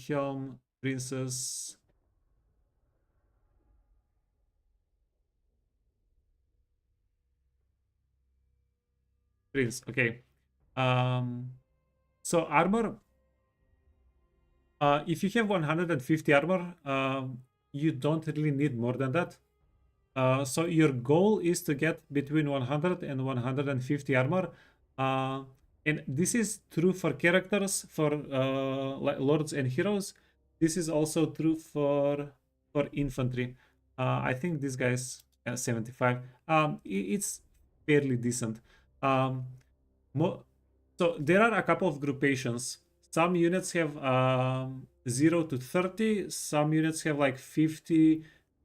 Helm, Princess. Prince, okay. So armor, if you have 150 armor, you don't really need more than that. So your goal is to get between 100 and 150 armor. And this is true for characters, for like lords and heroes. This is also true for infantry. I think this guy's 75. It's fairly decent. So there are a couple of groupations. Some units have 0 to 30. Some units have like 50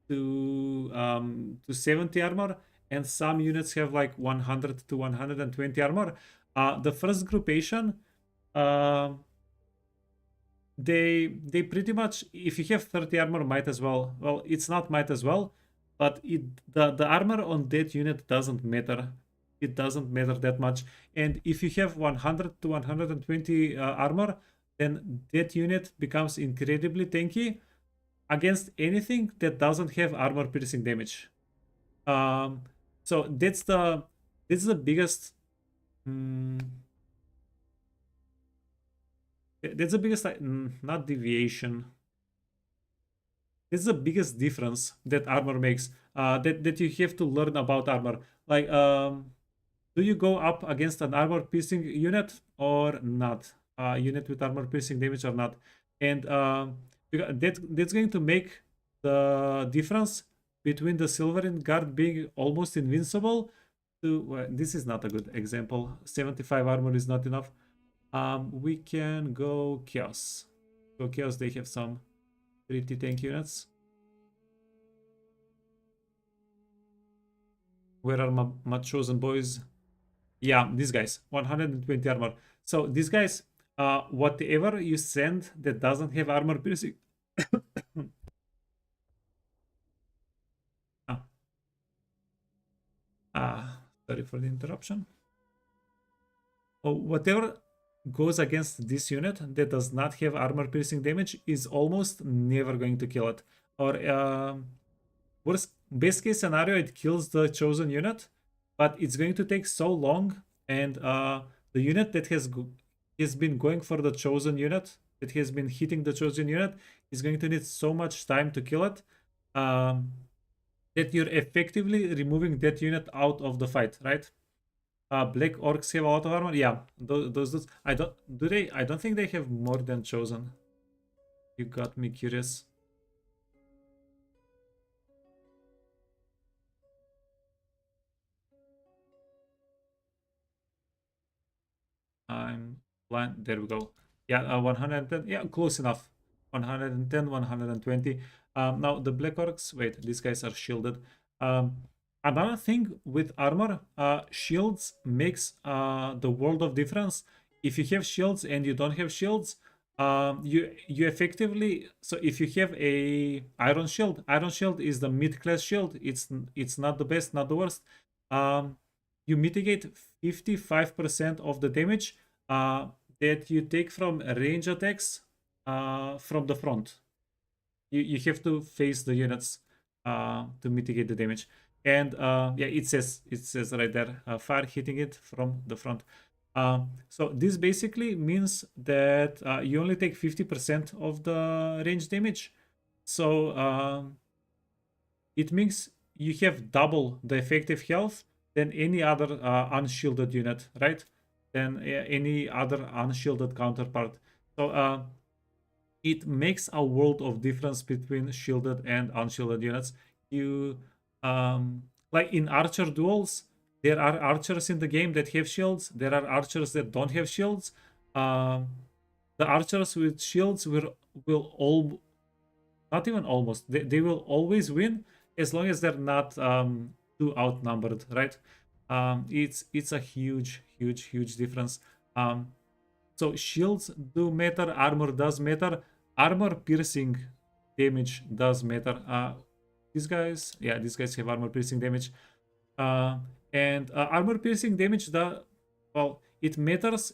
to 70 armor, and some units have like 100 to 120 armor. The first groupation, they pretty much, if you have 30 armor, might as well. Well, it's not might as well, but the armor on that unit doesn't matter. It doesn't matter that much. And if you have 100 to 120 armor, then that unit becomes incredibly tanky against anything that doesn't have armor piercing damage. So that's the biggest. That's the biggest, not deviation. That's the biggest difference that armor makes. That you have to learn about armor. Like, do you go up against an armor piercing unit or not? Unit with armor piercing damage or not? And that's going to make the difference between the Silverin Guard being almost invincible to... Well, this is not a good example. 75 armor is not enough. We can go Chaos. Go Chaos, they have some pretty tank units. Where are my chosen boys? Yeah, these guys. 120 armor. So these guys, whatever you send that doesn't have armor piercing... Sorry for the interruption. Oh, whatever goes against this unit that does not have armor piercing damage is almost never going to kill it. Or best case scenario, it kills the chosen unit, but it's going to take so long, and the unit that has been going for the chosen unit, that has been hitting the chosen unit, is going to need so much time to kill it, that you're effectively removing that unit out of the fight, right? Black orcs have a lot of armor. Yeah, those I don't think they have more than chosen. You got me curious. I'm blind. There we go. Yeah, 110. Yeah, close enough. 110, 120. Now the black orcs. Wait, these guys are shielded. Another thing with armor, shields makes the world of difference. If you have shields and you don't have shields, you effectively... So if you have a iron shield is the mid-class shield. It's not the best, not the worst. You mitigate 55% of the damage that you take from range attacks from the front. You have to face the units to mitigate the damage. And yeah, it says right there, fire hitting it from the front. So this basically means that you only take 50% of the range damage. So it means you have double the effective health than any other unshielded unit, right? Than any other unshielded counterpart. So it makes a world of difference between shielded and unshielded units. You like in archer duels, there are archers in the game that have shields. There are archers that don't have shields. The archers with shields will all... Not even almost. They will always win as long as they're not too outnumbered, right? It's a huge difference. So shields do matter. Armor does matter. Armor piercing damage does matter. These guys have armor piercing damage. And armor piercing damage, well, it matters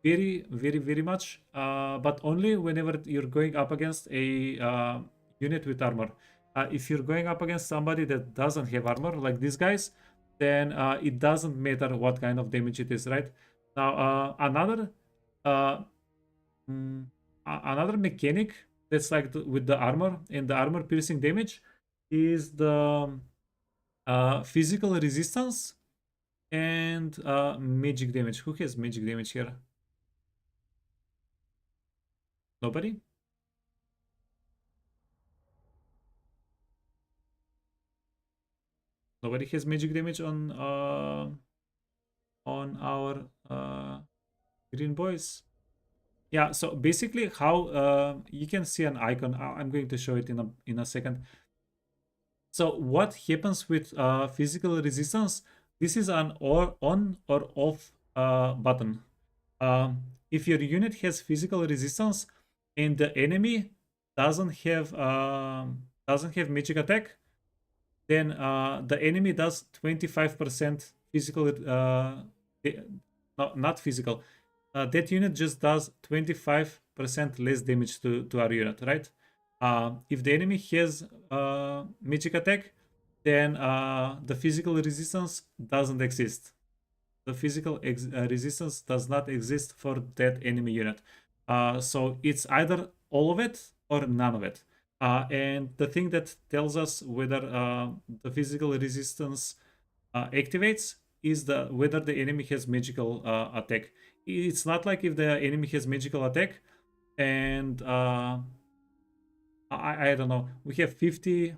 very much, but only whenever you're going up against a unit with armor. If you're going up against somebody that doesn't have armor, like these guys, then it doesn't matter what kind of damage it is, right? Now another mechanic that's like with the armor and the armor piercing damage is the physical resistance and magic damage. Who has magic damage here? Nobody? Nobody has magic damage on our green boys. Yeah, so basically how you can see an icon. I'm going to show it in a second. So what happens with physical resistance? This is an on or off button. If your unit has physical resistance and the enemy doesn't have magic attack, then the enemy does 25% physical. Not physical. That unit just does 25% less damage to our unit, right? If the enemy has magic attack, then the physical resistance doesn't exist. The physical resistance does not exist for that enemy unit. So it's either all of it or none of it. And the thing that tells us whether the physical resistance activates is whether the enemy has magical attack. It's not like if the enemy has magical attack and I don't know, we have 50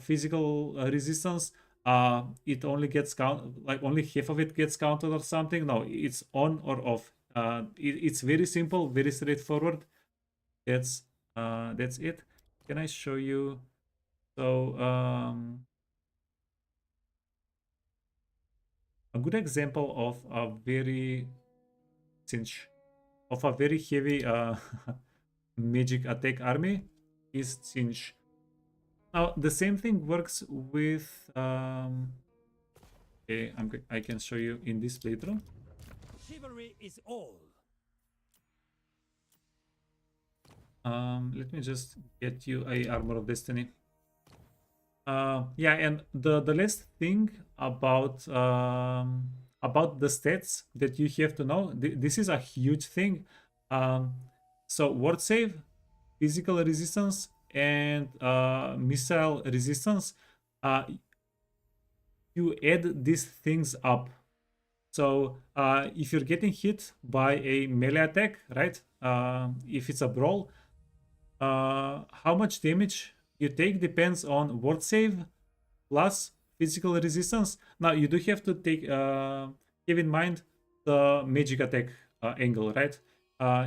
physical resistance, it only gets count, like only half of it gets counted or something. No, it's on or off. It's very simple, very straightforward. That's it. Can I show you? So a good example of a very heavy magic attack army is Cinch. Now the same thing works with okay, I can show you in this playthrough. Chivalry is all. Let me just get you a Armor of Destiny. Yeah, and the last thing about the stats that you have to know, this is a huge thing. So ward save, physical resistance, and missile resistance, you add these things up. So if you're getting hit by a melee attack, right? If it's a brawl, how much damage you take depends on ward save plus physical resistance. Now you do have to take keep in mind the magic attack angle, right?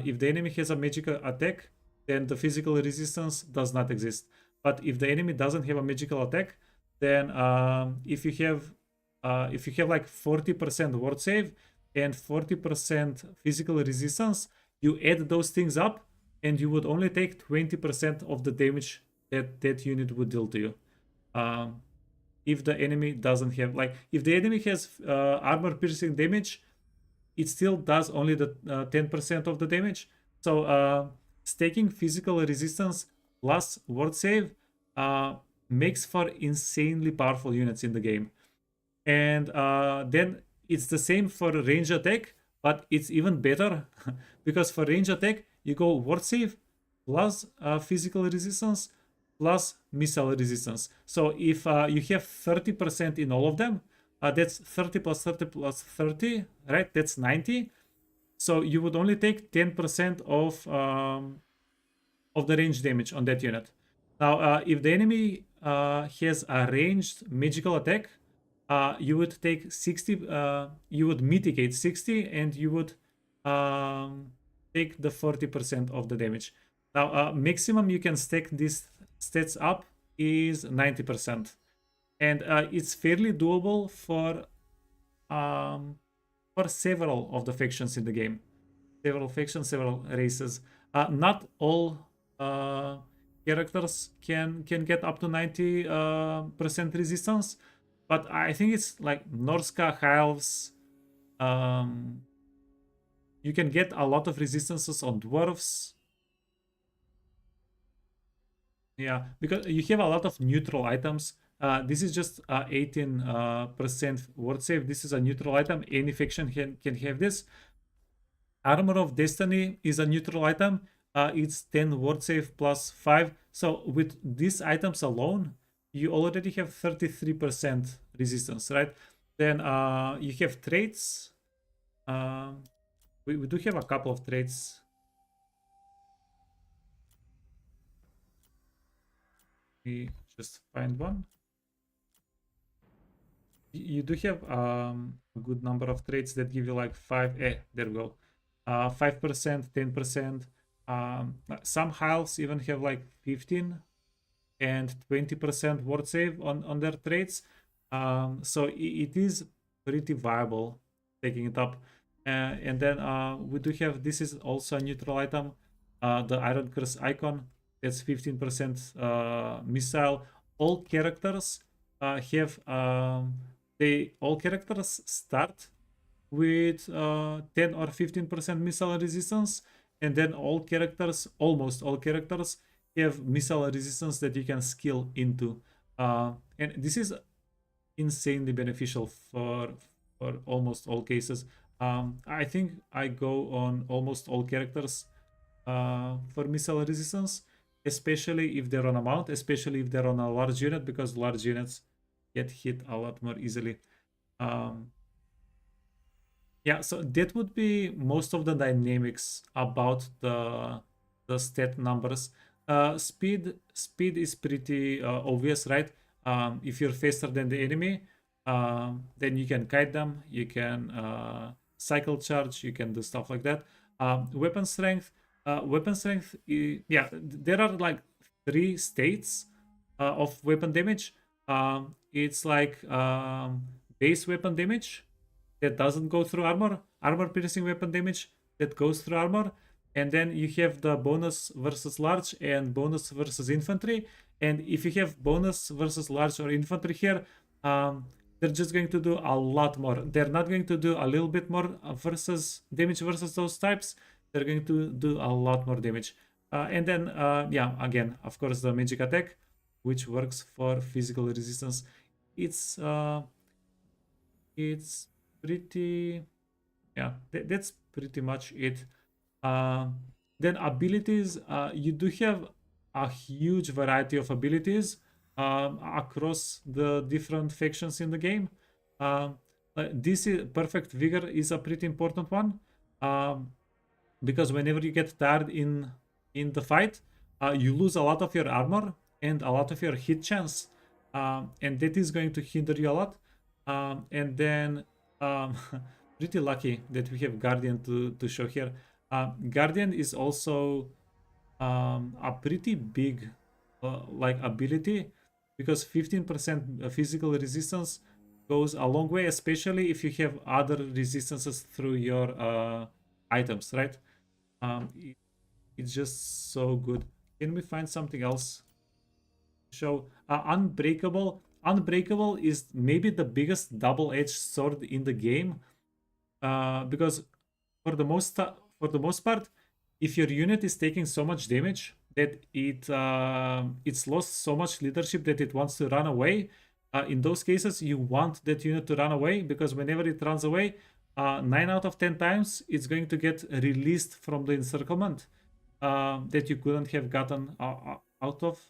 If the enemy has a magical attack, then the physical resistance does not exist. But if the enemy doesn't have a magical attack, then if you have like 40% ward save and 40% physical resistance, you add those things up, and you would only take 20% of the damage that unit would deal to you. If the enemy doesn't have, like, if the enemy has armor piercing damage, it still does only the 10% of the damage. So staking physical resistance plus ward save makes for insanely powerful units in the game. And then it's the same for range attack, but it's even better because for range attack you go ward save plus physical resistance plus missile resistance. So if you have 30% in all of them, that's 30 plus 30 plus 30, right? That's 90. So you would only take 10% of the range damage on that unit. Now, if the enemy has a ranged magical attack, you would take 60. You would mitigate 60, and you would take the 40% of the damage. Now, maximum you can stack these stats up is 90%, and it's fairly doable for several of the factions in the game. Several factions, several races. Not all characters can get up to 90% resistance, but I think it's like Norska, High Elves. You can get a lot of resistances on dwarves. Yeah, because you have a lot of neutral items. This is just 18% ward save. This is a neutral item. Any faction can have this. Armor of Destiny is a neutral item. It's 10 ward save plus 5. So with these items alone, you already have 33% resistance, right? Then you have traits. We do have a couple of traits. We just find one. You do have a good number of traits that give you like 5. There we go. 5%, 10%. Some Hiles even have like 15 and 20% ward save on their traits. So it is pretty viable taking it up. And then we do have, this is also a neutral item, the Iron Curse icon. That's 15% missile. All characters have all characters start with 10 or 15% missile resistance, and then almost all characters have missile resistance that you can skill into. And this is insanely beneficial for almost all cases. I think I go on almost all characters for missile resistance, especially if they're on a mount, especially if they're on a large unit, because large units get hit a lot more easily. Yeah, so that would be most of the dynamics about the stat numbers. Speed is pretty obvious, right? If you're faster than the enemy, then you can kite them, you can cycle charge, you can do stuff like that. Weapon strength, yeah, there are like 3 states of weapon damage. It's like base weapon damage that doesn't go through armor, armor piercing weapon damage that goes through armor, and then you have the bonus versus large and bonus versus infantry. And if you have bonus versus large or infantry here, they're just going to do a lot more. They're not going to do a little bit more versus damage versus those types. They're going to do a lot more damage. And then, yeah, again, of course, the magic attack, which works for physical resistance. It's pretty, yeah, that's pretty much it. Then abilities, you do have a huge variety of abilities across the different factions in the game. This is perfect vigor is a pretty important one, because whenever you get tired in the fight, you lose a lot of your armor and a lot of your hit chance, and that is going to hinder you a lot. And then pretty lucky that we have Guardian to show here. Guardian is also a pretty big like ability, because 15% physical resistance goes a long way, especially if you have other resistances through your items, right? It's just so good. Can we find something else? Show Unbreakable. Unbreakable is maybe the biggest double-edged sword in the game, because for the most part, if your unit is taking so much damage that it's lost so much leadership that it wants to run away, in those cases you want that unit to run away, because whenever it runs away, 9 out of 10 times it's going to get released from the encirclement that you couldn't have gotten out of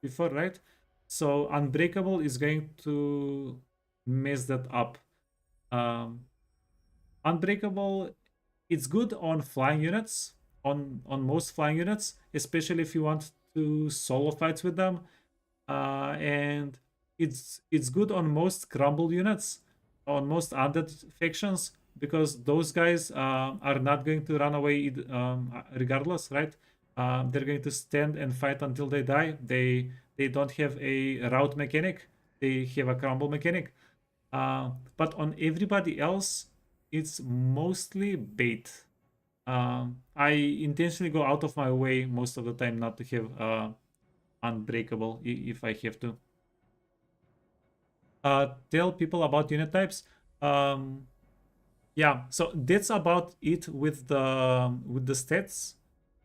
before, right? So Unbreakable is going to mess that up. Unbreakable, it's good on flying units, on most flying units, especially if you want to solo fights with them, and it's good on most crumble units, on most undead factions, because those guys are not going to run away regardless, right? They're going to stand and fight until they die. They don't have a route mechanic, they have a crumble mechanic. But on everybody else, it's mostly bait. I intentionally go out of my way most of the time not to have Unbreakable if I have to. Tell people about unit types. Yeah, so that's about it with the stats.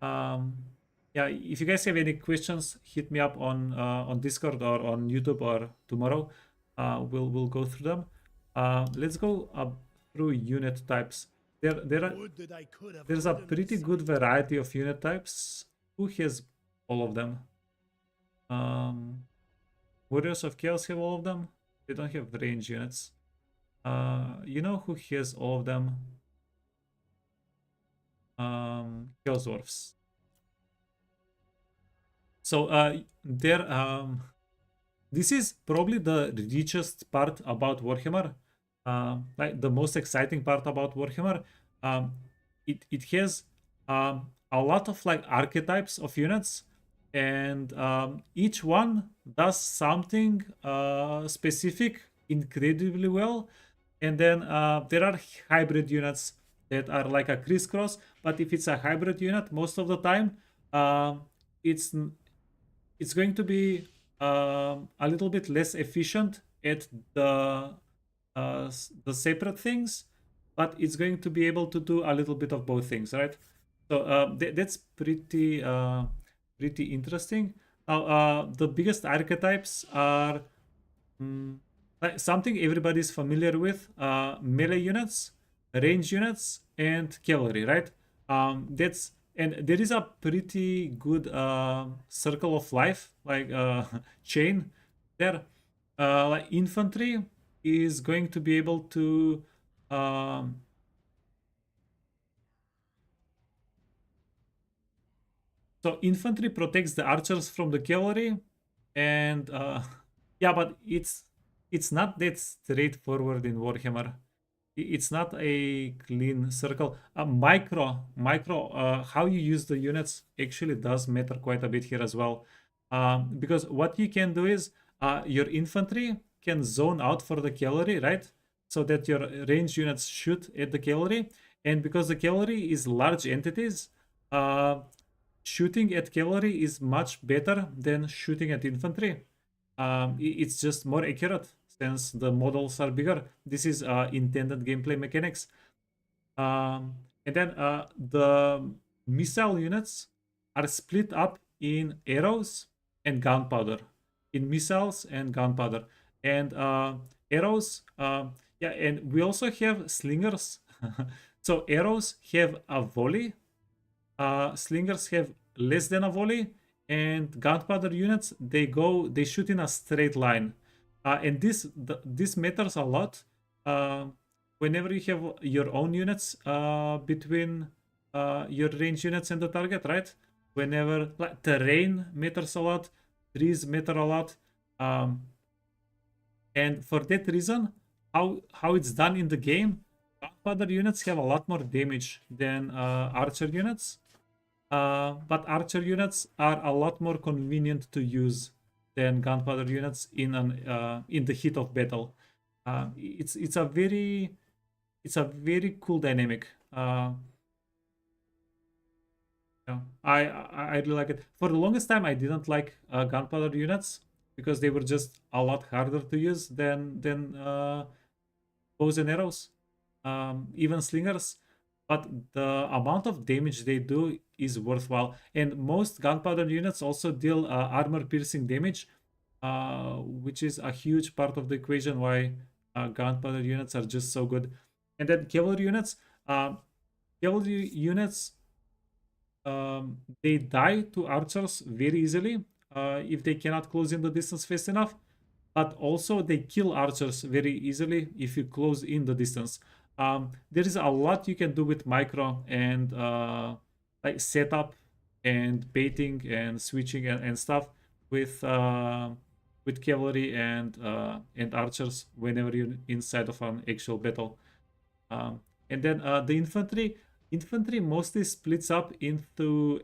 Yeah, if you guys have any questions, hit me up on Discord or on YouTube or tomorrow. We'll go through them. Let's go through unit types. There's a pretty good variety of unit types. Who has all of them? Warriors of Chaos have all of them. They don't have range units. You know who has all of them? Chaos Dwarfs. So this is probably the richest part about Warhammer. Like the most exciting part about Warhammer. It has a lot of like archetypes of units, and each one does something specific incredibly well. And then there are hybrid units that are like a crisscross, but if it's a hybrid unit, most of the time it's going to be a little bit less efficient at the separate things, but it's going to be able to do a little bit of both things, right? So that's pretty interesting. Now the biggest archetypes are something everybody's familiar with: melee units, range units, and cavalry, right? And there is a pretty good circle of life, like chain there. Like infantry is going to be able to so infantry protects the archers from the cavalry, and Yeah, but it's not that straightforward in Warhammer. It's not a clean circle. Micro, how you use the units actually does matter quite a bit here as well. Because what you can do is your infantry can zone out for the cavalry, right? So that your range units shoot at the cavalry. And because the cavalry is large entities, shooting at cavalry is much better than shooting at infantry. It's just more accurate since the models are bigger. This is intended gameplay mechanics. And then the missile units are split up in arrows and gunpowder. In missiles and gunpowder. And arrows, yeah, and we also have slingers. So arrows have a volley. Slingers have less than a volley, and gunpowder units they shoot in a straight line, and this matters a lot whenever you have your own units between your range units and the target, right? Whenever like terrain matters a lot, trees matter a lot, and for that reason, how it's done in the game, gunpowder units have a lot more damage than archer units. But archer units are a lot more convenient to use than gunpowder units in the heat of battle. It's a very cool dynamic. Yeah, I really like it. For the longest time, I didn't like gunpowder units because they were just a lot harder to use than bows and arrows, even slingers. But the amount of damage they do is worthwhile. And most gunpowder units also deal armor-piercing damage, which is a huge part of the equation why gunpowder units are just so good. And then cavalry units, they die to archers very easily if they cannot close in the distance fast enough. But also they kill archers very easily if you close in the distance. There is a lot you can do with micro and like setup and baiting and switching and stuff with cavalry and archers whenever you're inside of an actual battle. And then the infantry mostly splits up into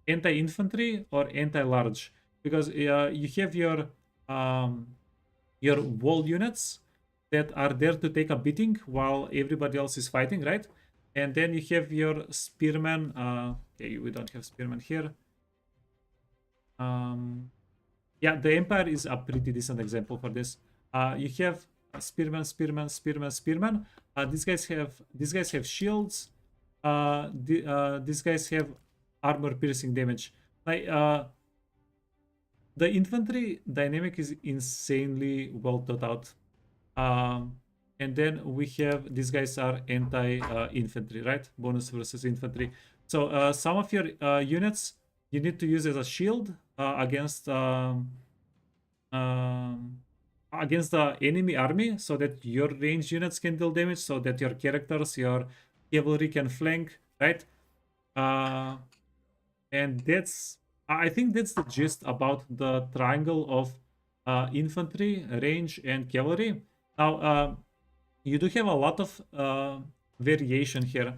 anti-infantry or anti-large, because you have your wall units that are there to take a beating while everybody else is fighting, right? And then you have your spearmen. Okay, we don't have spearmen here. Yeah, the Empire is a pretty decent example for this. You have spearmen. These guys have shields. These guys have armor-piercing damage. Like the infantry dynamic is insanely well thought out. And then we have these guys are anti-infantry, right? Bonus versus infantry. So some of your units you need to use as a shield against the enemy army, so that your range units can deal damage, so that your characters, your cavalry can flank, right? And I think that's the gist about the triangle of infantry, range, and cavalry. Now, you do have a lot of variation here.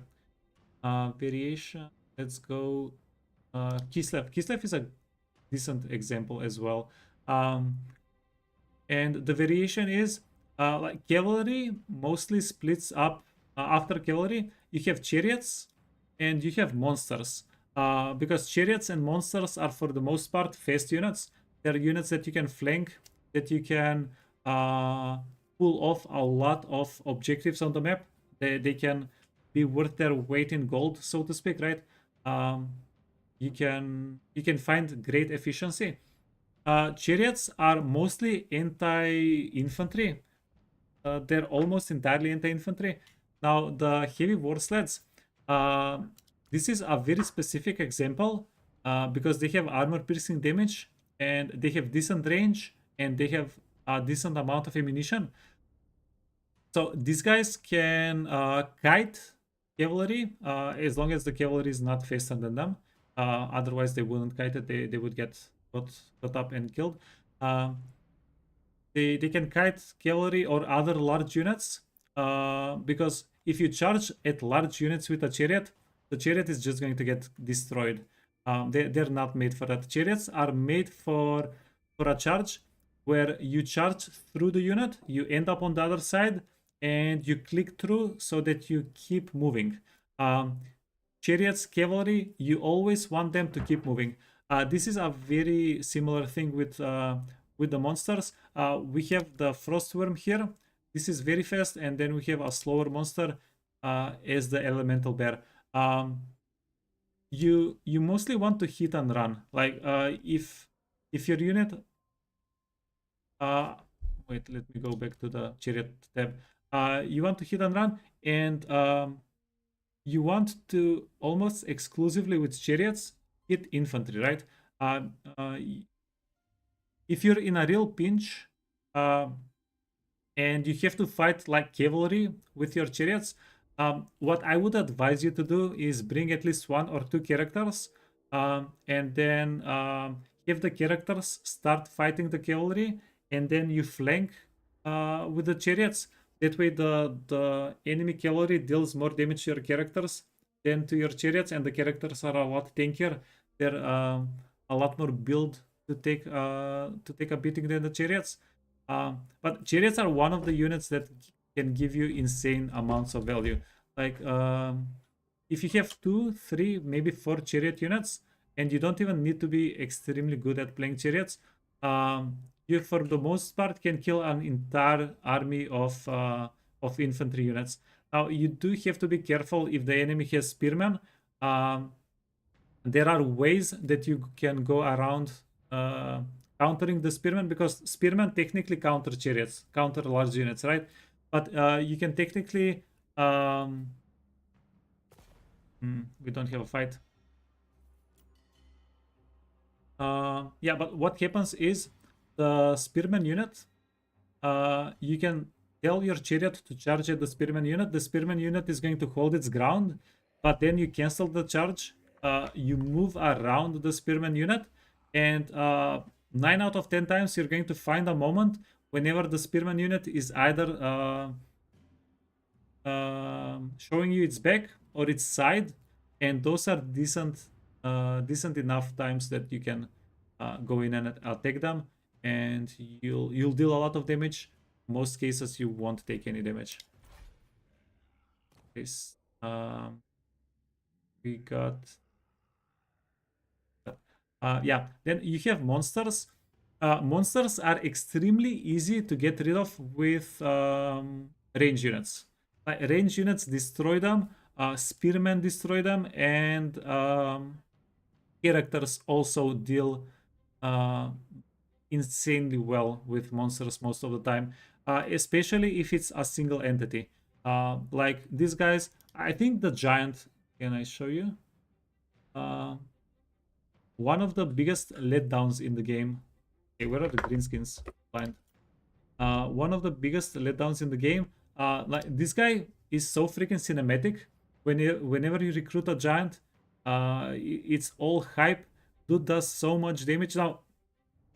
Variation. Let's go. Kislev. Kislev is a decent example as well. And the variation is like cavalry mostly splits up after cavalry. You have chariots and you have monsters. Because chariots and monsters are for the most part fast units. They're units that you can flank, that you can pull off a lot of objectives on the map. They can be worth their weight in gold, so to speak, right? You can find great efficiency. Chariots are mostly anti-infantry. They're almost entirely anti-infantry. Now, the heavy war sleds, this is a very specific example because they have armor-piercing damage and they have decent range and they have a decent amount of ammunition. So these guys can kite cavalry as long as the cavalry is not faster than them. Otherwise, they wouldn't kite it. They would get got up and killed. They can kite cavalry or other large units, because if you charge at large units with a chariot, the chariot is just going to get destroyed. They're not made for that. Chariots are made for a charge where you charge through the unit, you end up on the other side, and you click through so that you keep moving. Chariots, cavalry, you always want them to keep moving. This is a very similar thing with the monsters. We have the frostworm here. This is very fast, and then we have a slower monster as the elemental bear. You mostly want to hit and run. Like if your unit wait, let me go back to the chariot tab. You want to hit and run, and you want to almost exclusively with chariots hit infantry, right? If you're in a real pinch and you have to fight like cavalry with your chariots, what I would advise you to do is bring at least 1 or 2 characters, and then have the characters start fighting the cavalry, and then you flank with the chariots. That way the enemy cavalry deals more damage to your characters than to your chariots, and the characters are a lot tankier. They're a lot more build to take a beating than the chariots. But chariots are one of the units that can give you insane amounts of value. Like if you have 2, 3, maybe 4 chariot units, and you don't even need to be extremely good at playing chariots, you for the most part can kill an entire army of infantry units. Now you do have to be careful if the enemy has spearmen. There are ways that you can go around countering the spearmen, because spearmen technically counter chariots, counter large units, right? But you can technically we don't have a fight. Yeah, but what happens is the spearman unit, you can tell your chariot to charge at the spearman unit. The spearman unit is going to hold its ground, but then you cancel the charge. You move around the spearman unit, and 9 out of 10 times you're going to find a moment whenever the spearman unit is either showing you its back or its side, and those are decent enough times that you can go in and attack them, and you'll deal a lot of damage. Most cases you won't take any damage. This we got yeah, then you have monsters. Monsters are extremely easy to get rid of with range units. Range units destroy them, spearmen destroy them, and characters also deal insanely well with monsters most of the time, especially if it's a single entity. Like these guys, I think the giant, can I show you? One of the biggest letdowns in the game. Okay, where are the greenskins? Blind. One of the biggest letdowns in the game. Like this guy is so freaking cinematic. Whenever you recruit a giant, it's all hype. Dude does so much damage. Now,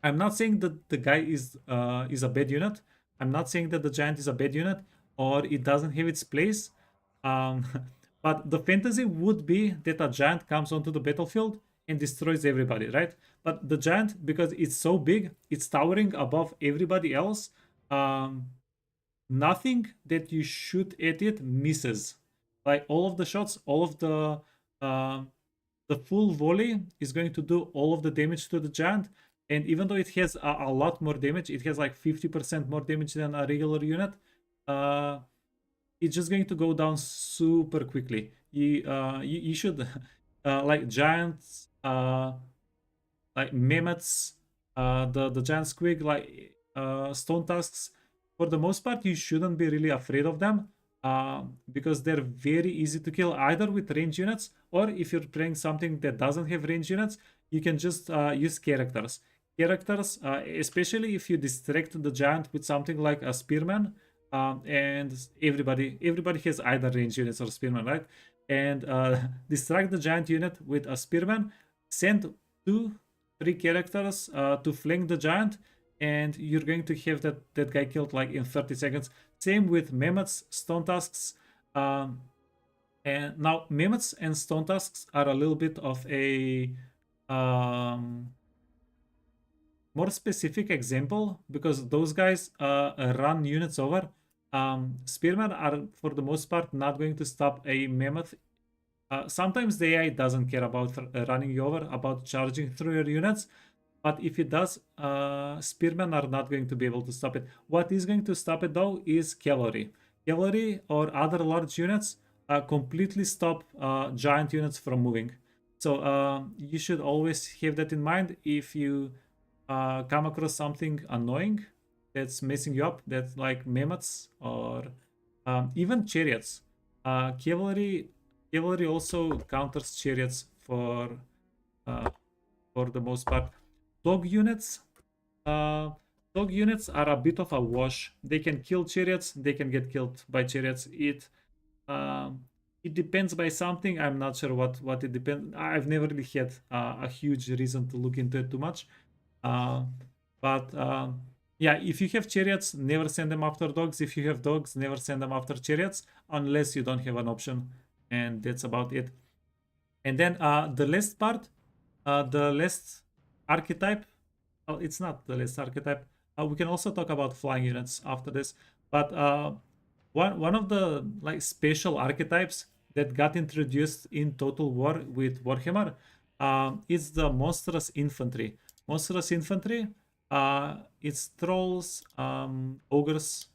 I'm not saying that the guy is a bad unit. I'm not saying that the giant is a bad unit or it doesn't have its place. But the fantasy would be that a giant comes onto the battlefield and destroys everybody, right? But the giant, because it's so big, it's towering above everybody else. Nothing that you shoot at it misses. Like all of the shots, all of the full volley is going to do all of the damage to the giant. And even though it has a lot more damage, it has like 50% more damage than a regular unit. It's just going to go down super quickly. You should like giants, like mammoths, the giant squig, like stone tusks. For the most part, you shouldn't be really afraid of them, because they're very easy to kill either with range units, or if you're playing something that doesn't have range units, you can just use characters. Characters, especially if you distract the giant with something like a spearman, and everybody has either range units or spearman, right? And distract the giant unit with a spearman, send 2 3 characters to flank the giant, and you're going to have that guy killed like in 30 seconds. Same with mammoths, stone tusks. And now mammoths and stone tusks are a little bit of a more specific example, because those guys run units over. Spearmen are for the most part not going to stop a mammoth. Sometimes the AI doesn't care about running you over, about charging through your units, but if it does, spearmen are not going to be able to stop it. What is going to stop it though is cavalry. Cavalry or other large units completely stop giant units from moving. So you should always have that in mind if you come across something annoying that's messing you up, that's like mammoths or even chariots. Cavalry also counters chariots for the most part. Dog units are a bit of a wash. They can kill chariots, they can get killed by chariots. It depends by something. I'm not sure what it depends. I've never really had a huge reason to look into it too much. But yeah, if you have chariots, never send them after dogs. If you have dogs, never send them after chariots unless you don't have an option. And that's about it. And then the last part, the last archetype. Well, it's not the last archetype. We can also talk about flying units after this. But one of the like special archetypes that got introduced in Total War with Warhammer is the monstrous infantry. Monstrous infantry, it's trolls, ogres.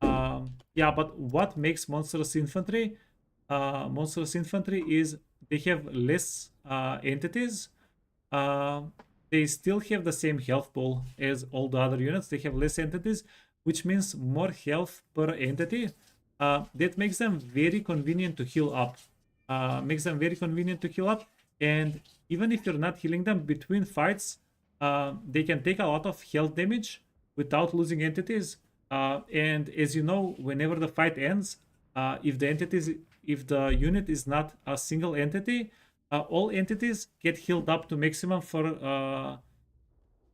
Yeah, but what makes monstrous infantry? Monstrous infantry is they have less entities. They still have the same health pool as all the other units. They have less entities, which means more health per entity. That makes them very convenient to heal up. And even if you're not healing them between fights, they can take a lot of health damage without losing entities. And as you know, whenever the fight ends, if the unit is not a single entity, all entities get healed up to maximum for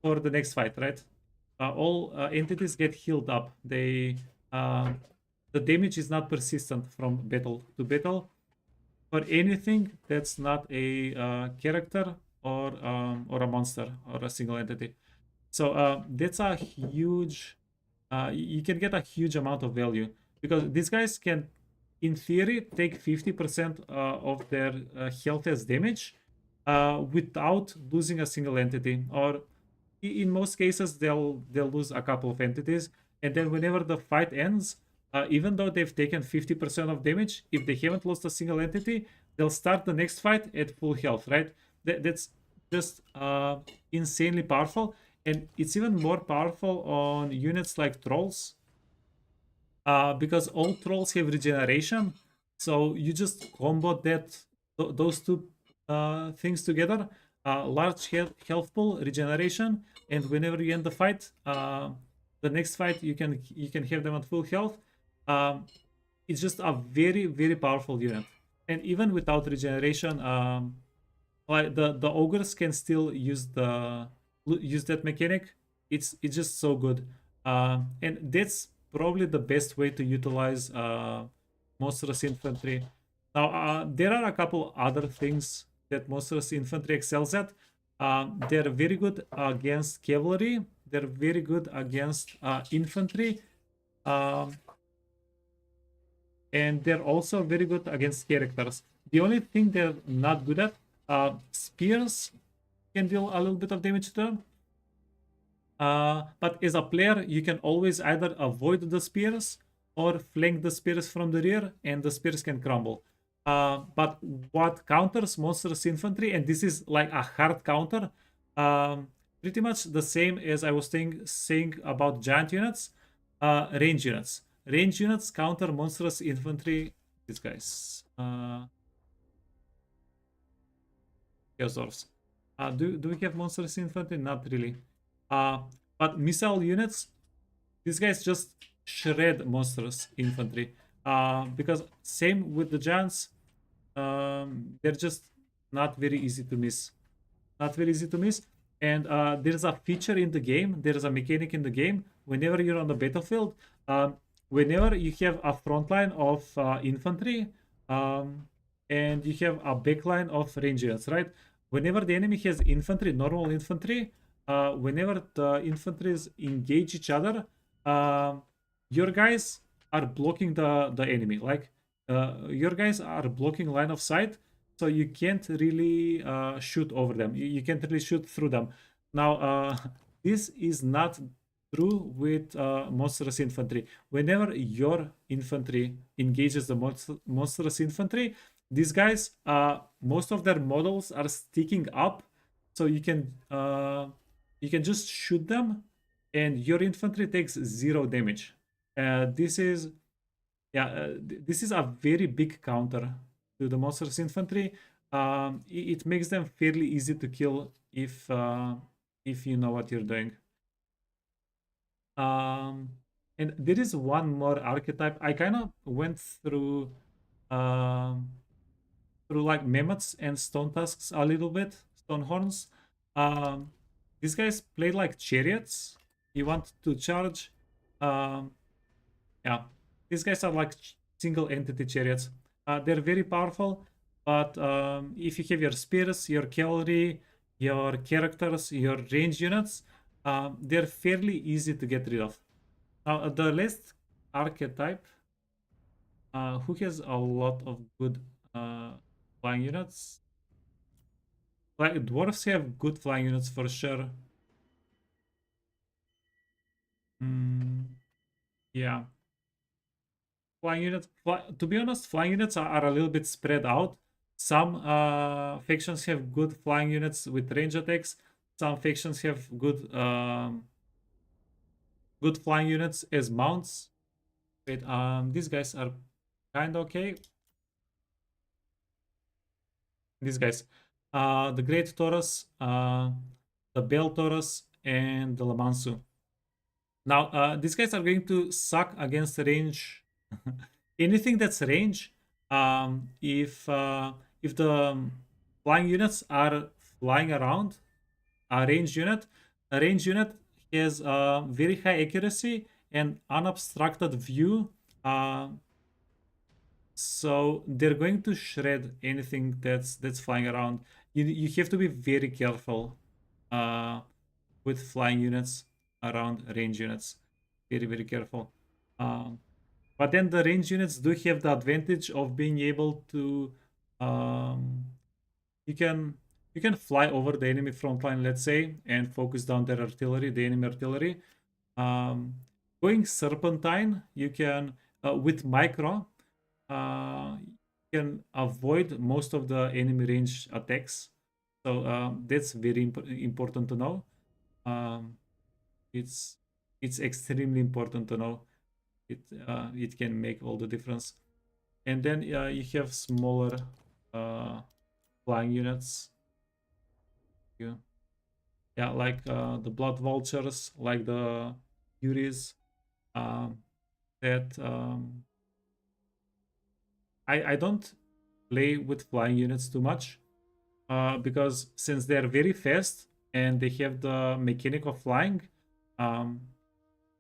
the next fight, right? All entities get healed up. The damage is not persistent from battle to battle for anything that's not a character or a monster or a single entity. So that's a huge. You can get a huge amount of value because these guys can, in theory, take 50% of their health as damage without losing a single entity, or in most cases they'll lose a couple of entities, and then whenever the fight ends, even though they've taken 50% of damage, if they haven't lost a single entity, they'll start the next fight at full health, right? That's just insanely powerful, and it's even more powerful on units like trolls. Because all trolls have regeneration, so you just combo those two things together. Large health pool, regeneration, and whenever you end the fight, the next fight you can have them at full health. It's just a very, very powerful unit, and even without regeneration, like the ogres can still use that mechanic. It's just so good, and that's probably the best way to utilize monstrous infantry. Now, there are a couple other things that monstrous infantry excels at. They're very good against cavalry. They're very good against infantry. And they're also very good against characters. The only thing they're not good at, spears can deal a little bit of damage to them. But as a player, you can always either avoid the spears or flank the spears from the rear, and the spears can crumble. But what counters monstrous infantry, and this is like a hard counter, pretty much the same as I was saying about giant units, range units. Range units counter monstrous infantry. These guys. Chaos Dwarfs. Do we have monstrous infantry? Not really. But missile units, these guys just shred monstrous infantry. Because same with the giants, they're just not very easy to miss. not very easy to miss. And there's a feature in the game, there's a mechanic in the game. Whenever you're on the battlefield, whenever you have a front line of infantry, and you have a backline of range units, right? Whenever the enemy has infantry, normal infantry, whenever the infantries engage each other, your guys are blocking the enemy. Like your guys are blocking line of sight, so you can't really shoot over them. You can't really shoot through them. Now, this is not true with monstrous infantry. Whenever your infantry engages the monstrous infantry, these guys, most of their models are sticking up, so you can just shoot them, and your infantry takes 0 damage. This is this is a very big counter to the monstrous infantry. It makes them fairly easy to kill if you know what you're doing. And there is one more archetype. I kind of went through like mammoths and stone tusks a little bit, stone horns. These guys play like chariots. You want to charge. Yeah, these guys are like single entity chariots. They're very powerful, but if you have your spears, your cavalry, your characters, your range units, they're fairly easy to get rid of. Now, the last archetype, who has a lot of good flying units? Like dwarves have good flying units for sure. Yeah. Flying units, to be honest, flying units are a little bit spread out. Some factions have good flying units with range attacks. Some factions have good good flying units as mounts. Wait, these guys are kind of okay. These guys, the Great Taurus, the Bell Taurus, and the Lamansu. Now, these guys are going to suck against range. Anything that's range, if the flying units are flying around a range unit has very high accuracy and unobstructed view, so they're going to shred anything that's flying around. You have to be very careful with flying units around range units. Very careful. But then the range units do have the advantage of being able to you can fly over the enemy front line, let's say, and focus down their artillery, the enemy artillery. Going serpentine, you can with micro, you can avoid most of the enemy range attacks. So that's very important to know. It's extremely important to know. It can make all the difference. And then you have smaller flying units. Yeah, like the blood vultures, like the furies. That I don't play with flying units too much because since they're very fast and they have the mechanic of flying,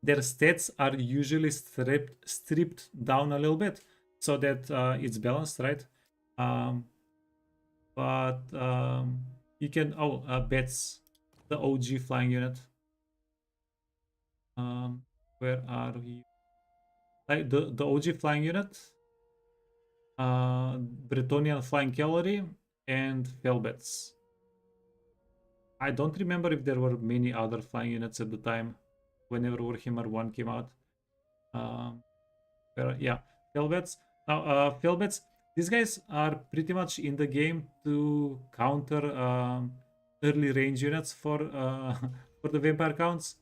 their stats are usually stripped down a little bit so that it's balanced, right? But you can bats, the OG flying unit. Where are we? Like the OG flying unit, Bretonnian flying cavalry, and Felbets. I don't remember if there were many other flying units at the time whenever Warhammer 1 came out. Yeah, Felbets. Now, Felbets, these guys are pretty much in the game to counter early range units for for the vampire counts.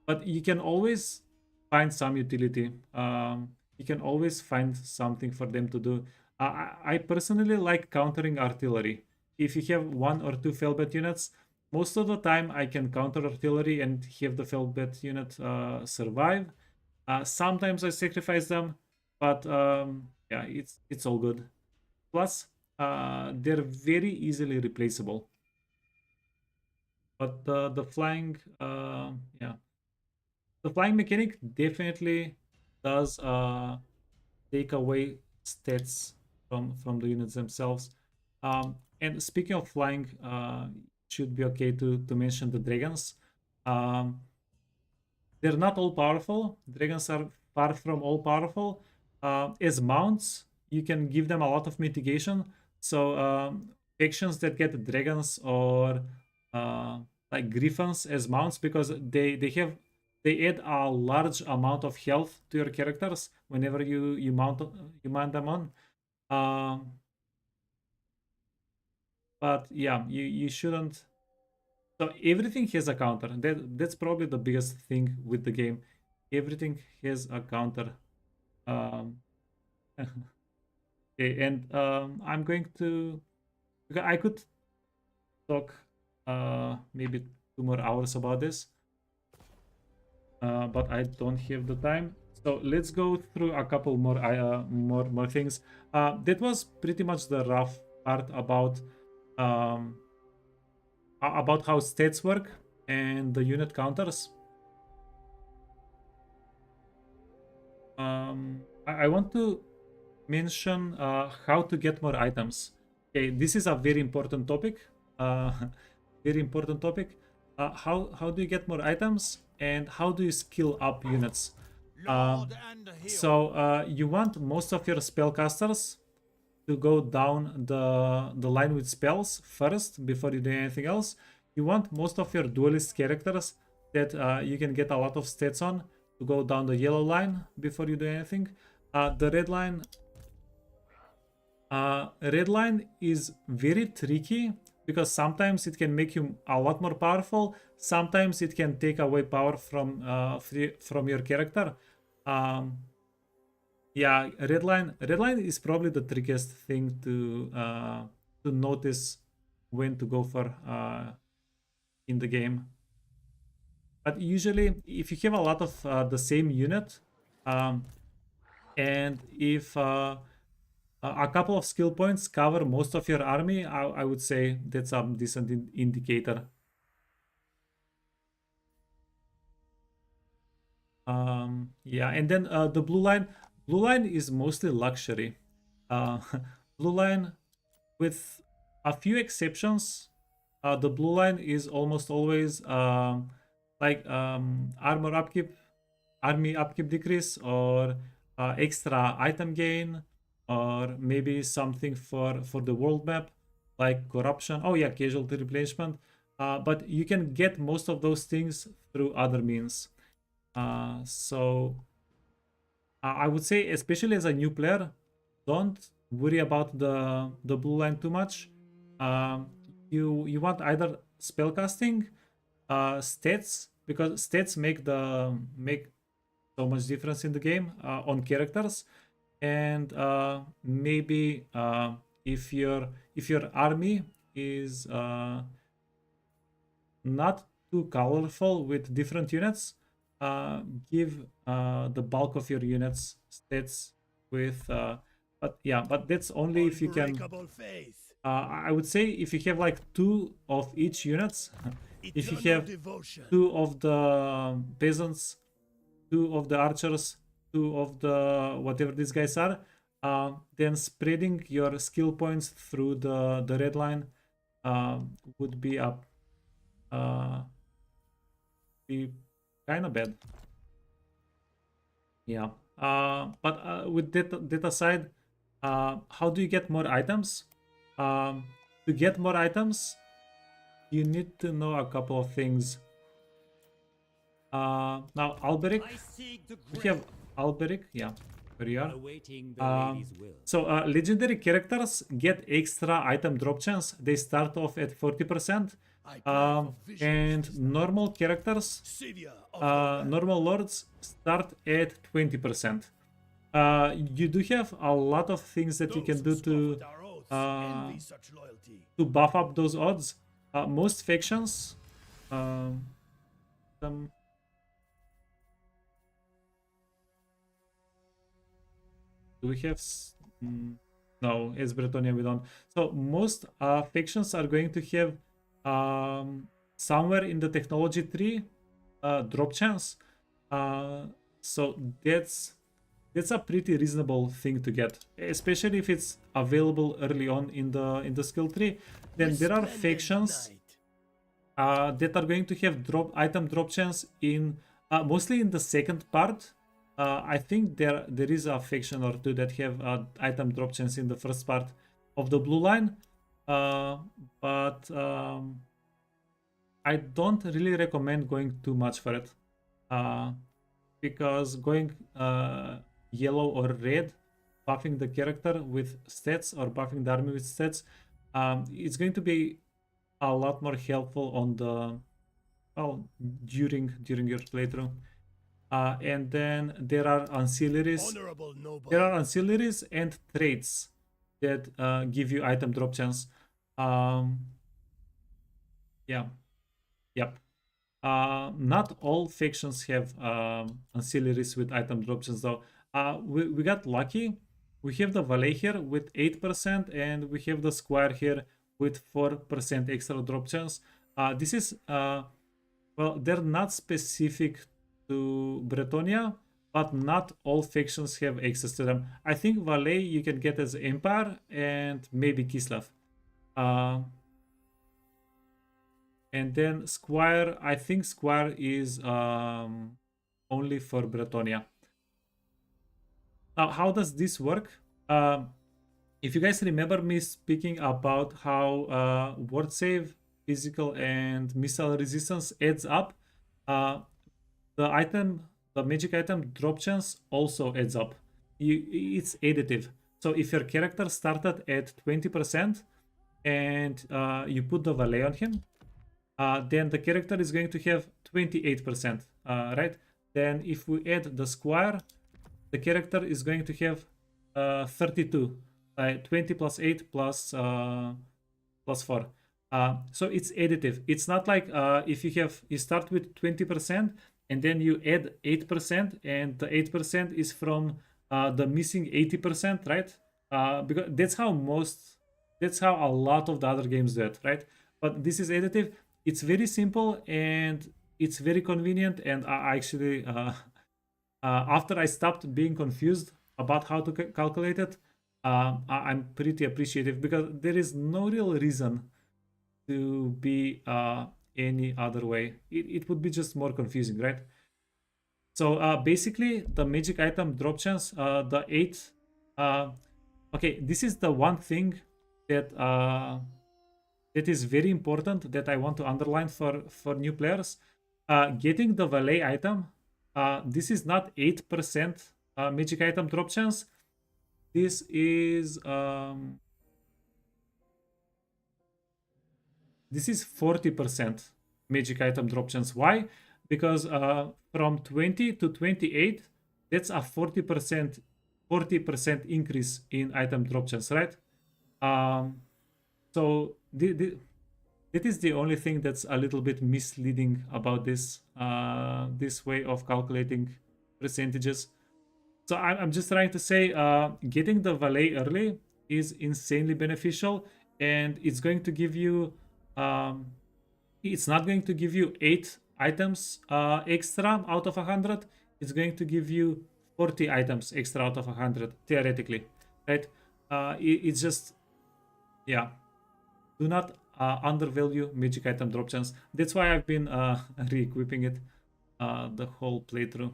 But you can always find some utility. You can always find something for them to do. I personally like countering artillery. If you have 1 or 2 Felbet units, most of the time I can counter artillery and have the Felbet unit survive. Sometimes I sacrifice them, but yeah, it's all good. Plus, they're very easily replaceable. But the flying, yeah, the flying mechanic definitely does take away stats from the units themselves. And speaking of flying, should be okay to mention the dragons. They're not all powerful. Dragons are far from all powerful. As mounts, you can give them a lot of mitigation. So factions that get dragons or like griffins as mounts, because they add a large amount of health to your characters whenever you mount them on. But yeah, you shouldn't. So everything has a counter. That's probably the biggest thing with the game. Everything has a counter. Um, okay, and I'm going to. I could talk maybe 2 more hours about this, but I don't have the time. So let's go through a couple more things. That was pretty much the rough part um, about how stats work and the unit counters. I want to mention how to get more items. Okay, this is a very important topic. Very important topic. How do you get more items and how do you skill up units? So you want most of your spellcasters to go down the line with spells first before you do anything else. You want most of your duelist characters that you can get a lot of stats on to go down the yellow line before you do anything. The red line is very tricky because sometimes it can make you a lot more powerful. Sometimes it can take away power from your character. Yeah, red line is probably the trickiest thing to notice when to go for in the game. But usually, if you have a lot of the same unit, and if a couple of skill points cover most of your army, I would say that's a decent indicator. Yeah, and then the blue line is mostly luxury. Blue line, with a few exceptions, the blue line is almost always like armor upkeep, army upkeep decrease, or extra item gain, or maybe something for the world map like corruption. Oh yeah, casualty replenishment. But you can get most of those things through other means. So I would say, especially as a new player, don't worry about the blue line too much. You want either spellcasting, stats, because stats make so much difference in the game on characters, and maybe if your army is not too colorful with different units, give the bulk of your units stats with but that's only if you can. I would say if you have like 2 of each units, if you have 2 of the peasants, 2 of the archers, 2 of the whatever these guys are, then spreading your skill points through the red line would be up. Be kind of bad. Yeah. But with that aside, how do you get more items? To get more items, you need to know a couple of things. Now, Alberic, we have Alberic, yeah, here you are. So legendary characters get extra item drop chance. They start off at 40%. And normal characters, normal lords, start at 20%. You do have a lot of things that you can do to buff up those odds. Most factions, do we have? No, as Bretonnia we don't. So most factions are going to have somewhere in the technology tree, drop chance. So that's a pretty reasonable thing to get, especially if it's available early on in the skill tree. Then there are factions that are going to have item drop chance in mostly in the second part. I think there is a faction or two that have item drop chance in the first part of the blue line, but I don't really recommend going too much for it, because going yellow or red, buffing the character with stats or buffing the army with stats, it's going to be a lot more helpful on the during your playthrough. And then there are ancillaries. There are ancillaries and traits that give you item drop chance. Yeah. Yep. Not all factions have ancillaries with item drop chance though. We got lucky. We have the valet here with 8%, and we have the squire here with 4% extra drop chance. This is well, they're not specific to Bretonnia, but not all factions have access to them. I think valet you can get as Empire and maybe Kislev. And then squire, I think squire is only for Bretonnia. Now, how does this work? If you guys remember me speaking about how ward save, physical, and missile resistance adds up, the magic item drop chance also adds up. It's additive. So if your character started at 20% and you put the valet on him, then the character is going to have 28%, right? Then if we add the squire, the character is going to have 32. 20 plus 8 plus 4. So it's additive. It's not like if you start with 20% and then you add 8%, and the 8% is from the missing 80%, right? Because that's how a lot of the other games do it, right? But this is additive. It's very simple and it's very convenient. And I actually, after I stopped being confused about how to calculate it, I'm pretty appreciative, because there is no real reason to be any other way. It would be just more confusing, right? So basically, the magic item drop chance, the 8. Okay, this is the one thing that that is very important that I want to underline for new players. Getting the valet item, this is not 8% magic item drop chance. This is 40% magic item drop chance. Why? Because from 20 to 28, that's a 40% increase in item drop chance, right? So that is the only thing that's a little bit misleading about this this way of calculating percentages. So I'm just trying to say, getting the valet early is insanely beneficial, and it's going to give you, it's not going to give you 8 items extra out of 100. It's going to give you 40 items extra out of 100, theoretically, right? It's just, yeah. Do not undervalue magic item drop chance. That's why I've been re-equipping it the whole playthrough.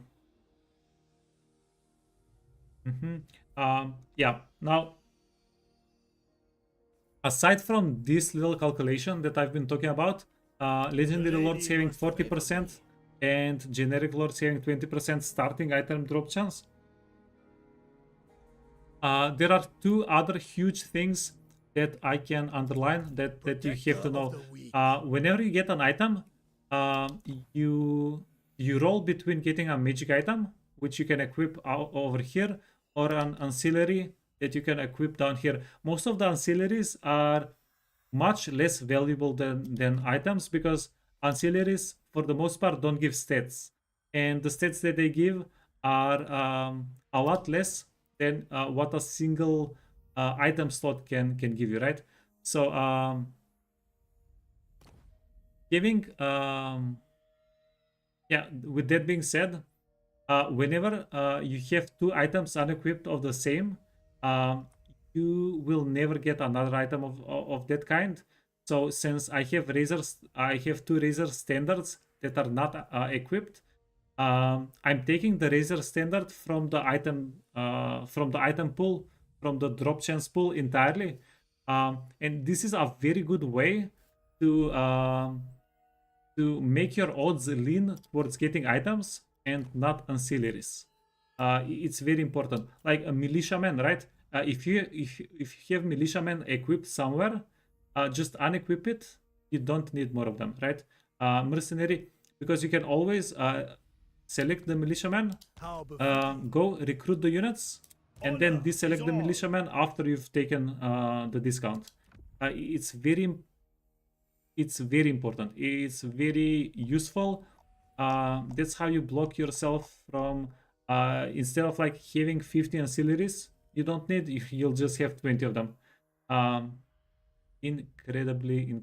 Yeah, now, aside from this little calculation that I've been talking about, legendary lord saving 40% and generic lord saving 20% starting item drop chance, there are 2 other huge things that I can underline that you have to know. Whenever you get an item, you roll between getting a magic item, which you can equip over here, or an ancillary that you can equip down here. Most of the ancillaries are much less valuable than items, because ancillaries for the most part don't give stats, and the stats that they give are a lot less than what a single item slot can give you, right? So having yeah, with that being said, whenever you have two items unequipped of the same, you will never get another item of that kind. So since I have two razor standards that are not equipped, I'm taking the razor standard from the item pool, from the drop chance pool entirely, and this is a very good way to make your odds lean towards getting items and not ancillaries. It's very important. Like a militiaman, right? If you have militiaman equipped somewhere, just unequip it. You don't need more of them, right? Mercenary, because you can always select the militiaman, go recruit the units, and then deselect the militiaman after you've taken the discount. It's very important. It's very useful. That's how you block yourself from instead of like having 50 ancillaries you don't need, you'll just have 20 of them. Incredibly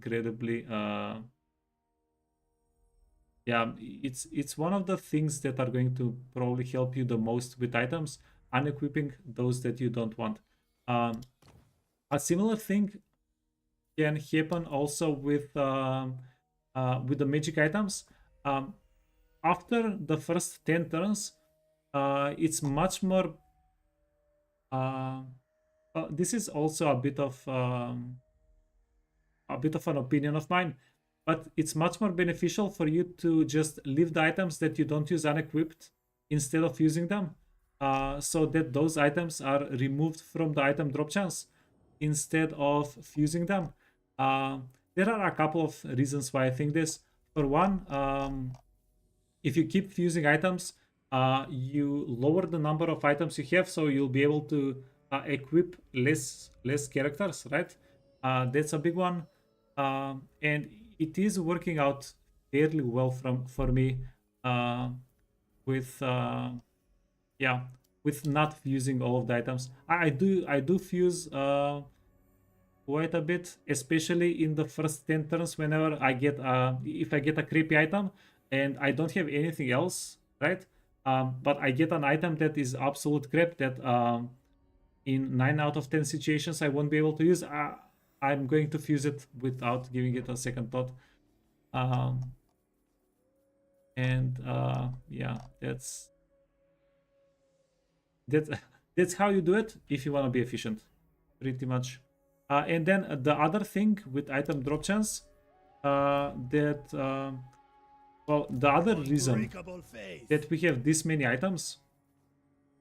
yeah, it's one of the things that are going to probably help you the most with items, unequipping those that you don't want. A similar thing can happen also with the magic items. After the first 10 turns, it's much more this is also a bit of an opinion of mine, but it's much more beneficial for you to just leave the items that you don't use unequipped instead of using them, so that those items are removed from the item drop chance instead of fusing them. There are a couple of reasons why I think this. For one, if you keep fusing items, you lower the number of items you have, so you'll be able to equip less characters, right? That's a big one, and it is working out fairly well for me with with not fusing all of the items. I do fuse quite a bit, especially in the first 10 turns. Whenever I get if I get a creepy item and I don't have anything else, right? But I get an item that is absolute crap that in 9 out of 10 situations I won't be able to use. I'm going to fuse it without giving it a second thought. Yeah, that's how you do it if you want to be efficient, pretty much. And then the other thing with item drop chance, well, the other reason that we have this many items,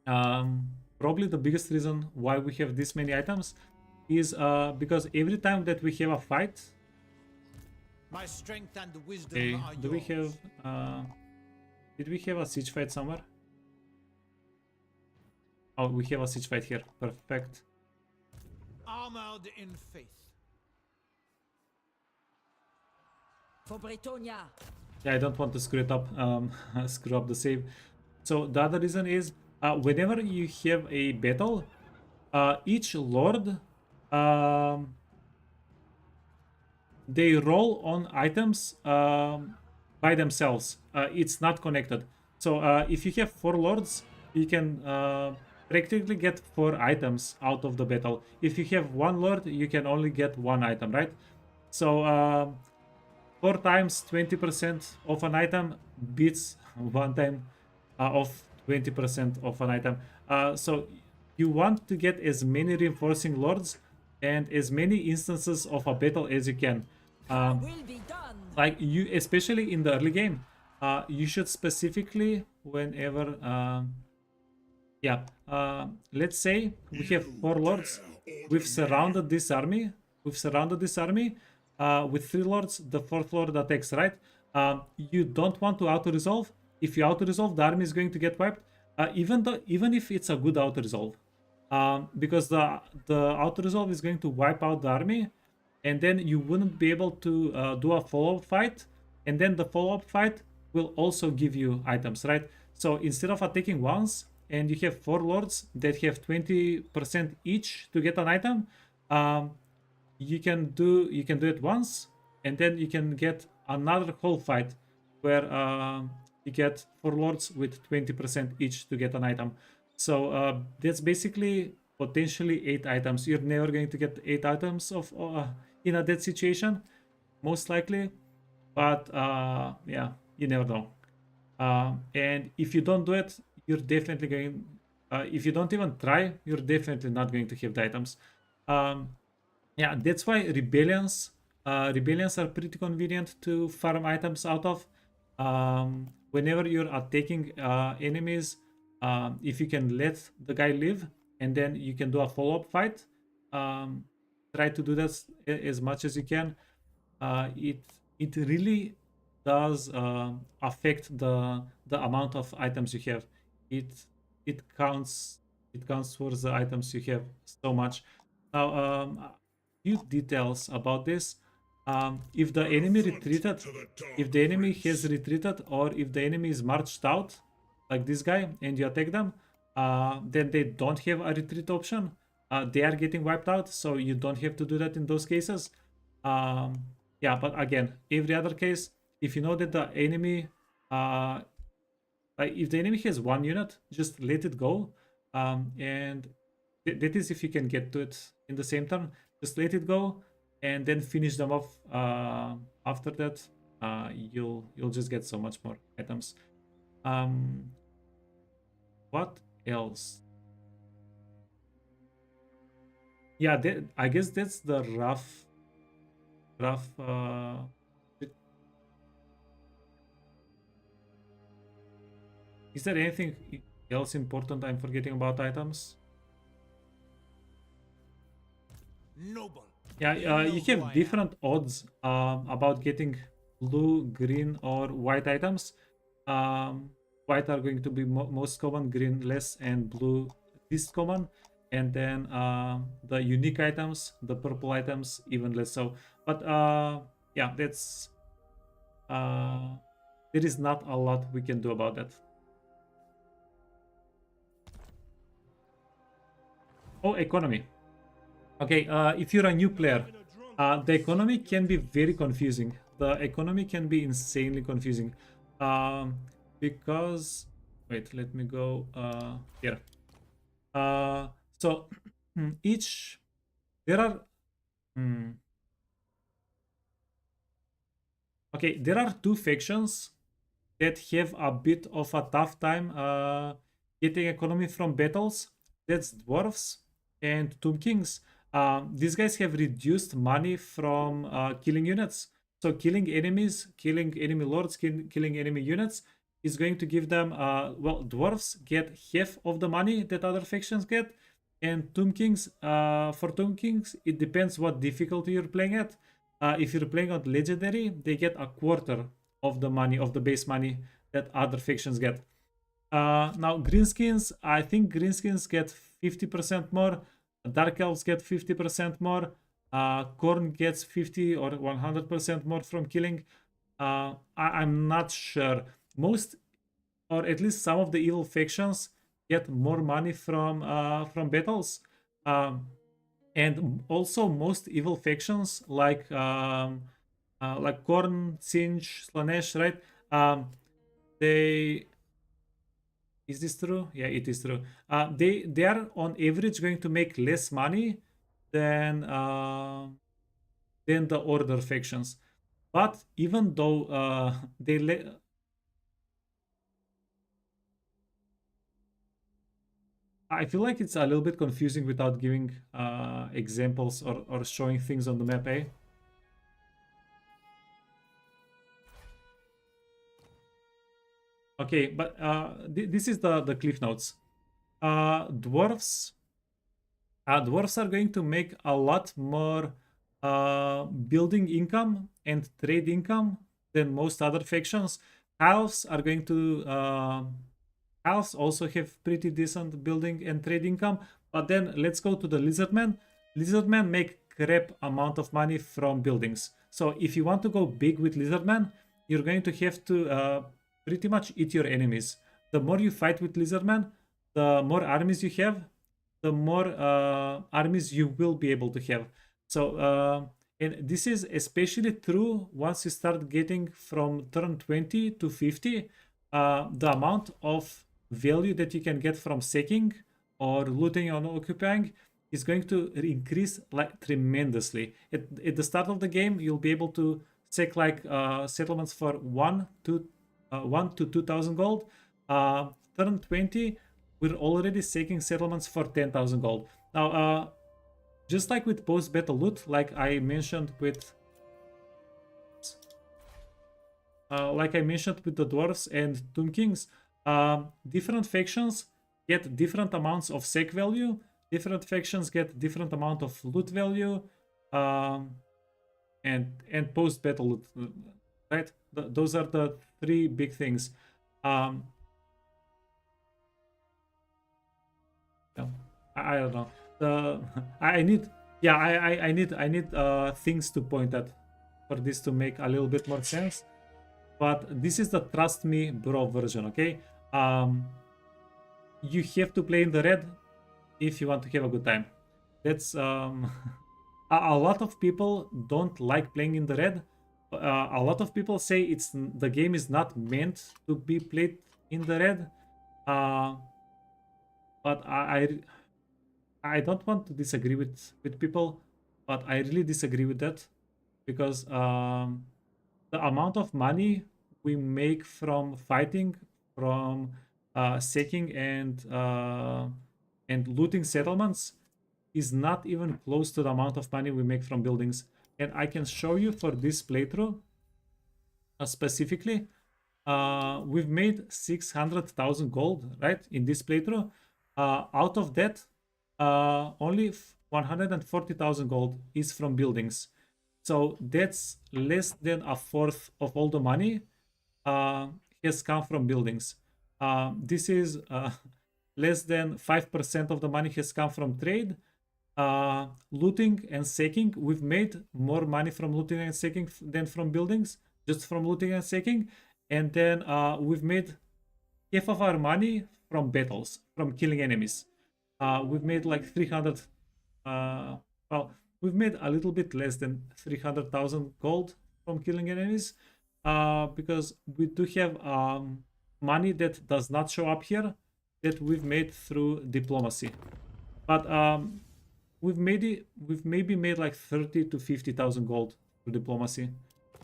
probably the biggest reason why we have this many items is because every time that we have a fight, my strength and wisdom are do we have did we have a siege fight somewhere? Oh, we have a siege fight here. Perfect. Armored in faith. For Bretonnia. Yeah, I don't want to screw it up, screw up the save. So the other reason is whenever you have a battle, each lord they roll on items by themselves. It's not connected. So if you have 4 lords, you can practically get 4 items out of the battle. If you have 1 lord, you can only get 1 item, right? So 4 times 20% of an item beats 1 time of 20% of an item. So you want to get as many reinforcing lords and as many instances of a battle as you can. Like you, especially in the early game, you should specifically, whenever let's say we have 4 lords, we've surrounded this army with 3 lords, the 4th lord attacks, right? You don't want to auto-resolve. If you auto-resolve, the army is going to get wiped, even if it's a good auto-resolve, because the auto-resolve is going to wipe out the army, and then you wouldn't be able to do a follow-up fight, and then the follow-up fight will also give you items, right? So instead of attacking once, and you have 4 lords that have 20% each to get an item, you can do it once, and then you can get another whole fight where you get 4 lords with 20% each to get an item. So that's basically potentially 8 items. You're never going to get 8 items of in a dead situation, most likely. But yeah, you never know. And if you don't do it, you're definitely going. If you don't even try, you're definitely not going to have the items. Yeah, that's why rebellions are pretty convenient to farm items out of. Whenever you're attacking enemies, if you can let the guy live and then you can do a follow-up fight, try to do that as much as you can. It really does affect the amount of items you have. It counts towards the items you have so much. Now, few details about this. If the enemy retreated, if the enemy has retreated, or if the enemy is marched out, like this guy, and you attack them, then they don't have a retreat option. They are getting wiped out, so you don't have to do that in those cases. Yeah, but again, every other case, if you know that the enemy, if the enemy has 1 unit, just let it go. And that is if you can get to it in the same turn. Just let it go and then finish them off. After that, you'll just get so much more items. What else? Yeah, I guess that's the rough. Is there anything else important I'm forgetting about items? Noble. Yeah, you have different odds about getting blue, green, or white items. White are going to be most common, green less, and blue least common. And then the unique items, the purple items, even less so. But yeah, that's there is not a lot we can do about that. Oh, economy. Okay, if you're a new player, the economy can be very confusing. The economy can be insanely confusing. Because wait, let me go here. So each there are okay, there are 2 factions that have a bit of a tough time getting economy from battles. That's dwarves and tomb kings. These guys have reduced money from killing units. So killing enemies, killing enemy lords, killing enemy units is going to give them, well, dwarves get half of the money that other factions get. And tomb kings, for tomb kings, it depends what difficulty you're playing at. If you're playing on legendary, they get a quarter of the money, of the base money that other factions get. Now, greenskins, I think greenskins get 50% more. Dark elves get 50% more. Khorne gets 50 or 100% more from killing. I'm not sure. Most, or at least some of the evil factions get more money from battles. And also most evil factions like Khorne, Singe, Slanesh, right? They... Is this true? Yeah, it is true. They are on average going to make less money than the order factions. But even though I feel like it's a little bit confusing without giving examples or showing things on the map, eh? Okay, but this is the cliff notes. Dwarves are going to make a lot more building income and trade income than most other factions. Elves are going to elves also have pretty decent building and trade income. But then let's go to the lizardmen. Lizardmen make crap amount of money from buildings. So if you want to go big with lizardmen, you're going to have to pretty much eat your enemies. The more you fight with lizardmen, the more armies you have, the more armies you will be able to have. So And this is especially true once you start getting from turn 20 to 50. The amount of value that you can get from sacking or looting or occupying is going to increase like tremendously. At the start of the game, you'll be able to sack like settlements for 1 to 2,000 gold. Turn 20, we're already sacking settlements for 10,000 gold. Now, just like with post-battle loot, like I mentioned with the dwarves and tomb kings, different factions get different amounts of sack value. Different factions get different amount of loot value, and post-battle loot, right? Those are the three big things. I don't know. I need things to point at for this to make a little bit more sense. But this is the trust me bro version, okay? You have to play in the red if you want to have a good time. That's a lot of people don't like playing in the red. A lot of people say the game is not meant to be played in the red. But I don't want to disagree with people, but I really disagree with that, because the amount of money we make from fighting, from sacking and looting settlements is not even close to the amount of money we make from buildings. And I can show you for this playthrough specifically, we've made 600,000 gold, right, in this playthrough. Out of that, only 140,000 gold is from buildings. So that's less than a fourth of all the money has come from buildings. This is less than 5% of the money has come from trade. Looting and sacking, we've made more money from looting and sacking than from buildings, just from looting and sacking. And then we've made half of our money from battles, from killing enemies. We've made like 300, well, we've made a little bit less than 300,000 gold from killing enemies, because we do have money that does not show up here that we've made through diplomacy. But we've maybe made like 30 to 50,000 gold through diplomacy.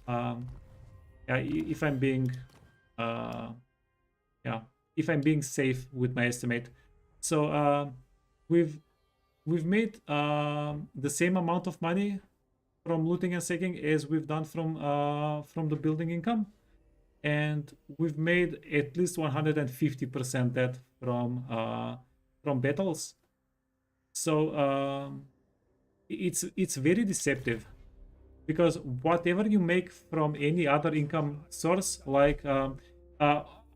Yeah, if I'm being if I'm being safe with my estimate. So we've made the same amount of money from looting and sacking as we've done from the building income, and we've made at least 150% that from battles. So it's very deceptive, because whatever you make from any other income source, like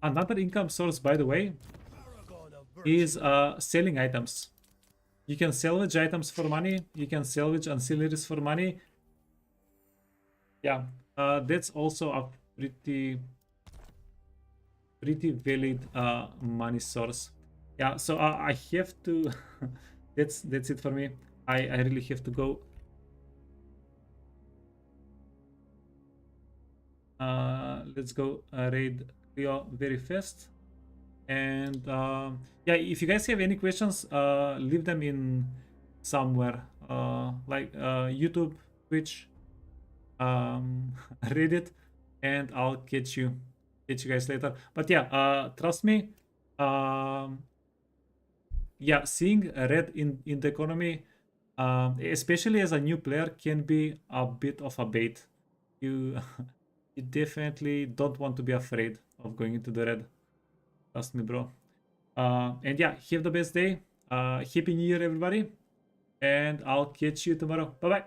another income source, by the way, is selling items. You can salvage items for money. You can salvage ancillaries for money. Yeah, that's also a pretty valid money source. Yeah, so I have to. that's it for me. I really have to go. Let's go raid Cleo very fast. And yeah, if you guys have any questions, leave them in somewhere, like YouTube, Twitch, Reddit, and I'll catch you guys later. But yeah, trust me, yeah, seeing red in the economy, especially as a new player, can be a bit of a bait. You you definitely don't want to be afraid of going into the red. Trust me, bro. And yeah, have the best day. Happy New Year, everybody. And I'll catch you tomorrow. Bye-bye.